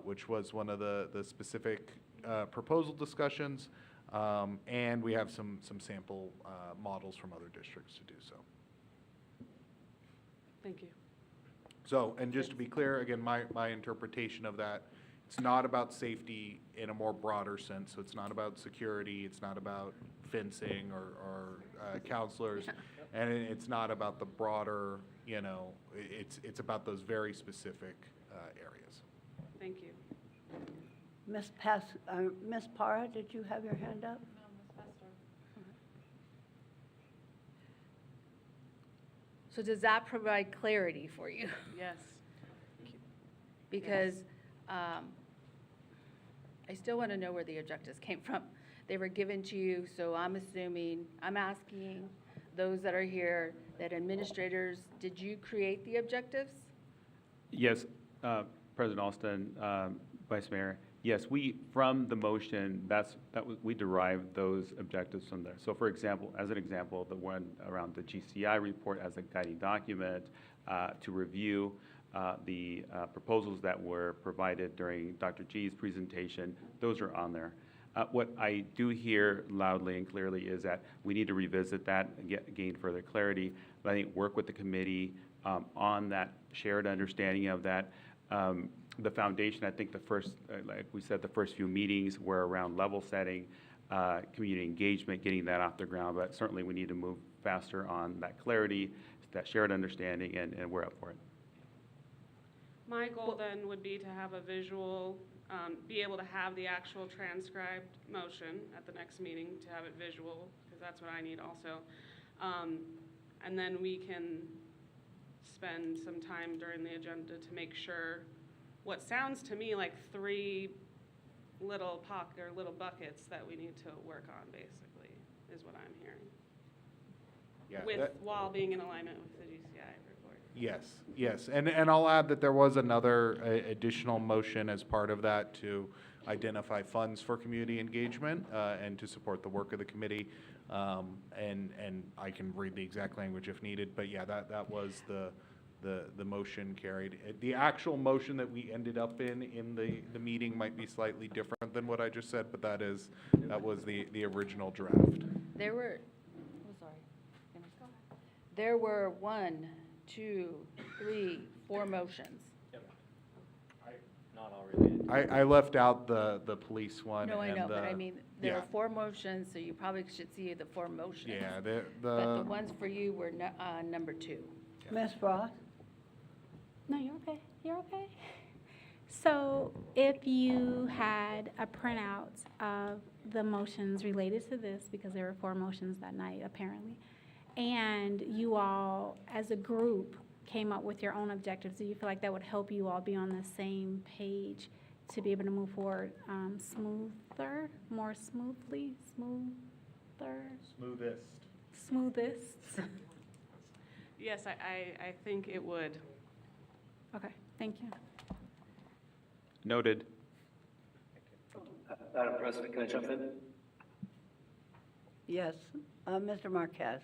which was one of the specific proposal discussions, and we have some sample models from other districts to do so. Thank you. So, and just to be clear, again, my interpretation of that, it's not about safety in a more broader sense. So it's not about security, it's not about fencing or counselors, and it's not about the broader, it's about those very specific areas. Thank you. Ms. Parra, did you have your hand up? No, Ms. Pastor. So does that provide clarity for you? Yes. Because I still want to know where the objectives came from. They were given to you, so I'm asking those that are here, that administrators, did you create the objectives? Yes, President Alston, Vice Mayor. Yes, from the motion, we derived those objectives from there. So for example, as an example, the one around the GCI report as a guiding document to review the proposals that were provided during Dr. G's presentation, those are on there. What I do hear loudly and clearly is that we need to revisit that and gain further clarity, but I think work with the committee on that shared understanding of that. The foundation, I think like we said, the first few meetings were around level setting, community engagement, getting that off the ground, but certainly we need to move faster on that clarity, that shared understanding, and we're up for it. My goal then would be to have a visual, be able to have the actual transcribed motion at the next meeting, to have it visual, because that's what I need also. And then we can spend some time during the agenda to make sure what sounds to me like 3 little buckets that we need to work on, basically, is what I'm hearing. Yeah, while being in alignment with the GCI report. Yes, and I'll add that there was another additional motion as part of that to identify funds for community engagement and to support the work of the committee. And I can read the exact language if needed, but yeah, that was the motion carried. The actual motion that we ended up in the meeting might be slightly different than what I just said, but that was the original draft. There were 1, 2, 3, 4 motions. Not all related. I left out the police one. No, I and know, but the- I mean, there yeah. are 4 motions, so you probably should see the 4 motions. Yeah, But the ones for you were number 2. Ms. Ross? No, you're okay. You're okay. So if you had a printout of the motions related to this, because there were 4 motions that night apparently, and you all as a group came up with your own objectives, do you feel like that would help you all be on the same page to be able to move forward smoother, more smoothly, smoothest? Yes, I think it would. Okay, thank you. Noted. Madam President, can I jump in? Yes. Mr. Marquez?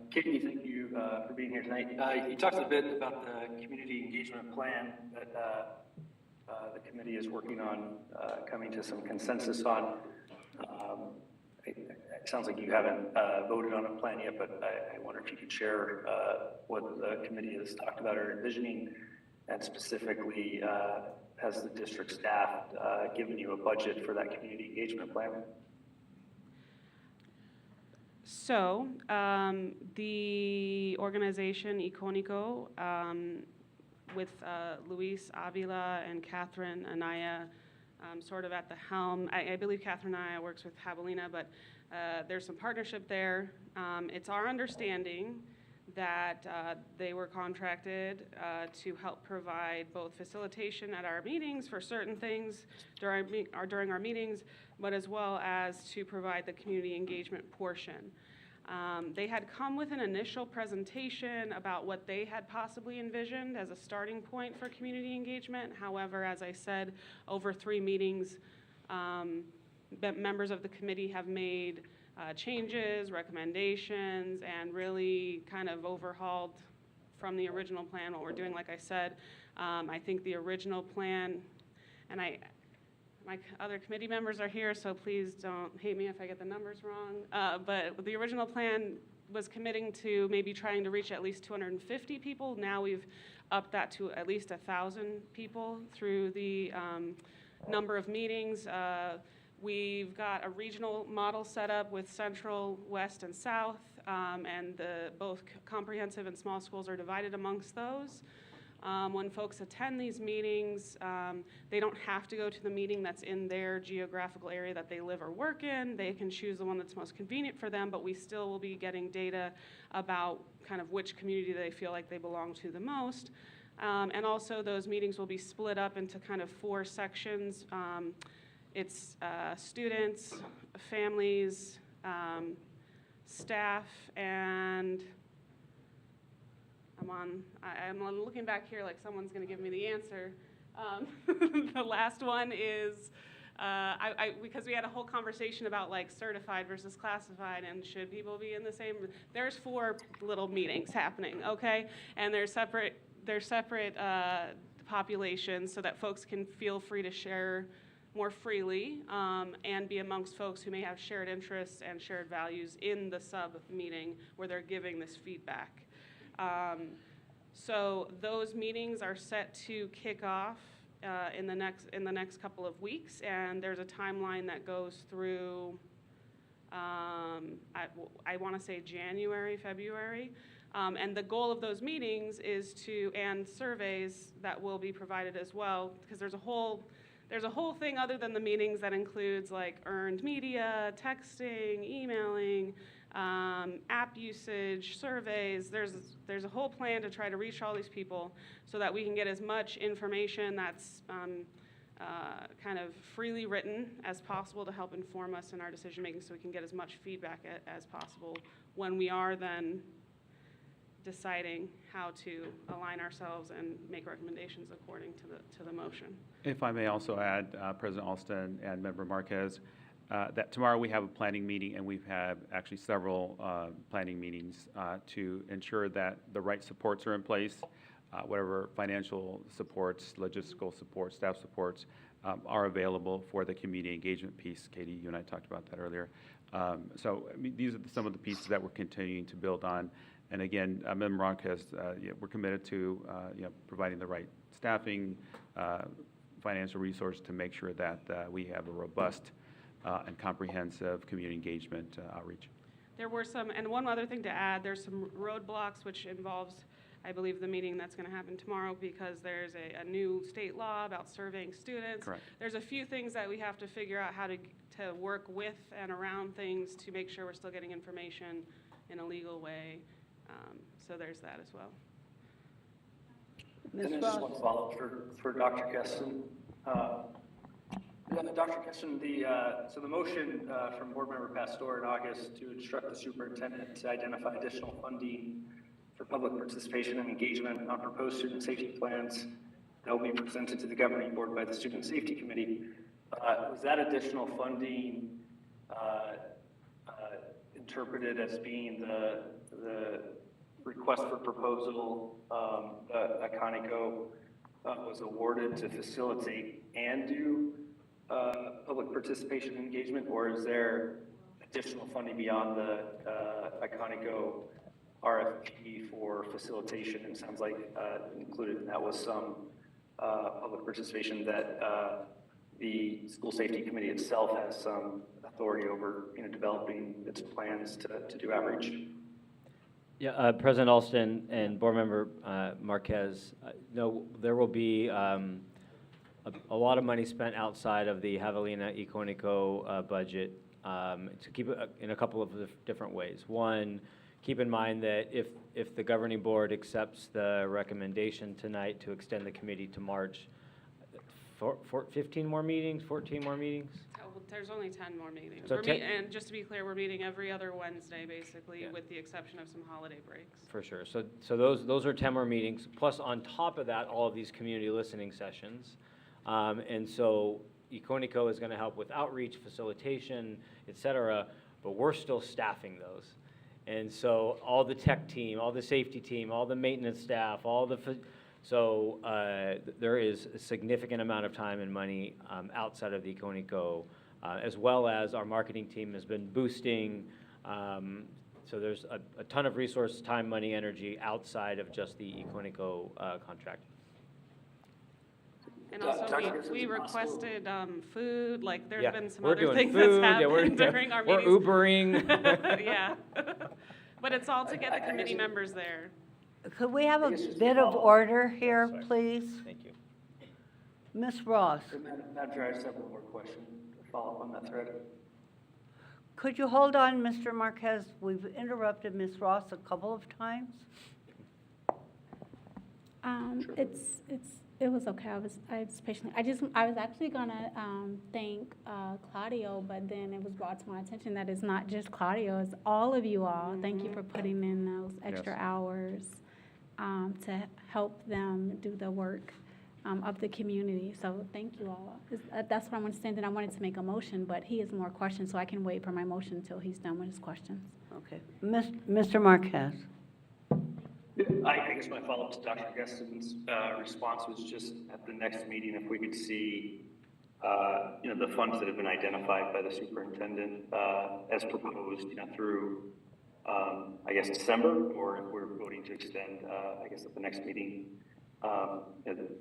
Katie, thank you for being here tonight. You talked a bit about the community engagement plan that the committee is working on coming to some consensus on. It sounds like you haven't voted on a plan yet, but I wonder if you could share what the committee has talked about or envisioning, and specifically, has the district staff given you a budget for that community engagement plan? So, the organization Iconico, with Luis Avila and Catherine Anaya sort of at the helm. I believe Catherine Anaya works with Javelina, but there's some partnership there. It's our understanding that they were contracted to help provide both facilitation at our meetings for certain things during our meetings, but as well as to provide the community engagement portion. They had come with an initial presentation about what they had possibly envisioned as a starting point for community engagement. However, as I said, over 3 meetings, members of the committee have made changes, recommendations, and really kind of overhauled from the original plan what we're doing. Like I said, I think the original plan, and my other committee members are here, so please don't hate me if I get the numbers wrong. But the original plan was committing to maybe trying to reach at least 250 people. Now we've upped that to at least 1,000 people through the number of meetings. We've got a regional model set up with Central, West, and South, and both comprehensive and small schools are divided amongst those. When folks attend these meetings, they don't have to go to the meeting that's in their geographical area that they live or work in. They can choose the one that's most convenient for them, but we still will be getting data about kind of which community they feel like they belong to the most. And also those meetings will be split up into kind of 4 sections. It's students, families, staff, and I'm looking back here like someone's going to give me the answer. The last one is, because we had a whole conversation about like certified versus classified and should people be in the same, there's 4 little meetings happening, okay? And they're separate populations so that folks can feel free to share more freely and be amongst folks who may have shared interests and shared values in the sub-meeting where they're giving this feedback. So those meetings are set to kick off in the next couple of weeks, and there's a timeline that goes through I want to say January, February. And the goal of those meetings is and surveys that will be provided as well, because there's a whole thing other than the meetings that includes like earned media, texting, emailing, app usage, surveys. There's a whole plan to try to reach all these people so that we can get as much information that's kind of freely written as possible to help inform us in our decision making, so we can get as much feedback as possible when we are then deciding how to align ourselves and make recommendations according to the motion. If I may also add, President Alston and Member Marquez, that tomorrow we have a planning meeting, and we've had actually several planning meetings to ensure that the right supports are in place, whatever financial supports, logistical supports, staff supports are available for the community engagement piece. Katie, you and I talked about that earlier. So I mean, these are some of the pieces that we're continuing to build on. And again, Member Marquez, we're committed to providing the right staffing, financial resources to make sure that we have a robust and comprehensive community engagement outreach. There were some, and one other thing to add, there's some roadblocks which involves, I believe, the meeting that's going to happen tomorrow, because there's a new state law about surveying students. Correct. There's a few things that we have to figure out how to work with and around things to make sure we're still getting information in a legal way. So there's that as well. And I just want to follow up for Dr. Keston. Dr. Keston, so the motion from Board Member Pastor in August to instruct the superintendent to identify additional funding for public participation and engagement on proposed student safety plans that will be presented to the governing board by the Student Safety Committee. Was that additional funding interpreted as being the request for proposal that Conoco was awarded to facilitate and do public participation and engagement, or is there additional funding beyond the Conoco RFP for facilitation? It sounds like included in that was some public participation that the School Safety Committee itself has some authority over, developing its plans to do outreach. Yeah, President Alston and Board Member Marquez, no, there will be a lot of money spent outside of the Javelina y Conoco budget to keep it in a couple of different ways. One, keep in mind that if the governing board accepts the recommendation tonight to extend the committee to March, 15 more meetings, 14 more meetings? There's only 10 more meetings. So And just to be clear, we're meeting every other Wednesday, basically, with the exception of some holiday breaks. For sure. So those are 10 more meetings, plus on top of that, all of these community listening sessions. And so Econico is going to help with outreach, facilitation, et cetera, but we're still staffing those. And so all the tech team, all the safety team, all the maintenance staff, there is a significant amount of time and money outside of the Econico, as well as our marketing team has been boosting. So there's a ton of resource, time, money, energy outside of just the Econico contract. And also, we requested food, like there's been some we're other doing things food, that's happened during our we're meetings. Ubering. Yeah. But it's all to get the committee members there. Could we have a bit of order here, please? Thank you. Ms. Ross, Madam Chair, I just have one more question to follow up on that thread. could you hold on, Mr. Marquez? We've interrupted Ms. Ross a couple of times. It was okay. I was patiently. I was actually gonna thank Claudio, but then it was brought to my attention that it's not just Claudio, it's all of you all. Thank you for putting in those extra hours to help them do the work of the community. So thank you all. That's what I want to say. And I wanted to make a motion, but he has more questions, so I can wait for my motion until he's done with his questions. Okay. Mr. Marquez. I guess my follow-up to Dr. Geston's response was just at the next meeting, if we could see, the funds that have been identified by the superintendent as proposed, through, I guess, December, or if we're voting to extend, I guess, at the next meeting,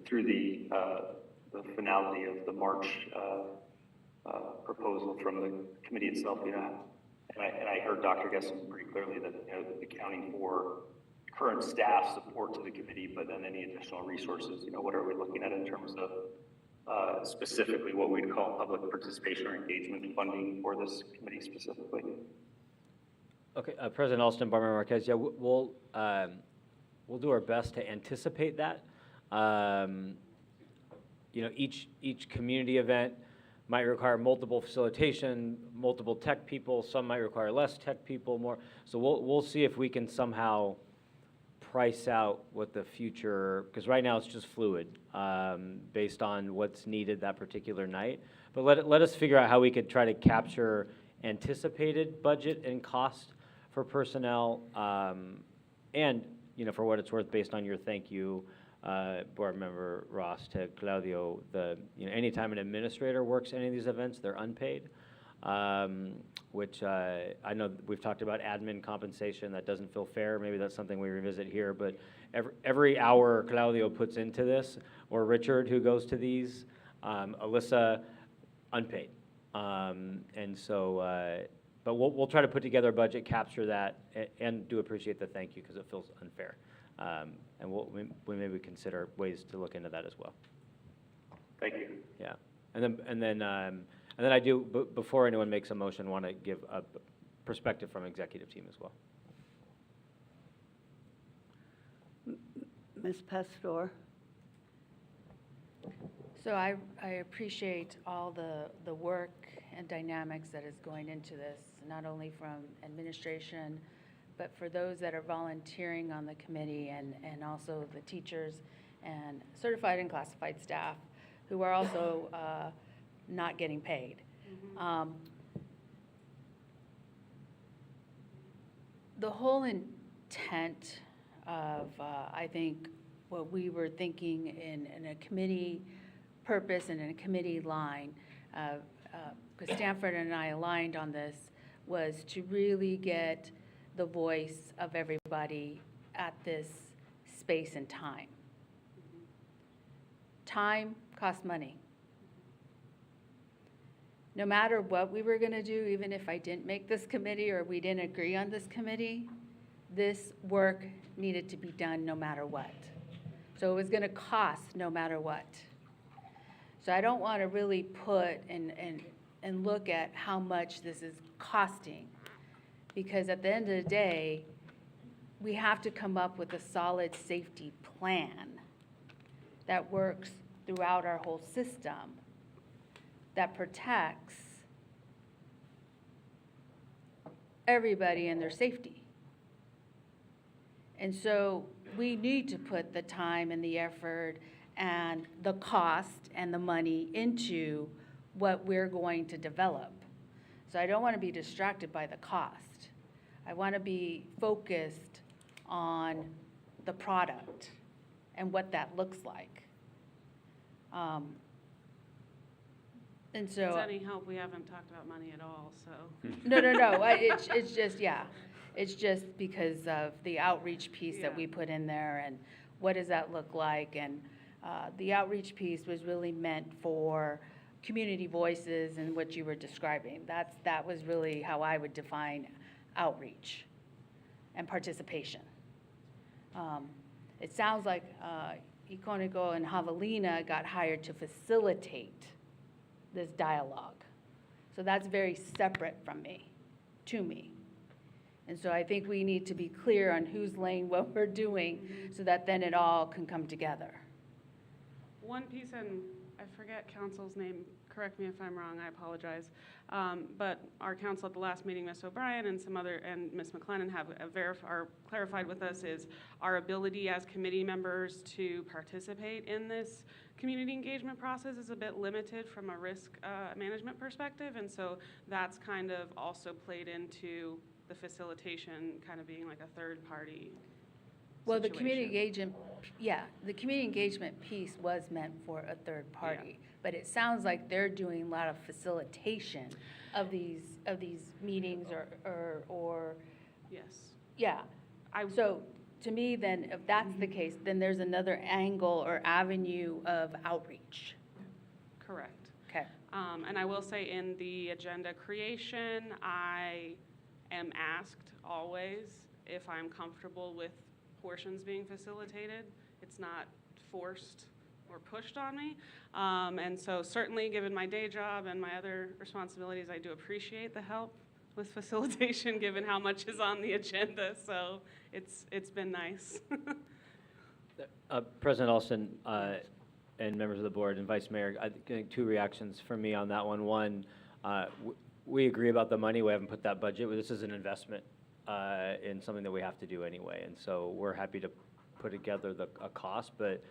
through the finality of the March proposal from the committee itself. And I heard Dr. Geston pretty clearly that accounting for current staff support to the committee, but then any additional resources, what are we looking at in terms of specifically what we'd call public participation or engagement funding for this committee specifically? Okay, President Alston, Board Member Marquez, yeah, we'll do our best to anticipate that. Each community event might require multiple facilitation, multiple tech people. Some might require less tech people, more. So we'll see if we can somehow price out what the future, because right now it's just fluid based on what's needed that particular night. But let us figure out how we could try to capture anticipated budget and cost for personnel, and for what it's worth, based on your thank you, Board Member Ross, to Claudio. Anytime an administrator works any of these events, they're unpaid. which I know we've talked about admin compensation. That doesn't feel fair. Maybe that's something we revisit here. But every hour Claudio puts into this, or Richard who goes to these, Alyssa, unpaid. And so, but we'll try to put together a budget, capture that, and do appreciate the thank you because it feels unfair. And we maybe consider ways to look into that as well. Thank you. Yeah, and then I do, before anyone makes a motion, want to give a perspective from executive team as well. Ms. Pastor? So I appreciate all the work and dynamics that is going into this, not only from administration, but for those that are volunteering on the committee and also the teachers and certified and classified staff who are also not getting paid. The whole intent of, I think, what we were thinking in a committee purpose and in a committee line, because Stanford and I aligned on this, was to really get the voice of everybody at this space and time. Time costs money. No matter what we were going to do, even if I didn't make this committee or we didn't agree on this committee, this work needed to be done no matter what. So it was going to cost no matter what. So I don't want to really put and look at how much this is costing, because at the end of the day, we have to come up with a solid safety plan that works throughout our whole system, that protects everybody and their safety. And so we need to put the time and the effort and the cost and the money into what we're going to develop. So I don't want to be distracted by the cost. I want to be focused on the product and what that looks like. And so, If it's any help, we haven't talked about money at all, so. no. It's just, yeah. It's just because of the outreach piece that we put in there and what does that look like? And the outreach piece was really meant for community voices and what you were describing. That was really how I would define outreach and participation. It sounds like Iconico and Javelina got hired to facilitate this dialogue. So that's very separate from me, to me. And so I think we need to be clear on who's laying what we're doing so that then it all can come together. One piece, and I forget council's name, correct me if I'm wrong, I apologize. But our council at the last meeting, Ms. O'Brien and Ms. McLennan have clarified with us is our ability as committee members to participate in this community engagement process is a bit limited from a risk management perspective. And so that's kind of also played into the facilitation kind of being like a third party. Well, the community engagement, the community engagement piece was meant for a third party, but it sounds like they're doing a lot of facilitation of these meetings or yes. Yeah. So to me, then, if that's the case, then there's another angle or avenue of outreach. Correct. Okay. And I will say in the agenda creation, I am asked always if I'm comfortable with portions being facilitated. It's not forced or pushed on me. And so certainly given my day job and my other responsibilities, I do appreciate the help with facilitation given how much is on the agenda. So it's been nice. President Alston and members of the board and Vice Mayor, I think two reactions from me on that one. One, we agree about the money. We haven't put that budget. This is an investment in something that we have to do anyway. And so we're happy to put together a cost. But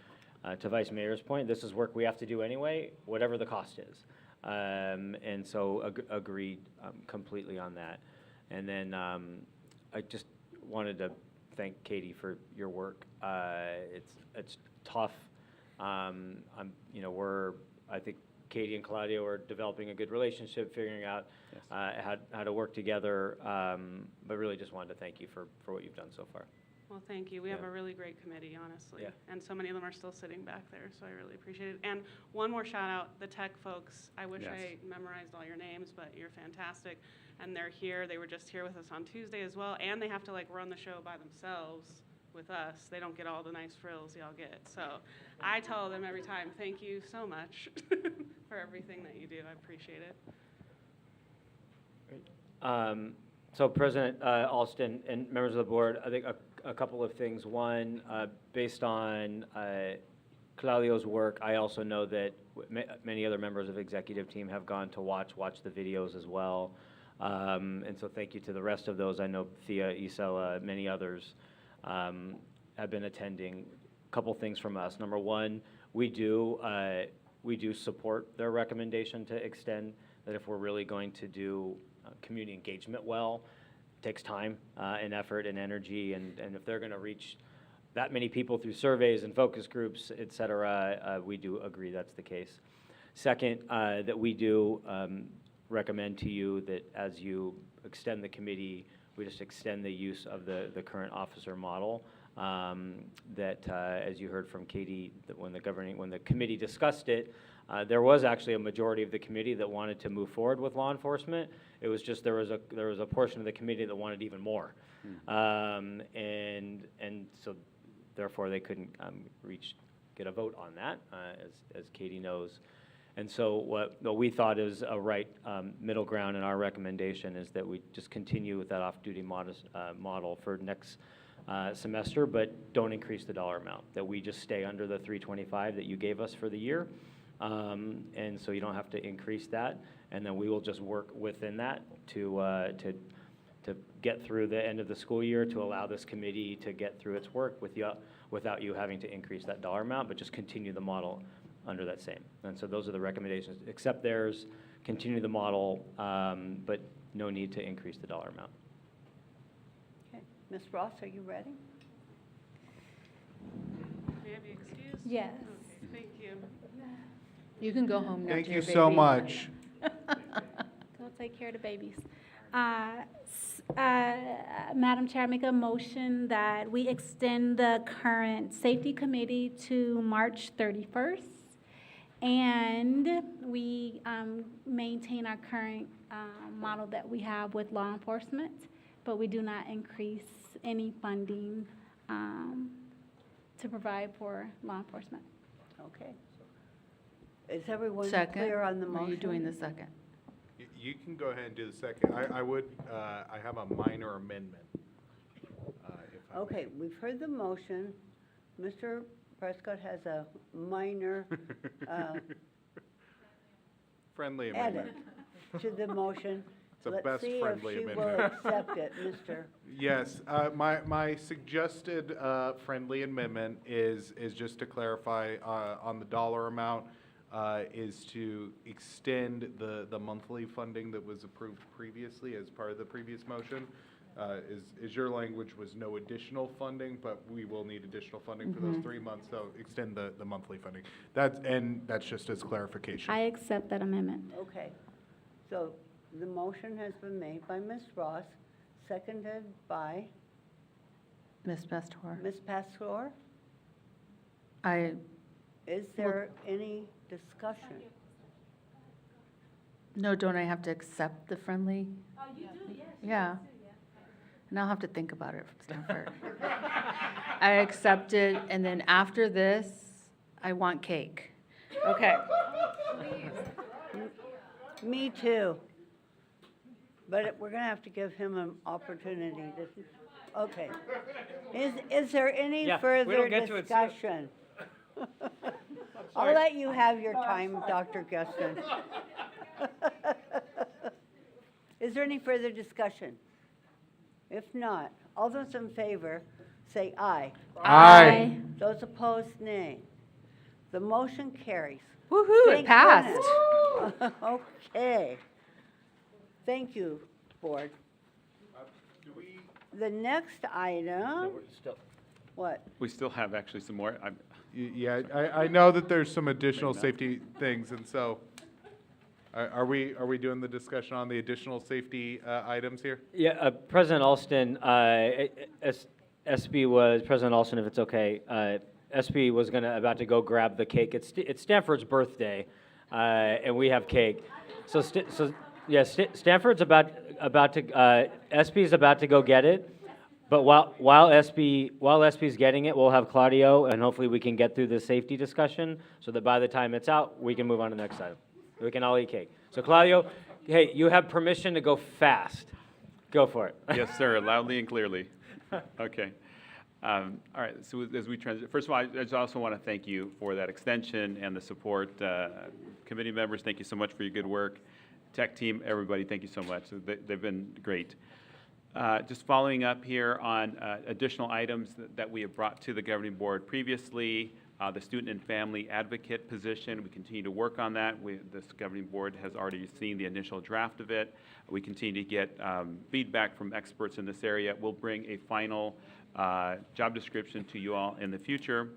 to Vice Mayor's point, this is work we have to do anyway, whatever the cost is. And so agreed completely on that. And then I just wanted to thank Katie for your work. It's tough. I think Katie and Claudio are developing a good relationship, figuring out how to work together. But really just wanted to thank you for what you've done so far. Well, thank you. We have Yeah. a really great committee, honestly. Yeah. And so many of them are still sitting back there, so I really appreciate it. And one more shout out, the tech folks. I wish Yes. I memorized all your names, but you're fantastic. And they're here. They were just here with us on Tuesday as well. And they have to run the show by themselves with us. They don't get all the nice frills y'all get. So I tell them every time, thank you so much for everything that you do. I appreciate it. So President Alston and members of the board, I think a couple of things. One, based on Claudio's work, I also know that many other members of the executive team have gone to watch the videos as well. And so thank you to the rest of those. I know Thea, Isela, many others have been attending. A couple things from us. Number one, we do support their recommendation to extend, that if we're really going to do community engagement well, it takes time and effort and energy, and if they're going to reach that many people through surveys and focus groups, et cetera, we do agree that's the case. Second, that we do recommend to you that as you extend the committee, we just extend the use of the current officer model. That as you heard from Katie, that when the committee discussed it, there was actually a majority of the committee that wanted to move forward with law enforcement. It was just there was a portion of the committee that wanted even more, and so therefore they couldn't get a vote on that, as Katie knows. And so what we thought is a right middle ground in our recommendation is that we just continue with that off-duty model for next semester, but don't increase the dollar amount, that we just stay under the 325 that you gave us for the year. And so you don't have to increase that, and then we will just work within that to get through the end of the school year, to allow this committee to get through its work without you having to increase that dollar amount, but just continue the model under that same. And so those are the recommendations. Accept theirs, continue the model, but no need to increase the dollar amount. Okay. Ms. Ross, are you ready? May I be excused? Yes. Okay, thank you. You can go home now. Thank to you your so baby. much. Go take care of the babies. Madam Chair, I make a motion that we extend the current safety committee to March 31st. And we maintain our current model that we have with law enforcement, but we do not increase any funding to provide for law enforcement. Okay. Is everyone Second? clear on the motion? Or are you doing the second? You can go ahead and do the second. I have a minor amendment. If I may. Okay, we've heard the motion. Mr. Prescott has a minor Friendly edit amendment. to the motion. It's a Let's best see if friendly she will amendment. accept it, Mr. Yes, my suggested friendly amendment is just to clarify on the dollar amount, is to extend the monthly funding that was approved previously as part of the previous motion. Is your language was no additional funding, but we will need additional funding for those 3 months, so extend the monthly funding. That's just as clarification. I accept that amendment. Okay, so the motion has been made by Ms. Ross, seconded by Ms. Pastor? Ms. Pastor. Is Well- there any discussion? No, don't I have to accept the friendly? Oh, you do, yes. Yeah. And I'll have to think about it, Stanford. I accept it, and then after this, I want cake. Okay. Me too. But we're going to have to give him an opportunity to, okay. Is there any Yeah, we further don't get to it soon. discussion? I'll let you have your time, Dr. Guston. Is there any further discussion? If not, all those in favor, say aye. Aye. Those opposed, nay. The motion carries. Woo-hoo, it Thank passed. goodness. Okay. Thank you, Board. The next item, what? We still have actually some more. Yeah, I know that there's some additional safety things, and so Are we doing the discussion on the additional safety items here? Yeah, President Alston, SB was, President Alston, if it's okay, SB was about to go grab the cake. It's Stanford's birthday, and we have cake. So Stanford's about to, SB's about to go get it. But while SB's getting it, we'll have Claudio, and hopefully we can get through the safety discussion so that by the time it's out, we can move on to the next item. We can all eat cake. So Claudio, hey, you have permission to go fast. Go for it. Yes, sir, loudly and clearly. Okay. All right, so as we transition, first of all, I just also want to thank you for that extension and the support. Committee members, thank you so much for your good work. Tech team, everybody, thank you so much. They've been great. Just following up here on additional items that we have brought to the governing board previously, the student and family advocate position, we continue to work on that. This governing board has already seen the initial draft of it. We continue to get feedback from experts in this area. We'll bring a final job description to you all in the future.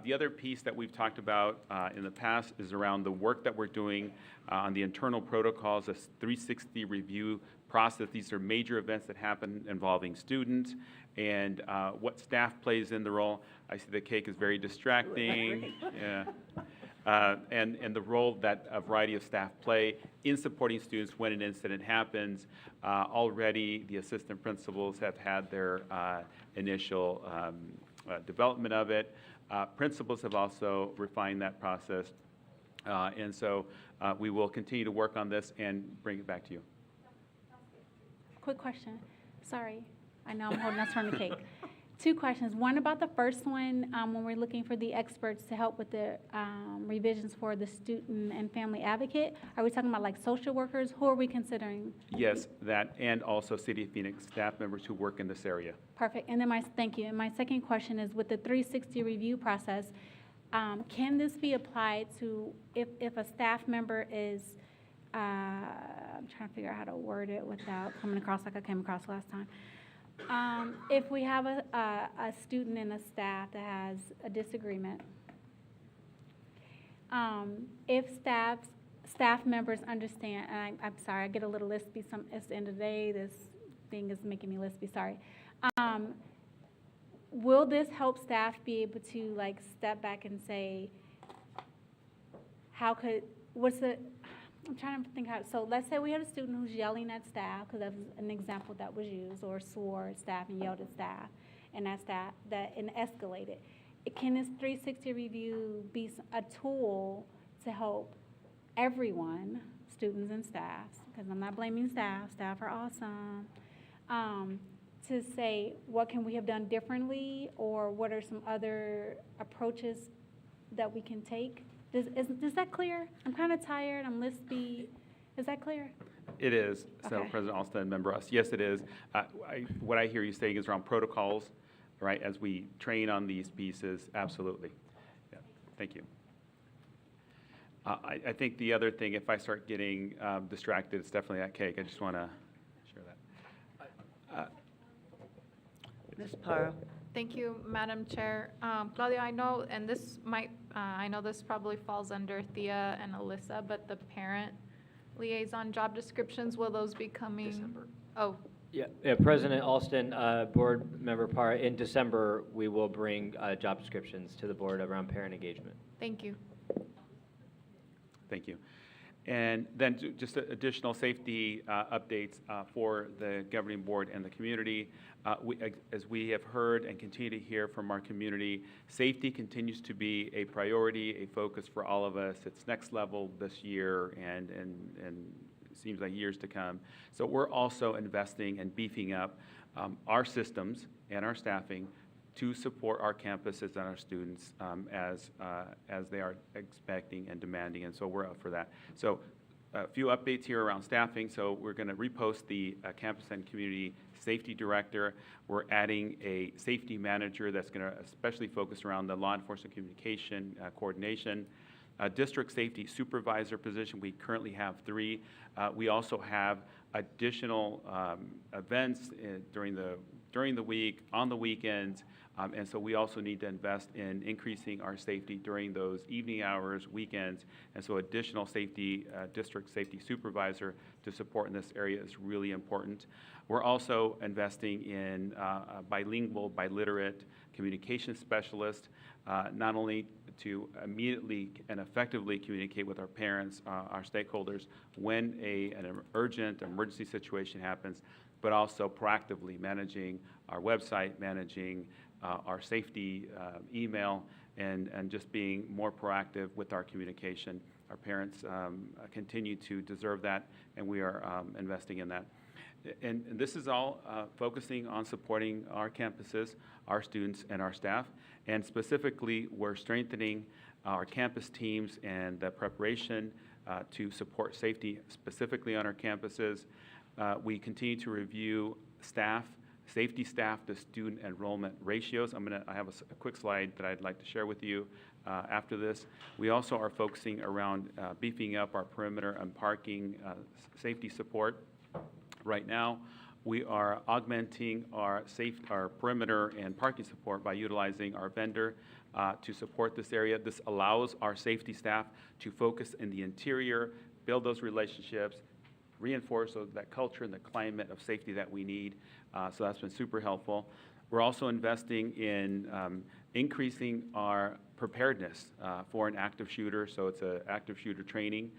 The other piece that we've talked about in the past is around the work that we're doing on the internal protocols, a 360 review process. These are major events that happen involving students, and what staff plays in the role. I see the cake is very distracting. Yeah. And the role that a variety of staff play in supporting students when an incident happens. Already, the assistant principals have had their initial development of it. Principals have also refined that process. And so we will continue to work on this and bring it back to you. Quick question. Sorry, I know I'm holding us from the cake. Two questions. One about the first one, when we're looking for the experts to help with the revisions for the student and family advocate, are we talking about like social workers? Who are we considering? Yes, that, and also City of Phoenix staff members who work in this area. Perfect. And then thank you. And my second question is with the 360 review process, can this be applied to if a staff member is, I'm trying to figure out how to word it without coming across like I came across last time. If we have a student and a staff that has a disagreement, if staff members understand, and I'm sorry, I get a little lispy at the end of the day, this thing is making me lispy, sorry. Will this help staff be able to like step back and say, I'm trying to think how, so let's say we had a student who's yelling at staff, because that was an example that was used, or swore at staff and yelled at staff, and and escalated. Can this 360 review be a tool to help everyone, students and staff, because I'm not blaming staff are awesome, to say what can we have done differently, or what are some other approaches that we can take? Is that clear? I'm kind of tired. I'm lispy. Is that clear? It is. So Okay. President Alston, member us. Yes, it is. What I hear you saying is around protocols, right? As we train on these pieces, absolutely. Yeah. Thank you. I think the other thing, if I start getting distracted, it's definitely that cake. I just want to share that. Ms. Parra. Thank you, Madam Chair. Claudia, I know, and this might, I know this probably falls under Thea and Alyssa, but the parent liaison job descriptions, will those be coming? December. Oh, Yeah, President Alston, Board Member Parra, in December, we will bring job descriptions to the board around parent engagement. thank you. Thank you. And then just additional safety updates for the governing board and the community. As we have heard and continue to hear from our community, safety continues to be a priority, a focus for all of us. It's next level this year and it seems like years to come. So we're also investing and beefing up our systems and our staffing to support our campuses and our students as they are expecting and demanding, and so we're up for that. So a few updates here around staffing. So we're going to repost the campus and community safety director. We're adding a safety manager that's going to especially focus around the law enforcement communication coordination. District safety supervisor position, we currently have 3. We also have additional events during the during the week, on the weekends, and so we also need to invest in increasing our safety during those evening hours, weekends, and so additional safety, district safety supervisor to support in this area is really important. We're also investing in bilingual, biliterate communication specialists, not only to immediately and effectively communicate with our parents, our stakeholders, when an urgent emergency situation happens, but also proactively managing our website, managing our safety email, and just being more proactive with our communication. Our parents continue to deserve that, and we are investing in that. And this is all focusing on supporting our campuses, our students, and our staff. And specifically, we're strengthening our campus teams and the preparation to support safety specifically on our campuses. We continue to review safety staff to student enrollment ratios. I have a quick slide that I'd like to share with you after this. We also are focusing around beefing up our perimeter and parking safety support. Right now, we are augmenting our perimeter and parking support by utilizing our vendor to support this area. This allows our safety staff to focus in the interior, build those relationships, reinforce that culture and the climate of safety that we need. So that's been super helpful. We're also investing in increasing our preparedness for an active shooter. So it's an active shooter training.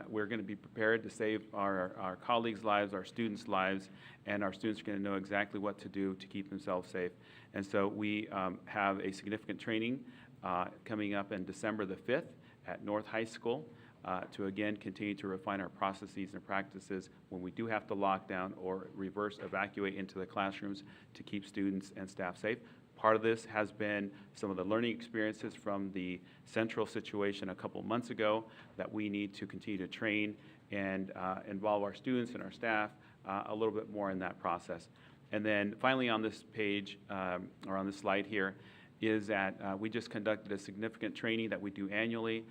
We're going to be prepared to save our colleagues' lives, our students' lives, and our students are going to know exactly what to do to keep themselves safe. And so we have a significant training coming up in December the 5th at North High School to again continue to refine our processes and practices when we do have to lock down or reverse evacuate into the classrooms to keep students and staff safe. Part of this has been some of the learning experiences from the central situation a couple months ago that we need to continue to train and involve our students and our staff a little bit more in that process. And then finally on this page, or on this slide here, is that we just conducted a significant training that we do annually.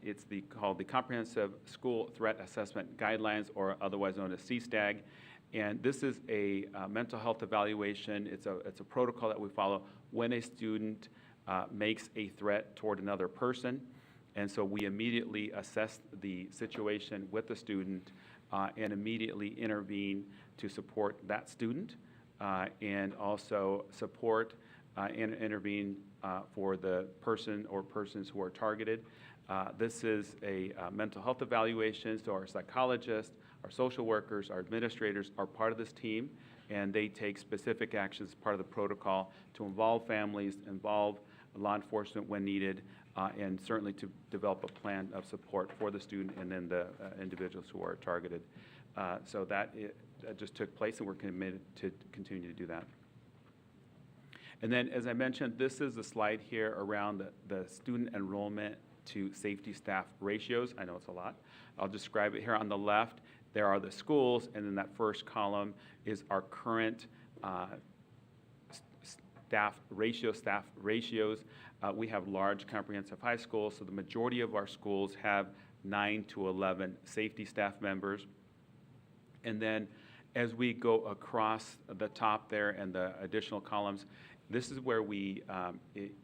It's called the Comprehensive School Threat Assessment Guidelines, or otherwise known as CSTAG. And this is a mental health evaluation. It's a protocol that we follow when a student makes a threat toward another person. And so we immediately assess the situation with the student and immediately intervene to support that student and also support and intervene for the person or persons who are targeted. This is a mental health evaluation, so our psychologists, our social workers, our administrators are part of this team, and they take specific actions as part of the protocol to involve families, involve law enforcement when needed, and certainly to develop a plan of support for the student and then the individuals who are targeted. So that just took place, and we're committed to continue to do that. And then, as I mentioned, this is the slide here around the student enrollment to safety staff ratios. I know it's a lot. I'll describe it here. On the left, there are the schools, and then that first column is our current staff ratios. We have large comprehensive high schools, so the majority of our schools have 9 to 11 safety staff members. And then as we go across the top there and the additional columns, this is where we,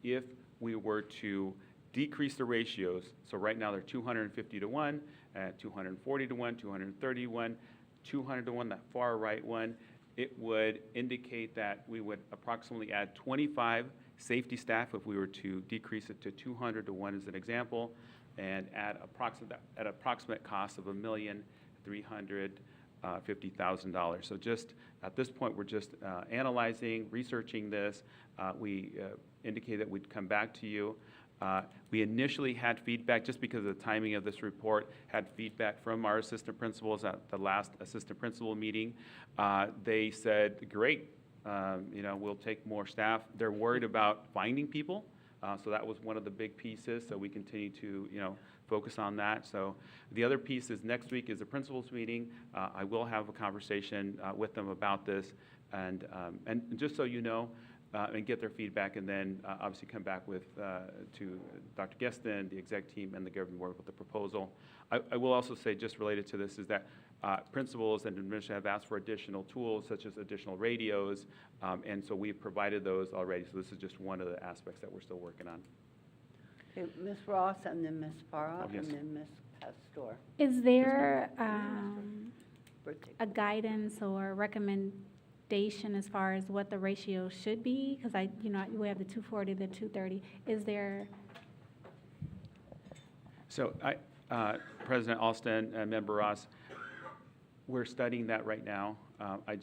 if we were to decrease the ratios, so right now they're 250 to 1, 240 to 1, 230 to 1, 200 to 1, that far right one, it would indicate that we would approximately add 25 safety staff if we were to decrease it to 200 to 1 as an example, and at approximate cost of $1,350,000. So just at this point, we're just analyzing, researching this. We indicated that we'd come back to you. We initially had feedback, just because of the timing of this report, had feedback from our assistant principals at the last assistant principal meeting. They said, great, we'll take more staff. They're worried about finding people, so that was one of the big pieces, so we continue to, focus on that. So the other piece is next week is the principals meeting. I will have a conversation with them about this, and just so you know, and get their feedback, and then obviously come back with to Dr. Geston, the exec team, and the governing board with the proposal. I will also say, just related to this, is that principals and administrators have asked for additional tools, such as additional radios, and so we've provided those already. So this is just one of the aspects that we're still working on. Okay, Ms. Ross, and then Ms. Parra, Oh, yes. and then Ms. Pastor. Is there a guidance or recommendation as far as what the ratio should be? Because we have the 240, the 230. Is there? So President Alston and Member Ross, we're studying that right now. I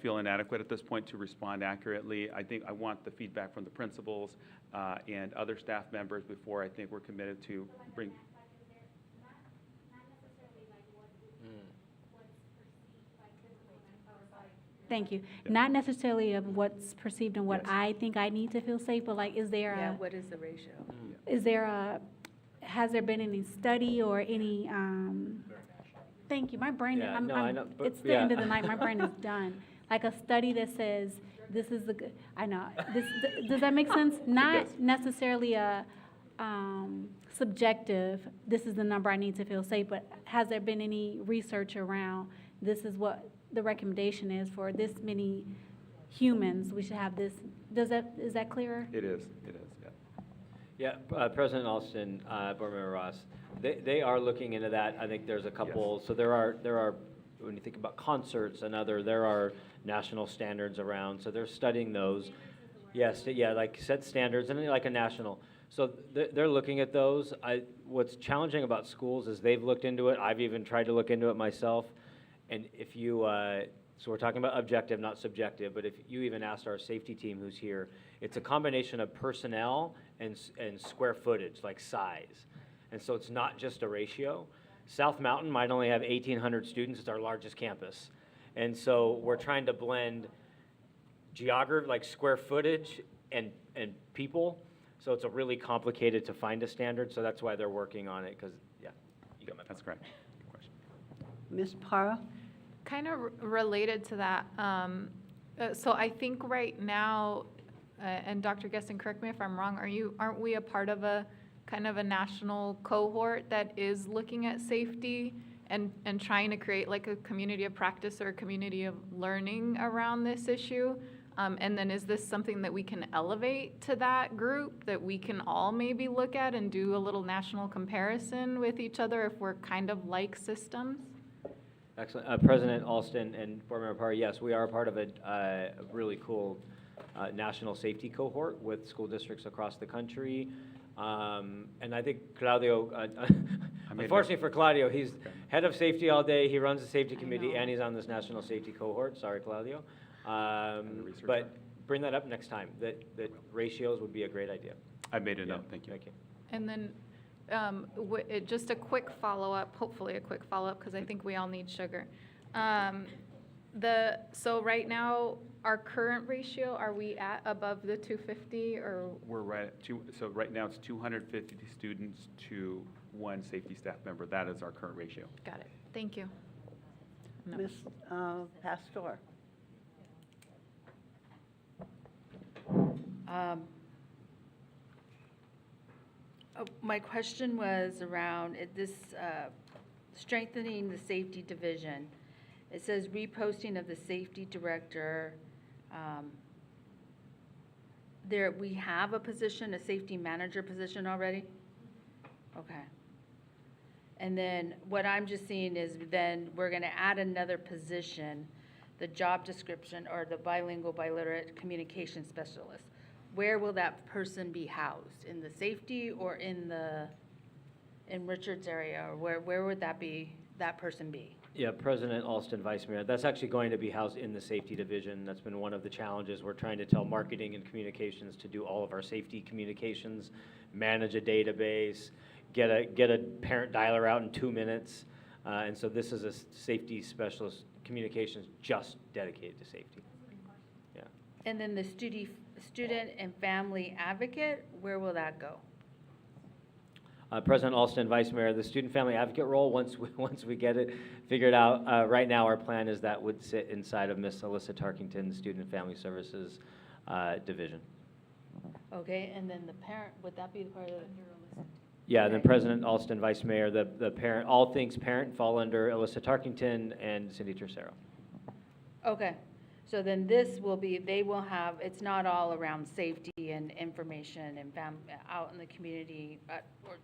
feel inadequate at this point to respond accurately. I think I want the feedback from the principals and other staff members before I think we're committed to bring. Thank you. Not necessarily of what's perceived and what Yes. I think I need to feel safe, but like, is there Yeah, a, what is the ratio? is there a, has there been any study or any, thank you, my brain, Yeah, no, I know, but- it's the yeah. end of the night, my brain is done. Like a study that says, this is the good, I know, does that make sense? Not necessarily a, subjective, this is the number I need to feel safe, but has there been any research around, this is what the recommendation is for this many humans, we should have this, is that clearer? It is, yeah. Yeah, President Alston, Board Member Ross, they are looking into that. I think there's a couple, Yes. so there are, when you think about concerts and there are national standards around, so they're studying those. Yes, yeah, like set standards and like a national. So they're looking at those. What's challenging about schools is they've looked into it. I've even tried to look into it myself. And if you, so we're talking about objective, not subjective, but if you even asked our safety team who's here, it's a combination of personnel and square footage, like size. And so it's not just a ratio. South Mountain might only have 1,800 students. It's our largest campus. And so we're trying to blend geography, like square footage and people. So it's a really complicated to find a standard. So that's why they're working on it, because, yeah, you got my point. That's correct. Good question. Ms. Parra? Kind of related to that, so I think right now, and Dr. Gesson, correct me if I'm wrong, aren't we a part of a kind of a national cohort that is looking at safety and trying to create like a community of practice or a community of learning around this issue? And then is this something that we can elevate to that group, that we can all maybe look at and do a little national comparison with each other if we're kind of like systems? Excellent. President Alston and Board Member Parra, yes, we are a part of a really cool national safety cohort with school districts across the country. And I think Claudio, unfortunately for Claudio, he's head of safety all day. He runs the safety committee and he's on this national safety cohort. Sorry, Claudio. But bring that up next time, that ratios would be a great idea. I made a note. Thank you. Thank you. And then just a quick follow-up, hopefully a quick follow-up, because I think we all need sugar. So right now, our current ratio, are we at above the 250 or? We're right at so right now it's 250 students to one safety staff member. That is our current ratio. Got it. Thank you. No. Ms. Pastor? My question was around this strengthening the safety division. It says reposting of the safety director. We have a position, a safety manager position already? Okay. And then what I'm just seeing is then we're going to add another position, the job description or the bilingual, biliterate communication specialist. Where will that person be housed? In the safety or in Richard's area? Or where would that person be? Yeah, President Alston, Vice Mayor, that's actually going to be housed in the safety division. That's been one of the challenges. We're trying to tell marketing and communications to do all of our safety communications, manage a database, get a parent dialer out in 2 minutes. And so this is a safety specialist, communications just dedicated to safety. Yeah. And then the student and family advocate, where will that go? President Alston, Vice Mayor, the student family advocate role, once we get it figured out, right now our plan is that would sit inside of Miss Alyssa Tarkington's Student and Family Services division. Okay, and then the parent, would that be the part of the? Yeah, and then President Alston, Vice Mayor, the parent, all things parent fall under Alyssa Tarkington and Cindy Tercero. Okay, so then this will be, they will have, it's not all around safety and information and out in the community, or,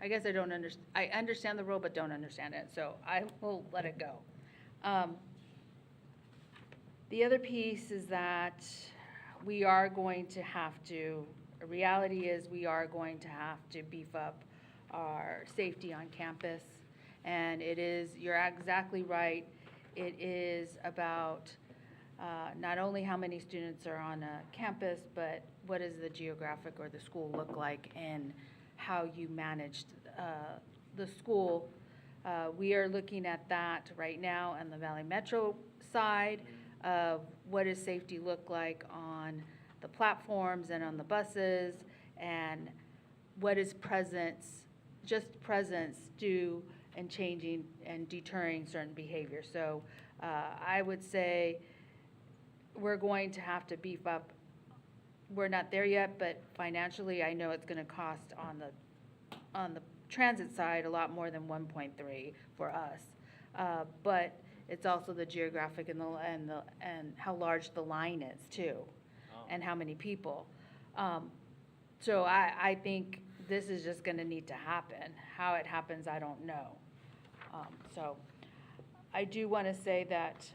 I guess I don't I understand the role, but don't understand it, so I will let it go. The other piece is that we are going to have to, the reality is we are going to have to beef up our safety on campus. And it is, you're exactly right, it is about not only how many students are on a campus, but what does the geographic or the school look like and how you manage the school. We are looking at that right now on the Valley Metro side of what does safety look like on the platforms and on the buses, and what is presence, just presence do in changing and deterring certain behavior. So I would say we're going to have to beef up. We're not there yet, but financially I know it's going to cost on the transit side a lot more than 1.3 for us. But it's also the geographic and how large the line is too, and how many people. So I think this is just going to need to happen. How it happens, I don't know. So I do want to say that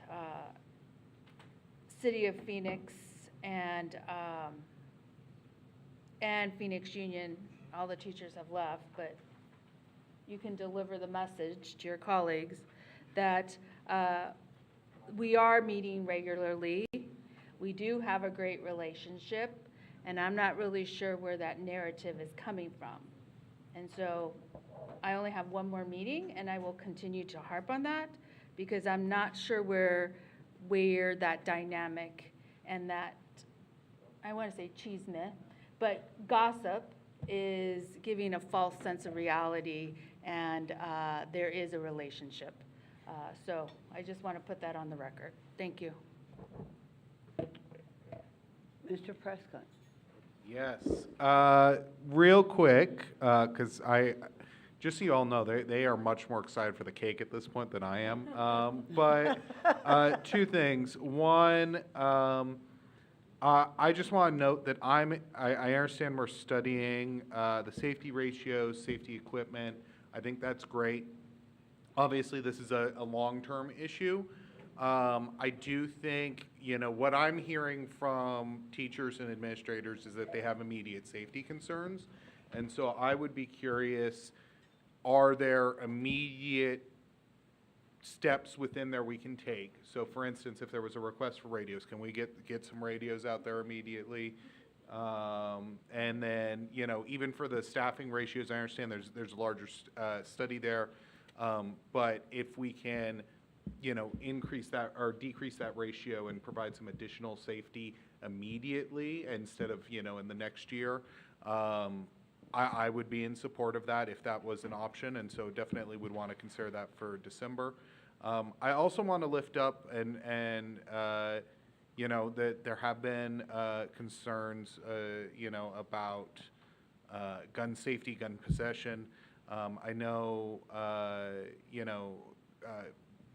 City of Phoenix and Phoenix Union, all the teachers have left, but you can deliver the message to your colleagues that we are meeting regularly. We do have a great relationship, and I'm not really sure where that narrative is coming from. And so I only have one more meeting, and I will continue to harp on that because I'm not sure where that dynamic and that, I want to say chisme, but gossip is giving a false sense of reality, and there is a relationship. So I just want to put that on the record. Thank you. Mr. Prescott. Yes. Real quick, because just so you all know, they are much more excited for the cake at this point than I am. But two things. One, I just want to note that I understand we're studying the safety ratios, safety equipment. I think that's great. Obviously, this is a long-term issue. I do think, what I'm hearing from teachers and administrators is that they have immediate safety concerns. And so I would be curious, are there immediate steps within there we can take? So for instance, if there was a request for radios, can we get some radios out there immediately? And then, even for the staffing ratios, I understand there's a larger study there. But if we can, increase that or decrease that ratio and provide some additional safety immediately instead of, in the next year, I would be in support of that if that was an option. And so definitely would want to consider that for December. I also want to lift up that there have been concerns, about gun safety, gun possession. I know,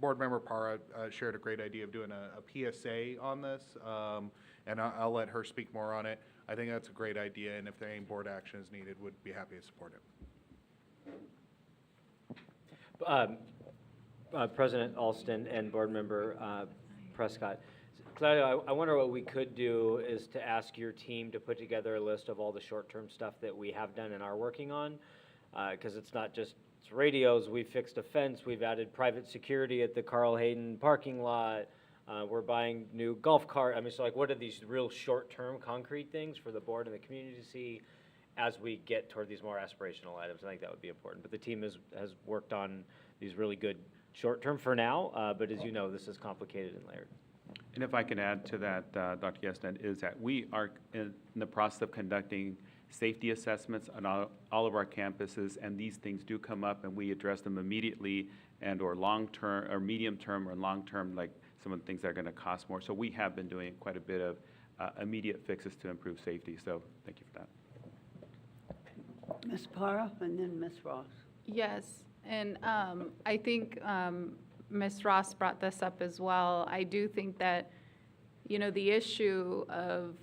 Board Member Parra shared a great idea of doing a PSA on this, and I'll let her speak more on it. I think that's a great idea, and if there any board action is needed, would be happy to support it. President Alston and Board Member Prescott, Claudia, I wonder what we could do is to ask your team to put together a list of all the short-term stuff that we have done and are working on, because it's not just radios. We've fixed a fence. We've added private security at the Carl Hayden parking lot. We're buying new golf cart. So what are these real short-term concrete things for the board and the community to see as we get toward these more aspirational items? I think that would be important. But the team has worked on these really good short-term for now, but as you know, this is complicated and layered. And if I can add to that, Dr. Gaston, is that we are in the process of conducting safety assessments on all of our campuses, and these things do come up, and we address them immediately and or long-term or medium-term or long-term, like some of the things that are going to cost more. So we have been doing quite a bit of immediate fixes to improve safety. So thank you for that. Ms. Parra and then Ms. Ross. Yes, and I think Ms. Ross brought this up as well. I do think that, you know, the issue of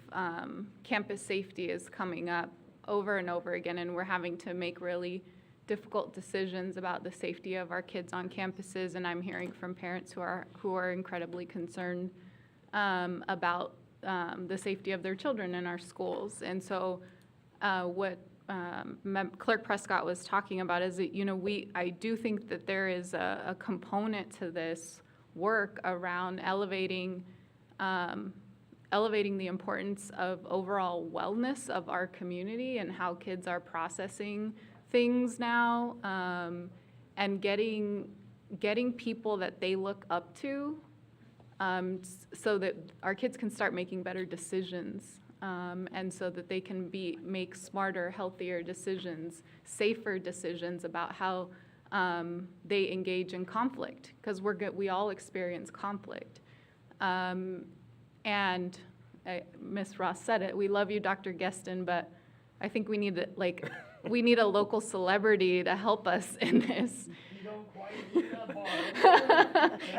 campus safety is coming up over and over again, and we're having to make really difficult decisions about the safety of our kids on campuses. And I'm hearing from parents who are incredibly concerned about the safety of their children in our schools. And so what Clerk Prescott was talking about is that, you know, I do think that there is a component to this work around elevating the importance of overall wellness of our community and how kids are processing things now, and getting people that they look up to, so that our kids can start making better decisions, and so that they can make smarter, healthier decisions, safer decisions about how they engage in conflict, because we all experience conflict. And Ms. Ross said it, we love you, Dr. Guestin, but I think we need we need a local celebrity to help us in this.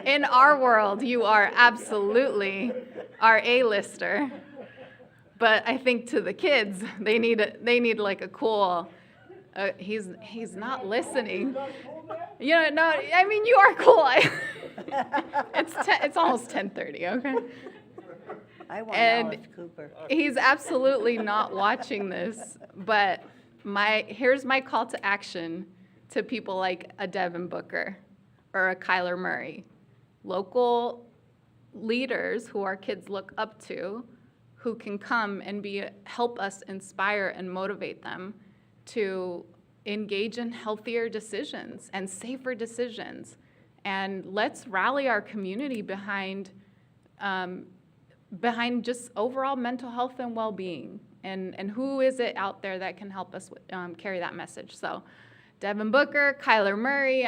In our world, you are absolutely our A-lister. But I think to the kids, they need like a cool, he's not listening. You know, no, I mean, you are cool. It's almost 10:30, okay? I want And Alice Cooper. he's absolutely not watching this, but here's my call to action to people like a Devin Booker or a Kyler Murray, local leaders who our kids look up to, who can come and help us inspire and motivate them to engage in healthier decisions and safer decisions. And let's rally our community behind just overall mental health and well-being. And who is it out there that can help us carry that message? So Devin Booker, Kyler Murray,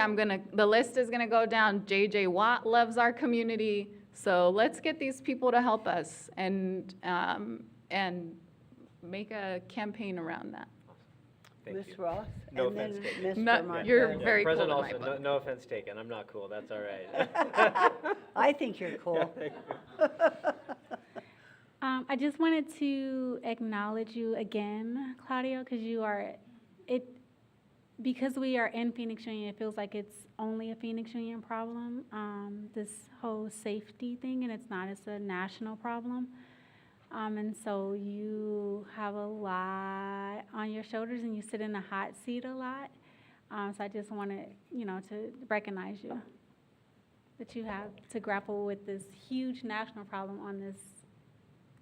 the list is gonna go down. JJ Watt loves our community. So let's get these people to help us and make a campaign around that. Ms. Ross? No and offense then taken. Mr. Marquez. You're very President cool in my Olson, book. no offense taken. I'm not cool. That's all right. I think you're cool. I just wanted to acknowledge you again, Claudio, because we are in Phoenix Union, it feels like it's only a Phoenix Union problem, this whole safety thing, and it's not, it's a national problem. And so you have a lot on your shoulders and you sit in the hot seat a lot. So I just wanted, to recognize you, that you have to grapple with this huge national problem on this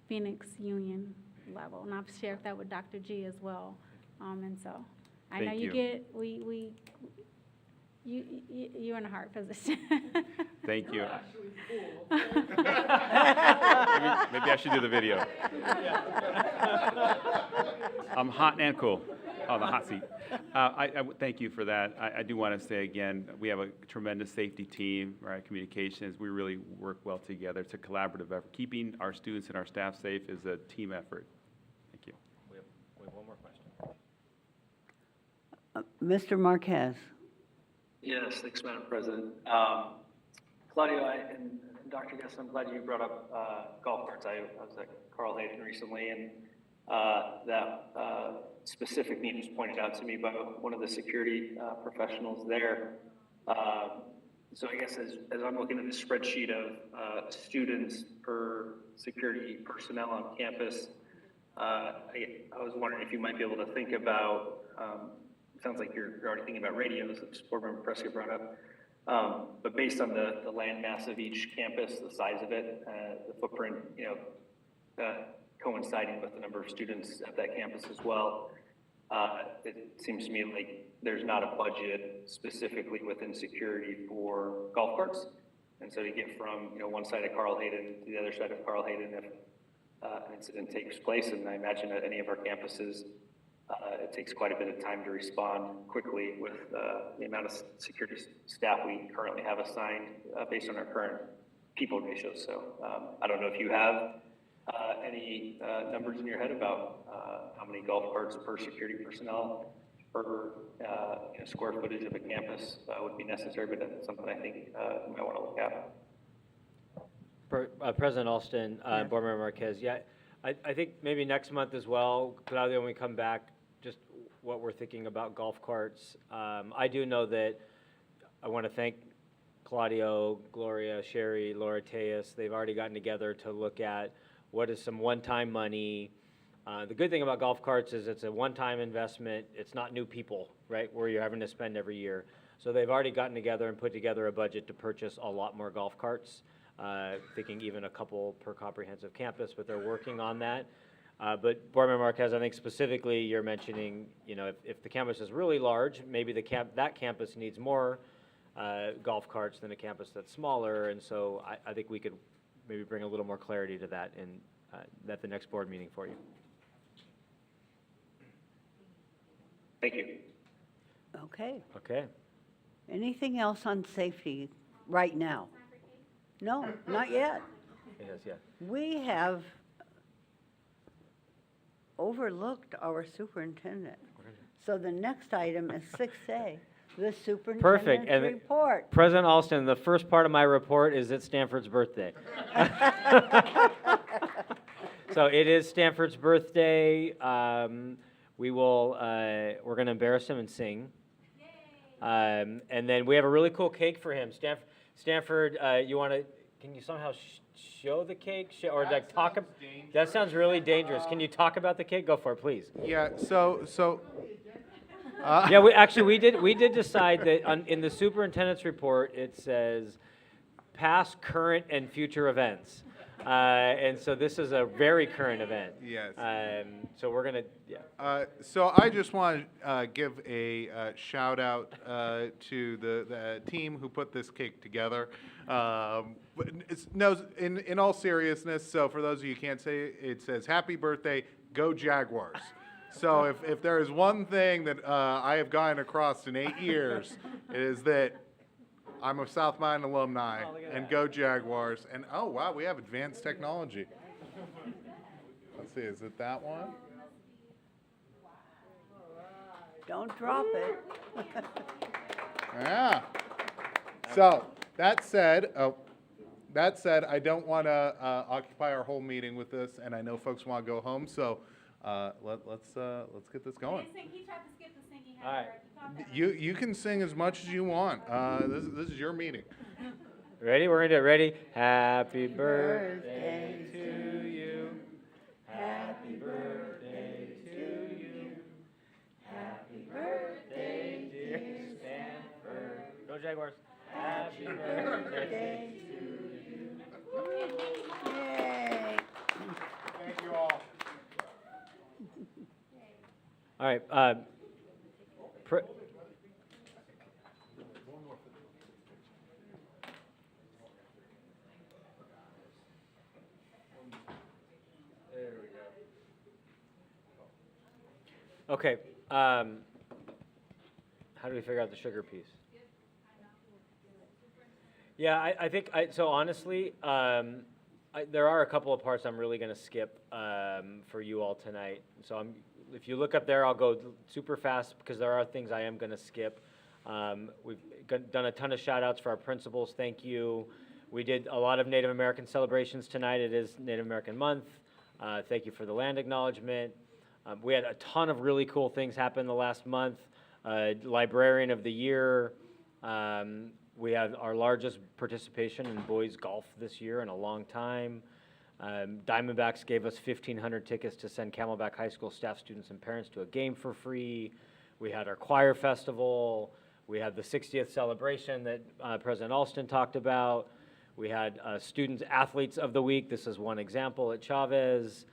Phoenix Union level. And I've shared that with Dr. G as well. And so I know you're in a hard position. Thank you. Maybe I should do the video. I'm hot and cool on the hot seat. I thank you for that. I do want to say again, we have a tremendous safety team, right? Communications, we really work well together. It's a collaborative effort. Keeping our students and our staff safe is a team effort. Thank you. We have one more question. Mr. Marquez. Yes, thanks, Madam President. Claudio and Dr. Guest, I'm glad you brought up golf carts. I was at Carl Hayden recently, and that specific need was pointed out to me by one of the security professionals there. So I guess as I'm looking at the spreadsheet of students per security personnel on campus, I was wondering if you might be able to think about, sounds like you're already thinking about radios that Board Member Prescott brought up. But based on the land mass of each campus, the size of it, the footprint, coinciding with the number of students at that campus as well, it seems to me like there's not a budget specifically within security for golf carts. And so to get from one side of Carl Hayden to the other side of Carl Hayden, if an incident takes place, and I imagine at any of our campuses, It takes quite a bit of time to respond quickly with the amount of security staff we currently have assigned based on our current people ratios. So I don't know if you have any numbers in your head about how many golf carts per security personnel per square footage of a campus would be necessary, but that's something I think you might want to look at. President Alston, Yes. Board Member Marquez, yeah, I think maybe next month as well, Claudio, when we come back, just what we're thinking about golf carts. I do know that I want to thank Claudio, Gloria, Sherry, Laura Tejas. They've already gotten together to look at what is some one-time money. The good thing about golf carts is it's a one-time investment. It's not new people, right, where you're having to spend every year. So they've already gotten together and put together a budget to purchase a lot more golf carts, thinking even a couple per comprehensive campus, but they're working on that. But Board Member Marquez, I think specifically you're mentioning, if the campus is really large, maybe that campus needs more golf carts than a campus that's smaller, and so I think we could maybe bring a little more clarity to that at the next board meeting for you. Thank you. Okay. Okay. Anything else on safety right now? No, not yet. Yes, yeah. We have overlooked our superintendent. So the next item is 6A, the Perfect. superintendent's And report. President Alston, the first part of my report is it's Stanford's birthday. So it is Stanford's birthday. We're going to embarrass him and sing. And then we have a really cool cake for him. Stanford, can you somehow show the cake? Or like talk about, that sounds really dangerous. Can you talk about the cake? Go for it, please. Yeah, so Yeah, we did decide that in the superintendent's report, it says past, current, and future events. And so this is a very current event. Yes. So we're going to, yeah. So I just want to give a shout out to the team who put this cake together. But in all seriousness, so for those of you who can't say it says happy birthday, go Jaguars. So if there is one thing that I have gotten across in 8 years, it is that I'm a South Mountain alumni, and go Jaguars. And oh wow, we have advanced technology. Let's see, is it that one? Don't drop it. Yeah. So that said, I don't want to occupy our whole meeting with this, and I know folks want to go home. So let's get this going. All right. You can sing as much as you want. This is your meeting. Ready? We're going to do it. Ready? Happy birthday to you. Happy birthday to you. Happy birthday, dear Stanford. Go Jaguars. Happy birthday to you. Yay. Thank you all. All right. Okay. How do we figure out the sugar piece? Yeah, I think, so honestly, there are a couple of parts I'm really going to skip for you all tonight. So if you look up there, I'll go super fast because there are things I am going to skip. We've done a ton of shout outs for our principals. Thank you. We did a lot of Native American celebrations tonight. It is Native American Month. Thank you for the land acknowledgement. We had a ton of really cool things happen the last month. Librarian of the Year. We had our largest participation in boys golf this year in a long time. Diamondbacks gave us 1,500 tickets to send Camelback High School staff, students, and parents to a game for free. We had our choir festival. We had the 60th celebration that President Alston talked about. We had Students Athletes of the Week. This is one example at Chavez.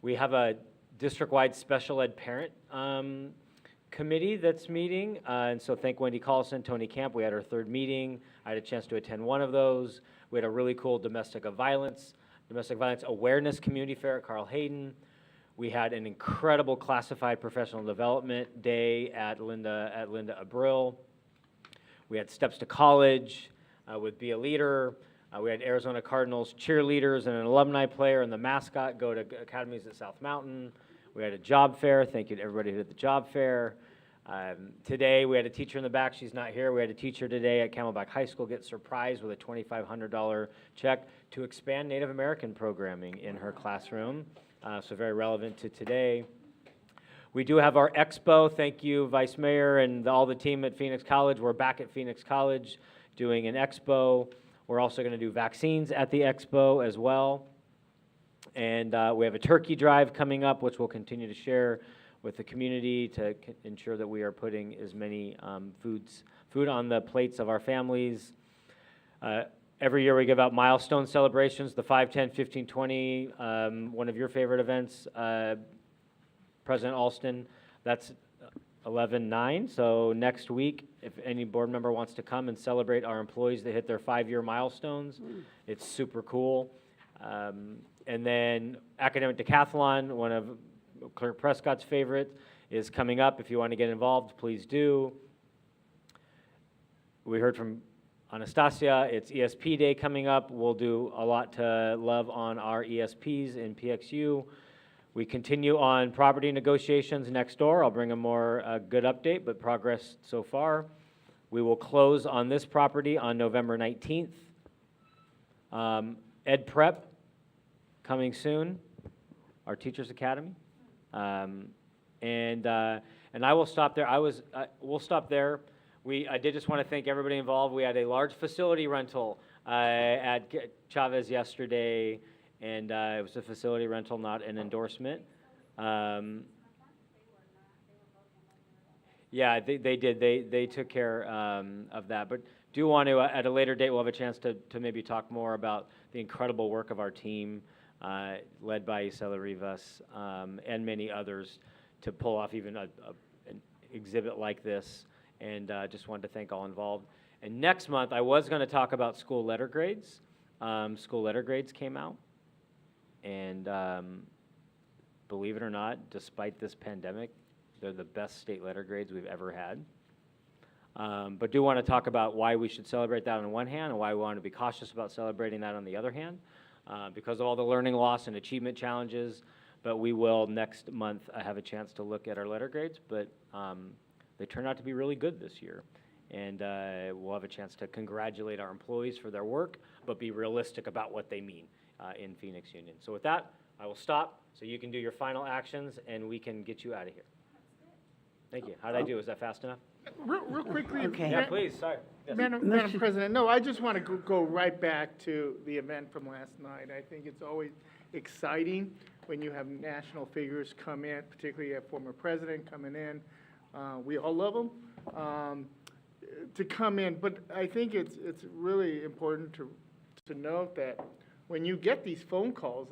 We have a district-wide special ed parent committee that's meeting, and so thank Wendy Collison, Tony Camp. We had our third meeting. I had a chance to attend one of those. We had a really cool domestic violence awareness community fair at Carl Hayden. We had an incredible classified professional development day at Linda Abril. We had Steps to College with Be a Leader. We had Arizona Cardinals cheerleaders and an alumni player and the mascot go to academies at South Mountain. We had a job fair. Thank you to everybody who did the job fair. Today, we had a teacher in the back. She's not here. We had a teacher today at Camelback High School get surprised with a $2,500 check to expand Native American programming in her classroom. So very relevant to today. We do have our expo. Thank you, Vice Mayor and all the team at Phoenix College. We're back at Phoenix College doing an expo. We're also going to do vaccines at the expo as well. And we have a turkey drive coming up, which we'll continue to share with the community to ensure that we are putting as many food on the plates of our families. Every year we give out milestone celebrations, the 5, 10, 15, 20, one of your favorite events, President Alston, that's 11/9. So next week, if any board member wants to come and celebrate our employees that hit their 5-year milestones, it's super cool. And then Academic Decathlon, one of Clerk Prescott's favorite, is coming up. If you want to get involved, please do. We heard from Anastasia, it's ESP Day coming up. We'll do a lot to love on our ESPs in PXU. We continue on property negotiations next door. I'll bring a more good update, but progress so far. We will close on this property on November 19th. Ed Prep coming soon, our Teachers Academy. And I will stop there. We'll stop there. I did just want to thank everybody involved. We had a large facility rental at Chavez yesterday, and it was a facility rental, not an endorsement. Yeah, they did. They took care of that. But do want to, at a later date, we'll have a chance to maybe talk more about the incredible work of our team, led by Isela Rivas and many others, to pull off even an exhibit like this. And just wanted to thank all involved. And next month, I was going to talk about school letter grades. School letter grades came out. And believe it or not, despite this pandemic, they're the best state letter grades we've ever had. But do want to talk about why we should celebrate that on one hand and why we want to be cautious about celebrating that on the other hand, because of all the learning loss and achievement challenges. But we will next month have a chance to look at our letter grades, but they turned out to be really good this year. And we'll have a chance to congratulate our employees for their work, but be realistic about what they mean in Phoenix Union. So with that, I will stop so you can do your final actions and we can get you out of here. Thank you. How did I do? Was that fast enough? Real quickly. Okay. Yeah, please. Sorry. Yes. Madam President, no, I just want to go right back to the event from last night. I think it's always exciting when you have national figures come in, particularly a former president coming in. We all love them to come in, but I think it's really important to note that when you get these phone calls,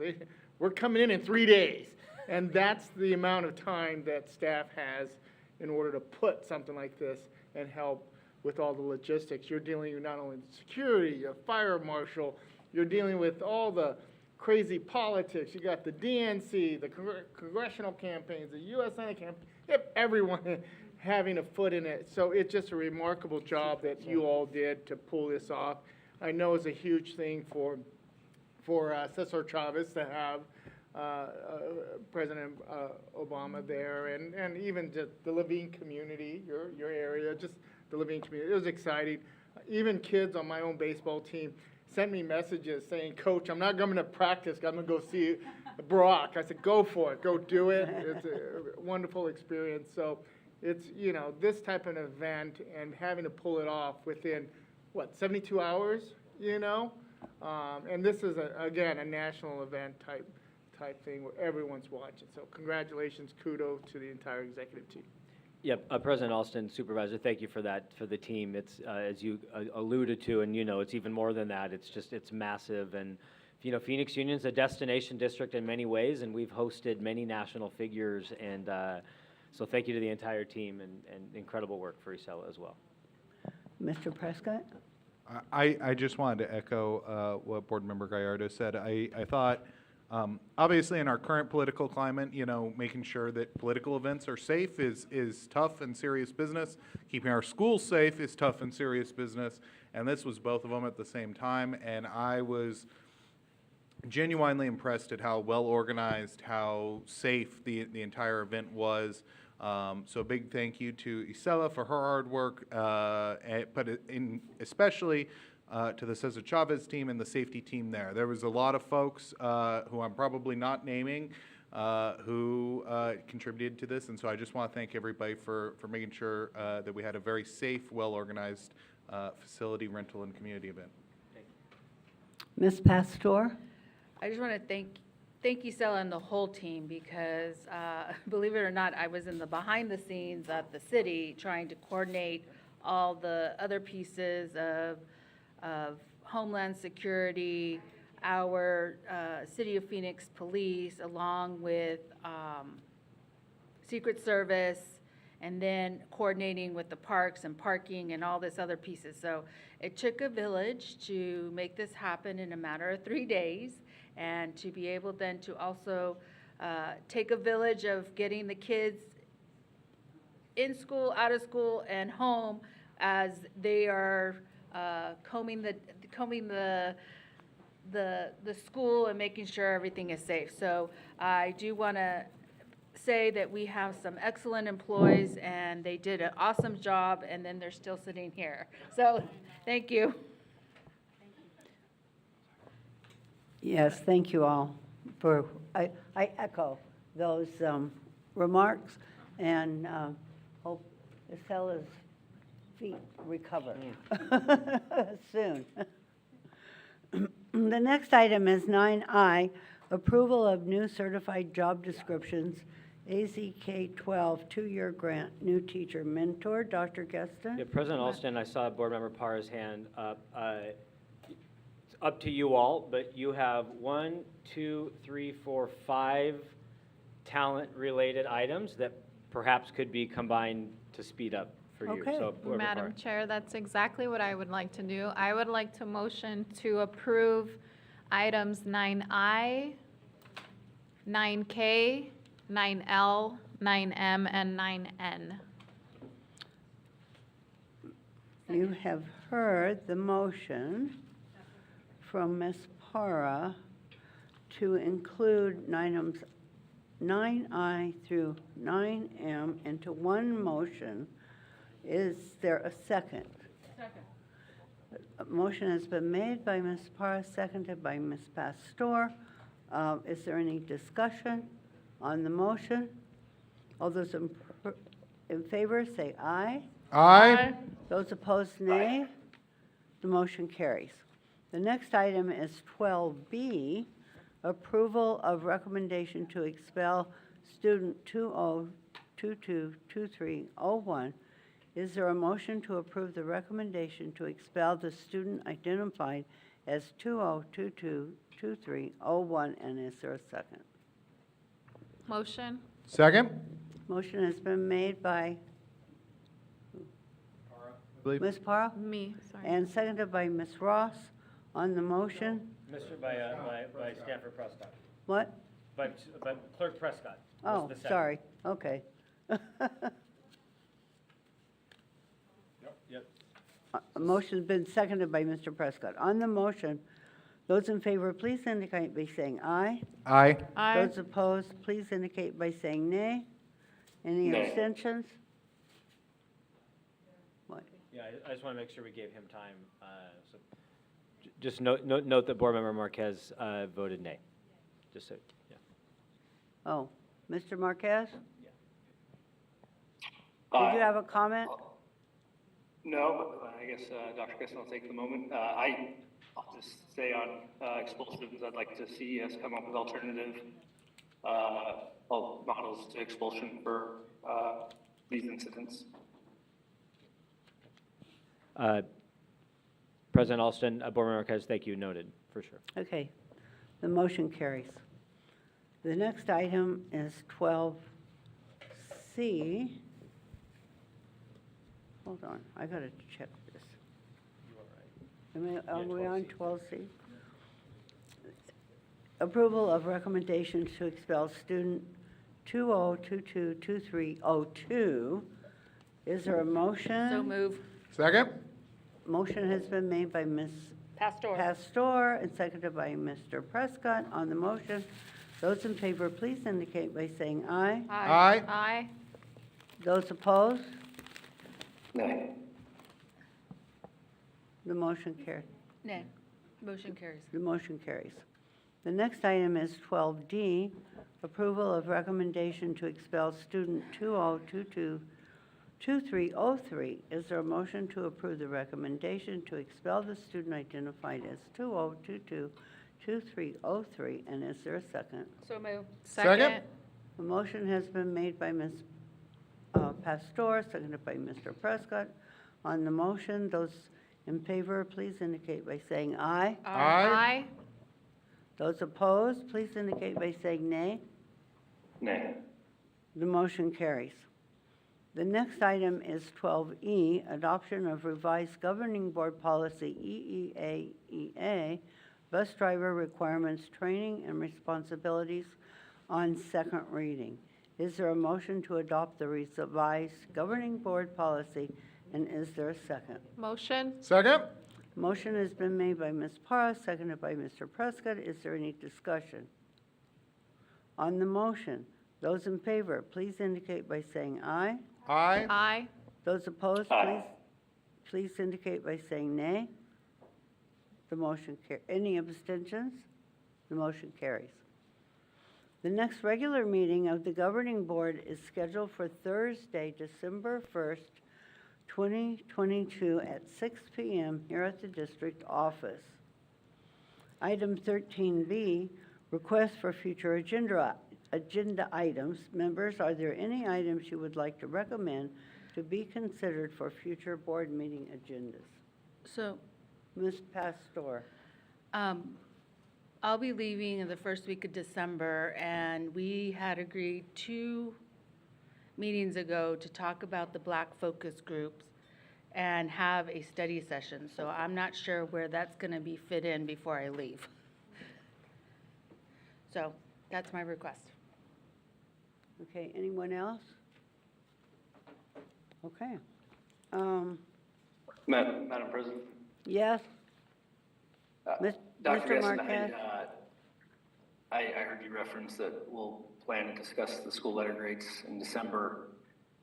we're coming in 3 days, and that's the amount of time that staff has in order to put something like this and help with all the logistics. You're dealing with not only security, a fire marshal, you're dealing with all the crazy politics. You got the DNC, the congressional campaigns, the U.S. Senate campaign, everyone having a foot in it. So it's just a remarkable job that you all did to pull this off. I know it's a huge thing for Cesar Chavez to have President Obama there, and even just the Levine community, your area, just the Levine community. It was exciting. Even kids on my own baseball team sent me messages saying, "Coach, I'm not going to practice. I'm going to go see Barack." I said, "Go for it. Go do it." It's a wonderful experience. So it's, this type of event and having to pull it off within, 72 hours, and this is, again, a national event type thing where everyone's watching. So congratulations, kudos to the entire executive team. Yep, President Alston, Supervisor, thank you for that, for the team. It's, as you alluded to, and it's even more than that. It's massive. And, Phoenix Union's a destination district in many ways, and we've hosted many national figures. And so thank you to the entire team, and incredible work for Isela as well. Mr. Prescott? I just wanted to echo what Board Member Gallardo said. I thought Obviously, in our current political climate, you know, making sure that political events are safe is tough and serious business. Keeping our schools safe is tough and serious business. And this was both of them at the same time. And I was genuinely impressed at how well organized, how safe the entire event was. So a big thank you to Isela for her hard work, but especially to the Cesar Chavez team and the safety team there. There was a lot of folks who I'm probably not naming who contributed to this, and so I just want to thank everybody for making sure that we had a very safe, well-organized facility rental and community event. Ms. Pastor? I just want to thank you, Stella, and the whole team, because believe it or not, I was in the behind the scenes at the city trying to coordinate all the other pieces of Homeland Security, our City of Phoenix Police, along with Secret Service, and then coordinating with the parks and parking and all this other pieces. So it took a village to make this happen in a matter of 3 days, and to be able then to also take a village of getting the kids in school, out of school, and home as they are combing the school and making sure everything is safe. So I do want to say that we have some excellent employees, and they did an awesome job, and then they're still sitting here. So thank you. Yes, thank you all for, I echo those remarks, and hope Estela's feet recover soon. The next item is 9I, approval of new certified job descriptions, AZK 12, 2-year grant, new teacher mentor. Dr. Geston? Yeah, President Alston, I saw Board Member Parr's hand up. It's up to you all, but you have 1, 2, 3, 4, 5 talent-related items that perhaps could be combined to speed up for you. Okay. So, Board Member Madam Parr. Chair, that's exactly what I would like to do. I would like to motion to approve items 9I, 9K, 9L, 9M, and 9N. You have heard the motion from Ms. Para to include items 9I through 9M into one motion. Is there a second? Second. A motion has been made by Ms. Para, seconded by Ms. Pastor. Is there any discussion on the motion? All those in favor say aye. Aye. Those opposed, nay. The motion carries. The next item is 12B, approval of recommendation to expel student 20222301. Is there a motion to approve the recommendation to expel the student identified as 20222301, and is there a second? Motion? Second? Motion has been made by Believe- Ms. Para Me, sorry. and seconded by Ms. Ross. On the motion, by Stanford Prescott. what? By Clerk Prescott. Oh, sorry, okay. Yep. A motion's been seconded by Mr. Prescott. On the motion, those in favor, please indicate by saying aye. Aye. Aye. Those opposed, please indicate by saying nay. Any abstentions? What? Yeah, I just want to make sure we gave him time. So just note that Board Member Marquez voted nay. Just so, yeah. Oh, Mr. Marquez? Did you have a comment? No, but I guess Dr. Gesson will take the moment. I'll just say on expulsions, I'd like to see us come up with alternative models to expulsion for these incidents. President Alston, Board Member Marquez, thank you, noted, for sure. Okay, the motion carries. The next item is 12C. Hold on, I gotta check this. Are we on 12C? approval of recommendations to expel student 2022-2302. Is there a motion? So move. Second? Motion has been made by Ms. Pastor. Pastor and seconded by Mr. Prescott. On the motion, those in favor, please indicate by saying aye. Aye. Aye. Those opposed? Nay. The motion carries. Nay. Motion carries. The motion carries. The next item is 12D, approval of recommendation to expel student 2022-2303. Is there a motion to approve the recommendation to expel the student identified as 2022-2303? And is there a second? So move. Second. A motion has been made by Ms. Pastor, seconded by Mr. Prescott. On the motion, those in favor, please indicate by saying aye. Aye. Those opposed, please indicate by saying nay. Nay. The motion carries. The next item is 12E, adoption of revised governing board policy EEA, bus driver requirements, training and responsibilities on second reading. Is there a motion to adopt the revised governing board policy, and is there a second? Motion? Second? Motion has been made by Ms. Parra, seconded by Mr. Prescott. Is there any discussion? On the motion, those in favor, please indicate by saying aye. Aye. Aye. Those opposed, please indicate by saying nay. The motion any abstentions? The motion carries. The next regular meeting of the governing board is scheduled for Thursday, December 1st, 2022 at 6 p.m. here at the district office. Item 13B, request for future agenda items. Members, are there any items you would like to recommend to be considered for future board meeting agendas? So, Ms. Pastor. I'll be leaving in the first week of December, and we had agreed 2 meetings ago to talk about the Black focus groups and have a study session. So I'm not sure where that's going to be fit in before I leave. So that's my request. Okay, anyone else? Okay. Madam President? Yes? Dr. Mr. Gaston, Marquez? I heard you reference that we'll plan to discuss the school letter grades in December.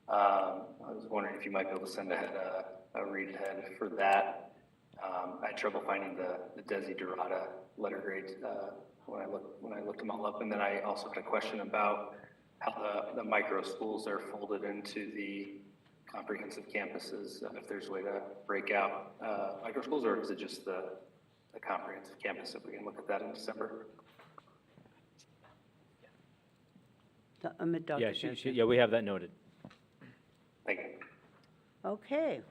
I was wondering if you might be able to send ahead a read ahead for that. I had trouble finding the Desiderata letter grades when I looked them all up, and then I also had a question about how the micro schools are folded into the comprehensive campuses. If there's a way to break out micro schools, or is it just the comprehensive campus? If we can look at that in December. Dr. Yeah, Jensen. yeah, we have that noted. Thank you. Okay.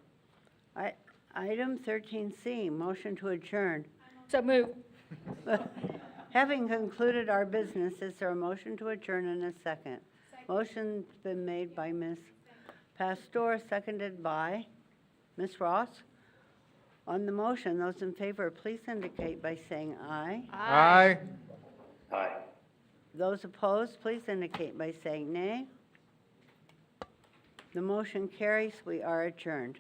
Item 13C, motion to adjourn. So move. Having concluded our business, is there a motion to adjourn in a second? Motion's been made by Ms. Pastor, seconded by Ms. Ross. On the motion, those in favor, please indicate by saying aye. Aye. Aye. Those opposed, please indicate by saying nay. The motion carries. We are adjourned.